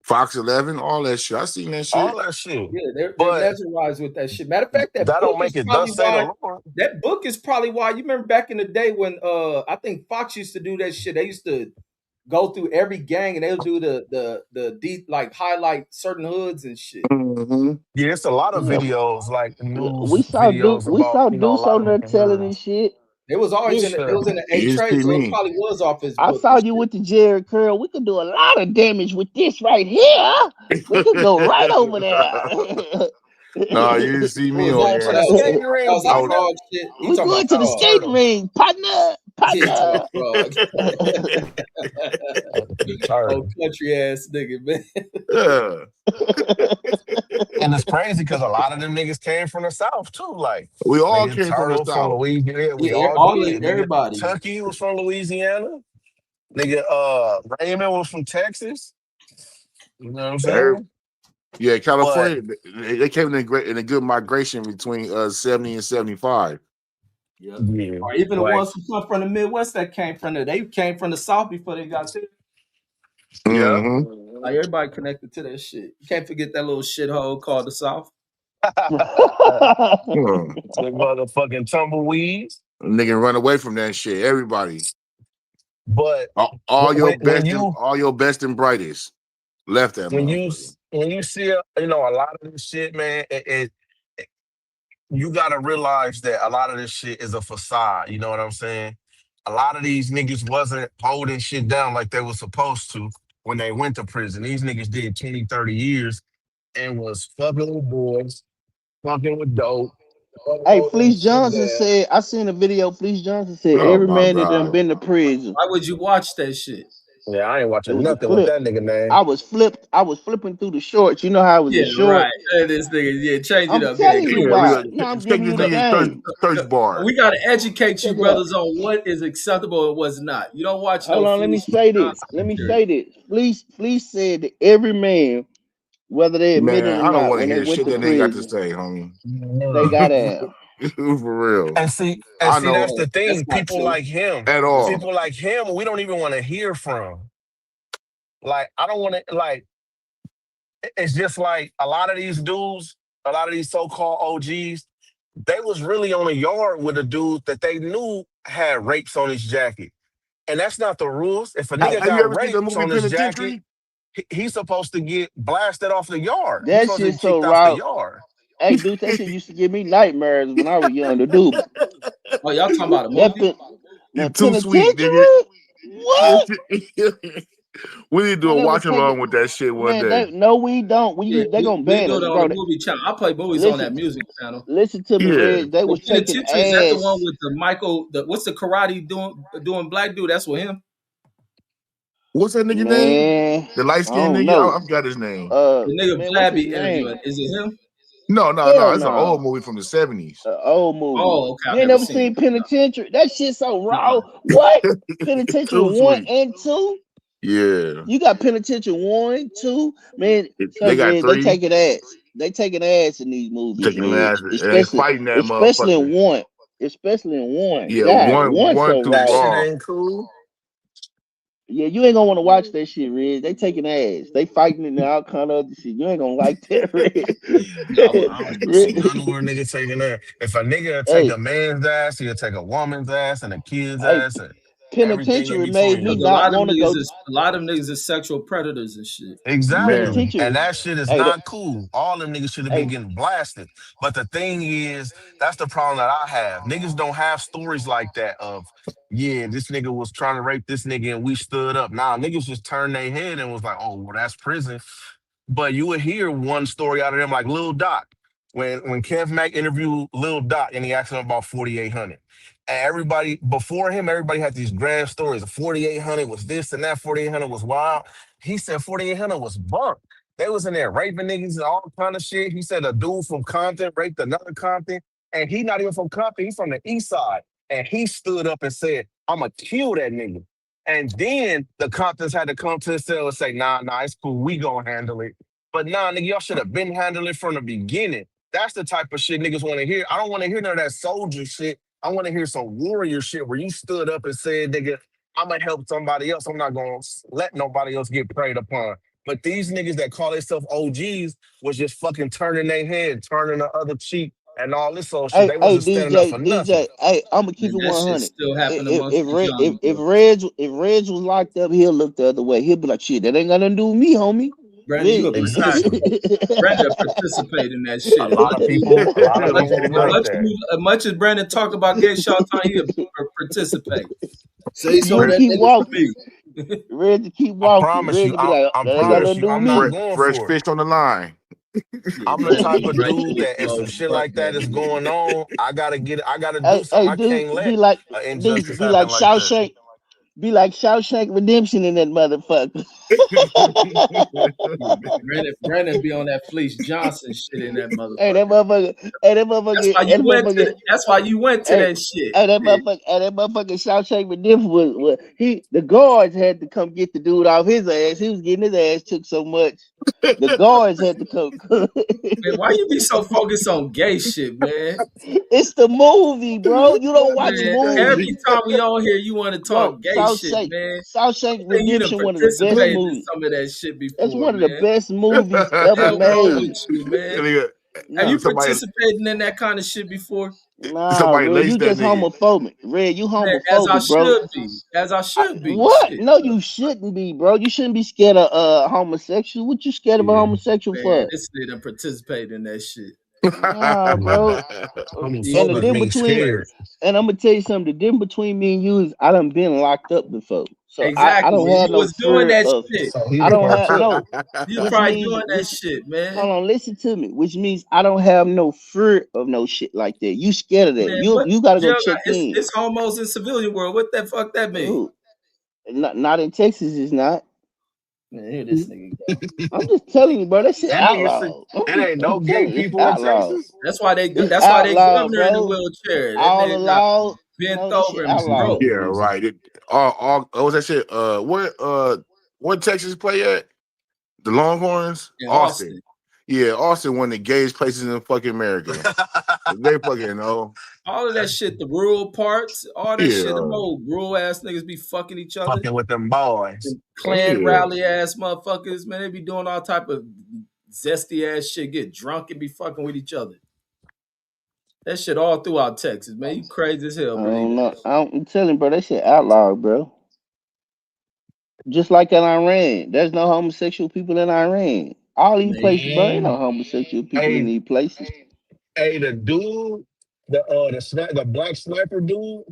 Fox 11, all that shit. I seen that All shit. that shit. Yeah, they're But mesmerized with that shit. Matter of fact, that don't make it thus say the Lord. that book is probably why you remember back in the day when I think Fox used to do that shit. They used to go through every gang and they'll do the deep like highlight certain hoods and shit. Mm-hmm. Yeah, it's a lot of Yeah, videos, like we news saw Duke. videos We about, saw you know, a Deuce lot on of there different telling and hoods. shit. It was always Yeah, in Yeah. the A You trade, see so it me. probably was off his I book saw and you shit. with the Jerry curl. We could do a lot of damage with this right here. We could go right over there. No, you didn't see What me was on that? Going to the there. That skating ring, was hot I partner. dog shit. He We talking about going to the frog. skating Turtle. ring, partner, He talking partner. about frog. Oh, Turtle. country ass nigga, man. yeah. And it's crazy because a lot of them niggas came from the South too. Like We all nigga came from the Turtle from South. Louisiana. We Yeah, all did. Nigga everybody. Tucky was from Louisiana. Nigga Raymond was from Texas. You know what I'm Every- saying? yeah, But California, they came in a good migration between 70 and 75. Yeah. yeah, Or even the like ones who come from the Midwest that came from there. They came from the South before they got there. yeah. Mm-hmm. Like everybody connected to that shit. You can't forget that little shithole called the South. Hmm. The motherfucking tumbleweeds. Nigga run away from that shit. Everybody. But All your when best and brightest left that motherfucker. when you see a lot of this shit, man, you gotta realize that a lot of this shit is a facade. You know what I'm saying? A lot of these niggas wasn't holding shit down like they were supposed to when they went to prison. These niggas did 20, 30 years and was fucking with boys, fucking with dope, Hey, holding Fleece shit Johnson down. said, I seen a video. Fleece Johnson said Oh every my man that done God. been to prison. Why would you watch that shit? Yeah, I ain't It watching was a nothing with clip. that nigga name. I was flipping through the shorts. You know how it was a Yeah, short. right. This nigga, yeah, change it I'm up. Yeah, telling you Yeah, we about. got It. No, I'm take giving this you the nigga game. search bar. we got to educate you Check it out. brothers on what is acceptable and what's not. You don't watch Hold no on, let me Felicia say this. Johnson Let me material. say this. Fleece said that every man, whether they admit it Man, or I don't not, want to when they hear went shit to that nigga got to prison, say, homie. they got out. For real. And I see, that's know the That's thing. not true. at all. People like him, we don't even want to hear from. Like, I don't want to. Like, it's just like a lot of these dudes, a lot of these so-called OGs, they was really on a yard with a dude that they knew had rapes on his jacket. And that's not the rules. If a nigga Have you got ever seen the rapes movie on his jacket, Penitentiary? he's supposed to get blasted off the yard. He's That supposed to shit get so kicked off the raw. yard. Hey, dude, that shit used to give me nightmares when I was young. The dude, Oh, y'all talking about a that movie? pen, You man, too sweet, nigga. penitentiary. What? We need to do Man, a they was watch taking. along with that shit one Man, day. they no, we don't. Yeah, They gonna we ban do us, it on the bro. movie channel. I play movies on that Listen, music channel. listen to me, Yeah. Reg. They The was taking penitentiary, is that the one ass. with the Michael, what's the karate doing black dude? That's with him. What's that nigga name? Man, The light I skinned don't nigga? know. I forgot his name. The nigga Man, what's Vlad his be name? interviewing. Is it him? No. Hell It's an old no. movie from the 70s. Old movie. Oh, okay. You I've ain't never never seen it. seen Penitentiary? That shit so Uh-uh. raw. What? Penitentiary Too 1 sweet. and 2? Yeah. You got Penitentiary 1, 2. Man, They cause got man, they 3 taking ass. They taking ass in these movies, taking Reg. ass and they Especially fighting that especially in motherfucker. one. Especially in one. Yeah, God, one one so too That raw. shit raw. ain't cool. Yeah, you ain't gonna want to watch that shit, Reg. They taking ass. They fighting in all kind of other shit. You ain't gonna like that, No, I I wouldn't. don't want to see none of Reg. where niggas taking that. If a nigga take Hey, a man's ass, he'll take a woman's ass and a kid's hey, ass and everything in Penitentiary made me between. Because not want to go. a lot of them niggas is sexual predators and shit. Exactly. Man. And Penitentiary. that shit is Hey, not cool. All them niggas should have been hey, getting blasted. But the thing is, that's the problem that I have. Niggas don't have stories like that of, yeah, this nigga was trying to rape this nigga and we stood up. Nah, niggas just turned their head and was like, oh, well, that's prison. But you would hear one story out of them like Lil Doc. When Kev Mack interviewed Lil Doc and he asked him about 4800. And everybody before him, everybody had these grand stories. 4800 was this and that, 4800 was wild. He said 4800 was bunk. They was in there raping niggas and all kind of shit. He said a dude from Compton raped another Compton. And he not even from Compton, he's from the east side. And he stood up and said, I'ma kill that nigga. And then the Comptons had to come to the cell and say, nah, it's cool. We gonna handle it. But nah, nigga, y'all should have been handling it from the beginning. That's the type of shit niggas want to hear. I don't want to hear none of that soldier shit. I want to hear some warrior shit where you stood up and said, nigga, I'm gonna help somebody else. I'm not gonna let nobody else get preyed upon. But these niggas that call themselves OGs was just fucking turning their head, turning the other cheek, and all this old shit. hey, They hey, wasn't standing up DJ, for nothing. DJ. Hey, I'm gonna keep And it that shit 100. still happened If amongst if the Reg, young boys. If Reg was locked up, he'll look the other way. He'll be like, shit, that ain't got nothing to do with me, homie. Brandon, you Reg. a Exactly. Brandon participate in that A shit. lot of people, a lot of Much, people was like much, that. much as Brandon talked about gay Shaw time, he participate. Say some of You'll Fresh, that keep nigga for walking. me. Reg keep I walking. promise Reg you, be like, I that ain't got promise nothing to you, do with I'm not me. going fresh for it. fish on the line. Yeah, I'm the Brandon type be of right dude there that if some close shit fuck like that that is nigga. going on, I gotta do Hey, something. hey, I dude, can't let injustice be like happen like that. Shawshank, be like Shawshank Redemption in that motherfucker. Yeah, Brandon be on that Fleece Johnson shit in that Hey, that motherfucker. motherfucker, hey, that motherfucker, hey, that motherfucker, That's why you went to hey, that shit. that motherfucker Shawshank Redemption was the guards had to come get the dude off his ass. He was getting his ass took so much. The guards had to come. Man, why you be so focused on gay shit, man? It's the movie, bro. You don't watch Man, every movies. time we on here, you want to Bro, talk gay shit, man. Shawshank I think you done Redemption, one of the best participated in movies. some of that shit That's before, one of the man. best movies What the ever hell wrong made. with you, man? Nigga, Have No, you somebody participated in that kind of shit before? nah, somebody Red, you laced that just nigga. homophobic. Red, you Man, as I homophobic, bro. should be. As I should be. What? Shit. No, you shouldn't be, bro. You shouldn't be scared of homosexuals. What you scared of a Yeah. homosexual Man, for? this nigga done participated in that shit. Nah, Yeah. bro. These And the Homophobic niggas difference means is between, scared. crazy. and I'm gonna tell you something. The difference between me and you is I done been locked up before, so I Exactly. don't And have you no was doing fear that of. shit. So he I a don't have partaker. no, You was which probably means doing that shit, hold man. on, listen to me. Which means I don't have no fear of no shit like that. You scared of that? Man, You what you gotta go Jug, check in. it's homos in civilian world. What the fuck that mean? Ooh, not in Texas, it's not. Man, here this nigga go. I'm just telling you, bro. That shit That nigga said outlawed. it ain't no I'm gay telling you, it's people in outlawed. Texas. It's That's why they outlawed, governor in the bro. wheelchair. That All nigga got allowed. bent No, that shit over and Texas broke. outlawed. Yeah, crazy. right. What was that shit? Where Texas play at? The Longhorns? In Austin. Austin. Yeah, Austin, one of the gayest places in fucking America. They fucking know. All of that shit, the rural parts, all that shit, them Yeah. old rural ass niggas be fucking each other. Fucking with them boys. And Oh, clan yeah. rally ass motherfuckers, man, they be doing all type of zesty ass shit, get drunk and be fucking with each other. That shit all throughout Texas, man. You crazy as hell, I believe don't know. that shit. I'm telling you, bro. That shit outlawed, bro. Just like in Iran, there's no homosexual people in Iran. All these places, bro, ain't no Man. homosexual people in Hey, these places. hey, the dude, the black sniper dude,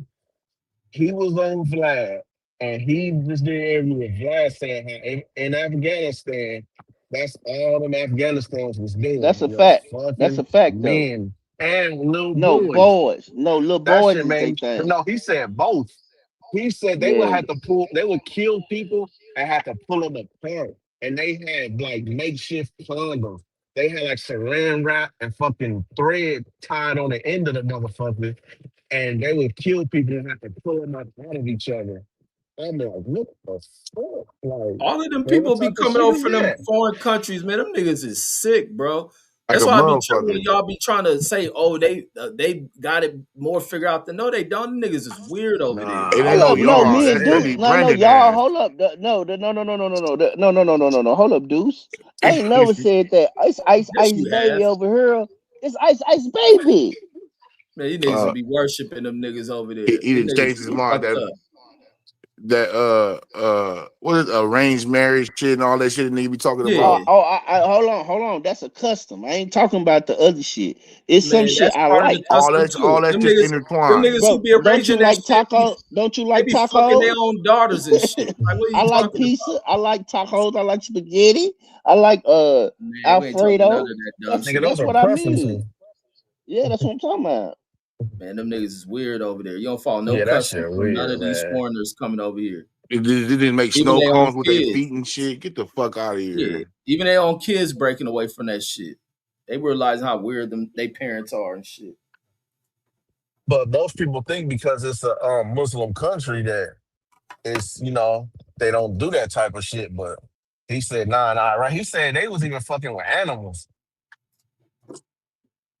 he was on Vlad, and he just did an interview with Vlad saying how in Afghanistan, that's all them Afghanistans was That's doing a was fact. That's a fucking fact, though. men and little No boys. boys, no little That boys shit is made they me. thing. No, he said both. He said they would Yeah, have to they would kill people and have to pull them apart. And they had like makeshift condoms. They had like saran wrap and fucking thread tied on the end of the motherfucker. And they would kill people and have to pull them out of each other. I'm like, what the fuck? Like, All of them what people be type of coming shit over is from them that? foreign countries, man. Them niggas is sick, bro. Like That's a why I be tripping when motherfucker. y'all be trying to say, "Oh, they got it more figured out." Than no, they don't. Them niggas is weird over there. It Nah, I ain't hold no up. don't No, know. y'all. me and That Deuce. be Shit. No, Brandon y'all. ass. Hold up. No. Hold up, Deuce. I ain't never said that. Yes, Ice you baby have. over here. It's ice baby. Man, you niggas uh would be worshiping them niggas over he, there. he Them didn't niggas change is his mind fucked that up. what is arranged marriage shit and all that shit that nigga be talking about. Yeah, Hold on. That's a custom. I ain't talking about the other shit. It's some man, shit that's I part of the like, custom All too. that's just Them intertwined. niggas who bro. be Don't you arranging that like shit taco? Don't you they like be fucking their tacos? own daughters and shit. Like, what are you I like talking about? pizza. I like tacos. I like spaghetti. I like Man, we ain't talking none of Alfredo. that dumb That's Nigga, shit. those that's are what I mean. preferences. Yeah, that's what I'm talking about. Man, them niggas is weird over there. You don't follow no Yeah, that customs shit from none of weird, these man. foreigners coming over here. They didn't make Even snow their own cones with their kids. feet and shit. Get the fuck out of Yeah. here. Even their own kids breaking away from that shit. They realize how weird them they parents are and shit. But most people think because it's a Muslim country that it's, they don't do that type of shit. But he said, nah, right? He said they was even fucking with animals.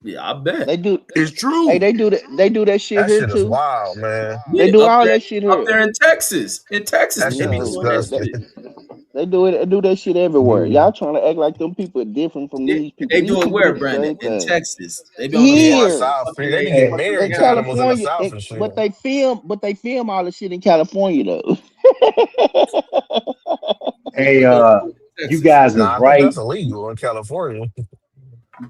Yeah, I bet. They do. It's Hey, true. they do that shit That here shit is too. wild, man. They Yeah, do all that shit up here. there in Texas. In Texas, That they shit be No, doing that disgusting. shit. they do that shit everywhere. Yeah. Y'all trying to act like them people are different from Yeah, these people. they These do it people do where, the Brandon? same In thing. Texas. They be on them Yeah, in the farms Here South. fucking They they be Hey, fucking marrying in animals. animals in the California, South and shit. but they film all the shit in California though. hey, But they do it in you Texas. guys is Nah, I think right. that's illegal in California.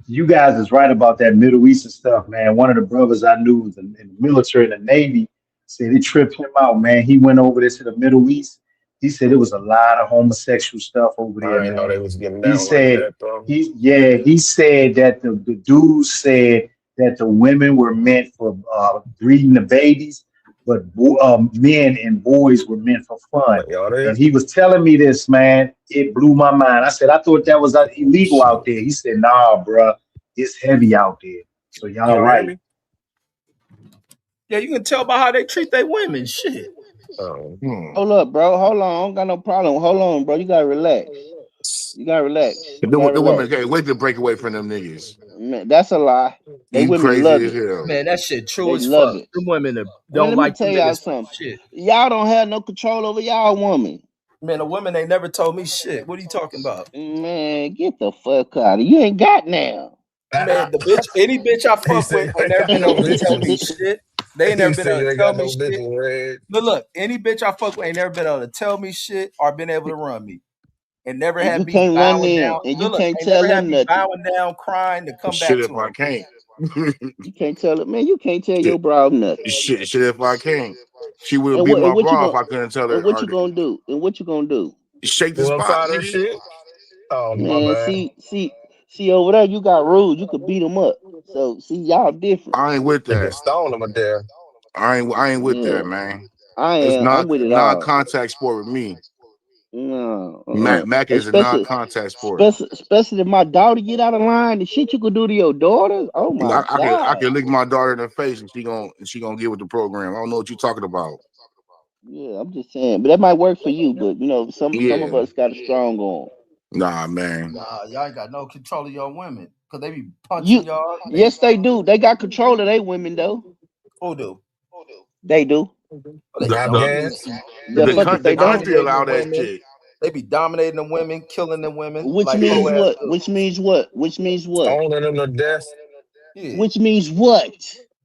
You guys is right about that Middle Eastern stuff, man. One of the brothers I knew was in the military in the Navy said it tripped him out, man. He went over there to the Middle East. He said it was a lot of homosexual stuff over I there, didn't know they man. was getting He down like said that, though. he said that the dudes said that the women were meant for breeding the babies, but men and boys were meant for fun. Like, y'all And there? he was telling me this, man. It blew my mind. I said, I thought that was Oh, illegal shit. out there. He said, nah, bruh, it's heavy out there. So y'all Y'all hear right. me? Yeah, you can tell by how they treat their women. Shit. Oh. Hmm. Hold up, bro. Hold on. I don't got no problem. Hold on, bro. You gotta relax. You gotta relax. You The, gotta the women relax. can't wait to break away from them niggas. Man, that's a lie. They You women crazy love as it. hell. Man, that shit true They as fuck. love it. Them women Man, don't let me like tell them y'all niggas for something. shit. Y'all don't have no control over y'all woman. Man, the women ain't never told me shit. What are you talking about? Man, get the fuck out of You ain't got now. Man, the bitch, any bitch I He fuck said with you ain't ain't never got been no able to tell me bitches. shit. They ain't never He been said able you to ain't tell got me no shit. bitches, Red. Look, any bitch I fuck with ain't never been able to tell me shit or been able to run me. And never And had you me can't run bowing them, down. and you Look, can't ain't tell never had them me nothing. bowing down, crying to come Shit back if to I them. can't. You can't tell it, man. You can't tell your shit, bro nothing. shit if I can't. She would And be what? my And what you bra if gonna? I couldn't tell And her what or you gonna do? And what you gonna do? shake the You want to spot, try that nigga. shit? Oh, my Man, bad. see over there, you got rules. You could beat them up. So see, y'all different. I ain't with Nigga that. stone him a dare. I ain't with Yeah, that, man. I It's am. I'm not with it all. non-contact sport with me. No, Mac is a especially, non-contact sport. especially if my daughter get out of line. The shit you could do to your daughters. Oh my I god. can lick my daughter in the face and she gonna get with the program. I don't know what you're talking about. Yeah, I'm just saying, but that might work for you. But some Yeah, of us got a strong arm. nah, man. Nah, y'all ain't got no control of your women. Cause they be punching You, y'all. They yes, they do. They got control of their women though. who do? They do. Oh, they Grab The don't. gas. Them The the, niggas fuck be if coun- the they don't. country dominating the allow that women. shit. They be dominating the women, killing the women Which like hoe means ass what? dudes. Which means what? Which means what? Stoning them to death. Yeah, Which means what?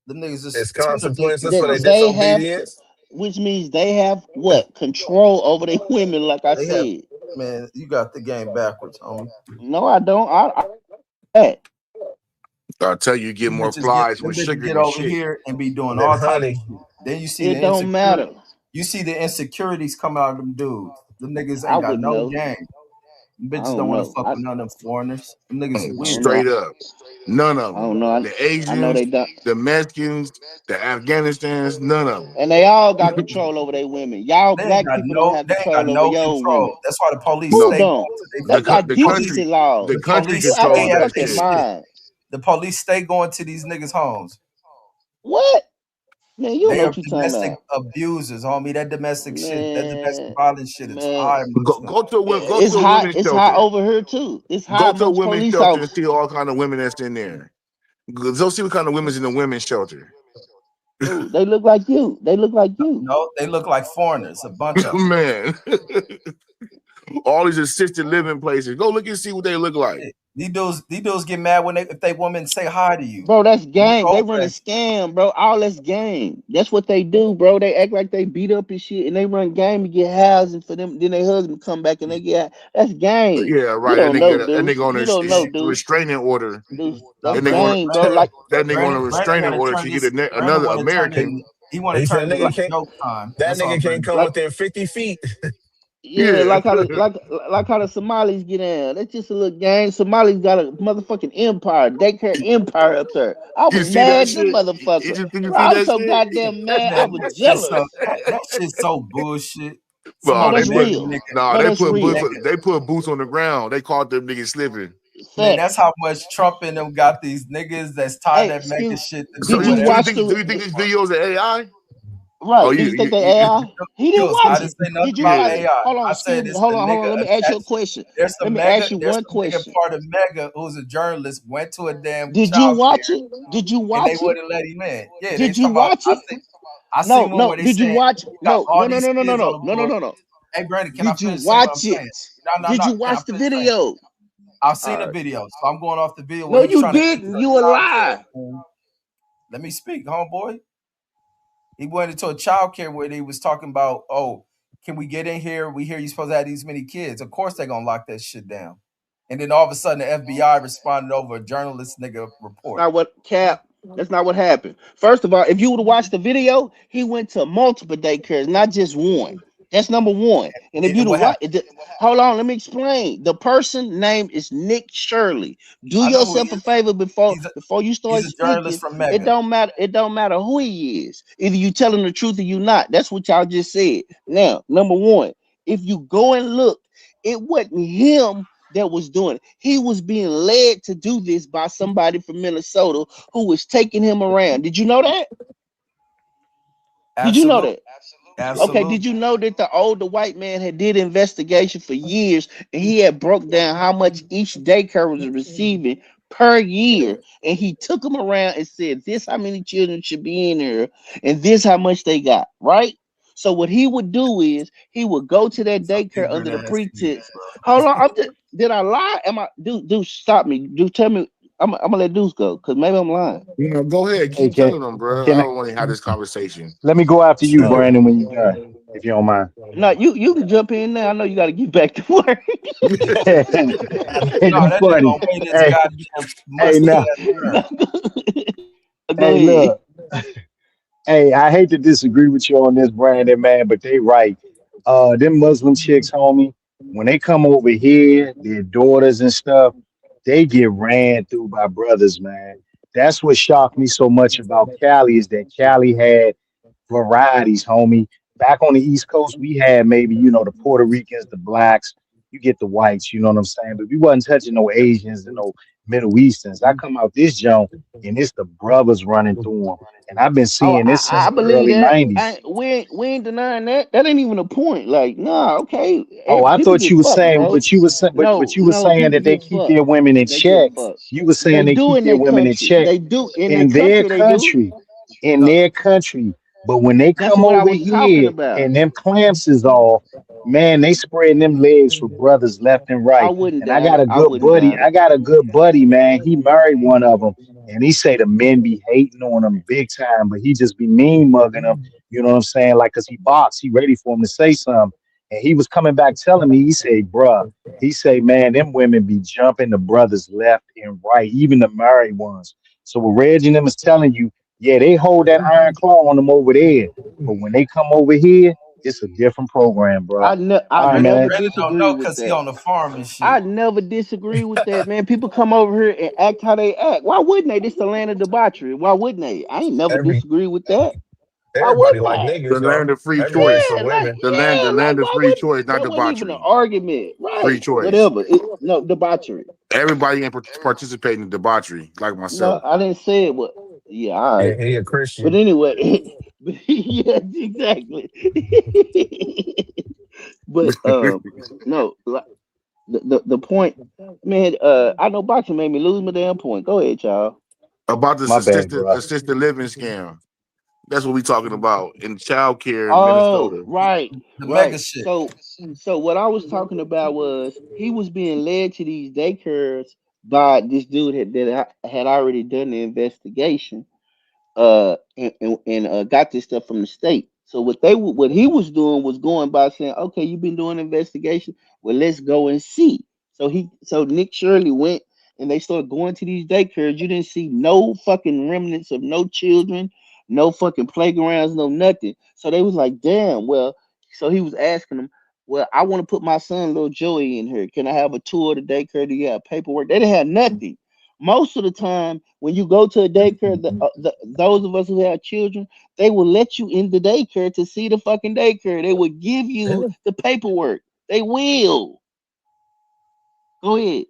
them niggas is It's Twitter consequences for That their suckers. they have, disobedience. which means they have what? Control over their women, like I They have said. man, you got the game backwards, homie. No, I don't. I I tell you, get more flies Them with bitches sugar get than over shit. here and be doing Then all types of honey. shit. Then you see it the don't insecurity. matter. You see the insecurities coming out of them dudes. Them niggas I ain't got wouldn't no know. game. Them I bitches don't don't want to know. fuck with none of them foreigners. Them niggas I don't know. Straight up, none of I don't them. know. The I know Asians, they don't. the Mexicans, the Afghanistans, none of them. And they all got control over their women. Y'all black people don't have They ain't got control over no your women. control. That's why the police Who No, stay going don't? to their They the the, co- got the the police country, decency laws. the the country You police out your controls stay at that their fucking shit. shit. mind. The police stay going to these niggas' homes. What? Man, you don't They know are what you talking domestic about. abusers, homie. That domestic shit, that domestic Man, violence shit is man. high amongst them. Go to a women's It's hot shelter. over here too. It's high Go to a amongst women's police shelter and officers. see all kind of women that's in there. Go see what kind of women's in the women's shelter. Who? They look like you. They look like you. No, they look like foreigners, a bunch of them. Man, all these assisted living places. Go look and see what they look like. These dudes get mad when if they women say hi to you. Bro, that's Look gang. They run over a at scam, bro. All that's game. That's what they do, bro. They act like they beat up and shit, and they run game to get housing for them. Then their husband come back and they get that's game. Yeah, You right. don't know, That dude. nigga on You a don't know, dude. restraining order. Dude, Now, that's That nigga on game, bro. Like a Brandon restraining want to order turn to get this. Brandon another want to turn it. American. He want to He turn said it into nigga can't joke time. that That's all, nigga can't Brandon. come like within 50 feet. yeah, Yeah. like how the Somalis get in. That's just a little gang. Somalis got a motherfucking empire, daycare empire up there. I You was see that mad, the shit? motherfucker. Did you Bro, see I was that so shit? goddamn That mad. I man, was so jealous. that shit's so bullshit. Well, No, Somebody that's made a real. nigga. nah, No, they that's put boots. real. Nigga. They put boots on the ground. They caught them niggas slipping. Man, that's Facts. how much Trump and them got these niggas that's tired Hey, of making excuse. shit to do So Did you you whatever. watch think the these videos are AI? Oh, right? Did you think they AI? He didn't Jules, I watch didn't it. say nothing Did you about watch yeah. it? AI. Hold on, I said excuse me. it's the Hold nigga on. Let me ask you a attached. question. Let me ask you There's one some nigga question. part of Mega who's a journalist went to a damn Did you child watch care it? Did you and they watch it? wouldn't let him in. Yeah, they Did you talking about. watch it? I No, seen one no. where they Did you saying watch? you got No, all no, no, these no, no, no, kids on no, the no, no, board. no, no. Hey, Brandon, can I Did you finish saying what I'm watch saying? it? No, Did you can I watch the finish saying? video? I've All seen a right. video, so I'm going off the video where No, he was you trying to enter didn't. a You a child lie. care. Let me speak, homeboy. He went into a child care where they was talking about, oh, can we get in here? We hear you supposed to have these many kids. Of course they're gonna lock that shit down. And then all of a sudden the FBI responded over a journalist nigga That's report. not what Cap. That's not what happened. First of all, if you would have watched the video, he went to multiple daycares, not just one. That's number one. And if And you'd then have what happened? watched, hold on, let me explain. The person name is Nick Shirley. Do I know who he yourself a is. favor before He's a before you he's start a journalist speaking. from It Mega. don't matter. It don't matter who he is. Either you telling the truth or you not. That's what y'all just said. Now, number one, if you go and look, it wasn't him that was doing it. He was being led to do this by somebody from Minnesota who was taking him around. Did you know that? Did you know Absolutely. that? Okay, Absolutely. did you know that the older white man had did investigation for years and he had broke down how much each daycare was receiving per year, and he took them around and said this how many children should be in there and this how much they got, right? So what he would do is he would go to that Some daycare under ignorant the ass niggas, pretense. bro. Hold on, did I lie? Am I do stop me? Do tell me. I'm gonna let Deuce go because maybe I'm lying. Go ahead, Hey, keep telling them, bro. I can I, don't want to have this conversation. let me go after you, No, Brandon, when you're done, if you don't mind. no, you can jump in now. I know you got to get back to work. No, You that nigga funny. gonna wait his Hey, goddamn hey, musty now, ass No, turn. go hey, ahead. look. Hey, I hate to disagree with you on this, Brandon, man, but they right. Them Muslim chicks, homie, when they come over here, their daughters and stuff, they get ran through by brothers, man. That's what shocked me so much about Cali is that Cali had varieties, homie. Back on the East Coast, we had maybe, the Puerto Ricans, the blacks, you get the whites, you know what I'm saying? But we wasn't touching no Asians and no Middle Easterns. I come out this joint and it's the brothers running through them. And I've been Oh, seeing this since I the believe early that. 90s. We ain't denying that. That ain't even a point. Like, nah, okay. Oh, I People thought get you were fucked, saying, bro. but you were No, you were no, saying people that they get keep fucked. their women in They get check. fucked. You were They saying they do keep in their their women in country. check They do in their in their country. They do. country, in No, their country. But when they That's come what I over was talking here about. and them clamps is off, man, they spreading them legs for brothers left and I right. wouldn't And I doubt got it. a I good wouldn't buddy. doubt I it. got a good buddy, man. He married one of them, and he say the men be hating on him big time, but he just be mean mugging them. You know what I'm saying? Like, cause he boxed, he ready for him to say something. And he was coming back telling me, he said, bruh, he say, man, them women be jumping the brothers left and right, even the married ones. So what Reggie and them is telling you, yeah, they hold that iron claw on them over there. But when they come over here, it's a different program, bro. I All right, Brandon, never man. Brandon don't disagree know with because he that. on the farm and shit. I never disagree with that, man. People come over here and act how they act. Why wouldn't they? This the land of debauchery. Why wouldn't they? I ain't never Every disagree with that. Why everybody wouldn't like I? The niggas though. land of free Everybody choice. Yeah, for like women. The yeah, like land of why free would choice, not that wasn't even an debauchery. argument, Free right? choice. Whatever. No debauchery. Everybody ain't participating in debauchery, like No, myself. I didn't say it. But yeah, all right. He a But Christian. anyway, yeah, exactly. But no, like, the point, man. I know boxing made me lose my damn point. Go ahead, y'all. About this My bad, bro. assisted living scam. That's what we talking about in child care in Oh, Minnesota. right, The mega right. shit. So what I was talking about was he was being led to these daycares by this dude had already done the investigation and got this stuff from the state. So what he was doing was going by saying, okay, you've been doing an investigation. Well, let's go and see. So Nick Shirley went and they started going to these daycares. You didn't see no fucking remnants of no children, no fucking playgrounds, no nothing. So they was like, damn. Well, so he was asking them, well, I want to put my son, little Joey, in here. Can I have a tour of the daycare? Do you have paperwork? They didn't have nothing. Most of the time, when you go to a daycare, those of us who have children, they will let you in the daycare to see the fucking daycare. They will give you Yeah. the paperwork. They will. Go ahead.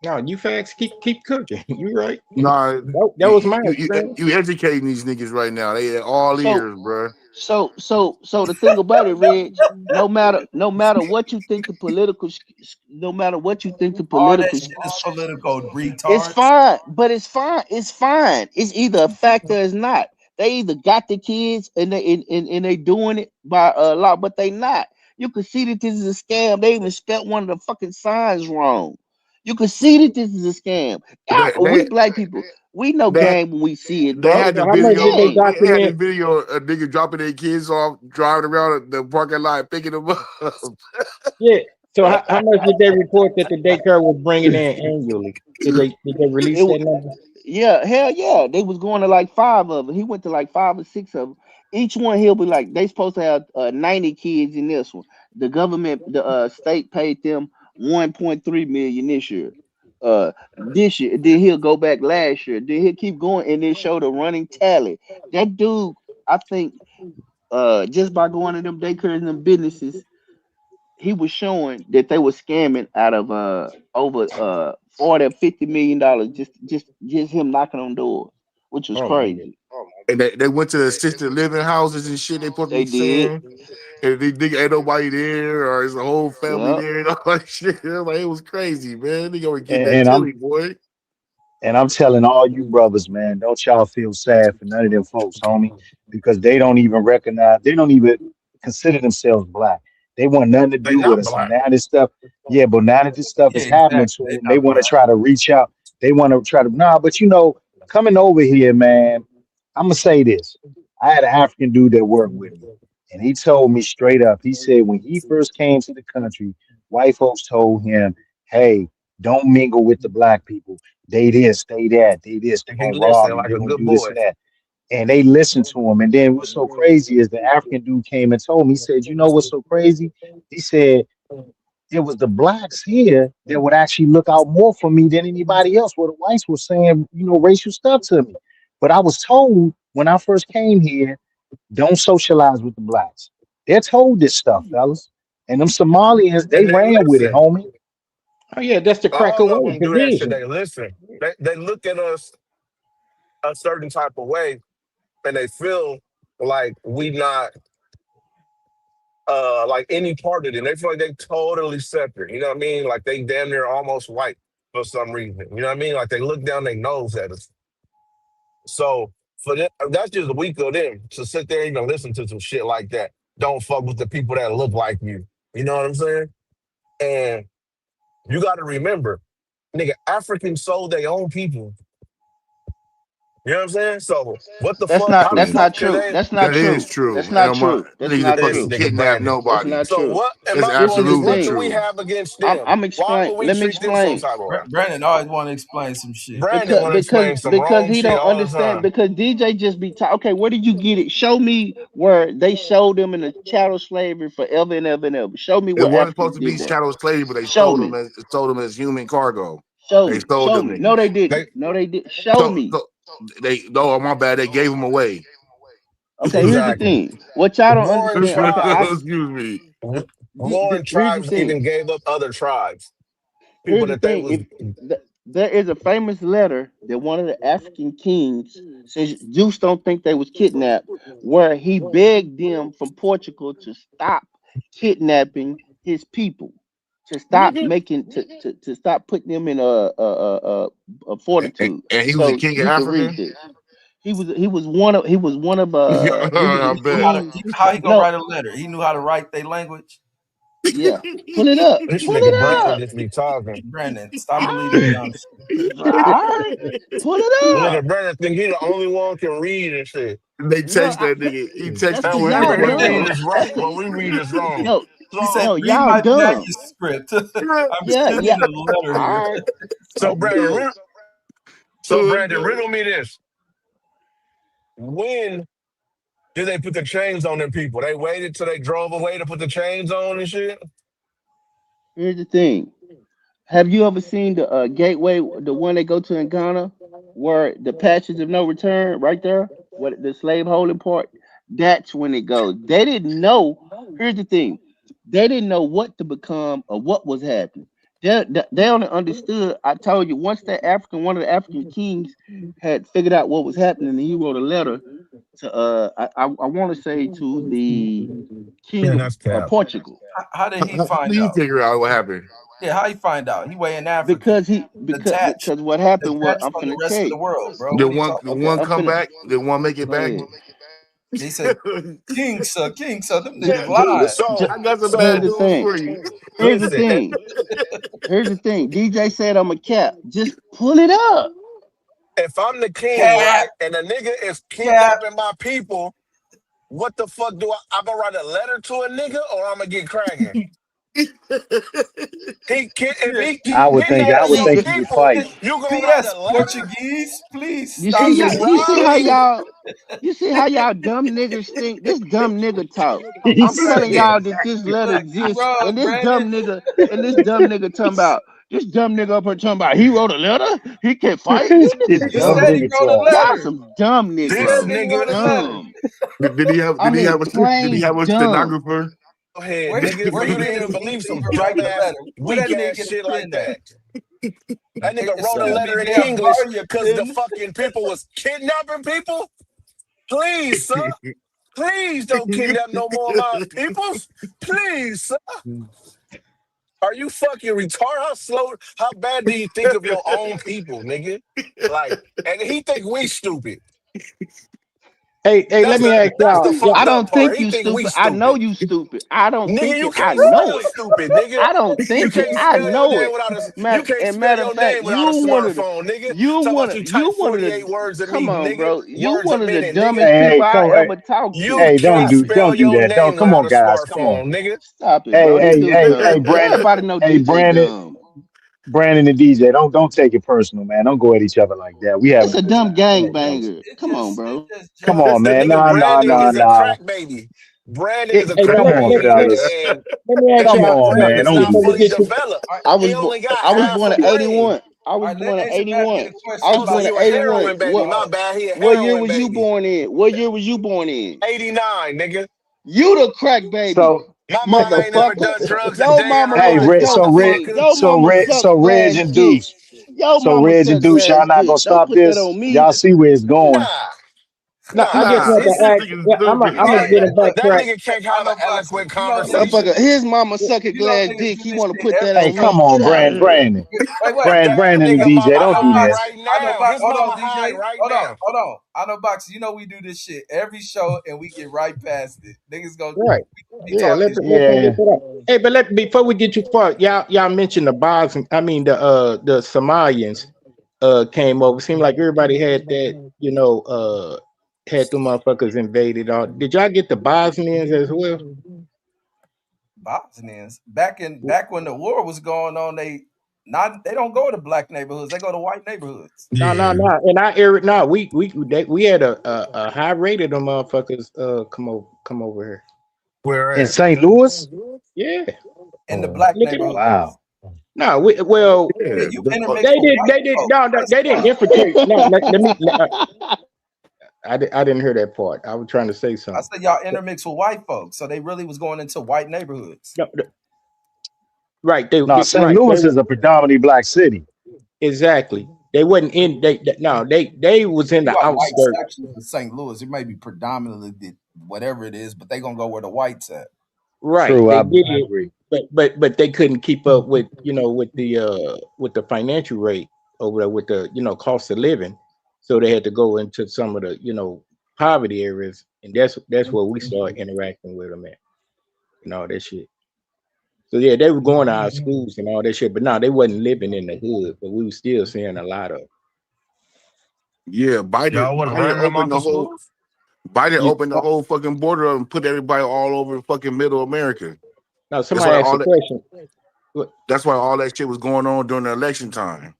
No, you facts keep cooking. You right. Nah, That was my experience. you educating these niggas right now. They all So, ears, bro. so the thing about it, Reg, no matter what you think the political, no matter what you think the All that political. shit is political It's retards. fine, but it's fine. It's fine. It's either a fact or it's not. They either got the kids and they doing it by a lot, but they not. You can see that this is a scam. They even spelled one of the fucking signs wrong. You can see that this is a scam. They We they black people, we know they game when we see it, they bro. had So the how much did video. they Yeah. They had the document? video of a nigga dropping their kids off, driving around the parking lot, picking them up. Yeah. So how much did they report that the daycare was bringing in annually? Did they release It that number? Yeah, hell yeah. They was going to like five of them. He went to like five or six of them. Each one he'll be like, they supposed to have 90 kids in this one. The government, the state paid them 1.3 million this year. This year, then he'll go back last year. Then he'll keep going and then show the running tally. That dude, I think, just by going to them daycares and them businesses, he was showing that they were scamming out of over 40 or 50 million dollars just him knocking on doors, which was Oh my god. crazy. And they went to the assisted living houses and shit. They supposed to They be did. saying, and they think ain't nobody there, or is the whole family Yep. there, and all that shit. Like, it was crazy, man. They gonna get and, that and I'm Tilly, boy. And I'm telling all you brothers, man, don't y'all feel sad for none of them folks, homie, because they don't even recognize, they don't even consider themselves black. They want nothing to They do with not us. And black. now this stuff, yeah, but now that this stuff Yeah, is happening exactly. to They're them, they not want to black. try to reach out. They want to try to, nah, but coming over here, man, I'm going to say this. I had an African dude that worked with me, and he told me straight up, he said when he first came to the country, white folks told him, hey, don't mingle with the black people. They this, they that, they this, they're And he gonna rob listened you, like they're a gonna good do this boy. and that. And they listened to him. And then what's so crazy is the African dude came and told me, he said, you know what's so crazy? He said, it was the blacks here that would actually look out more for me than anybody else, where the whites were saying, racial stuff to me. But I was told when I first came here, don't socialize with the blacks. They're told this stuff, fellas. And them Somalians, they And they ran with it, listen. homie. Oh yeah, that's the cracker All of way them do that shit. division. They listen. They look at us a certain type of way, and they feel like we not like any part of it. They feel like they totally separate. You know what I mean? Like they damn near almost white for some reason. You know what I mean? Like they look down their nose at us. So for them, that's just weak of them to sit there and even listen to some shit like that. Don't fuck with the people that look like you. You know what I'm saying? And you got to remember, nigga, Africans sold their own people. You know what I'm saying? So what the That's fuck? not How the that's Mm. fuck not can true. they? That's not That is true. true. That's And not I'm true. That's niggas that not This fucking true. nigga kidnap Brandon. That's nobody. not So true. what? And That's my Here's point is, absolutely what thing. do we true. have against I'm them? I'm Why explain. would we Let me treat them some explain. type of way? Brandon always want to explain some shit. Brandon Because want to because explain some because wrong he shit don't all the understand. time. Because DJ just be talking. Okay, where did you get it? Show me where they showed them in the chattel slavery forever and ever and ever. Show me It where wasn't supposed Africans to did be that. chattel slavery, but they Show sold them me. as human cargo. Show They me. sold Show them me. No, niggas. they didn't. They No, they did. Show So, me. so they no, my bad. They gave them away. Okay, here's the exactly. thing. What y'all don't Warring understand. Okay, tribes, Excuse me. warring here's the tribes thing. even gave up other tribes, people Here's the that they thing. was. If there is a famous letter that one of the African kings, since Zeus don't think they was kidnapped, where he begged them from Portugal to stop kidnapping his people, to stop Nigga, making to stop putting them in a fortitude. And he was a So king of you can read Africa. this. He was one of Yeah, he was I the He knew bet. how to. kings. How he gonna No, write a letter? He knew how to write their language. yeah. Pull it up. this Pull nigga it Brandon up. just be talking. Brandon, All stop believing right. dumb shit. All right. Pull it Nigga up. Brandon think he the only one can read and shit. They No, text that nigga. He that's texted And because you. He y'all whatever he requested read dumb. is That's right, cause what we read is wrong. no, He So said, no, "Read y'all my dumb. manuscript. it. I'm Yeah, yeah. sending a letter here." All right. so Brandon, Good. Brandon, riddle me this. When did they put the chains on them people? They waited till they drove away to put the chains on and shit? Here's the thing. Have you ever seen the gateway, the one they go to in Ghana, where the patches of no return, right there, what the slave holding part? That's when it goes. They didn't know. Here's the thing. They didn't know what to become or what was happening. They only understood. I told you once one of the African kings had figured out what was happening, and he wrote a letter to I want to say to the king Man, of that's cap. Portugal, How did he How find do you out? figure out what happened? Yeah, how he find out? He way in Africa, because he detached, because what happened was detached I'm from the finna rest tell of you. the world, bro. The What are you one, talking the Okay, about? one I'm come finna back. The one make it go back. ahead. He said, King, sir, them niggas Just, lied." So, I got some here's bad so the news thing. for you. Here's the listen, thing. Here's the thing. DJ said I'm a cap. Just pull it up. if I'm the king, Cap, right, and a nigga is cap. kidnapping my people, what the fuck do I gonna write a letter to a nigga or I'm gonna get cracking? If Yeah. he I kidnapping would your think he would people, fight. you gonna write P.S. a letter? Portuguese, please You stop see Can y'all. you this You see rob how nonsense. me? y'all. You see how y'all dumb niggas think. This dumb nigga talk. He I'm said, telling y'all that this letter You exists, wrong, and Brandon. this dumb nigga talking about this dumb nigga up here talking about he wrote a letter. He can fight. this You kid niggas He dumb said he dumb. nigga wrote a talk. Y'all letter. some dumb He said This the niggas. nigga wrote nigga, a letter. Dumb. Did I he mean, have a plain dumb. stenographer? go ahead, Where nigga, for where you he to get his even ink believe to some even write the dumbass, letter? Where weak that nigga ass get a shit like pen at? that. That nigga wrote a Excuse me, letter in may I English borrow your because the pen? fucking people was kidnapping people. Please, sir. Please don't kidnap no more of my peoples. Please, sir. Are you fucking retarded? How bad do you think of your own people, nigga? Like, and he think we stupid. Hey, let me ask That's the y'all. Yeah, I fucked up don't part. think He you think we stupid. I know stupid. you stupid. I don't Nigga, think you it. I can't know spell it. stupid, nigga. I don't You think it. can't I spell your know name it. without a you Matter can't and spell matter of your fact, name without a smartphone, nigga. Talk about you type you one of 48 the words a come me, on, nigga. bro. You Words a one of the minute, nigga. dumbest Hey, people hey, I come, hey, ever talked You to. hey, can't Stop it. spell don't do your that. Don't name come without on, a guys. Come on. smartphone, nigga. Stop it, Hey, bro. This hey, dude hey, hey, dumb. Don't Brandon. nobody know Hey, DJ Brandon. dumb. Brandon and DJ, don't take it personal, man. Don't go at each other like that. We It's having a a good dumb time. Come gang on, fellas. banger. Come on, bro. It's just Come jokes. on, man. Nigga, Nah, nah, Brandon nah, is a nah. crack baby. Brandon is hey, a but crack Come on, baby, fellas. nigga, and let me ask Come nigga, y'all on, something man. Brandon's Don't not do before we fully this. get to. developed. I He was only got I was half born a in brain. 81. I All was right, let born in Asian Matt get 81. a I question was Oh, in. born in you a 81. heroin baby. What My Oh, bad. He a what year heroin was you baby. born in? What year was you born in? 89, nigga. You the crack baby. So, My mama ain't never Motherfucker. done drugs a Your day in mama her hey, was a life, Red. dope fiend. motherfucker. Your mama So sucked Reg glass and dick. Deuce. Your So mama Reg and sucked Deuce, y'all glass not gonna dick. Don't stop put that this. on me. Y'all see where it's going. Nah, No, I nah. just Nah, want this to ask. nigga Yeah, I'm stupid. gonna hey, get a That backtrack. nigga can't I have an know eloquent boxing. Niggas conversation. Motherfucker, his mama do. sucking glass Niggas dick. do He this wanna shit put that every Hey, on show. me. come Get on, out of here. Brandon. Wait. That Brandon and nigga DJ, I mama don't know do high that. box. right I know now. box. His Hold mama on, high DJ. right Hold on. now. Hold on. I know box. You know we do this shit every show and we get right past it. Niggas go Right. we be Yeah, talking. let them get Yeah. to that. Hey, but before we get too far, y'all mentioned the Bosnian. I mean the Somalians came over. Seemed like everybody had that. Had the motherfuckers invaded. Did y'all get the Bosnians as well? Bosnians back when the war was going on, they don't go to black neighborhoods, they go to white neighborhoods. No, no, Yeah. no. And I area no, we had a high rate of them motherfuckers come over here. Where In at? St. Louis? Yeah. In the Oh. black Look it up. neighborhoods. Wow. No, well, Yeah, Yeah, you dog. intermix with white they did folks. no, That's they didn't fine. infiltrate. No, let me. I didn't hear that part. I was trying to say I something. said y'all intermix with white folks, so they really was going into white neighborhoods. No, right, No, St. right. Louis is a predominantly black city. Exactly. They wasn't in. No, they was in You the got white outskirts. sections of St. Louis. It may be predominantly whatever it is, but they gonna go where the whites at. Right, True, they I did, agree. but they couldn't keep up with with the financial rate over there with the cost of living, so they had to go into some of the poverty areas, and that's where we started interacting with them at and all that shit. So yeah, they were going to our schools and all that shit, but no, they wasn't living in the hood, but we were still seeing a lot of. Yeah, Y'all wasn't running them off the schools? Biden You, opened the whole fucking border up and put everybody all over fucking middle America. now That's somebody why asked a all that question. What- that's why all that shit was going on during the election time.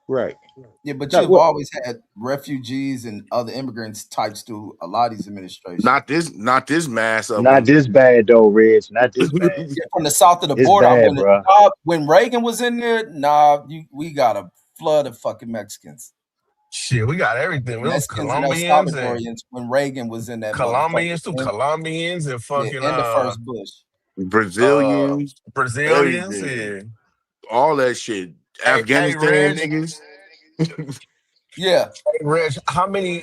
Right. Yeah, but No, you've what? always had refugees and other immigrants types through a lot of these administrations. Not this mass of Not them. this bad though, Reg. Not this bad. Yeah, from the south of the It's border, bad, bro. when Reagan was in there, we got a flood of fucking Mexicans. Shit, we got everything. It was Mexicans and El Colombians and Salvadorians when Reagan was in that motherfucker. Colombians too. And, Colombians and yeah, fucking and the first Bush. uh Brazilians, Brazilians. everything, Yeah. all that shit. Hey, Afghanistan Reg, niggas. Yeah, hey, Reg, how many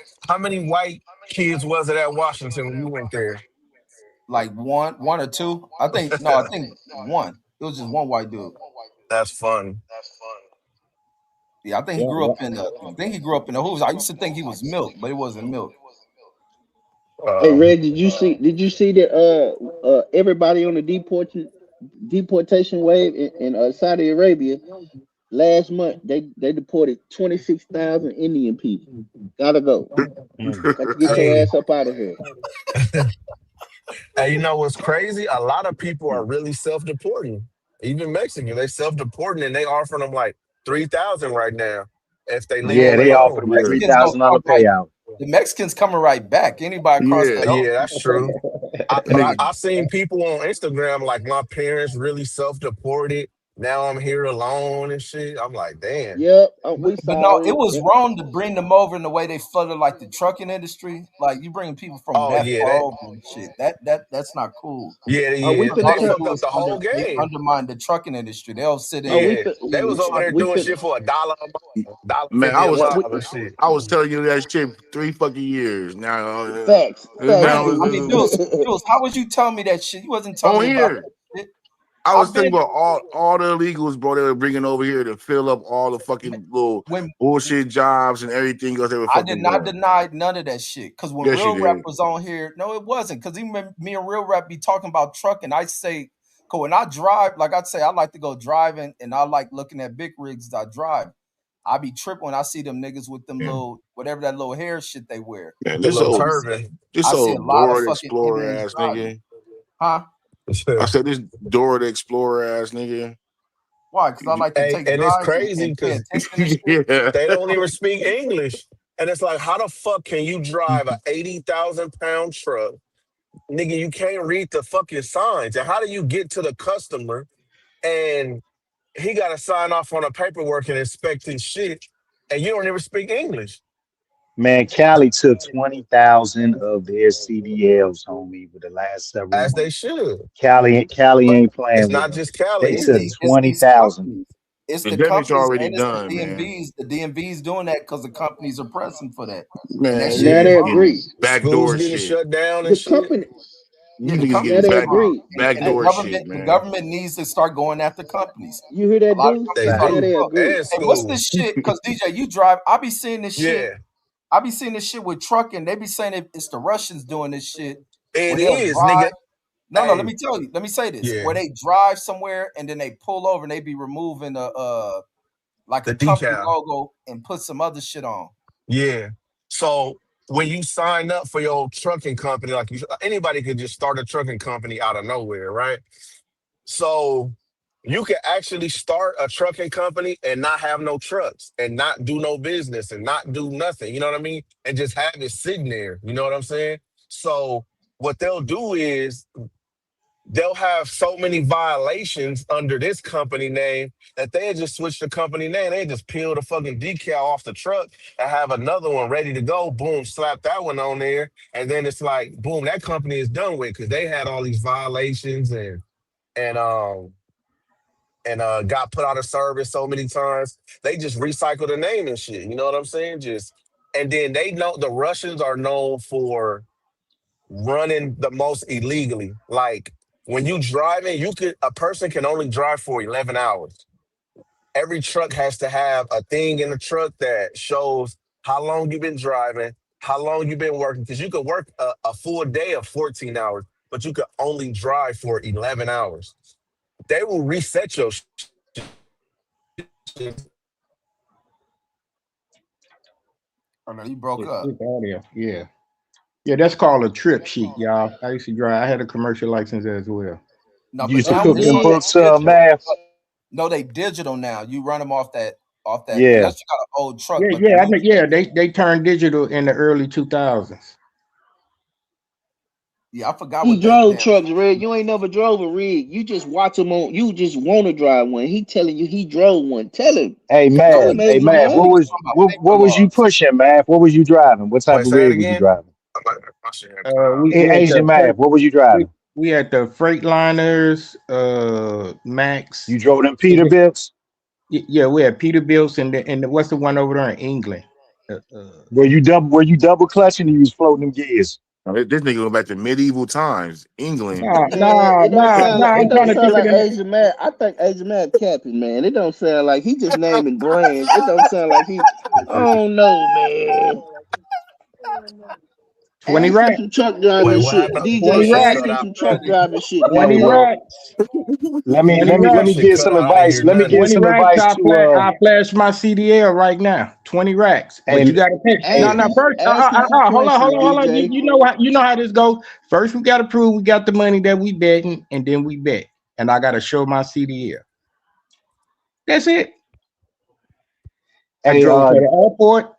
white kids was it at Washington when you went there? like one or two. I think one. It was just one white dude. That's fun. Yeah, I think he Yeah, grew yeah. up in the. I think he grew up in the Hooves. I used to think he was milk, but it wasn't milk. Hey, Um, Red, did you see that everybody on the deportation wave in Saudi Arabia last month they deported 26,000 Indian people. Gotta go. Mm. Got to get your hey, ass up out of here. hey, you know what's crazy? A lot of people are really self-deporting. Even Mexican, they self-deporting and they offering them like 3,000 right now if they leave Yeah, Man, them they look, offered alone. them a Yeah, $3,000 payout. The Mexicans coming right back. Anybody across yeah. the Yeah, ocean. that's true. But Nigga, I seen people on Instagram like my parents really self-deported. now I'm here alone and shit. I'm like, damn. Yep, But, we but no, it sorry. was wrong to bring them over in the way they flooded like the trucking industry. Like you bringing people from Oh that yeah, far that over and shit. That's not cool. We yeah, Because finna all they they turn. fucked do up is the whole they game. undermine the trucking industry. They'll sit in We Yeah, fin. they was over there We doing fin. shit for $1 a mile, Man, $1.50 a mile and shit. I was telling you that shit 3 fucking years now. Facts, facts, right. Now I mean, Jules. Jules, how would you tell me that shit? You wasn't telling on me about here. that shit. I was I've telling been you about all the illegals, bro. They were bringing over here to fill up all the fucking little when bullshit jobs and everything else they were I did fucking not doing. deny none of that shit. Cause when Yes, you Real Rep did. was on here, no, it wasn't. Cause even me and Real Rep be talking about trucking. I say, cause when I drive, like I say, I like to go driving and I like looking at big rigs as I drive. I be tripping when I see them niggas with them Yeah. little whatever that little hair shit they wear. Man, The this little I old be turban. this I see a old lot of Dora the fucking Explorer Indians ass driving. nigga. Huh? I said this Dora the Explorer ass nigga. Why? Because I like to take And it's drives crazy and pay because attention and shit. Yeah. they don't even speak English. And it's like, how the fuck can you drive a 80,000 pound truck? Nigga, you can't read the fucking signs. And how do you get to the customer and he got to sign off on a paperwork and inspect his shit and you don't even speak English? Man, Cali took 20,000 of their CDLs, homie, with the last several As they months. should. Cali But ain't it's playing with not them. just They Cali. took It's these 20,000. companies. It's The the damage companies already and it's done, the man. DMVs. The DMVs doing that because the companies are pressing for that. And that Man, shit these Now is they niggas wrong. agree. getting Schools backdoor getting shit. shut down and The shit. company. Yeah, These the niggas Now getting companies they are wrong. agree. And the backdoor government shit, the man. government needs to start going after companies. You hear A that, lot of dude? They companies are Now do. they look, agree. And hey, what's this schools. shit? Because DJ, you drive, I be seeing this shit. Yeah, I be seeing this shit with trucking. They be saying it's the Russians doing this shit it where they'll is, nigga. drive. No, let Hey, me tell you. Let me say this. yeah, Where they drive somewhere and then they pull over and they be removing a like the a company decal. logo and put some other shit on. Yeah. So when you sign up for your trucking company, like anybody could just start a trucking company out of nowhere, right? So you can actually start a trucking company and not have no trucks and not do no business and not do nothing. You know what I mean? And just have it sitting there. You know what I'm saying? So what they'll do is they'll have so many violations under this company name that they just switch the company name. They just peel the fucking decal off the truck and have another one ready to go. Boom, slap that one on there. And then it's like, boom, that company is done with because they had all these violations and got put out of service so many times. They just recycle the name and shit. You know what I'm saying? Just and then they know the Russians are known for running the most illegally. Like when you driving, a person can only drive for 11 hours. Every truck has to have a thing in the truck that shows how long you've been driving, how long you've been working. Because you could work a full day of 14 hours, but you could only drive for 11 hours. They will reset your shit. Oh no, you broke up. It's audio. Yeah. Yeah, that's called a trip sheet, y'all. I used to drive. I had a commercial license as well. No, You but used to now cook them they books, digital. math. No, they digital now. You run them off that Yeah. unless you got an old truck, Yeah, but the yeah, I new think yeah, they turned digital in the early 2000s. yeah, I forgot He what that drove damn trucks, Red. You ain't never drove a rig. You just watch him on. You just want to drive one. He telling you he drove one. Tell him. no, Tell he him, Hey, Asian math. he man. was talking about What paper was you logs. pushing, math? What was you driving? What type Wait, of say that rig was you again? driving? My shit had cut out. We had Asian the math. What was you we, driving? we had the Freightliners, Max. You drove them And Peterbilts? yeah, we had Peterbilt's and what's the one over there in England? Were you double clutching and you was floating them gears? Now, this nigga went back to medieval times, England. No, Man, no, no, no. it I'm don't trying to sound think of like the Asian man. I think Asian man capping, man. It don't sound like he just naming brands. It don't sound like he. Oh no, man. 20 Ask him racks. some truck Wait, driving what shit. happened? My DJ, 20 shit racks. ask cut him out. some truck driving shit, 20 DJ. racks. 20 Let My me racks. shit give cut some out. I ain't advice. hear Let me nothing. give 20 some racks. advice to I flash my CDL right now. 20 racks. But you hey gotta pay. No, Ask no, him, first ask him some hold on, hold questions, on, hold on. DJ. You know how this goes. First we gotta prove we got the money that we betting, and then we bet. And I gotta show my CDL. That's it. I hey drove to the airport.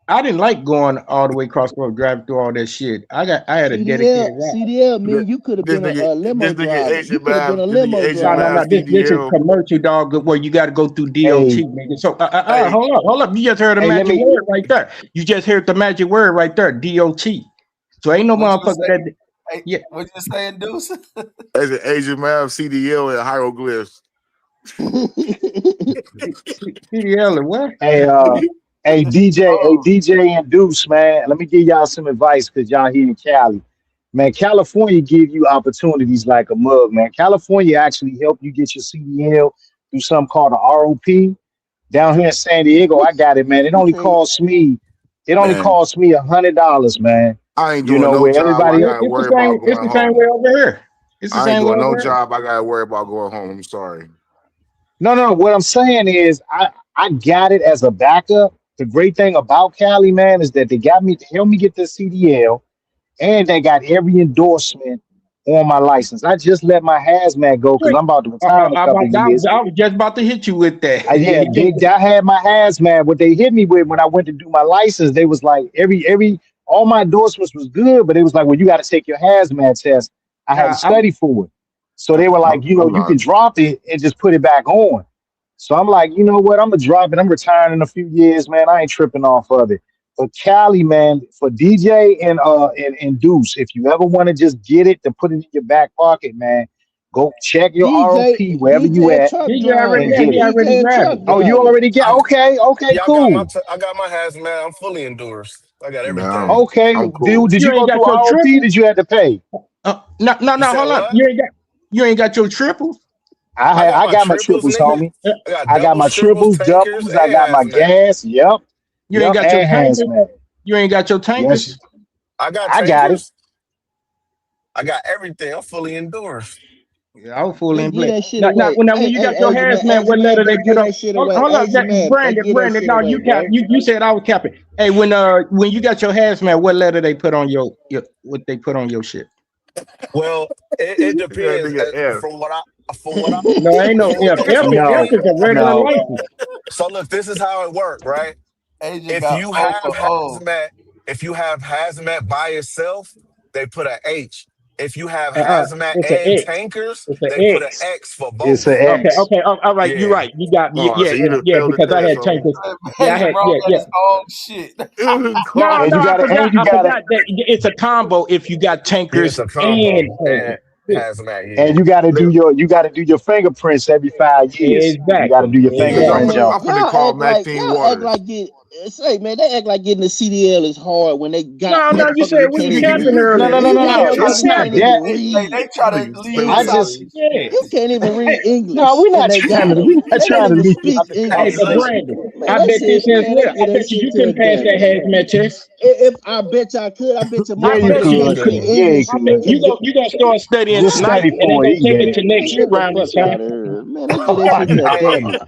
I didn't like going all the way across the road, driving through all that shit. I had a dedicated CDL, route. CDL This mean you could have this been nigga, a limo this nigga driver. You Asian could have been man, a this nigga limo Asian No, driver. man, this is CDL. commercial, dog, where you got to go through DOT, Hey, nigga. So, Hey, hold up. You just heard the hey, let magic me. word right there. You just heard the magic word right there, DOT. So ain't no What you motherfucker say? that, Hey, yeah. what you saying, Deuce? As an Asian man, CDL and hieroglyphs. CDL and what? Hey, Oh, DJ and Deuce, man. Let me give y'all some advice because y'all here in Cali. Man, California give you opportunities like a mug, man. California actually help you get your CDL through something called a ROP. Down here in San Diego, I got it, man. he say, It only Man, costs me $100, man. I ain't You doing know, no where job. I everybody gotta worry about It's going the same home. way over here. It's the I ain't same way doing no over here. job. I gotta worry about going home. I'm sorry. no, what I'm saying is I got it as a backup. The great thing about Cali, man, is that they got me to help me get the CDL and they got every endorsement on my license. I just let my hazmat go because Wait, I'm about to retire in a couple of years. I was just about to hit you with that. Yeah, I had my hazmat. What they hit me with when I went to do my license, they was like all my endorsements was good, but it was like, well, you got to take your hazmat test. I had to I, study for it. So they were like, I'm you not. can drop it and just put it back on. So I'm like, you know what? I'm gonna drop it. I'm retiring in a few years, man. I ain't tripping off of it. But Cali, man, for DJ and Deuce, if you ever want to just get it to put it in your back pocket, man, go check your ROP wherever you DJ a at truck DJ already, and driver. yeah, get he it. already DJ a grabbed truck it. Oh, you driver. already get I okay, yeah, cool. I got my hazmat. I'm fully endorsed. I got Man, everything. Okay, I'm dude, cool. did You you ain't go got through your ROP? triple. Did you have to pay? You No, said hold on. what? You ain't got your triples. I got I my got my triples, triples, nigga. homie. Uh, I got I got my doubles, triples, triples, tankers, doubles. I got and my hazmat. gas. You ain't got your And tankers. hazmat. You ain't got your Yes, tankers. I got I got it. tankers. I got everything. I'm fully endorsed. Yeah, I was fully They in get play. that shit away. Now, when Hey, you hey, got your hazmat, what Asian man, letter they they get put on? that shit away. Hold up, Asian man, they get that Brandon. shit No, away, you cap. bro. You said I was capping. Hey, when you got your hazmat, what letter they put on your what they put on your shit? Well, it That depends. nigga F. From what I No, ain't no understand. F. Okay, so F No, is a regular no. license. look, this is how it worked, right? Asia If got you O have for O. hazmat, if you have hazmat by itself, they put a H. If you have Uh-uh. hazmat It's an and X. tankers, It's an they put an X. X for It's an both. Okay, X. oh, all right, you're Yeah. right. You got Oh, so you done failed the because I test, had homie. tankers. Yeah, I Asia had wrote at yeah. his own shit. No, And Carl. you got to and you I got to forgot that it's a combo if you got Yeah, it's tankers a and combo tankers. and Yeah, hazmat. and Yeah. you got to do your fingerprints every 5 years. You got to exactly. do your Nigga, fingerprint Exactly. Man, joint. I'm finna call Maxine y'all act Waters. like it. Say, man, they act like getting the CDL is hard when they got No, you motherfuckers said who we can't was even capping read. No, earlier. no, no, You no, got They no. try folks to It's who not can't hey, even that. they read try to Nigga leave I stupid. out just this Yeah. You shit. can't even read no, English, we're and not they trying got to them. They don't even leave speak out the Hey, English. but conversation. Brandon, Man, I that bet shit, this as man, they well. I get that bet you shit to a couldn't pass that dummy. hazmat test. If I bet you I could, I bet you Yeah, I you motherfuckers bet who you can't could. speak could. Yeah, you English could. can get. You gonna start studying Just tonight, study and ain't for it. gonna You take get it it. to Man, next year get the round this fuck time. out of here. Man, they get that shit to a Hey, dummy.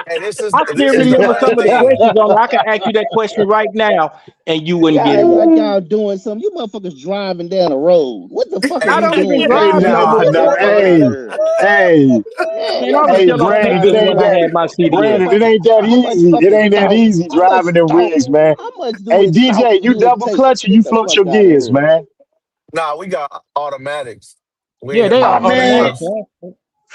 hey, I this still is the remember some only of the thing. questions on. I can ask you that question right now, and you wouldn't Y'all get it act right. like y'all doing something. You motherfuckers driving down the road. What the fuck are I Hey, you don't even doing Hey, drive driving no down? no, more. Get no. the What? fuck out of Hey, here. hey, Man, Man, y'all I was hey, still on motherfuckers Brandon. drive It tankers ain't when I that. had my CDL. Brandon, motherfuckers. it ain't that How much easy. It fucking ain't that thought? easy How much driving them thought? rigs, man. How much Hey, DJ, you do it double take? clutch or Get you the float fuck your out of gears, here. man. nah, we got automatics. We ain't Yeah, got they no are Oh man, automatic. manuals. Man.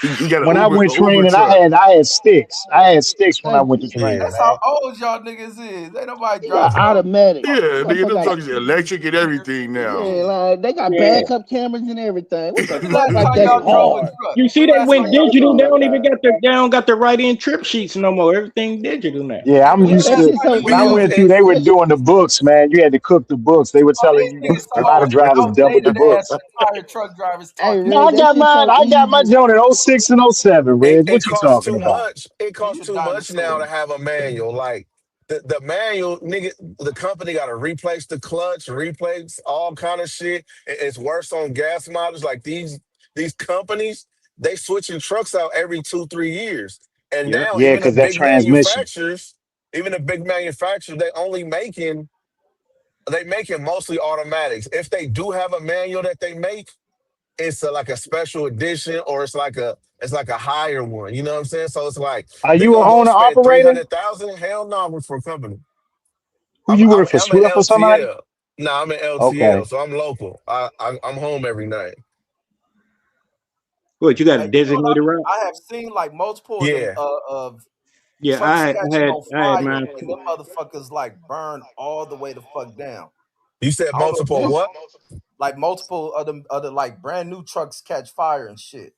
He got an when I went Uber training, truck. I had sticks. I had sticks when I Thank went to you. training, That's Yeah. how man. old y'all niggas is. Ain't nobody You got driving no automatics. Yeah, nigga, Motherfucker them got trucks is electric and everything now. yeah, like they got Yeah. backup cameras and everything. What the When the fuck? last Like time that's y'all drove a hard. truck? You see, When the they last time went y'all digital. drove They a Oh don't truck? even god. got the right in trip sheets no more. Everything digital now. Yeah, I'm When Yeah, the used that last to shit time so you when I Because easy. went through. it, They were That shit doing the books, man. You had to cook the books. They were oh telling these you niggas a talking lot of about drivers double the outdated ass books. retired truck drivers hey talking. No, Red, that shit so I got my easy. joint in '06 and '07, Reg. it What you costs talking too about? much. It He's costs a too much now to dinosaur. have a manual. Like the manual, nigga, the company got to replace the clutch, replace all kind of shit. It's worse on gas mileage. Like these companies, they switching trucks out every 2 3 years. And Yeah. now Yeah, because that transmission. even the big manufacturers, they making mostly automatics. If they do have a manual that they make, it's like a special edition or it's like a higher one. You know what I'm saying? So it's like Are they you an gonna go owner spend three operator? hundred thousand. Hell no, for a company. Who you work for? I'm an Swift or somebody? LTL. No, I'm an LTL, Okay. so I'm local. I'm home every night. What, you got a Hey, you know what designated route? I have seen like multiple of them Yeah. of Yeah, trucks I catching had on I had fire mine and too. them motherfuckers like burn all the way the fuck down. You said I don't know if multiple you what? like multiple other like brand new trucks catch fire and shit.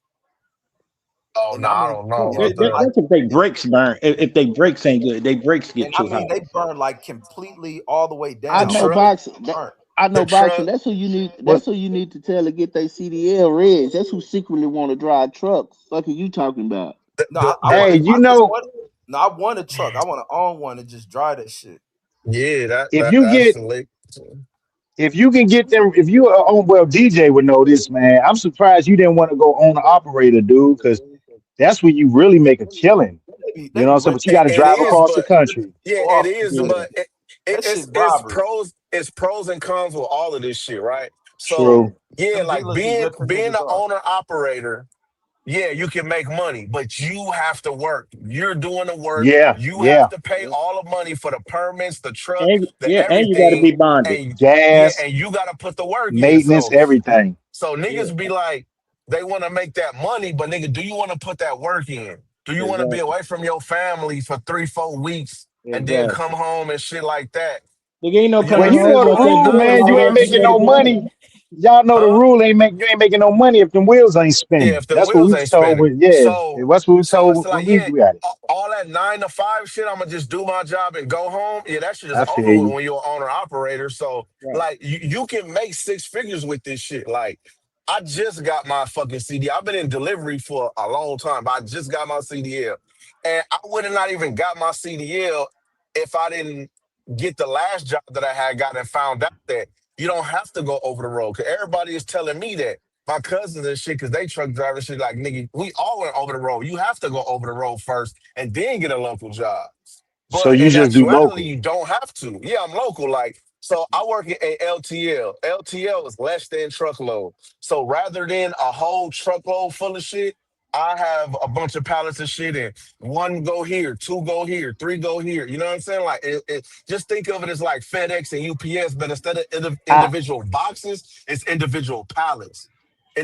Oh And no, I I mean, don't know Well, and about they be like, that. that's if they brakes burn. If they brakes ain't good, they brakes get and I too mean hot. they burn like completely all the way I The down, know like truck, boxing. burnt. I the know boxing. truck. That's who you need. What? That's who you need to tell to get their CDL rigs. That's who secretly want to drive trucks. Fuck are you talking about? No, I The want Hey, to. you I just know, want. No, I want a truck. I want to own one and just drive that shit. yeah, if you that's get lit. if you can get them, if you are on, well, DJ would know this, man. I'm surprised you didn't want to go own an operator, dude, because that's where you really make a killing. They You know what be I'm saying? But you renting got to It drive is, across the but country. yeah, it off and is, shit. Yeah. but That shit it's robbery. pros and cons with all of this shit, right? So True. yeah, Them like dealers be ripping being niggas the off. owner operator, yeah, you can make money, but you have to work. You're doing the work. Yeah, You have yeah. to pay all the money for the permits, the truck, And the yeah, and you got to everything, be bonded. and yeah, Gas, and you got to put the work in. maintenance, everything. So Yeah, niggas be like, they want to make that money, but nigga, do you want to put that work in? Do you want to be exactly, away from your family for 3, 4 weeks and then come exactly. home and shit like that? There ain't no You know what Well, I'm paying you saying? know rent the once that rule, good man. one You ain't there. You making better no get on. money. Y'all know the Huh? rule. You ain't making no money if the wheels ain't Yeah, spinning. if the That's what we wheels was ain't told. spinning. When, yeah, that's what we were So it's told when like, we yeah, got it. all that 9 to 5 shit, I'm gonna just do my job and go home. Yeah, that shit is I feel over with you. when you're an owner operator. So Right. like you can make 6 figures with this shit. Like I just got my fucking CD. I've been in delivery for a long time, but I just got my CDL. And I would have not even got my CDL if I didn't get the last job that I had got and found out that you don't have to go over the road. Cause everybody is telling me that my cousins and shit, cause they truck drivers, shit like nigga, we all went over the road. You have to go over the road first and then get a local job. So But you in just do actuality, local. you don't have to. Yeah, I'm local. Like, so I work at a LTL. LTL is less than truckload. So rather than a whole truckload full of shit, I have a bunch of pallets of shit in. One go here, two go here, three go here. You know what I'm saying? Like, just think of it as like FedEx and UPS, but instead of I individual boxes, it's individual pallets,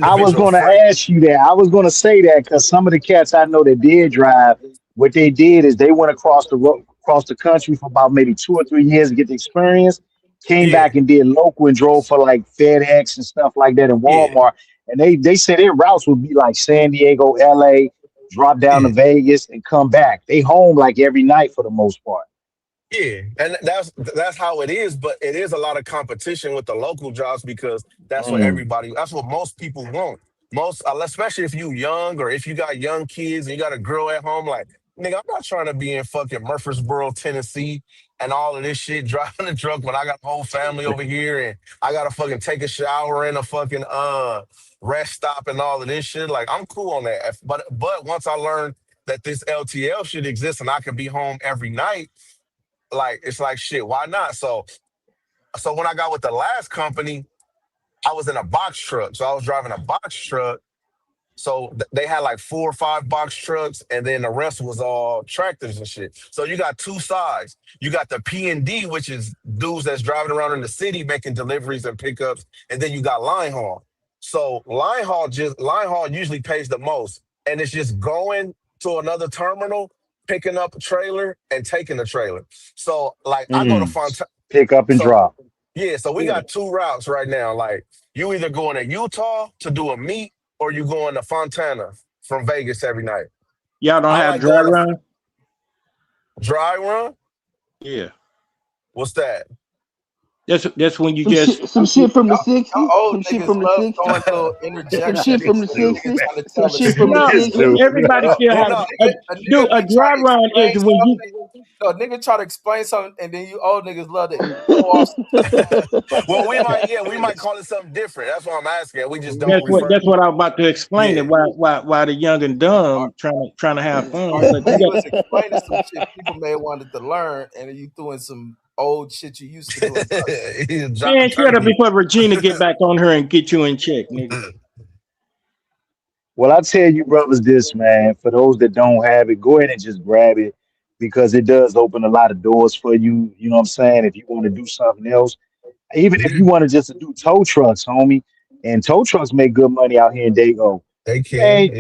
I was individual going to freight. ask you that. I was going to say that because some of the cats I know that did drive, what they did is they went across the road, across the country for about maybe 2 or 3 years to get the experience. Came Yeah, back and did local and drove for like FedEx and stuff like that and yeah, Walmart. And they said their routes would be like San Diego, LA, drop down to yeah. Vegas and come back. They home like every night for the most part. Yeah, and that's how it is, but it is a lot of competition with the local jobs because Mm. that's what most people want. Most, especially if you young or if you got young kids and you got a girl at home, like nigga, I'm not trying to be in fucking Murfreesboro, Tennessee, and all of this shit driving the truck when I got a whole family over here and I gotta fucking take a shower in a fucking rest stop and all of this shit. Like I'm cool on that, but once I learned that this LTL shit exists and I can be home every night, like it's like shit, why not? So when I got with the last company, I was in a box truck. So I was driving a box truck. So they had like 4 or 5 box trucks, and then the rest was all tractors and shit. So you got two sides. You got the P&D, which is dudes that's driving around in the city making deliveries and pickups, and then you got line haul. So line haul usually pays the most, and it's just going to another terminal, picking up a trailer, and taking a trailer. So like I go to Mm. Fontana. Pick up and So drop. yeah, so we Yeah. got two routes right now. Like you either going to Utah to do a meet or you going to Fontana from Vegas every night. Y'all don't I have like dry going to run? dry run. Yeah. What's that? That's when you Some just shit. Some shit from the Y'all '60s. old Some shit niggas from the love '60s. throwing little Some shit interjections from the and Dude. '60s. trying to Some tell a shit from story. the no. This '60s. dude. Everybody still Well, have no, A do nigga a be trying dry to run is explain when you. something. No, a nigga try to explain something, and then you old niggas love to throw off some shit. well, we might call it something different. That's what I'm asking. We just don't That's what refer. that's what I was about to explain. It Yeah, why the young and Or, dumb trying to have or fun, but when you you got. was explaining some shit people may wanted to learn, and then you doing some old shit you used to do and try to say. he's John Man, shut up Turkey. before Regina get back on her and get you in check, nigga. Well, I tell you, brothers, this man. For those that don't have it, go ahead and just grab it because it does open a lot of doors for you. You know what I'm saying? If you want to do something else, even if you want to just do tow trucks, homie, and tow trucks make good money out here in Dago. They can, Man,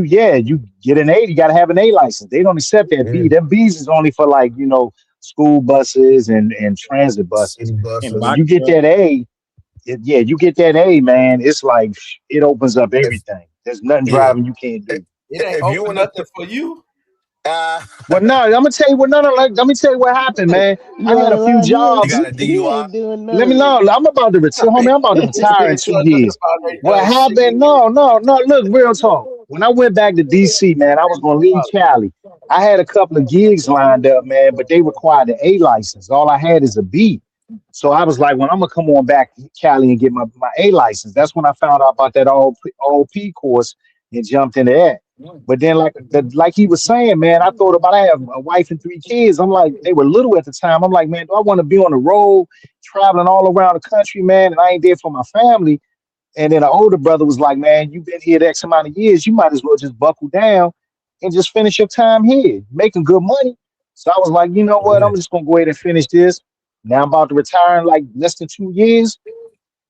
yeah, you get an A, you gotta have an A license. They don't accept that yeah. B. Them B's is only for like, school buses and transit City buses. And But when buses. you body get truck. that A, yeah, you get that A, man, it's like it opens up If everything. There's nothing yeah, driving you can't if, do. It ain't if you open in a nothing for you. uh, Well, no, I'm gonna tell you what. No, no, like, let me tell you what happened, man. I You had a ain't few lying. you jobs. got a He DUI. ain't doing none Let me of know. that. I'm about to retire, homie. I'm about to retire in Nigga two said nothing years. about they What done shit. happened? No, no, no. Look, real talk. When I went back to DC, man, I was gonna leave Cali. I had a couple of gigs lined up, man, but they required an A license. All I had is a B. So I was like, when I'm gonna come on back to Cali and get my A license. That's when I found out about that OP course and jumped into that. But then, like he was saying, man, I thought about I have a wife and three kids. I'm like, they were little at the time. I'm like, man, do I want to be on the road, traveling all around the country, man? And I ain't there for my family. And then an older brother was like, man, you've been here X amount of years. You might as well just buckle down and just finish your time here, making good money. So I was like, you know what? Yeah, I'm just gonna go ahead and finish this. Now I'm about to retire in like less than 2 years.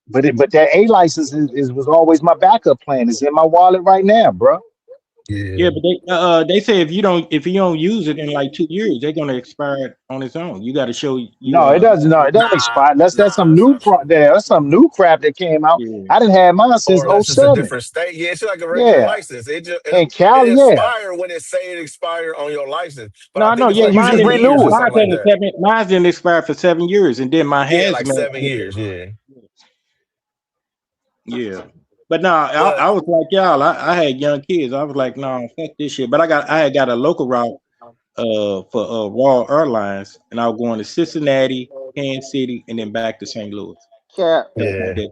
But that A license was always my backup plan. It's in my wallet right now, bro. yeah. Yeah, but they say if you don't use it in like 2 years, they're gonna expire it on its own. You got to show you No, it doesn't. No, it don't Nah, expire. That's nah, some that's new not true. that's some new crap that came out. yeah. I didn't have mine since Or unless it's a '07. different state. Yeah, it's like a regular Yeah, license. in It Cali, yeah, expire when it say it expire on your license. But No, I I know. think it's yeah. Yeah, like You mine just 10 years renew or it. something like that. mine didn't expire for 7 years, and then my Yeah, like hazmat. 7 years. Yeah, Yeah. But no, but I was like y'all. I had young kids. I was like, no, fuck this shit. But I had got a local route for Raw Airlines, and I was going to Cincinnati, Kansas City, and then back to St. Louis. Cap. So I yeah, did.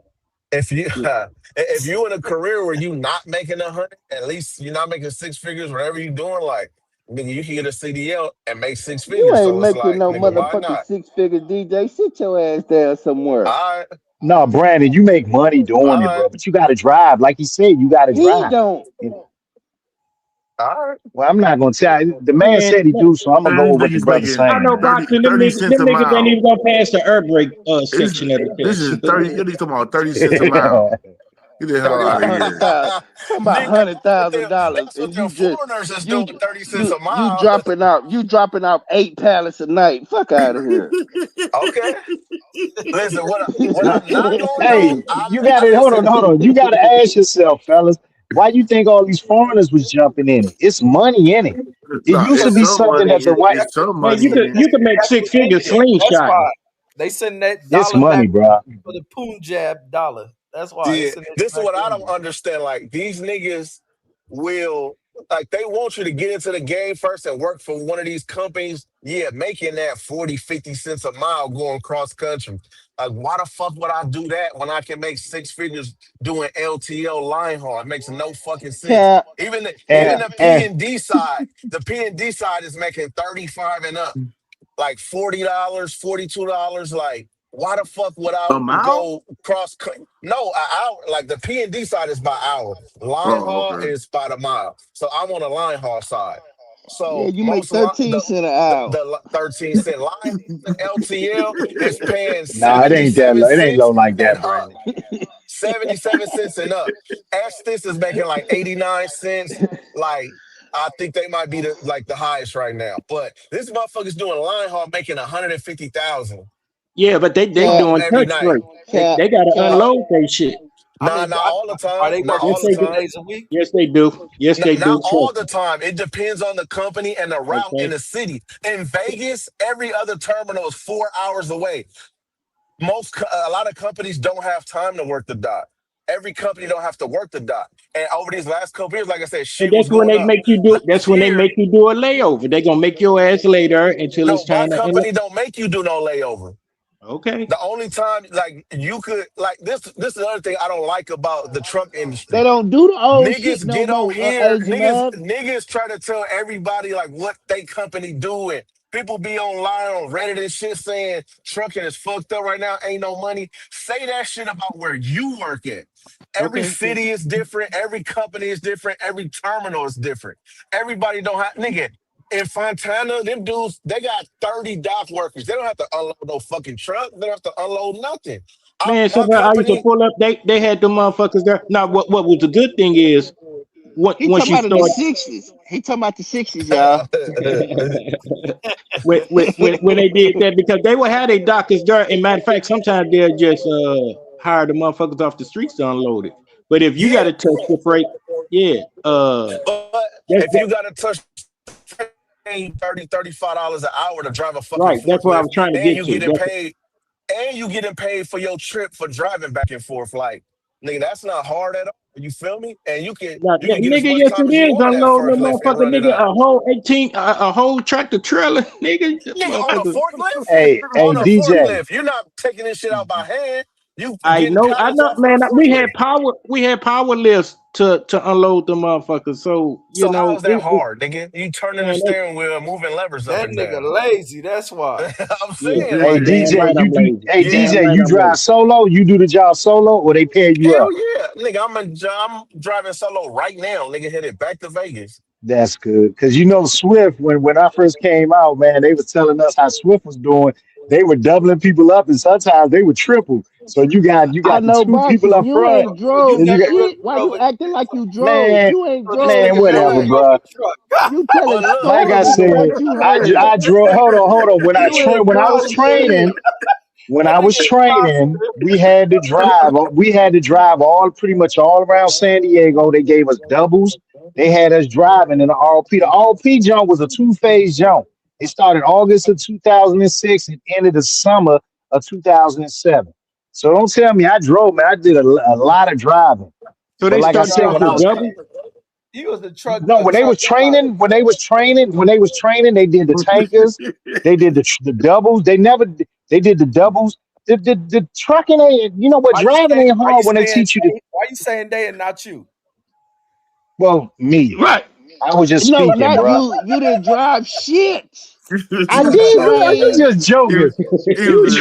if you Yeah. if you in a career where you not making 100, at least you're not making six figures. Whatever you doing, like nigga, you can get a CDL and make six You figures. ain't So it's making like no nigga, why motherfucking not? 6 figure DJ. Sit your ass down somewhere. All right, No, Brandon, you make money doing all it, right, bro. But you got to drive, like he said, you got to He drive. don't. You know, all right. well, I'm not gonna tell you. The man Man, said he do, so I'm gonna Man, go these with what the niggas brother's making I saying, know man. 30 boxing. 30 cents Them a niggas ain't mile. even gonna pass the air brake This, section of the this test. is 30. You're talking about 30 cents a mile. Get the hell Talking 30 out about of hundred here. thousand. Talking about Nigga, $100,000, that's what and them foreigners is doing, you 30 cents a you mile. dropping off 8 pallets a night. Fuck out of here. Okay. Listen, what No, I'm not gonna do, hey, you got to hold on, listen, hold on. You got to ask yourself, fellas, why you think all these foreigners was jumping in it? It's money in it. It No, used to Because it's be some something money. that the white. It's some Man, money in it. you could make that's six what they figures think. That's slingshotting. why they send that It's dollar back money, bro. for the Punjab dollar. That's why they yeah, send it this is back what I in don't there. understand. Like these niggas will like they want you to get into the game first and work for one of these companies. Yeah, making that 40, 50 cents a mile going cross country. Like, why the fuck would I do that when I can make six figures doing LTL line haul? It makes no fucking sense. Cap, Even And cap. the P and and D side, the P and D side is making 35 and up. Like $40, $42. Like, why the fuck would I A mile? go No, an hour. Like the P and D side is by hour. Line Oh, haul okay. is by the mile. So I'm on the line haul side. Yeah, So you make 13 cents an hour. the 13 cent line, the LTL is paying nah, it ain't that 77 low. It ain't low cents like and that, up. Brandon. 77 cents and up. Estes is making like 89 cents. Like, I think they might be the highest right now. But this motherfucker's doing line haul making 150,000 Yeah, but they Cap, home doing every touch night. rate. cap, They gotta cap. unload their shit. Nah, not all the Are time. they Not working Yes, all the they 6 do. time. days a week? Yes, they do. Yes, they Not do. all Trust the me. time. It depends on the company and the route in Okay. the city. In Vegas, every other terminal is 4 hours away. A lot of companies don't have time to work the dot. Every company don't have to work the dot. And over these last couple years, like I said, And shit was that's when going they up. make you do. That's Last when they year, make you do a layover. They gonna make your ass lay there until no, it's my time to unload. company don't make you do no layover. Okay. The only time like you could like this is the other thing I don't like about the truck They industry. don't do the old shit Niggas no get on more, here, Asian man. niggas try to tell everybody like what they company doing. People be online on Reddit and shit saying trucking is fucked up right now, ain't no money. Say that shit about where you work at. Every Okay. city is different, every company is different, every terminal is different. Everybody don't have nigga. in Fontana, them dudes, they got 30 dock workers. They don't have to unload no fucking truck. They don't have to unload nothing. Man, My somebody I used to company, pull up. They had the motherfuckers there. Now, what was the good thing is He once talking you about in the start '60s. He talking about the '60s, y'all. when they did that because they would have their doctors there. And matter of fact, sometimes they'll just hire the motherfuckers off the streets to unload it. But if you got yeah, to touch the freight, yeah, but that's if you got to touch $30, $35 an hour to drive a fucking right. That's what I forklift, was trying to and get you to. getting paid, and you getting paid for your trip for driving back and forth, like nigga, that's not hard at all. You feel me? And Now, you can get as nigga, much yes time it as you is want in that unloading the forklift and motherfucker, run it nigga. up. A whole 18, a whole tractor trailer, nigga. That Nigga, on a motherfucker. forklift? Hey, On a DJ. forklift. You're not taking this shit out by hand. You getting I pallets know, off of the man. forklift. We had power lifts to unload the motherfuckers. So you So how know, is that hard, nigga? You turning the man, steering wheel and moving levers up That and nigga down. lazy. That's why. I'm yeah, saying, Hey, like, damn DJ, right I'm you do. lazy. Hey, yeah, Damn DJ, right you I'm drive lazy. solo? You do the job solo, or they pay you hell up? yeah. Nigga, I'm driving solo right now, nigga, headed back to Vegas. That's good, cause you know Swift. When I first came out, man, they was telling us how Swift was doing. They were doubling people up, and sometimes they would triple. So you I got the know two people boxing. up You front, ain't So you drove and you never got really shit. Why drove you a acting like you drove? man, You ain't so this man, drove nigga never whatever, shit. drove bro. a truck. You Oh, telling look. Like I stories from said, what you heard. I drove. Hold on. You ain't When I was drove training, shit. when That I was nigga is training, positive. we had to drive. We had to drive pretty much all around San Diego. They gave us doubles. They had us driving in the RP. The RP jump was a two-phase jump. It started August of 2006 and ended the summer of 2007. So don't tell me I drove, man. I did a lot of driving. So But they like I started you said, off when I with was double. He was no, a truck driver. when they was training, they did the tankers, they did the doubles. They did the doubles. The trucking ain't, you know what, driving ain't hard when they teach you to. Why you saying they and not you? Well, me, Right. I was just No, speaking, not bro. you. You didn't drive shit. I You did, bro. You trained. just he joking. was he was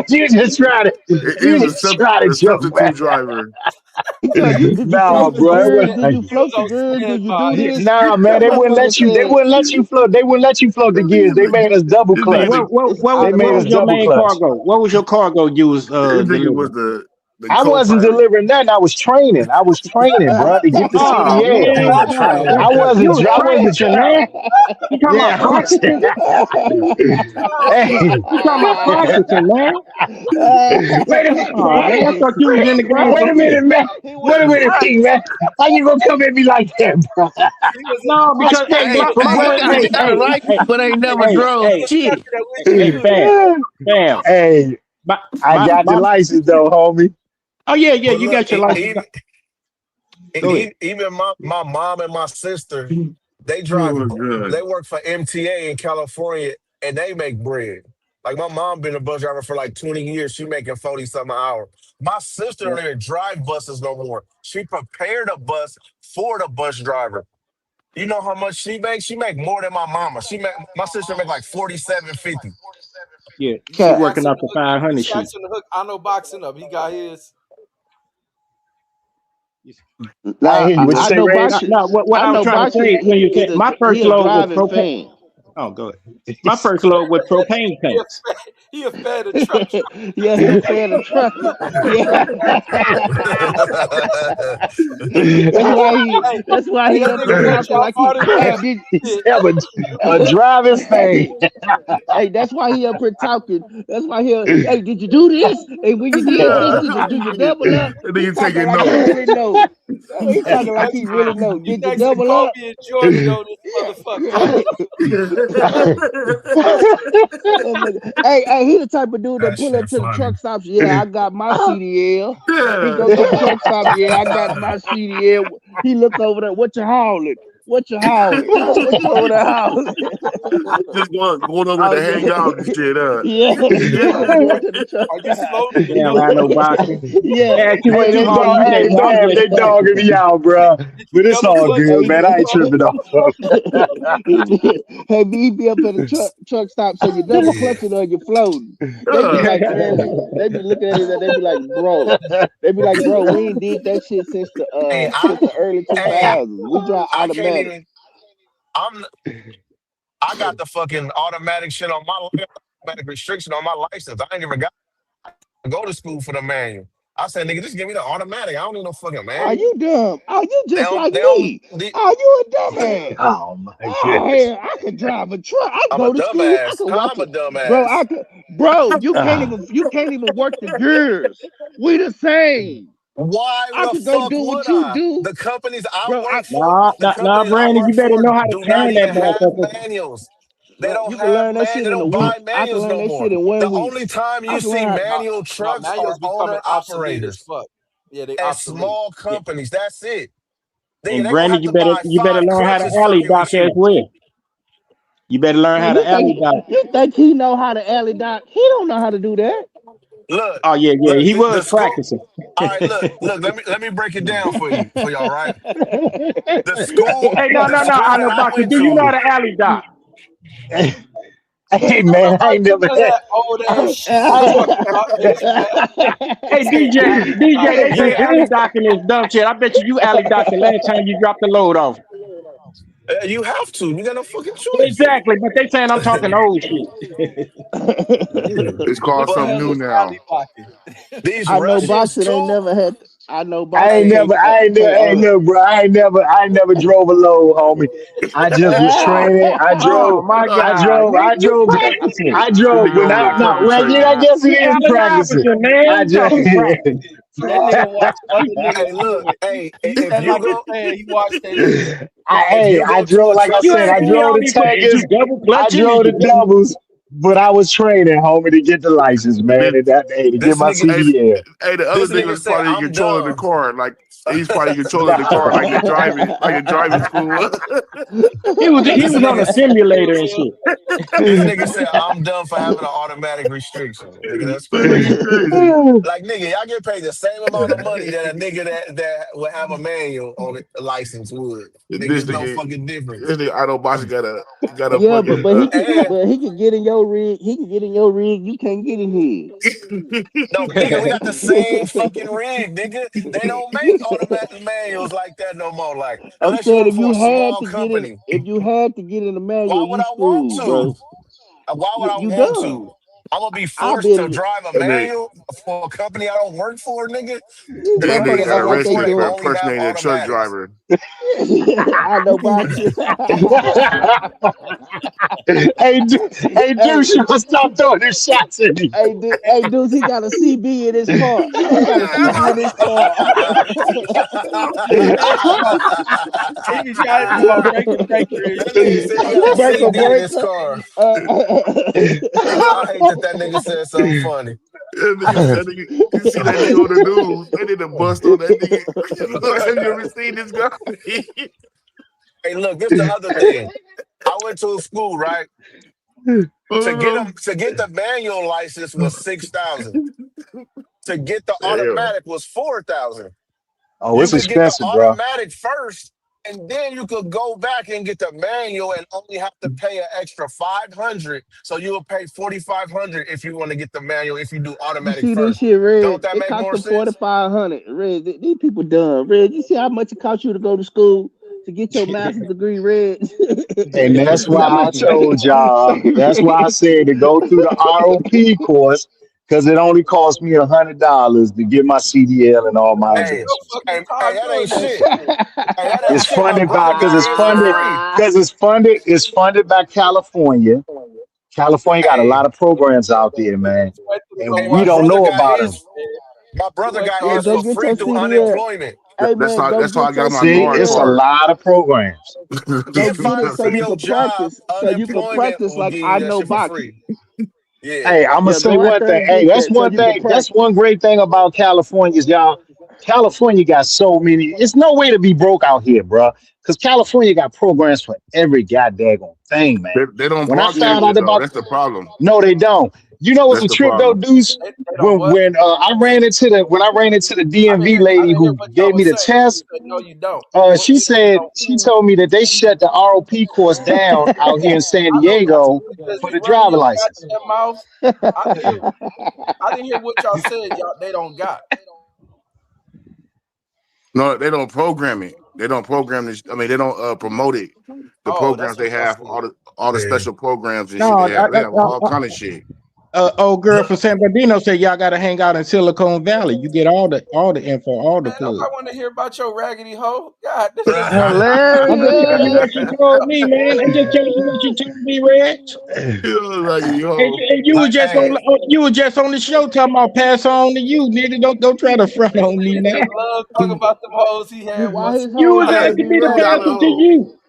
You just try to, he you was just try to a joke, man. substitute driver. So you did you Nah, float the bro, it goods? wasn't Did like you He was float the on goods? Did you do standby. this? nah, man. That They wouldn't motherfucker let you. They said, wouldn't let you float. They wouldn't let you float the This gears. They made us double clutch. nigga, I They made What us was your double main clutch. cargo? What was your cargo you was this nigga was delivering? the I wasn't co-pilot. delivering nothing. I was training. I was training, bro, to get the Oh He CDL. was man, a God, trainer. I you was wasn't. practicing, man. You talking Yeah, about I was. practicing? Hey, You talking about practicing, man? wait a minute. Oh man, I thought you was in the game Wait for a real. minute, man. he Wait a wasn't minute, King, man. practicing. How you gonna come at me like that, bro? He was a No, I because hey, Hey, straight from hey, but that Bush nigga hey, League. sound hey, like hey, you, but ain't never hey, drove hey, trucker shit. that wish he could. bam, bam. Hey, My, I got the my. license though, homie. Oh yeah, yeah. But You look, got your license. Go ahead. even my mom and my sister, they Oh drive, my god. they work for MTA in California, and they make bread. Like my mom been a bus driver for like 20 years. She making 40 something an hour. My sister don't even drive buses no more. She prepared a bus for the bus driver. You know how much she makes? She make more than my mama. My sister make like 47.50. Yeah, You she should Cat. ask working him off to the hook. You 500 should shit. ask him to hook. I know boxing up. He got his. I ain't Now hear you. What you I say, know Rage? boxing. No, what I I was know trying to boxing say when you said my first he a load was driving propane. fan. Oh, go ahead. My first load with propane He a tanks. he a fed a truck. Yeah, he a fan of trucking. Yeah. That's why he Hey, that's why hey, he that up nigga here brush talking off like all he them hey damn did He's shit. have a driving thing. hey that's why he up here talking. That's why hey did you do this? Hey when you did this, Yeah. did you double up? That He nigga talking taking like he notes. really know. He talking He like next he to really know. he Did you next to double Kobe up? and Jordan on this motherfucker. Hey, he the type of dude that That pull up shit to the truck funny. stops. Yeah, I got my CDL. He Yeah. go to the truck stop. Yeah, I got my CDL. He look over there. What you hauling? What you hauling? What you over there hauling? Just going over Oh to hang yeah, out and shit, yeah, yeah. Going to the truck Are you stop. slow? Damn, I know boxing. Yeah. They ask you Hey, what you they hauling, dog. you say, Hey, well, I'm damn, just they dogging practicing. me out, bro. Did you But it's double all clutch good, when you man. was I Hey, ain't tripping slow? off of he be up at the truck stop, so you double Yeah. clutching or you floating. They be huh? like, man, they be looking at it and they be like, bro, we ain't did that shit Hey, since the early two hey, thousands. We drive I can't automatic. even. I'm I got the fucking automatic shit on my automatic restriction on my license. I ain't even got to go to school for the manual. I said, nigga, just give me the automatic. I don't need no fucking Are manual. you dumb? Are you They just don't. like They don't. me? Are you a dumbass? Oh my Oh goodness. hell, I could drive a truck. I I'm a go to school. I dumbass. could How watch I'm a it, bro. dumbass. I could, bro. Ah, You can't even work the gears. We the same. Why I the could go fuck do what would you I? do, The companies I bro. work for, Nah, the nah, nah, companies I Brandon, work you better for know how to do not turn that even have motherfucker. manuals. They Bro, don't you can have learn that They shit in a don't week. buy I can manuals learn no that more. shit in The 1 week. only time I you can see learn how. Now, manual now trucks are manuals becoming owner obsolete as operators fuck. Yeah, they and obsolete. small Yeah. companies. That's it. They And gonna Brandon, have to buy you better five learn how to crutches alley fucking dock with as you. well. You better learn Bro, how to alley dock. you think he know how to alley dock? He don't know how to do that. Look, Oh yeah, yeah, look, he the was school. practicing. All right, look. Let me break it down for y'all. Right, the Hey, no, the no, no, school I that know I boxer. went Do you know how to. to alley dock? hey, hey I know man, I about ain't you never know had. that old ass I, motherfucker talk niggas, man. Hey, He say alley DJ, doc. they say Yeah, alley docking is dumb shit. I bet you alley docked the last time you dropped the load off. you have to. You got no fucking choice. Exactly, but they saying I'm talking old shit. It's called What the But something hell new is now. alley docking? these I know Russians boxing ain't too. never had. I know I boxing ain't Hey, never, I ain't never, hey look, bro, I ain't never drove a load, homie. I just was training. Oh my God, nigga, you practicing? This I drove nigga when over I there no, well, yeah, I perpetrating. guess it You is Allen practicing. Iverson, man. I What you just, talking about? That nigga watch other niggas hey, do look. it. Hey, He if said you like he go, saying he watched they niggas. if hey, you I go to drove, a like I You trucking said, ain't I in here drove school, on the me, but is you tankers, double I clutching? Is drove the you double? doubles, but I was training, homie, to get the license, man, This, and that, hey, to get this my nigga, hey, CDL. hey, the other this nigga nigga was said, probably "I'm controlling the dumb." car. Like he's probably controlling the car, like in driving school. This He was on a nigga, simulator and shit. this nigga said, "I'm dumb for having an automatic restriction." Nigga, that's That crazy. nigga crazy. Like nigga, y'all get paid the same amount of money that a nigga that would have a manual on it, a license would. Nigga, This there's no nigga, fucking difference. this nigga Auto Boss got a yeah, fucking. And he can get in your rig. He can get in your rig. You can't get in his. no, nigga, we got the same fucking rig, nigga. They don't make automatic manuals like that no more. Like, I'm unless you saying work for a small company. if you had to get in the manual, Why would you I want screwed, to? bro. Why would I You want dumb. to? I'm gonna be I'll be forced to in drive a and then manual for a company I don't work for, nigga. the The that company nigga motherfuckers I got act like work they for, arrested they for doing. only have impersonating a truck automatics. driver. I know boxing. hey, hey, dude, hey, you gonna stop throwing them shots at me. hey, dudes, he got a CB in his car. He got a CB in his car. He be trying to talk breaker breaker and That nigga shit. said he got a breaker, CB in his breaker. car. Uh, I hate that nigga said something funny. That nigga, you see that nigga on the news? They did a bust on that nigga. Have you ever seen this guy? Hey, look, this the other thing. I went to a school, right? Oh, To get the manual license was 6,000. To get the damn. automatic was 4,000. Oh, You it's could get the expensive, bro. automatic first, and then you could go back and get the manual and only have to pay an extra 500. So you will pay 4,500 if you want to get the manual if you do you automatic see this first. shit, Don't Red? that It make cost more them forty sense? five hundred. Red, these people dumb. Red, you see how much it cost you to go to school to get your master's degree, Red? And that's How why I much? told y'all, that's why I said to go through the ROP course, because it only cost me $100 to get my CDL and all my Waste Hey, your adventures. fucking hey, time that doing ain't that shit. shit. Hey, that ain't It's shit. My funded by brother got his for free. it's funded by California. California got a Hey, lot of programs out there, man. Just wait till you go And hey, we my watch don't brother know got about them. his. My Just brother wait got till Yeah, his go for get free your through CDL. unemployment. Hey That's man, how go that's how I get your got my See, guard it's a CDL. part. lot of programs. Go Get get it fired so from you your can job, practice. So you can unemployment practice will like give I you that know shit for boxing. free. Yeah. Hey, I'm gonna Yeah, say go out one there thing. and Hey, get that's that so one you can thing. That's practice. one great thing about California is y'all. California got so many. It's no way to be broke out here, bro. Because California got programs for every goddamn thing, man. They don't When I Yeah. found broadcast out it though. about, That's the problem. no, they don't. You know what's That's a the trip though, problem. Deuce? they don't what? When I ran into the DMV I lady didn't hear who what y'all gave me was the saying. You test, said no, you don't. she What they said don't? she told me that they shut the ROP course down out here in San I know boxing. Diego You just for be the running driver your license. goddamn mouth. I didn't hear. I didn't hear what y'all said. Y'all they don't got. No, they don't program it. They don't program this. I mean, they don't promote it. The Oh, programs that's they what y'all have, said. all the Yeah. special programs and shit No, they have. They have all kind of shit. old girl from San Bernardino said y'all got to hang out in Silicon Valley. You get all the info, all the Man, clubs. nobody want to hear about your raggedy hoe. God, this Hey, nigga I'm just telling you Hilarious. what she told me, man. I'm just telling you what she told me, Reg. Like, yo, And you was just hey, on the show talking about pass on to you, nigga. Don't try to front on me now. just love talking about them hoes he had Why once. his You hoes was hey, gotta asking be me to who got pass a raggedy? it to hoe? you.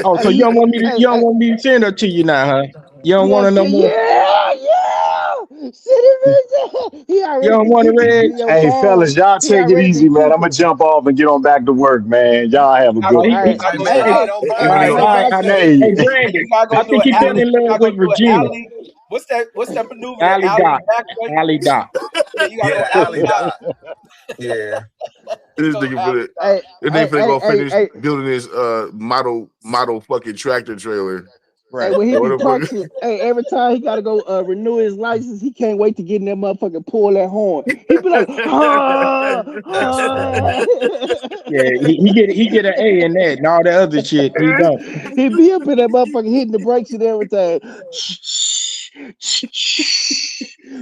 Oh, so Hey, you don't want me to hey, hey, to send her to you now, huh? You don't want yeah, her no more. yeah. City He You already don't think want he to, can get Reg. in your Hey, phone. fellas, y'all He take it already easy, think man. he I'm gonna can. jump off and get on back to work, man. Y'all have a Oh, good one. You he gotta hey, go man, do hey, hey, a don't hey, burn all me, right, hey, all don't right. burn Brandon. me. Hey, Hey, Brandon, You gotta I go do think an he fell alley. in You love gotta go with do an Regina. alley. What's that maneuver? The Alley alley Dot. back way? Alley Dot. Yeah, you gotta Yeah, go the alley alley dot. dot. Yeah. This Go nigga alley finna, dot. Hey, this nigga hey, finna hey, go hey, finish hey, building this model fucking tractor trailer. hey, Right. when he What be the fuck? practicing, hey, every time he gotta go renew his license, he can't wait to get in that motherfucker pull that horn. He be like, ah, That's funny. ah. Yeah, he get an A in that and all the other shit. He don't. He be up in that motherfucker hitting the brakes and everything.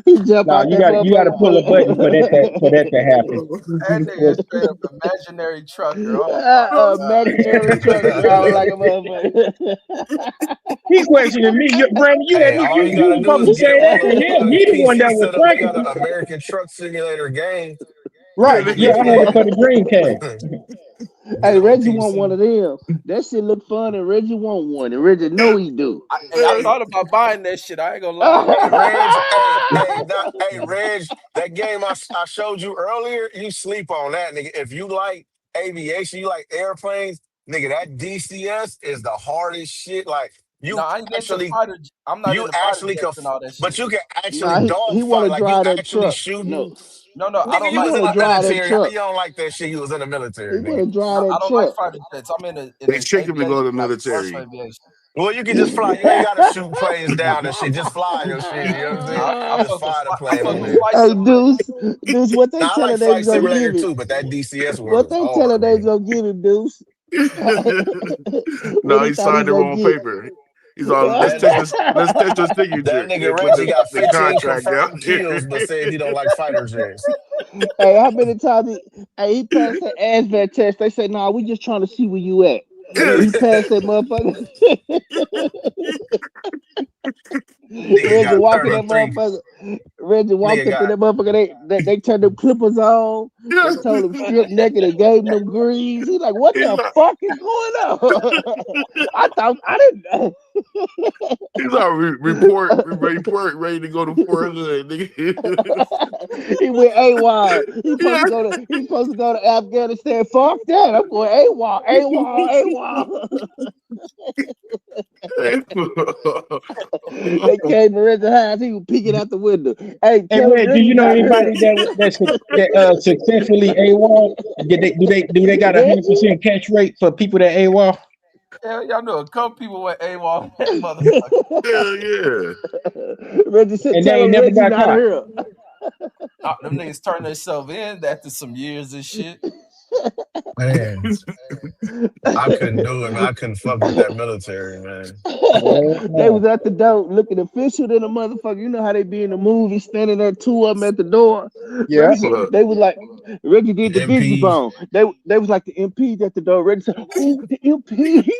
He jump No, out that you got to pull a button for that to happen. That nigga is straight up imaginary trucker. Oh my imaginary truck driver like a motherfucker. He questioning me. Brandon, Hey, all you you gotta was do supposed is to say get one that of to them him. He the one that PC was setup. They got an practicing. American Truck Simulator game. Right. You Yeah, can I had it play for the Dreamcast. it. Get Hey, it on Reggie want one PC. of them. That shit look fun, and Reggie want one, and Reggie know he do. Hey, I thought about buying that shit. I ain't gonna lie. Hey, Reg. Hey, Reg. That game I showed you earlier. You sleep on that, nigga. If you like aviation, you like airplanes, nigga. That DCS is the hardest shit. Like No, you I ain't into actually, fighter. I'm not you into fighter actually jets and all that but shit. you can actually Nah, he want dogfight. to Like you drive that actually truck. shooting. No, No, I Nigga, don't you he like was want in to the fighter drive jets. that military. How truck. you don't like that shit? You was in the He military, want nigga. to drive I that don't like truck. fighter jets. I'm in They the tricked him to go to aviation, the like commercial military. aviation. Well, you can just fly. You ain't gotta shoot planes down and shit. Just fly your shit. You know what I'm saying? I Just fuck with fly the I plane fuck on with there. flight Hey, simulator. Deuce, what they Now I like telling they Flight was gonna Simulator give him? too, but that DCS one What is they hard, telling they was nigga. gonna give him, Deuce? What No, he he thought he signed was the gonna wrong get? paper. He's all That let's test your that signature nigga and put Reggie got the 15 contract down confirmed kills, there. but said he don't like fighter jets. Hey, how many times he passed that ASVAB test? They say, nah, we just trying to see where you at. He passed that motherfucker. Nigga Reggie got walking that 33. motherfucker. Reggie walked Nigga up in got that motherfucker. They turned them clippers on. They told him strip naked and gave him them greens. He's like, what he's the like, fuck is going on? I thought I didn't. he's all report ready to go to Fort Hood, nigga. He went AWOL. Yeah. He supposed to go to Afghanistan. Fuck that. I'm going AWOL, AWOL, AWOL. They came to Reggie house. He was peeking out the window. Hey, Hey, tell him Red, do Reggie you know not here. anybody that successfully AWOL? Do they got a Reggie? 100% catch rate for people that AWOL? Hell, y'all know a couple people went AWOL on that motherfucker. Hell yeah. Reggie said, And they tell ain't him never Reggie got not caught. here. Them niggas turned themselves in after some years and shit. man. I couldn't do it, man. I couldn't fuck with that military, man. They Yeah. was at the door looking official than a motherfucker. You know how they be in the movie, standing there, two of them at the door. Yeah. Reggie said, they was like, Reggie did the busy MPs. bone. They was like the MPs at the door. Reggie said, who the MPs?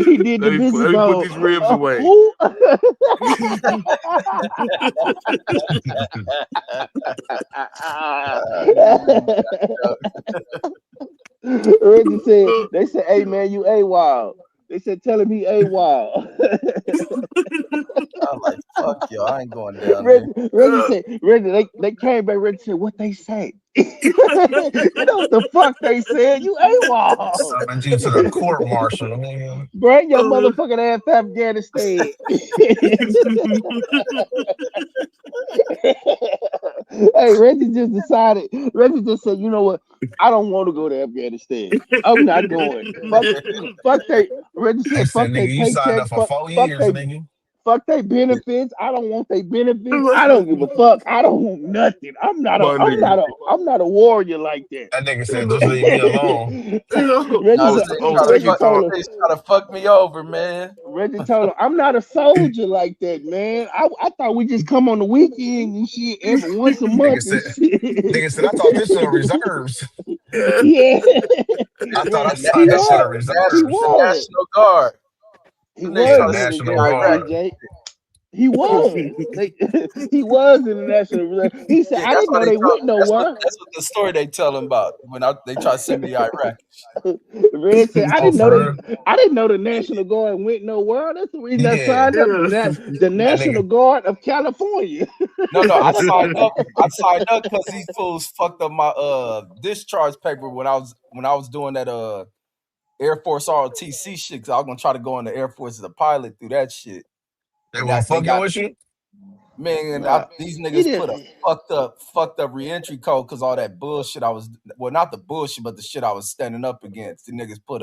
he did the busy Let me put bone. these ribs away. Who? Reggie said, they said, hey man, you AWOL. They said, tell him he AWOL. I was like, fuck yo, I ain't going down there. Reggie said, Reggie, they came back, Reggie said, what they say? You know what the fuck they said? You AWOL. Summoned you to the court martial, nigga. Bring your motherfucking ass to Afghanistan. Hey, Reggie just decided. Reggie just said, "You know what? I don't want to go to Afghanistan. I'm not going. Fuck they." Reggie They said, said, "Fuck they nigga, you signed paycheck. up for Fuck, 4 fuck years, they, nigga. Fuck they benefits. I don't want their benefits. I don't give a My fuck. I don't want nothing. I'm not a I'm nigga. not a I'm not a warrior like that. That nigga You said, know, just leave me alone. on, No, Reggie, they on try to second fuck. Reggie thought, told him. They try to fuck me over, man. Reggie told him, I'm not a soldier like that, man. I thought we just come on the weekend and shit every once a Nigga month and said, shit. nigga said, I thought this was reserves. Yeah. I thought I The, He signed up for the, the was. He reserves. the was. National Guard. He Them niggas Yeah, try was the to in send the me to National damn Iraq. Guard. CJ. He was. He was in the National Reserve. He said, Yeah, I that's didn't why know they they tell. went nowhere. That's what the story they tell him about when they try to send me to Iraq. Red said, Oh, for real? I didn't know the National Guard went nowhere. That's the reason I Yeah. signed up. The That National nigga, Guard of California. No, no, I signed up. I signed up because these fools fucked up my discharge paper when I was doing that Air Force ROTC shit. Cause I was gonna try to go in the Air Force as a pilot through that shit, they and weren't that they fucking got with you? man. Nah, These he niggas put a didn't. fucked up reentry code because all that bullshit I was well, not the bullshit, but the shit I was standing up against. The niggas put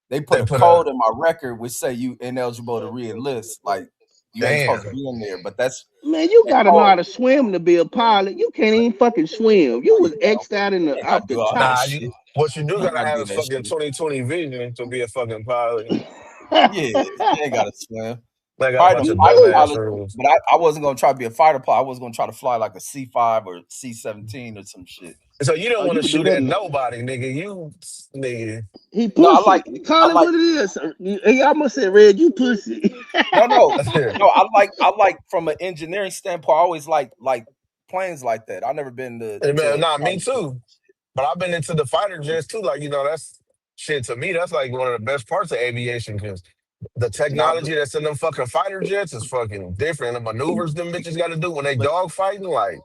they put They a put a, code in my record which say you ineligible to reenlist, like you ain't supposed to damn. be in there. But that's Man, you that gotta know how code. to swim to be a pilot. You can't even fucking swim. You was X'd out in You the ain't gotta out the do all that top. Nah, shit. what you do You ain't gotta gotta have do is that fucking shit. 2020 vision to be a fucking pilot. Yeah, you ain't gotta swim. They got a bunch of Fighter dumbass pilot, rules. but I wasn't gonna try to be a fighter pilot. I was gonna try to fly like a C5 or C-17 or some shit. So you don't Oh, want you to can do shoot that. at nobody, nigga. You, nigga. He No, pussy. I Call it like, what it is. He almost said, Red, you pussy. no, no, no. I like from an engineering standpoint. I always like planes like that. I never been Hey, man, to nah, me fighter jets. too. But I've been into the fighter jets too. Like, that's shit to me. That's like one of the best parts of aviation because the Now, technology that's in them fucking fighter jets is fucking different. The maneuvers them bitches got to do when they but dog fighting, like,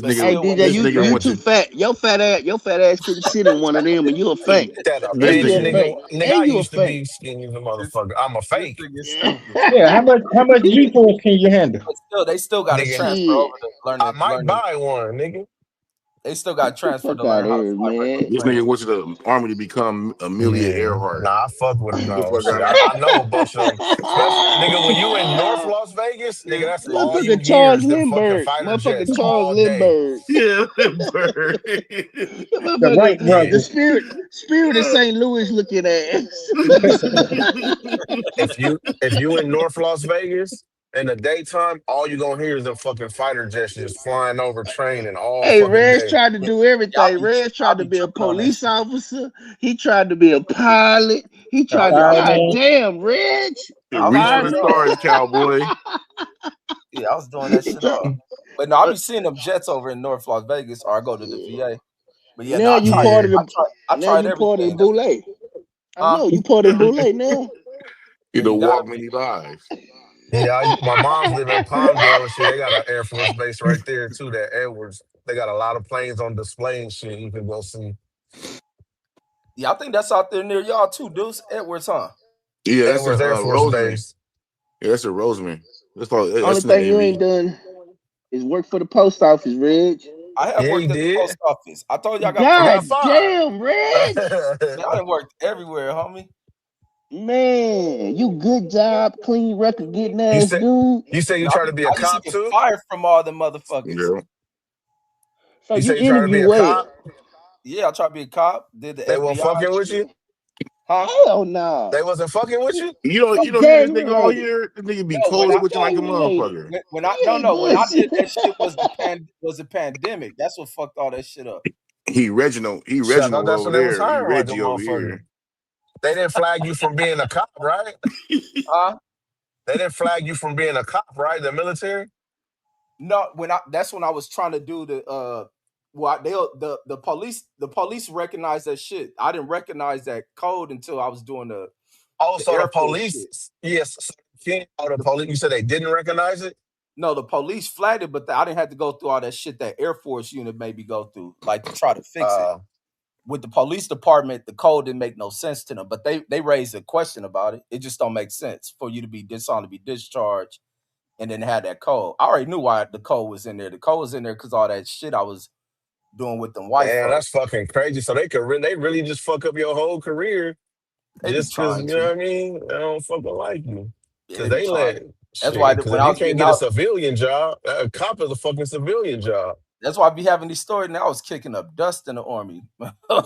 but Hey still, when DJ, it's this in nigga you went training, too to fat. Your fat ass couldn't sit in one of them, and you a fake. that a this And you bitch, a nigga. nigga. fake. Nigga, And I you a used to fake. be skinny as a this motherfucker. I'm a this fake. thing is stupid. Yeah, how much G force can you handle? But still, they still got to Nigga, transfer Shit. over to I might learning. buy one, nigga. They still got to The transfer fuck to out learn of how to here, fly regular man. This planes. nigga went to the army to become Amelia Yeah, Earhart. nah, I fuck with them Get the though. fuck Shit, out of I know a bunch of them. Especially, nigga, when you in North Motherfucker Las Vegas, nigga, that's all you hear Charles is them fucking Lindbergh. fighter Motherfucker jets Charles all day. Lindbergh. yeah, bird. The The Wright Yeah. the brothers. spirit of St. Louis looking ass. If you in North Las Vegas in the daytime, all you gonna hear is them fucking fighter jets just flying over training all Hey, fucking Reg day. tried to do Yeah, everything. Reg I'll tried to be be a tripping on that police shit. officer. He tried to be a pilot. He A tried to, God fireman. damn, Reg, Yeah, I was reach for doing the fireman. it all. stars, cowboy. Yeah, I was doing that He shit tried. all. But no, I be seeing them jets over in North Las Vegas, or I go to the VA. But yeah, no, Now you part Yeah. of the. I Now tried you part of the everything. boule. I Huh? know you part of the boule now. You Yeah, know, you got walk me. many lives. Yeah, my mom's live in Palmdale and shit. They got an Air Force base right there too, that Edwards. They got a lot of planes on display and shit. You can go see Yeah, I think that's out there near y'all too, Deuce. Edwards, huh? Yeah, that's Edwards a Air Force Roseman. Base. Yeah, that's a Roseman. Only That's in the thing you ain't AV. done is work for the post office, Reg. I have Yeah, he worked at the did. post office. I told you I got I fired. got God fired. damn, Reg. Man, I done worked everywhere, homie. Man, you good job, clean record, getting you ass said dude. you said you Man, try to be a I used to cop get too? fired from all the motherfuckers. Yeah. So You you said you try to be interview a well. cop? Yeah, I tried to be a cop, did the They weren't FBI fucking with shit. you? Huh? Hell no. They wasn't fucking with you? You Fuck don't hear this Daniel nigga all related. year. This nigga be No, when I coding with you like a Gang related. motherfucker. when I He no ain't no when I bullshit. did that shit was the pandemic. That's what fucked all that shit up. He Shit, I thought Reginald that's over when they was there. He hiring like a Reggie over motherfucker. here. They didn't flag you from being a cop, right? Huh? They didn't flag you from being a cop, right? The military? No, when I that's when I was trying to do the well they the police recognized that shit. I didn't recognize that code until I was doing Oh, the so the Air Force shit. police, yes. Oh, the The, police, you said they didn't recognize it? no, the police flagged it, but I didn't have to go through all that shit that Air Force unit made me go through, like to try to fix it. Uh, With the police department, the code didn't make no sense to them, but they raised a question about it. It just don't make sense for you to be dishonored, to be discharged, and then have that code. I already knew why the code was in there. The code was in there because all that shit I was doing with them white Man, that's folks. fucking crazy. So they really just fuck up your whole career They be just because, you trying know to. what I mean? They don't fucking like you. Cause Yeah, he they trying. let That's why shit. Cause when if I you was can't getting get a out, civilian job, a cop is a fucking civilian job. that's why I be having these stories. Now I was kicking up dust in the army.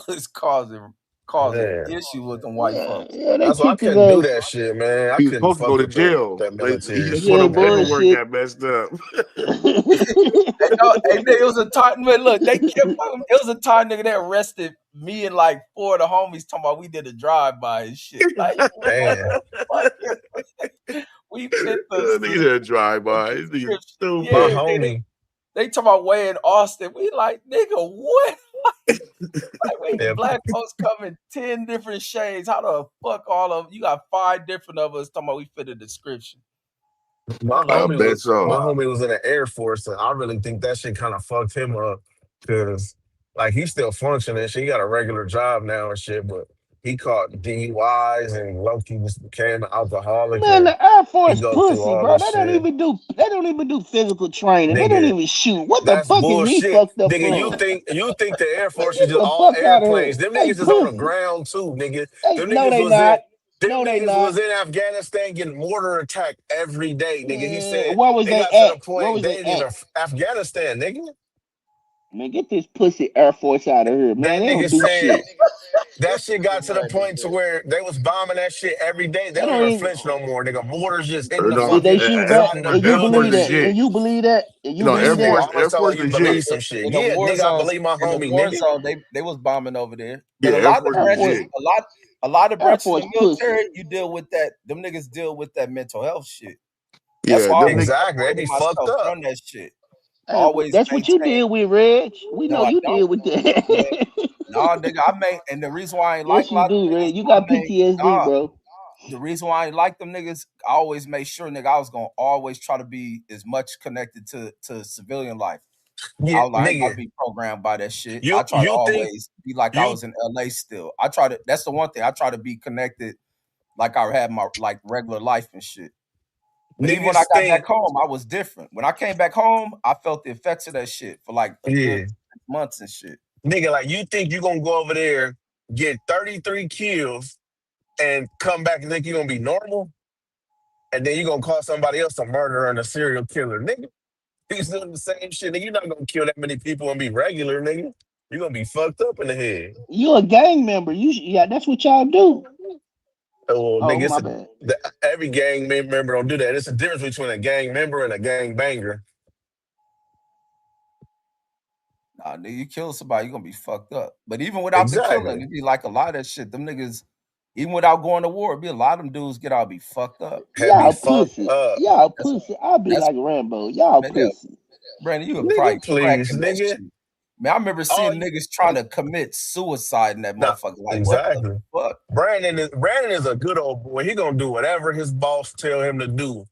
It's causing Man, issue with them white Yeah, folks. yeah, they that's why I kicked his couldn't do ass. that shit, man. I He was couldn't supposed to go fuck to with the jail. that He military just for Yeah, the shit, man. paperwork bullshit. got messed up. Hey, no, hey, nigga, it was a time. Man, look, they kept. It was a time, nigga, they arrested me and like four of the homies. Talking about we did a drive by and shit. Like what Damn, the fuck? We fit Nigga did a drive the by. This nigga description. my Yeah, stupid. man. homie. They talking about way in Austin. We like, nigga, what? Like we Yeah, black folks come in 10 different shades. How the fuck all of you got 5 different of us talking about we fit a description? my I'm like, I homie bet was my so. wow. homie was in the Air Force, and I really think that shit kind of fucked him up because like he's still functioning. Shit, he got a regular job now and shit, but he caught DUIs and Loki just became an alcoholic, Man, and the Air he Force go through pussy, all bro. this They don't shit. even do. They don't even do physical training. They don't Nigga, even shoot. What the that's fuck is we bullshit. fucked up Nigga, for? you think the Air Man, Force is get just the all fuck out of here. airplanes. Them They niggas is on the pussy. ground too, nigga. They Them no, niggas they was in not. them No, they niggas not. was in Afghanistan getting mortar attacked every day, nigga. He said Where was it they got to at? the Where point was they they ain't at? even Afghanistan, nigga. Man, get this pussy Air Force out of here, man. That They don't nigga do said shit. that shit got to the Right, point to where they was bombing that shit every day. They They don't don't even even. flinch no more, nigga. Mortars just hitting Or the no, Did they fucking shoot back? side of the And you Air Force believe buildings and that? legit. And shit. you believe that? And you No, Nigga, Air believe you that? Force, always Air tell her Force you legit. believe some shit. in the Yeah, war nigga, I zones, believe my in the homie, war nigga. zone, they was bombing over there. Yeah, But Air Force Air Force, legit. a lot of Air branches of Force the pussy. military, you deal with that. Them niggas deal with that mental health shit. That's Yeah, why I them always niggas. Exactly. They separated be fucked myself up. from that shit. Hey, Always that's what you maintain. did with Reg. We know No, I you don't. did with Man, that. no, nigga, I made, and the reason why I ain't like Yes, a you lot of do, niggas, Reg. You got I made, PTSD, nah, bro. the reason why I ain't like them niggas, I always made sure, nigga, I was gonna always try to be as much connected to civilian life. Yeah, I was like, I ain't gotta nigga. be programmed by that shit. I You try to you think always be like I you was in LA still. I try to, that's the one thing, I try to be connected like I had my like regular life and shit. But even when I niggas got back think home, I was different. When I came back home, I felt the effects of that shit for like a good yeah. 6 months and shit. Nigga, like you think you gonna go over there, get 33 kills, and come back and think you gonna be normal? And then you gonna call somebody else a murderer and a serial killer. Nigga, he's doing the same shit. Nigga, you're not gonna kill that many people and be regular, nigga. You're gonna be fucked up in the head. You a gang member. Yeah, that's what y'all do. Oh, Oh, nigga, my bad. every gang member don't do that. It's a difference between a gang member and a gang banger. Nah, nigga, you kill somebody, you gonna be fucked up. But even without the killing, Exactly. it'd be like a lot of that shit. Them niggas, even without going to war, it'd be a lot of them dudes get out, be fucked up. Had me Y'all fucked pussy. up. Y'all That's pussy. I'll be that's like Rambo. Y'all man, yeah, pussy. Brandon, you would Nigga, probably please, cracking that nigga. shit. Man, I remember Oh, seeing niggas trying to commit suicide in that nah, motherfucker. Like, what the exactly. fuck? Brandon is a good old boy. He gonna do whatever his boss tell him to do.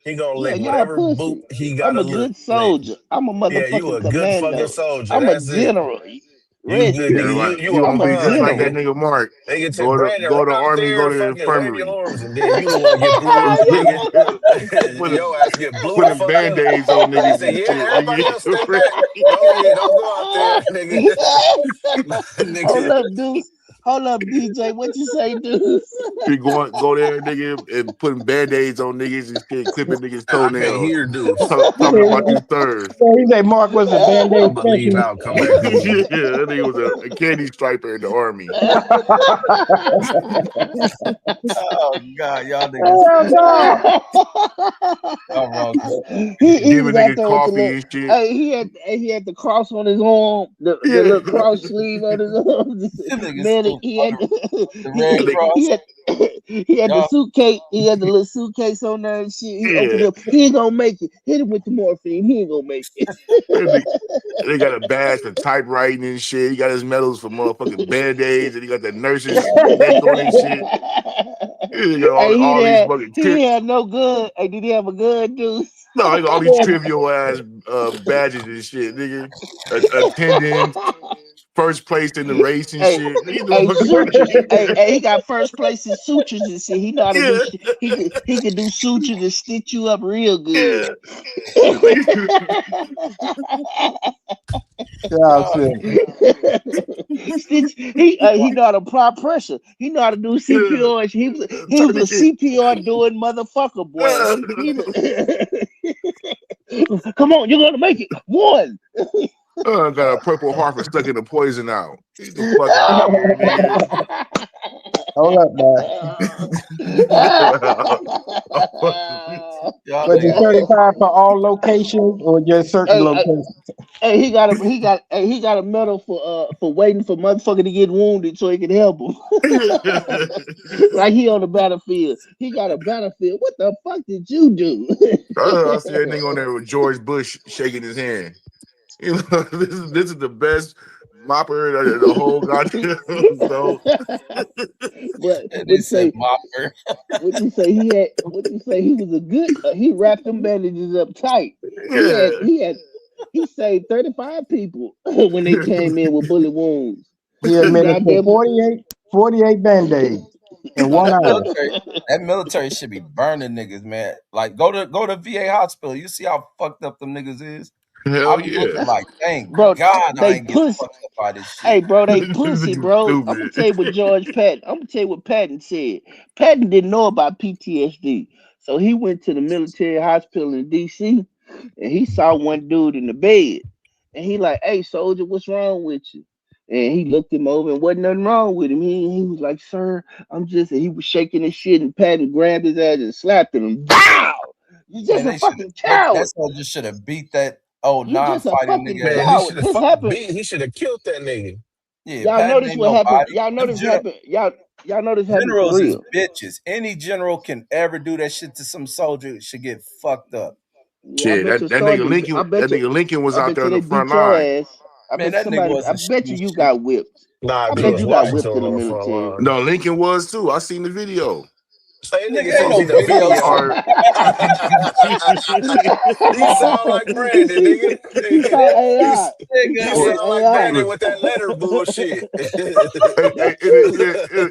He gonna Yeah, lick y'all whatever boot pussy. he I'm gotta a look good lick. soldier. I'm a Yeah, you motherfucking a good fucking commando. soldier. I'm a That's it. general. You Reggie, good, Yeah, nigga. like You you a want I'm to a be just pawn, like that nigga. general. nigga Mark. They can tell Go to Brandon go run to out army, there go and to the fucking wave your infirmary. arms, and then you the one get bruised, nigga. putting Your ass get blew the putting fuck up. band-aids on They niggas say, and yeah, shit, everybody nigga. else stay back. Don't yeah, don't go out there, nigga. Hold Nigga. up, Deuce. Hold up, DJ. What you say, Deuce? You go there, nigga, and putting band-aids on niggas and shit, clipping niggas' I can't toenails, hear Deuce. talking about you thirst. He say Mark was a band-aid I'm gonna leave specialist. out, come Yeah, back in. that nigga was a candy striper in the army. Oh god, y'all niggas, Oh no! y'all wrong. He Giving was out niggas there with the coffee little. and shit. Hey, he had the cross on his arm, the Yeah. little cross sleeve on his arm. Them niggas Man, stupid. he Oh, had the Red And they- Cross, he had he had the y'all. suitcase. He had the little suitcase on there and shit. He opened yeah. it up. He ain't gonna make it. Hit him with the morphine. He ain't gonna make it. And they got a badge for typewriting and shit. He got his medals for motherfucking band-aids, and he got the nurse's neck on his shit. He got Hey, all these fucking he had no gun. Hey, did he have a gun, dude? no, he got all these trivial ass badges and shit, nigga. Attendance, first place in the race and Hey, shit. Nigga, hey, sutures. the Hey, he got first place in sutures and shit. He know how to do. yeah, He could do sutures and stitch you up real yeah. good. Yeah, God, shit. Stitch. He know how to apply pressure. He know how to do Yeah. CPR. He was a Tourniquet. CPR doing motherfucker boy. Come on, you're gonna make it. One. Got a purple heart for sucking the poison out. Get the fuck out of here, nigga. Hold up, man. I'm fucking with y'all Was it niggas. 35 for all locations or just certain hey, locations? hey, he got a medal for waiting for motherfucker to get wounded so he can help him. Like he on the battlefield. He got a battlefield. What the fuck did you do? I see that nigga on there with George Bush shaking his hand. You know, this is the best mopper in the whole goddamn. So but And he what you said say? mopper. What you say? He had. What you say? He was a good. He wrapped them bandages up tight. He yeah. had. He had. He saved 35 people when they came in with bullet wounds. He He administered goddamn. 48 band-aids in No, 1 hour. that military should be burning niggas, man. Like go to VA hospital. You see how fucked up them niggas is. I Hell be yeah. looking like, thank Bro, God I they ain't get pussy. fucked up by this Hey, shit. bro, they This pussy, nigga bro. I'm gonna tell stupid. you what George Patton. I'm gonna tell you what Patton said. Patton didn't know about PTSD, so he went to the military hospital in D.C. and he saw one dude in the bed, and he like, "Hey, soldier, what's wrong with you?" And he looked him over, and wasn't nothing wrong with him. He was like, "Sir, I'm just." And he was shaking his shit, and Patton grabbed his ass and slapped him. Wow, you Man, just a they should fucking that coward. soldier should have beat that old You just a non-fighting fucking nigga Man, ass. he should coward. have This fucking happened. beat. He should have killed that nigga. Yeah, Y'all Patton notice ain't what happened? nobody. Them Y'all notice happened for generals is real. bitches. Any general can ever do that shit to some soldier should get fucked up. Yeah, I Shit, bet that, your that nigga sergeant. Lincoln, that nigga Lincoln was I out there bet you on the they front beat your line. ass. I Man, bet that nigga somebody. I wasn't bet you shooting you shit. got whipped. Nah, I he bet was you got watching whipped in the on the front military. line. No, Lincoln was too. I seen the video. Say nigga Nigga, say ain't he no seen the video. video. Or You sound like Brandon, nigga. He saw You, AI. He you Nigga, saw look, sound like AI. Brandon look, with that letter bullshit. hey,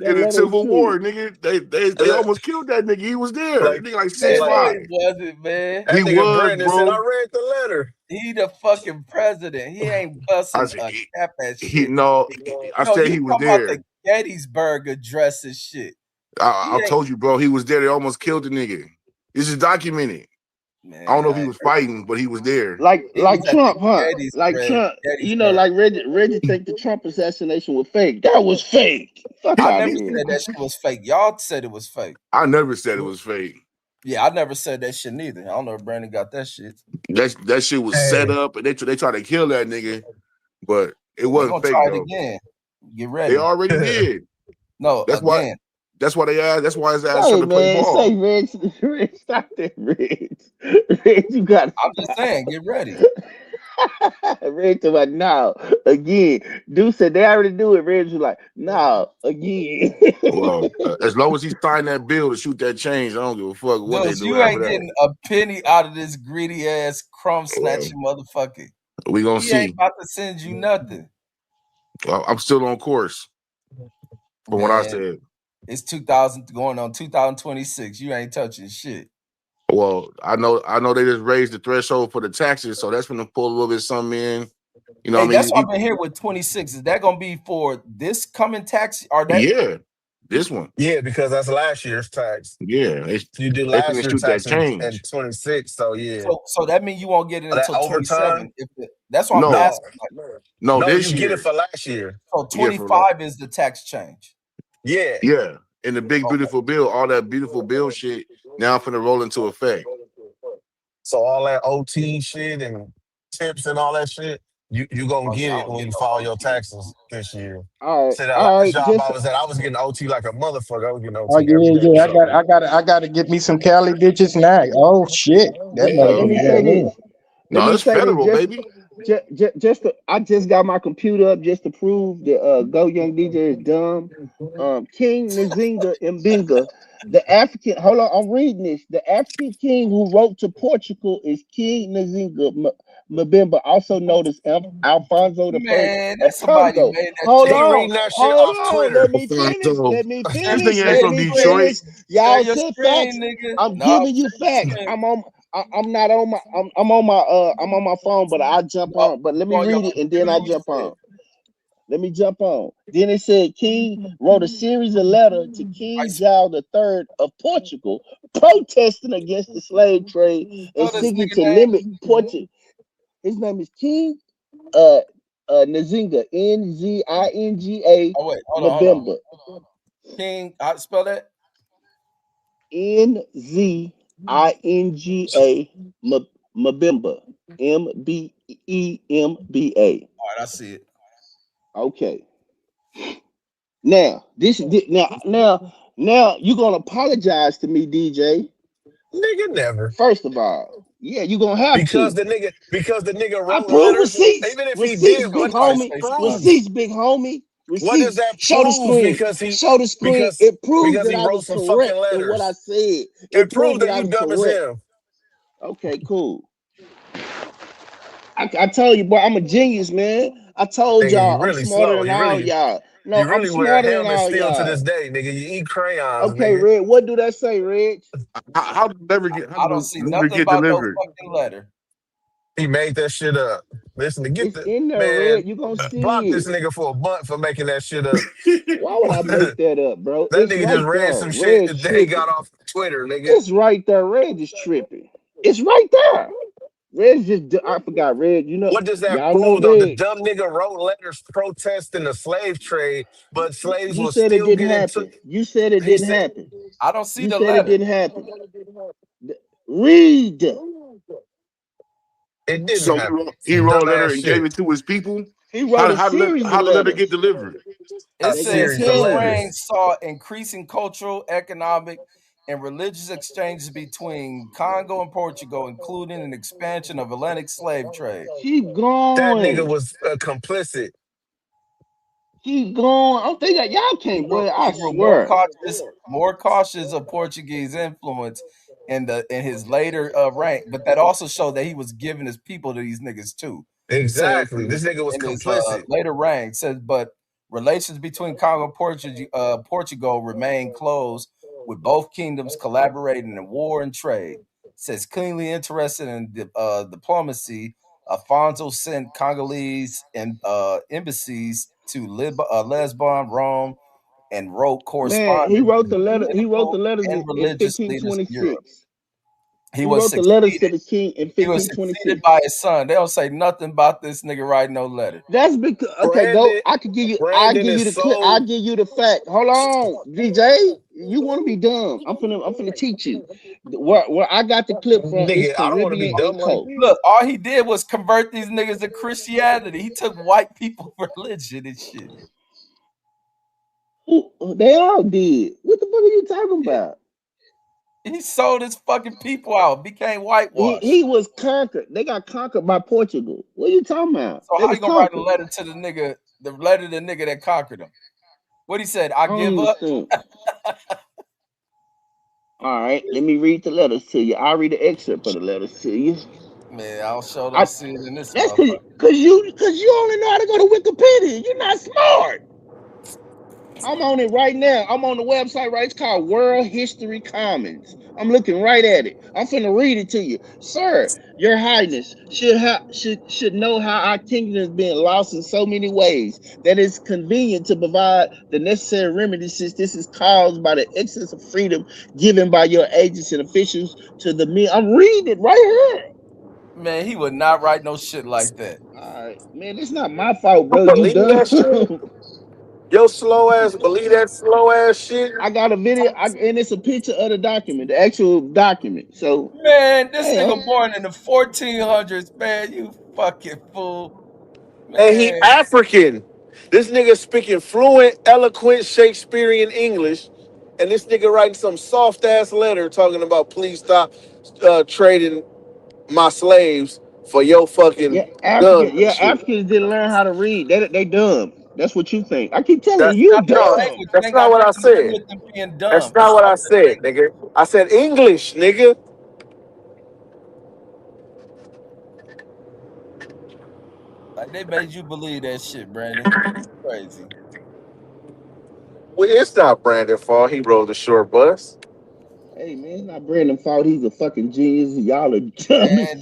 That in the letter Civil War, too. nigga, they almost killed that nigga. He was there. like, That nigga like hey, six man, no, like he five. wasn't, man. He that nigga was, Brandon said, I bro. read the letter. He the fucking president. He ain't I busting said a cap at he shit. no. I No, said you he was talking about the there. Gettysburg Address and shit. I He ain't, told you, bro. He was there. They almost killed the nigga. This is documented. I don't man. know if he was fighting, but he was there. He was Like at the Trump, huh? Like Gettysburg. Trump. You know, Gettysburg. like Reggie think the Trump assassination was fake. That was fake. Fuck I out of never here. said that shit was fake. Y'all said it was fake. I never said it was fake. Yeah, I never said that shit neither. I don't know if Brandon got that shit. That shit was set Hey, up, and they tried to kill that nigga, but it They wasn't gonna fake try it though. again. Get They ready. already did. No, That's why. again. That's why they asked. That's why his ass trying Say, to play man, say, ball. Reg, Reg, stop that, Reg. Reg, you got to I'm just stop. saying, get ready. Reg to like, no, again. Dude said they already do it. Reg was like, no, again. Well, as long as he signed that bill to shoot that change, I don't give a fuck what they Dudes, do you after ain't that. getting a penny out of this greedy ass crumb Well, snatching motherfucker. we gonna He ain't see. about to send you nothing. Well, I'm still on course from what I Man, said. it's 2000 going on 2026. You ain't touching shit. Well, I know they just raised the threshold for the taxes, so that's gonna pull a little bit something in. You know, Hey, what I that's mean, what I've been here with 26. Is that gonna be for this coming tax or that? yeah, this one, yeah, because that's last year's tax. yeah, You did they last finna year's shoot that tax in change. 26, so yeah. So that means you won't get it That until overtime? 27. That's what I'm No, asking. No, Like, no, no, this you get it year, for last year. so yeah, for like, 25 is the tax change. Yeah. yeah, in the big Okay. beautiful bill, all that beautiful bill shit now finna roll into effect. So all that OT shit and tips and all that shit, you gonna Oh yeah, get I it don't when get you no file your OT. taxes this year. See that All last right, job just I was at, I was getting OT like a motherfucker. I was getting Oh OT every yeah, day. yeah. So I got to get me some Cali bitches now. Oh shit, that let me motherfucker Hell got say yeah, me. this. Let no, me it's say this. federal, baby. I just got my computer up just to prove that Go Young DJ is dumb. King Nzinga Mbinga, the African. Hold on, I'm reading this. The African king who wrote to Portugal is King Nzinga Mbemba, also known as Alfonso the First Man, of that somebody Congo. made that Hold shit He up. on, reading that shit hold off on. Let Twitter. me finish. So Let me this Share, finish. nigga ain't share Let from your me screen. Detroit. finish. Share Y'all your said screen, facts. nigga. I'm No, giving you share your facts. screen. I'm not on my I'm on my I'm on my phone, but I jump No, on. But let go me on your read it and then I computer. You jump said. on. Let me jump on. Then it said King wrote a series of letters to I King João III of Portugal, protesting against the slave trade and spell this seeking nigga to name. limit Portugal. His name is King uh Nzinga, Nzinga Oh wait, hold on. Mbemba. King, I spell that. Nzinga Mbemba. Mbemba. All right, I see it. Okay. Now you're gonna apologize to me, DJ. Nigga never. First of all, yeah, you're gonna have to. Because the nigga I wrote prove letters. receipts. Even if he Receipts, did, big Somebody homie. say prove? Sponge. Receipts, big homie. What does Receipts. that Show the prove? screen. Show the screen. Because It proves because that he I wrote was some fucking correct in what I letters. said. It It proved proved that that I you was dumb as correct. hell. Okay, cool. I told you, boy, I'm a genius, man. I told Nigga, you y'all I'm really smarter slow. than all y'all. No, You I'm really wear a smarter than helmet all still to y'all. this day, nigga. You eat crayons, Okay, nigga. Red. What do that say, Red? How did the letter get? How I did don't the see letter nothing get about no delivered? fucking letter. He made that shit up. Listen, to get It's the in there, man, Red. You gonna block see this it. nigga for a month for making that shit up. Why would I make That that up, bro? It's nigga just right read there. some shit Red that he got tripping. off Twitter, nigga. It's right there. Red is tripping. It's right there. Red's just. I forgot Red. What does that Y'all know prove though? The Red. dumb nigga wrote letters protesting the slave trade, but slaves You will said it still didn't get into. happen. You said it He didn't said happen. I don't see You the said it letter. didn't happen. Read. it didn't So happen. he Some wrote a letter dumbass and gave shit. it to his people. He wrote a series of How the letter get letters. delivered? A It They gonna says series of his tell you. reign letters. saw increasing cultural, economic, and religious exchanges between Congo and Portugal, including an expansion of Atlantic slave trade. Keep That nigga going. was complicit. Keep going. I'm thinking y'all can't, boy. I He grew swear. more cautious of Portuguese influence in his later rank, but that also showed that he was giving his people to these niggas too. It says Exactly. This nigga was in his complicit. later rank says, but relations between Congo and Portugal remain close, with both kingdoms collaborating in war and trade. Says keenly interested in diplomacy. Alfonso sent Congolese and embassies to Lisbon, Rome, and wrote Man, correspondence with He wrote political the letters and in religious leaders in Europe. 1526. He He was wrote the letters to succeeded. the king in He was succeeded 1526. by his son. They don't say nothing about this nigga writing no letter. That's because okay, go. Brandon, I could give you. I Brandon give is you the clip. I so give you the fact. Hold on, DJ. You want to be dumb? I'm finna teach you. Where I got the clip from is nigga. I don't want to be Caribbean dumb and like Co. you. Look, all he did was convert these niggas to Christianity. He took white people religion and shit. Who they all did? What the fuck are you talking Yeah. about? He sold his fucking people out, became whitewashed. He was conquered. They got conquered by Portugal. What are you talking about? So They how was you gonna write a conquered. letter to the letter to the nigga that conquered him? What he said, I I don't give up? understand. All right, let me read the letters to you. I'll read the excerpt of the letters to you. Man, I'll show I don't see it in this That's motherfucker. cause you only know how to go to Wikipedia. You're not smart. I'm on it right now. I'm on the website, right? It's called World History Commons. I'm looking right at it. I'm finna read it to you. Sir, your highness should know how our kingdom has been lost in so many ways that it's convenient to provide the necessary remedies since this is caused by the excess of freedom given by your agents and officials to the men. I'm reading it right here. Man, he would not write no shit like that. All right, man, it's not my fault, I bro. You believe dumb. that shit. Yo, slow ass, believe that slow ass shit. I got a video, and it's a picture of the document, the actual document. So, Man, this hey, nigga born in the 1400s, man. You fucking fool. And he Man, African. This nigga speaking fluent, eloquent Shakespearean English, and this nigga writing some soft ass letter talking about please stop trading my slaves for your fucking Yeah, dumb shit. Africans didn't learn how to read. They dumb. That's what you think. I keep telling That's you, you not The no. dumb. language That's ain't not got what I nothing to do said. with them being dumb. That's It's not what I about the said, language. nigga. I said English, nigga. Like they made you believe that shit, Brandon. Crazy. Well, it's not Brandon fault. He rode the short bus. Hey man, it's not Brandon fault. He's a fucking genius. Y'all are dumb as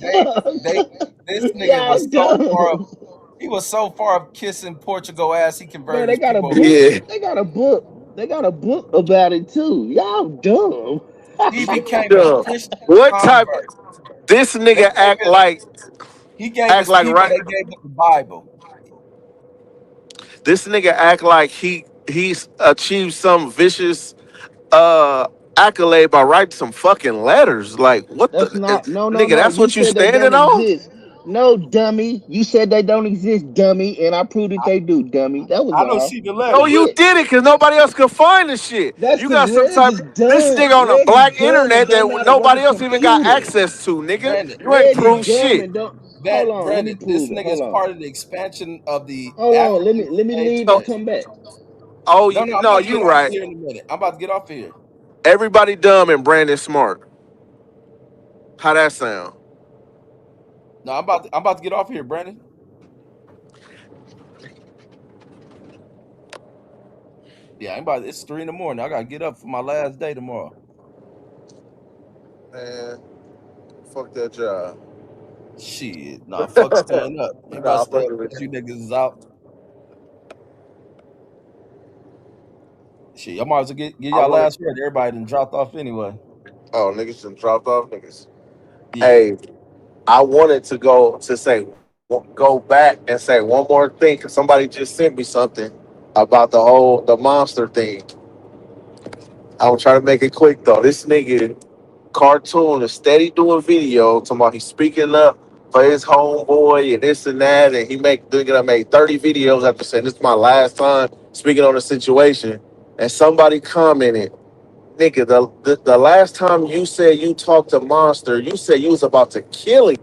And they fuck. this nigga Y'all was so far up. dumb. He was so far up kissing Portugal ass he Bro, converted they his got a people over book. to Yeah. They got a book. They got a book about it too. Y'all dumb. he became a Dumb. Christian What type? convert. This They nigga gave him he gave act his like people, right. they gave him the Bible. This nigga act like he's achieved some vicious accolade by writing some fucking letters. Like what the That's not nigga? no. That's You what you said they standing don't on? exist. No, dummy. You said they don't exist, dummy, and I proved that they do, dummy. That was I don't all. see the No, That's letters. you it. did it because nobody else could find the shit. That's You because got some Reg type. is This dumb. nigga on a Reg is black dumb and internet don't know that how to work a nobody else even got computer. access to, nigga. Brandon, You ain't Reg is prove dumb shit. and don't. that Hold on, let me Brandon, this prove it. nigga Hold is on. part of the expansion of the Hold on. African Let me slave leave and So, trade. come back. oh No, no, I'm no, about to get you off right. here in a minute. I'm about to get off here. Everybody dumb and Brandon smart. How that sound? No, I'm about to get off here, Brandon. Yeah, it's 3 in the morning. I gotta get up for my last day tomorrow. Man, fuck that job. Shit. Nah, fuck staying up. Ain't about to Nah, stay fuck up with because you. you niggas is out. Shit, y'all might as well get I y'all want last to. word. Everybody done dropped off anyway. Oh, niggas done dropped off, niggas. Yeah. Hey, I wanted to go back and say one more thing because somebody just sent me something about the monster thing. I'm trying to make it quick though. This nigga cartoon is steady doing video talking about he's speaking up for his homeboy and this and that, and I made 30 videos after saying this is my last time speaking on the situation. And somebody commented, nigga, the last time you said you talked to Monster, you said you was about to kill him.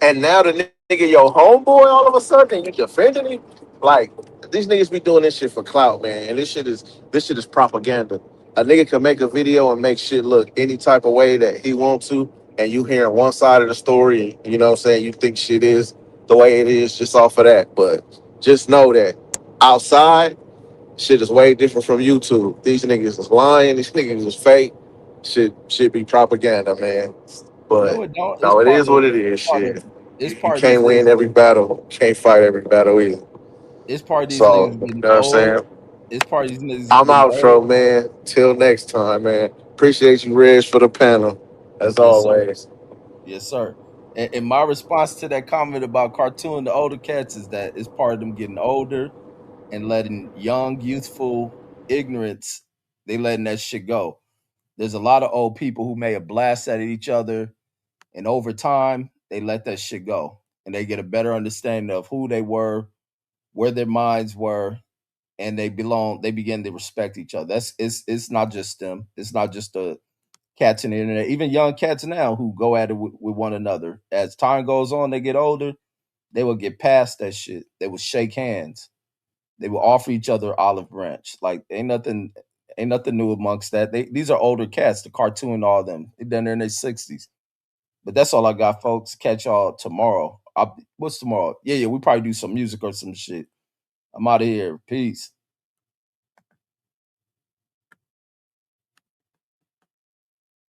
And now the nigga your homeboy all of a sudden you defending him? Like these niggas be doing this shit for clout, man. And this shit is propaganda. A nigga can make a video and make shit look any type of way that he wants to, and you hearing one side of the story, you know what I'm saying? You think shit is the way it is just off of that. But just know that outside, shit is way different from YouTube. These niggas is lying, these niggas is fake. Shit be propaganda, man. No, But it don't. It's no, it part is of what it is. part of Shit, it's you part of these can't niggas win every battle. Can't fight every battle either. it's part of these So niggas you getting know what I'm old. saying. It's part of these niggas I'm getting old. outro, man. Till next time, man. Appreciate you, Reg, for the panel as Yes, sir. always. Yes, sir. And my response to that comment about cartoon the older cats is that it's part of them getting older and letting young, youthful ignorance, they letting that shit go. There's a lot of old people who may have blasted at each other, and over time, they let that shit go. And they get a better understanding of who they were, where their minds were, and they begin to respect each other. It's not just them. It's not just the cats in the internet. Even young cats now who go at it with one another. As time goes on, they get older, they will get past that shit. They will shake hands. They will offer each other olive branch. Like ain't nothing new amongst that. These are older cats, the cartoon, all of them. They done there in their 60s. But that's all I got, folks. Catch y'all tomorrow. What's tomorrow? Yeah, we probably do some music or some shit. I'm out of here. Peace.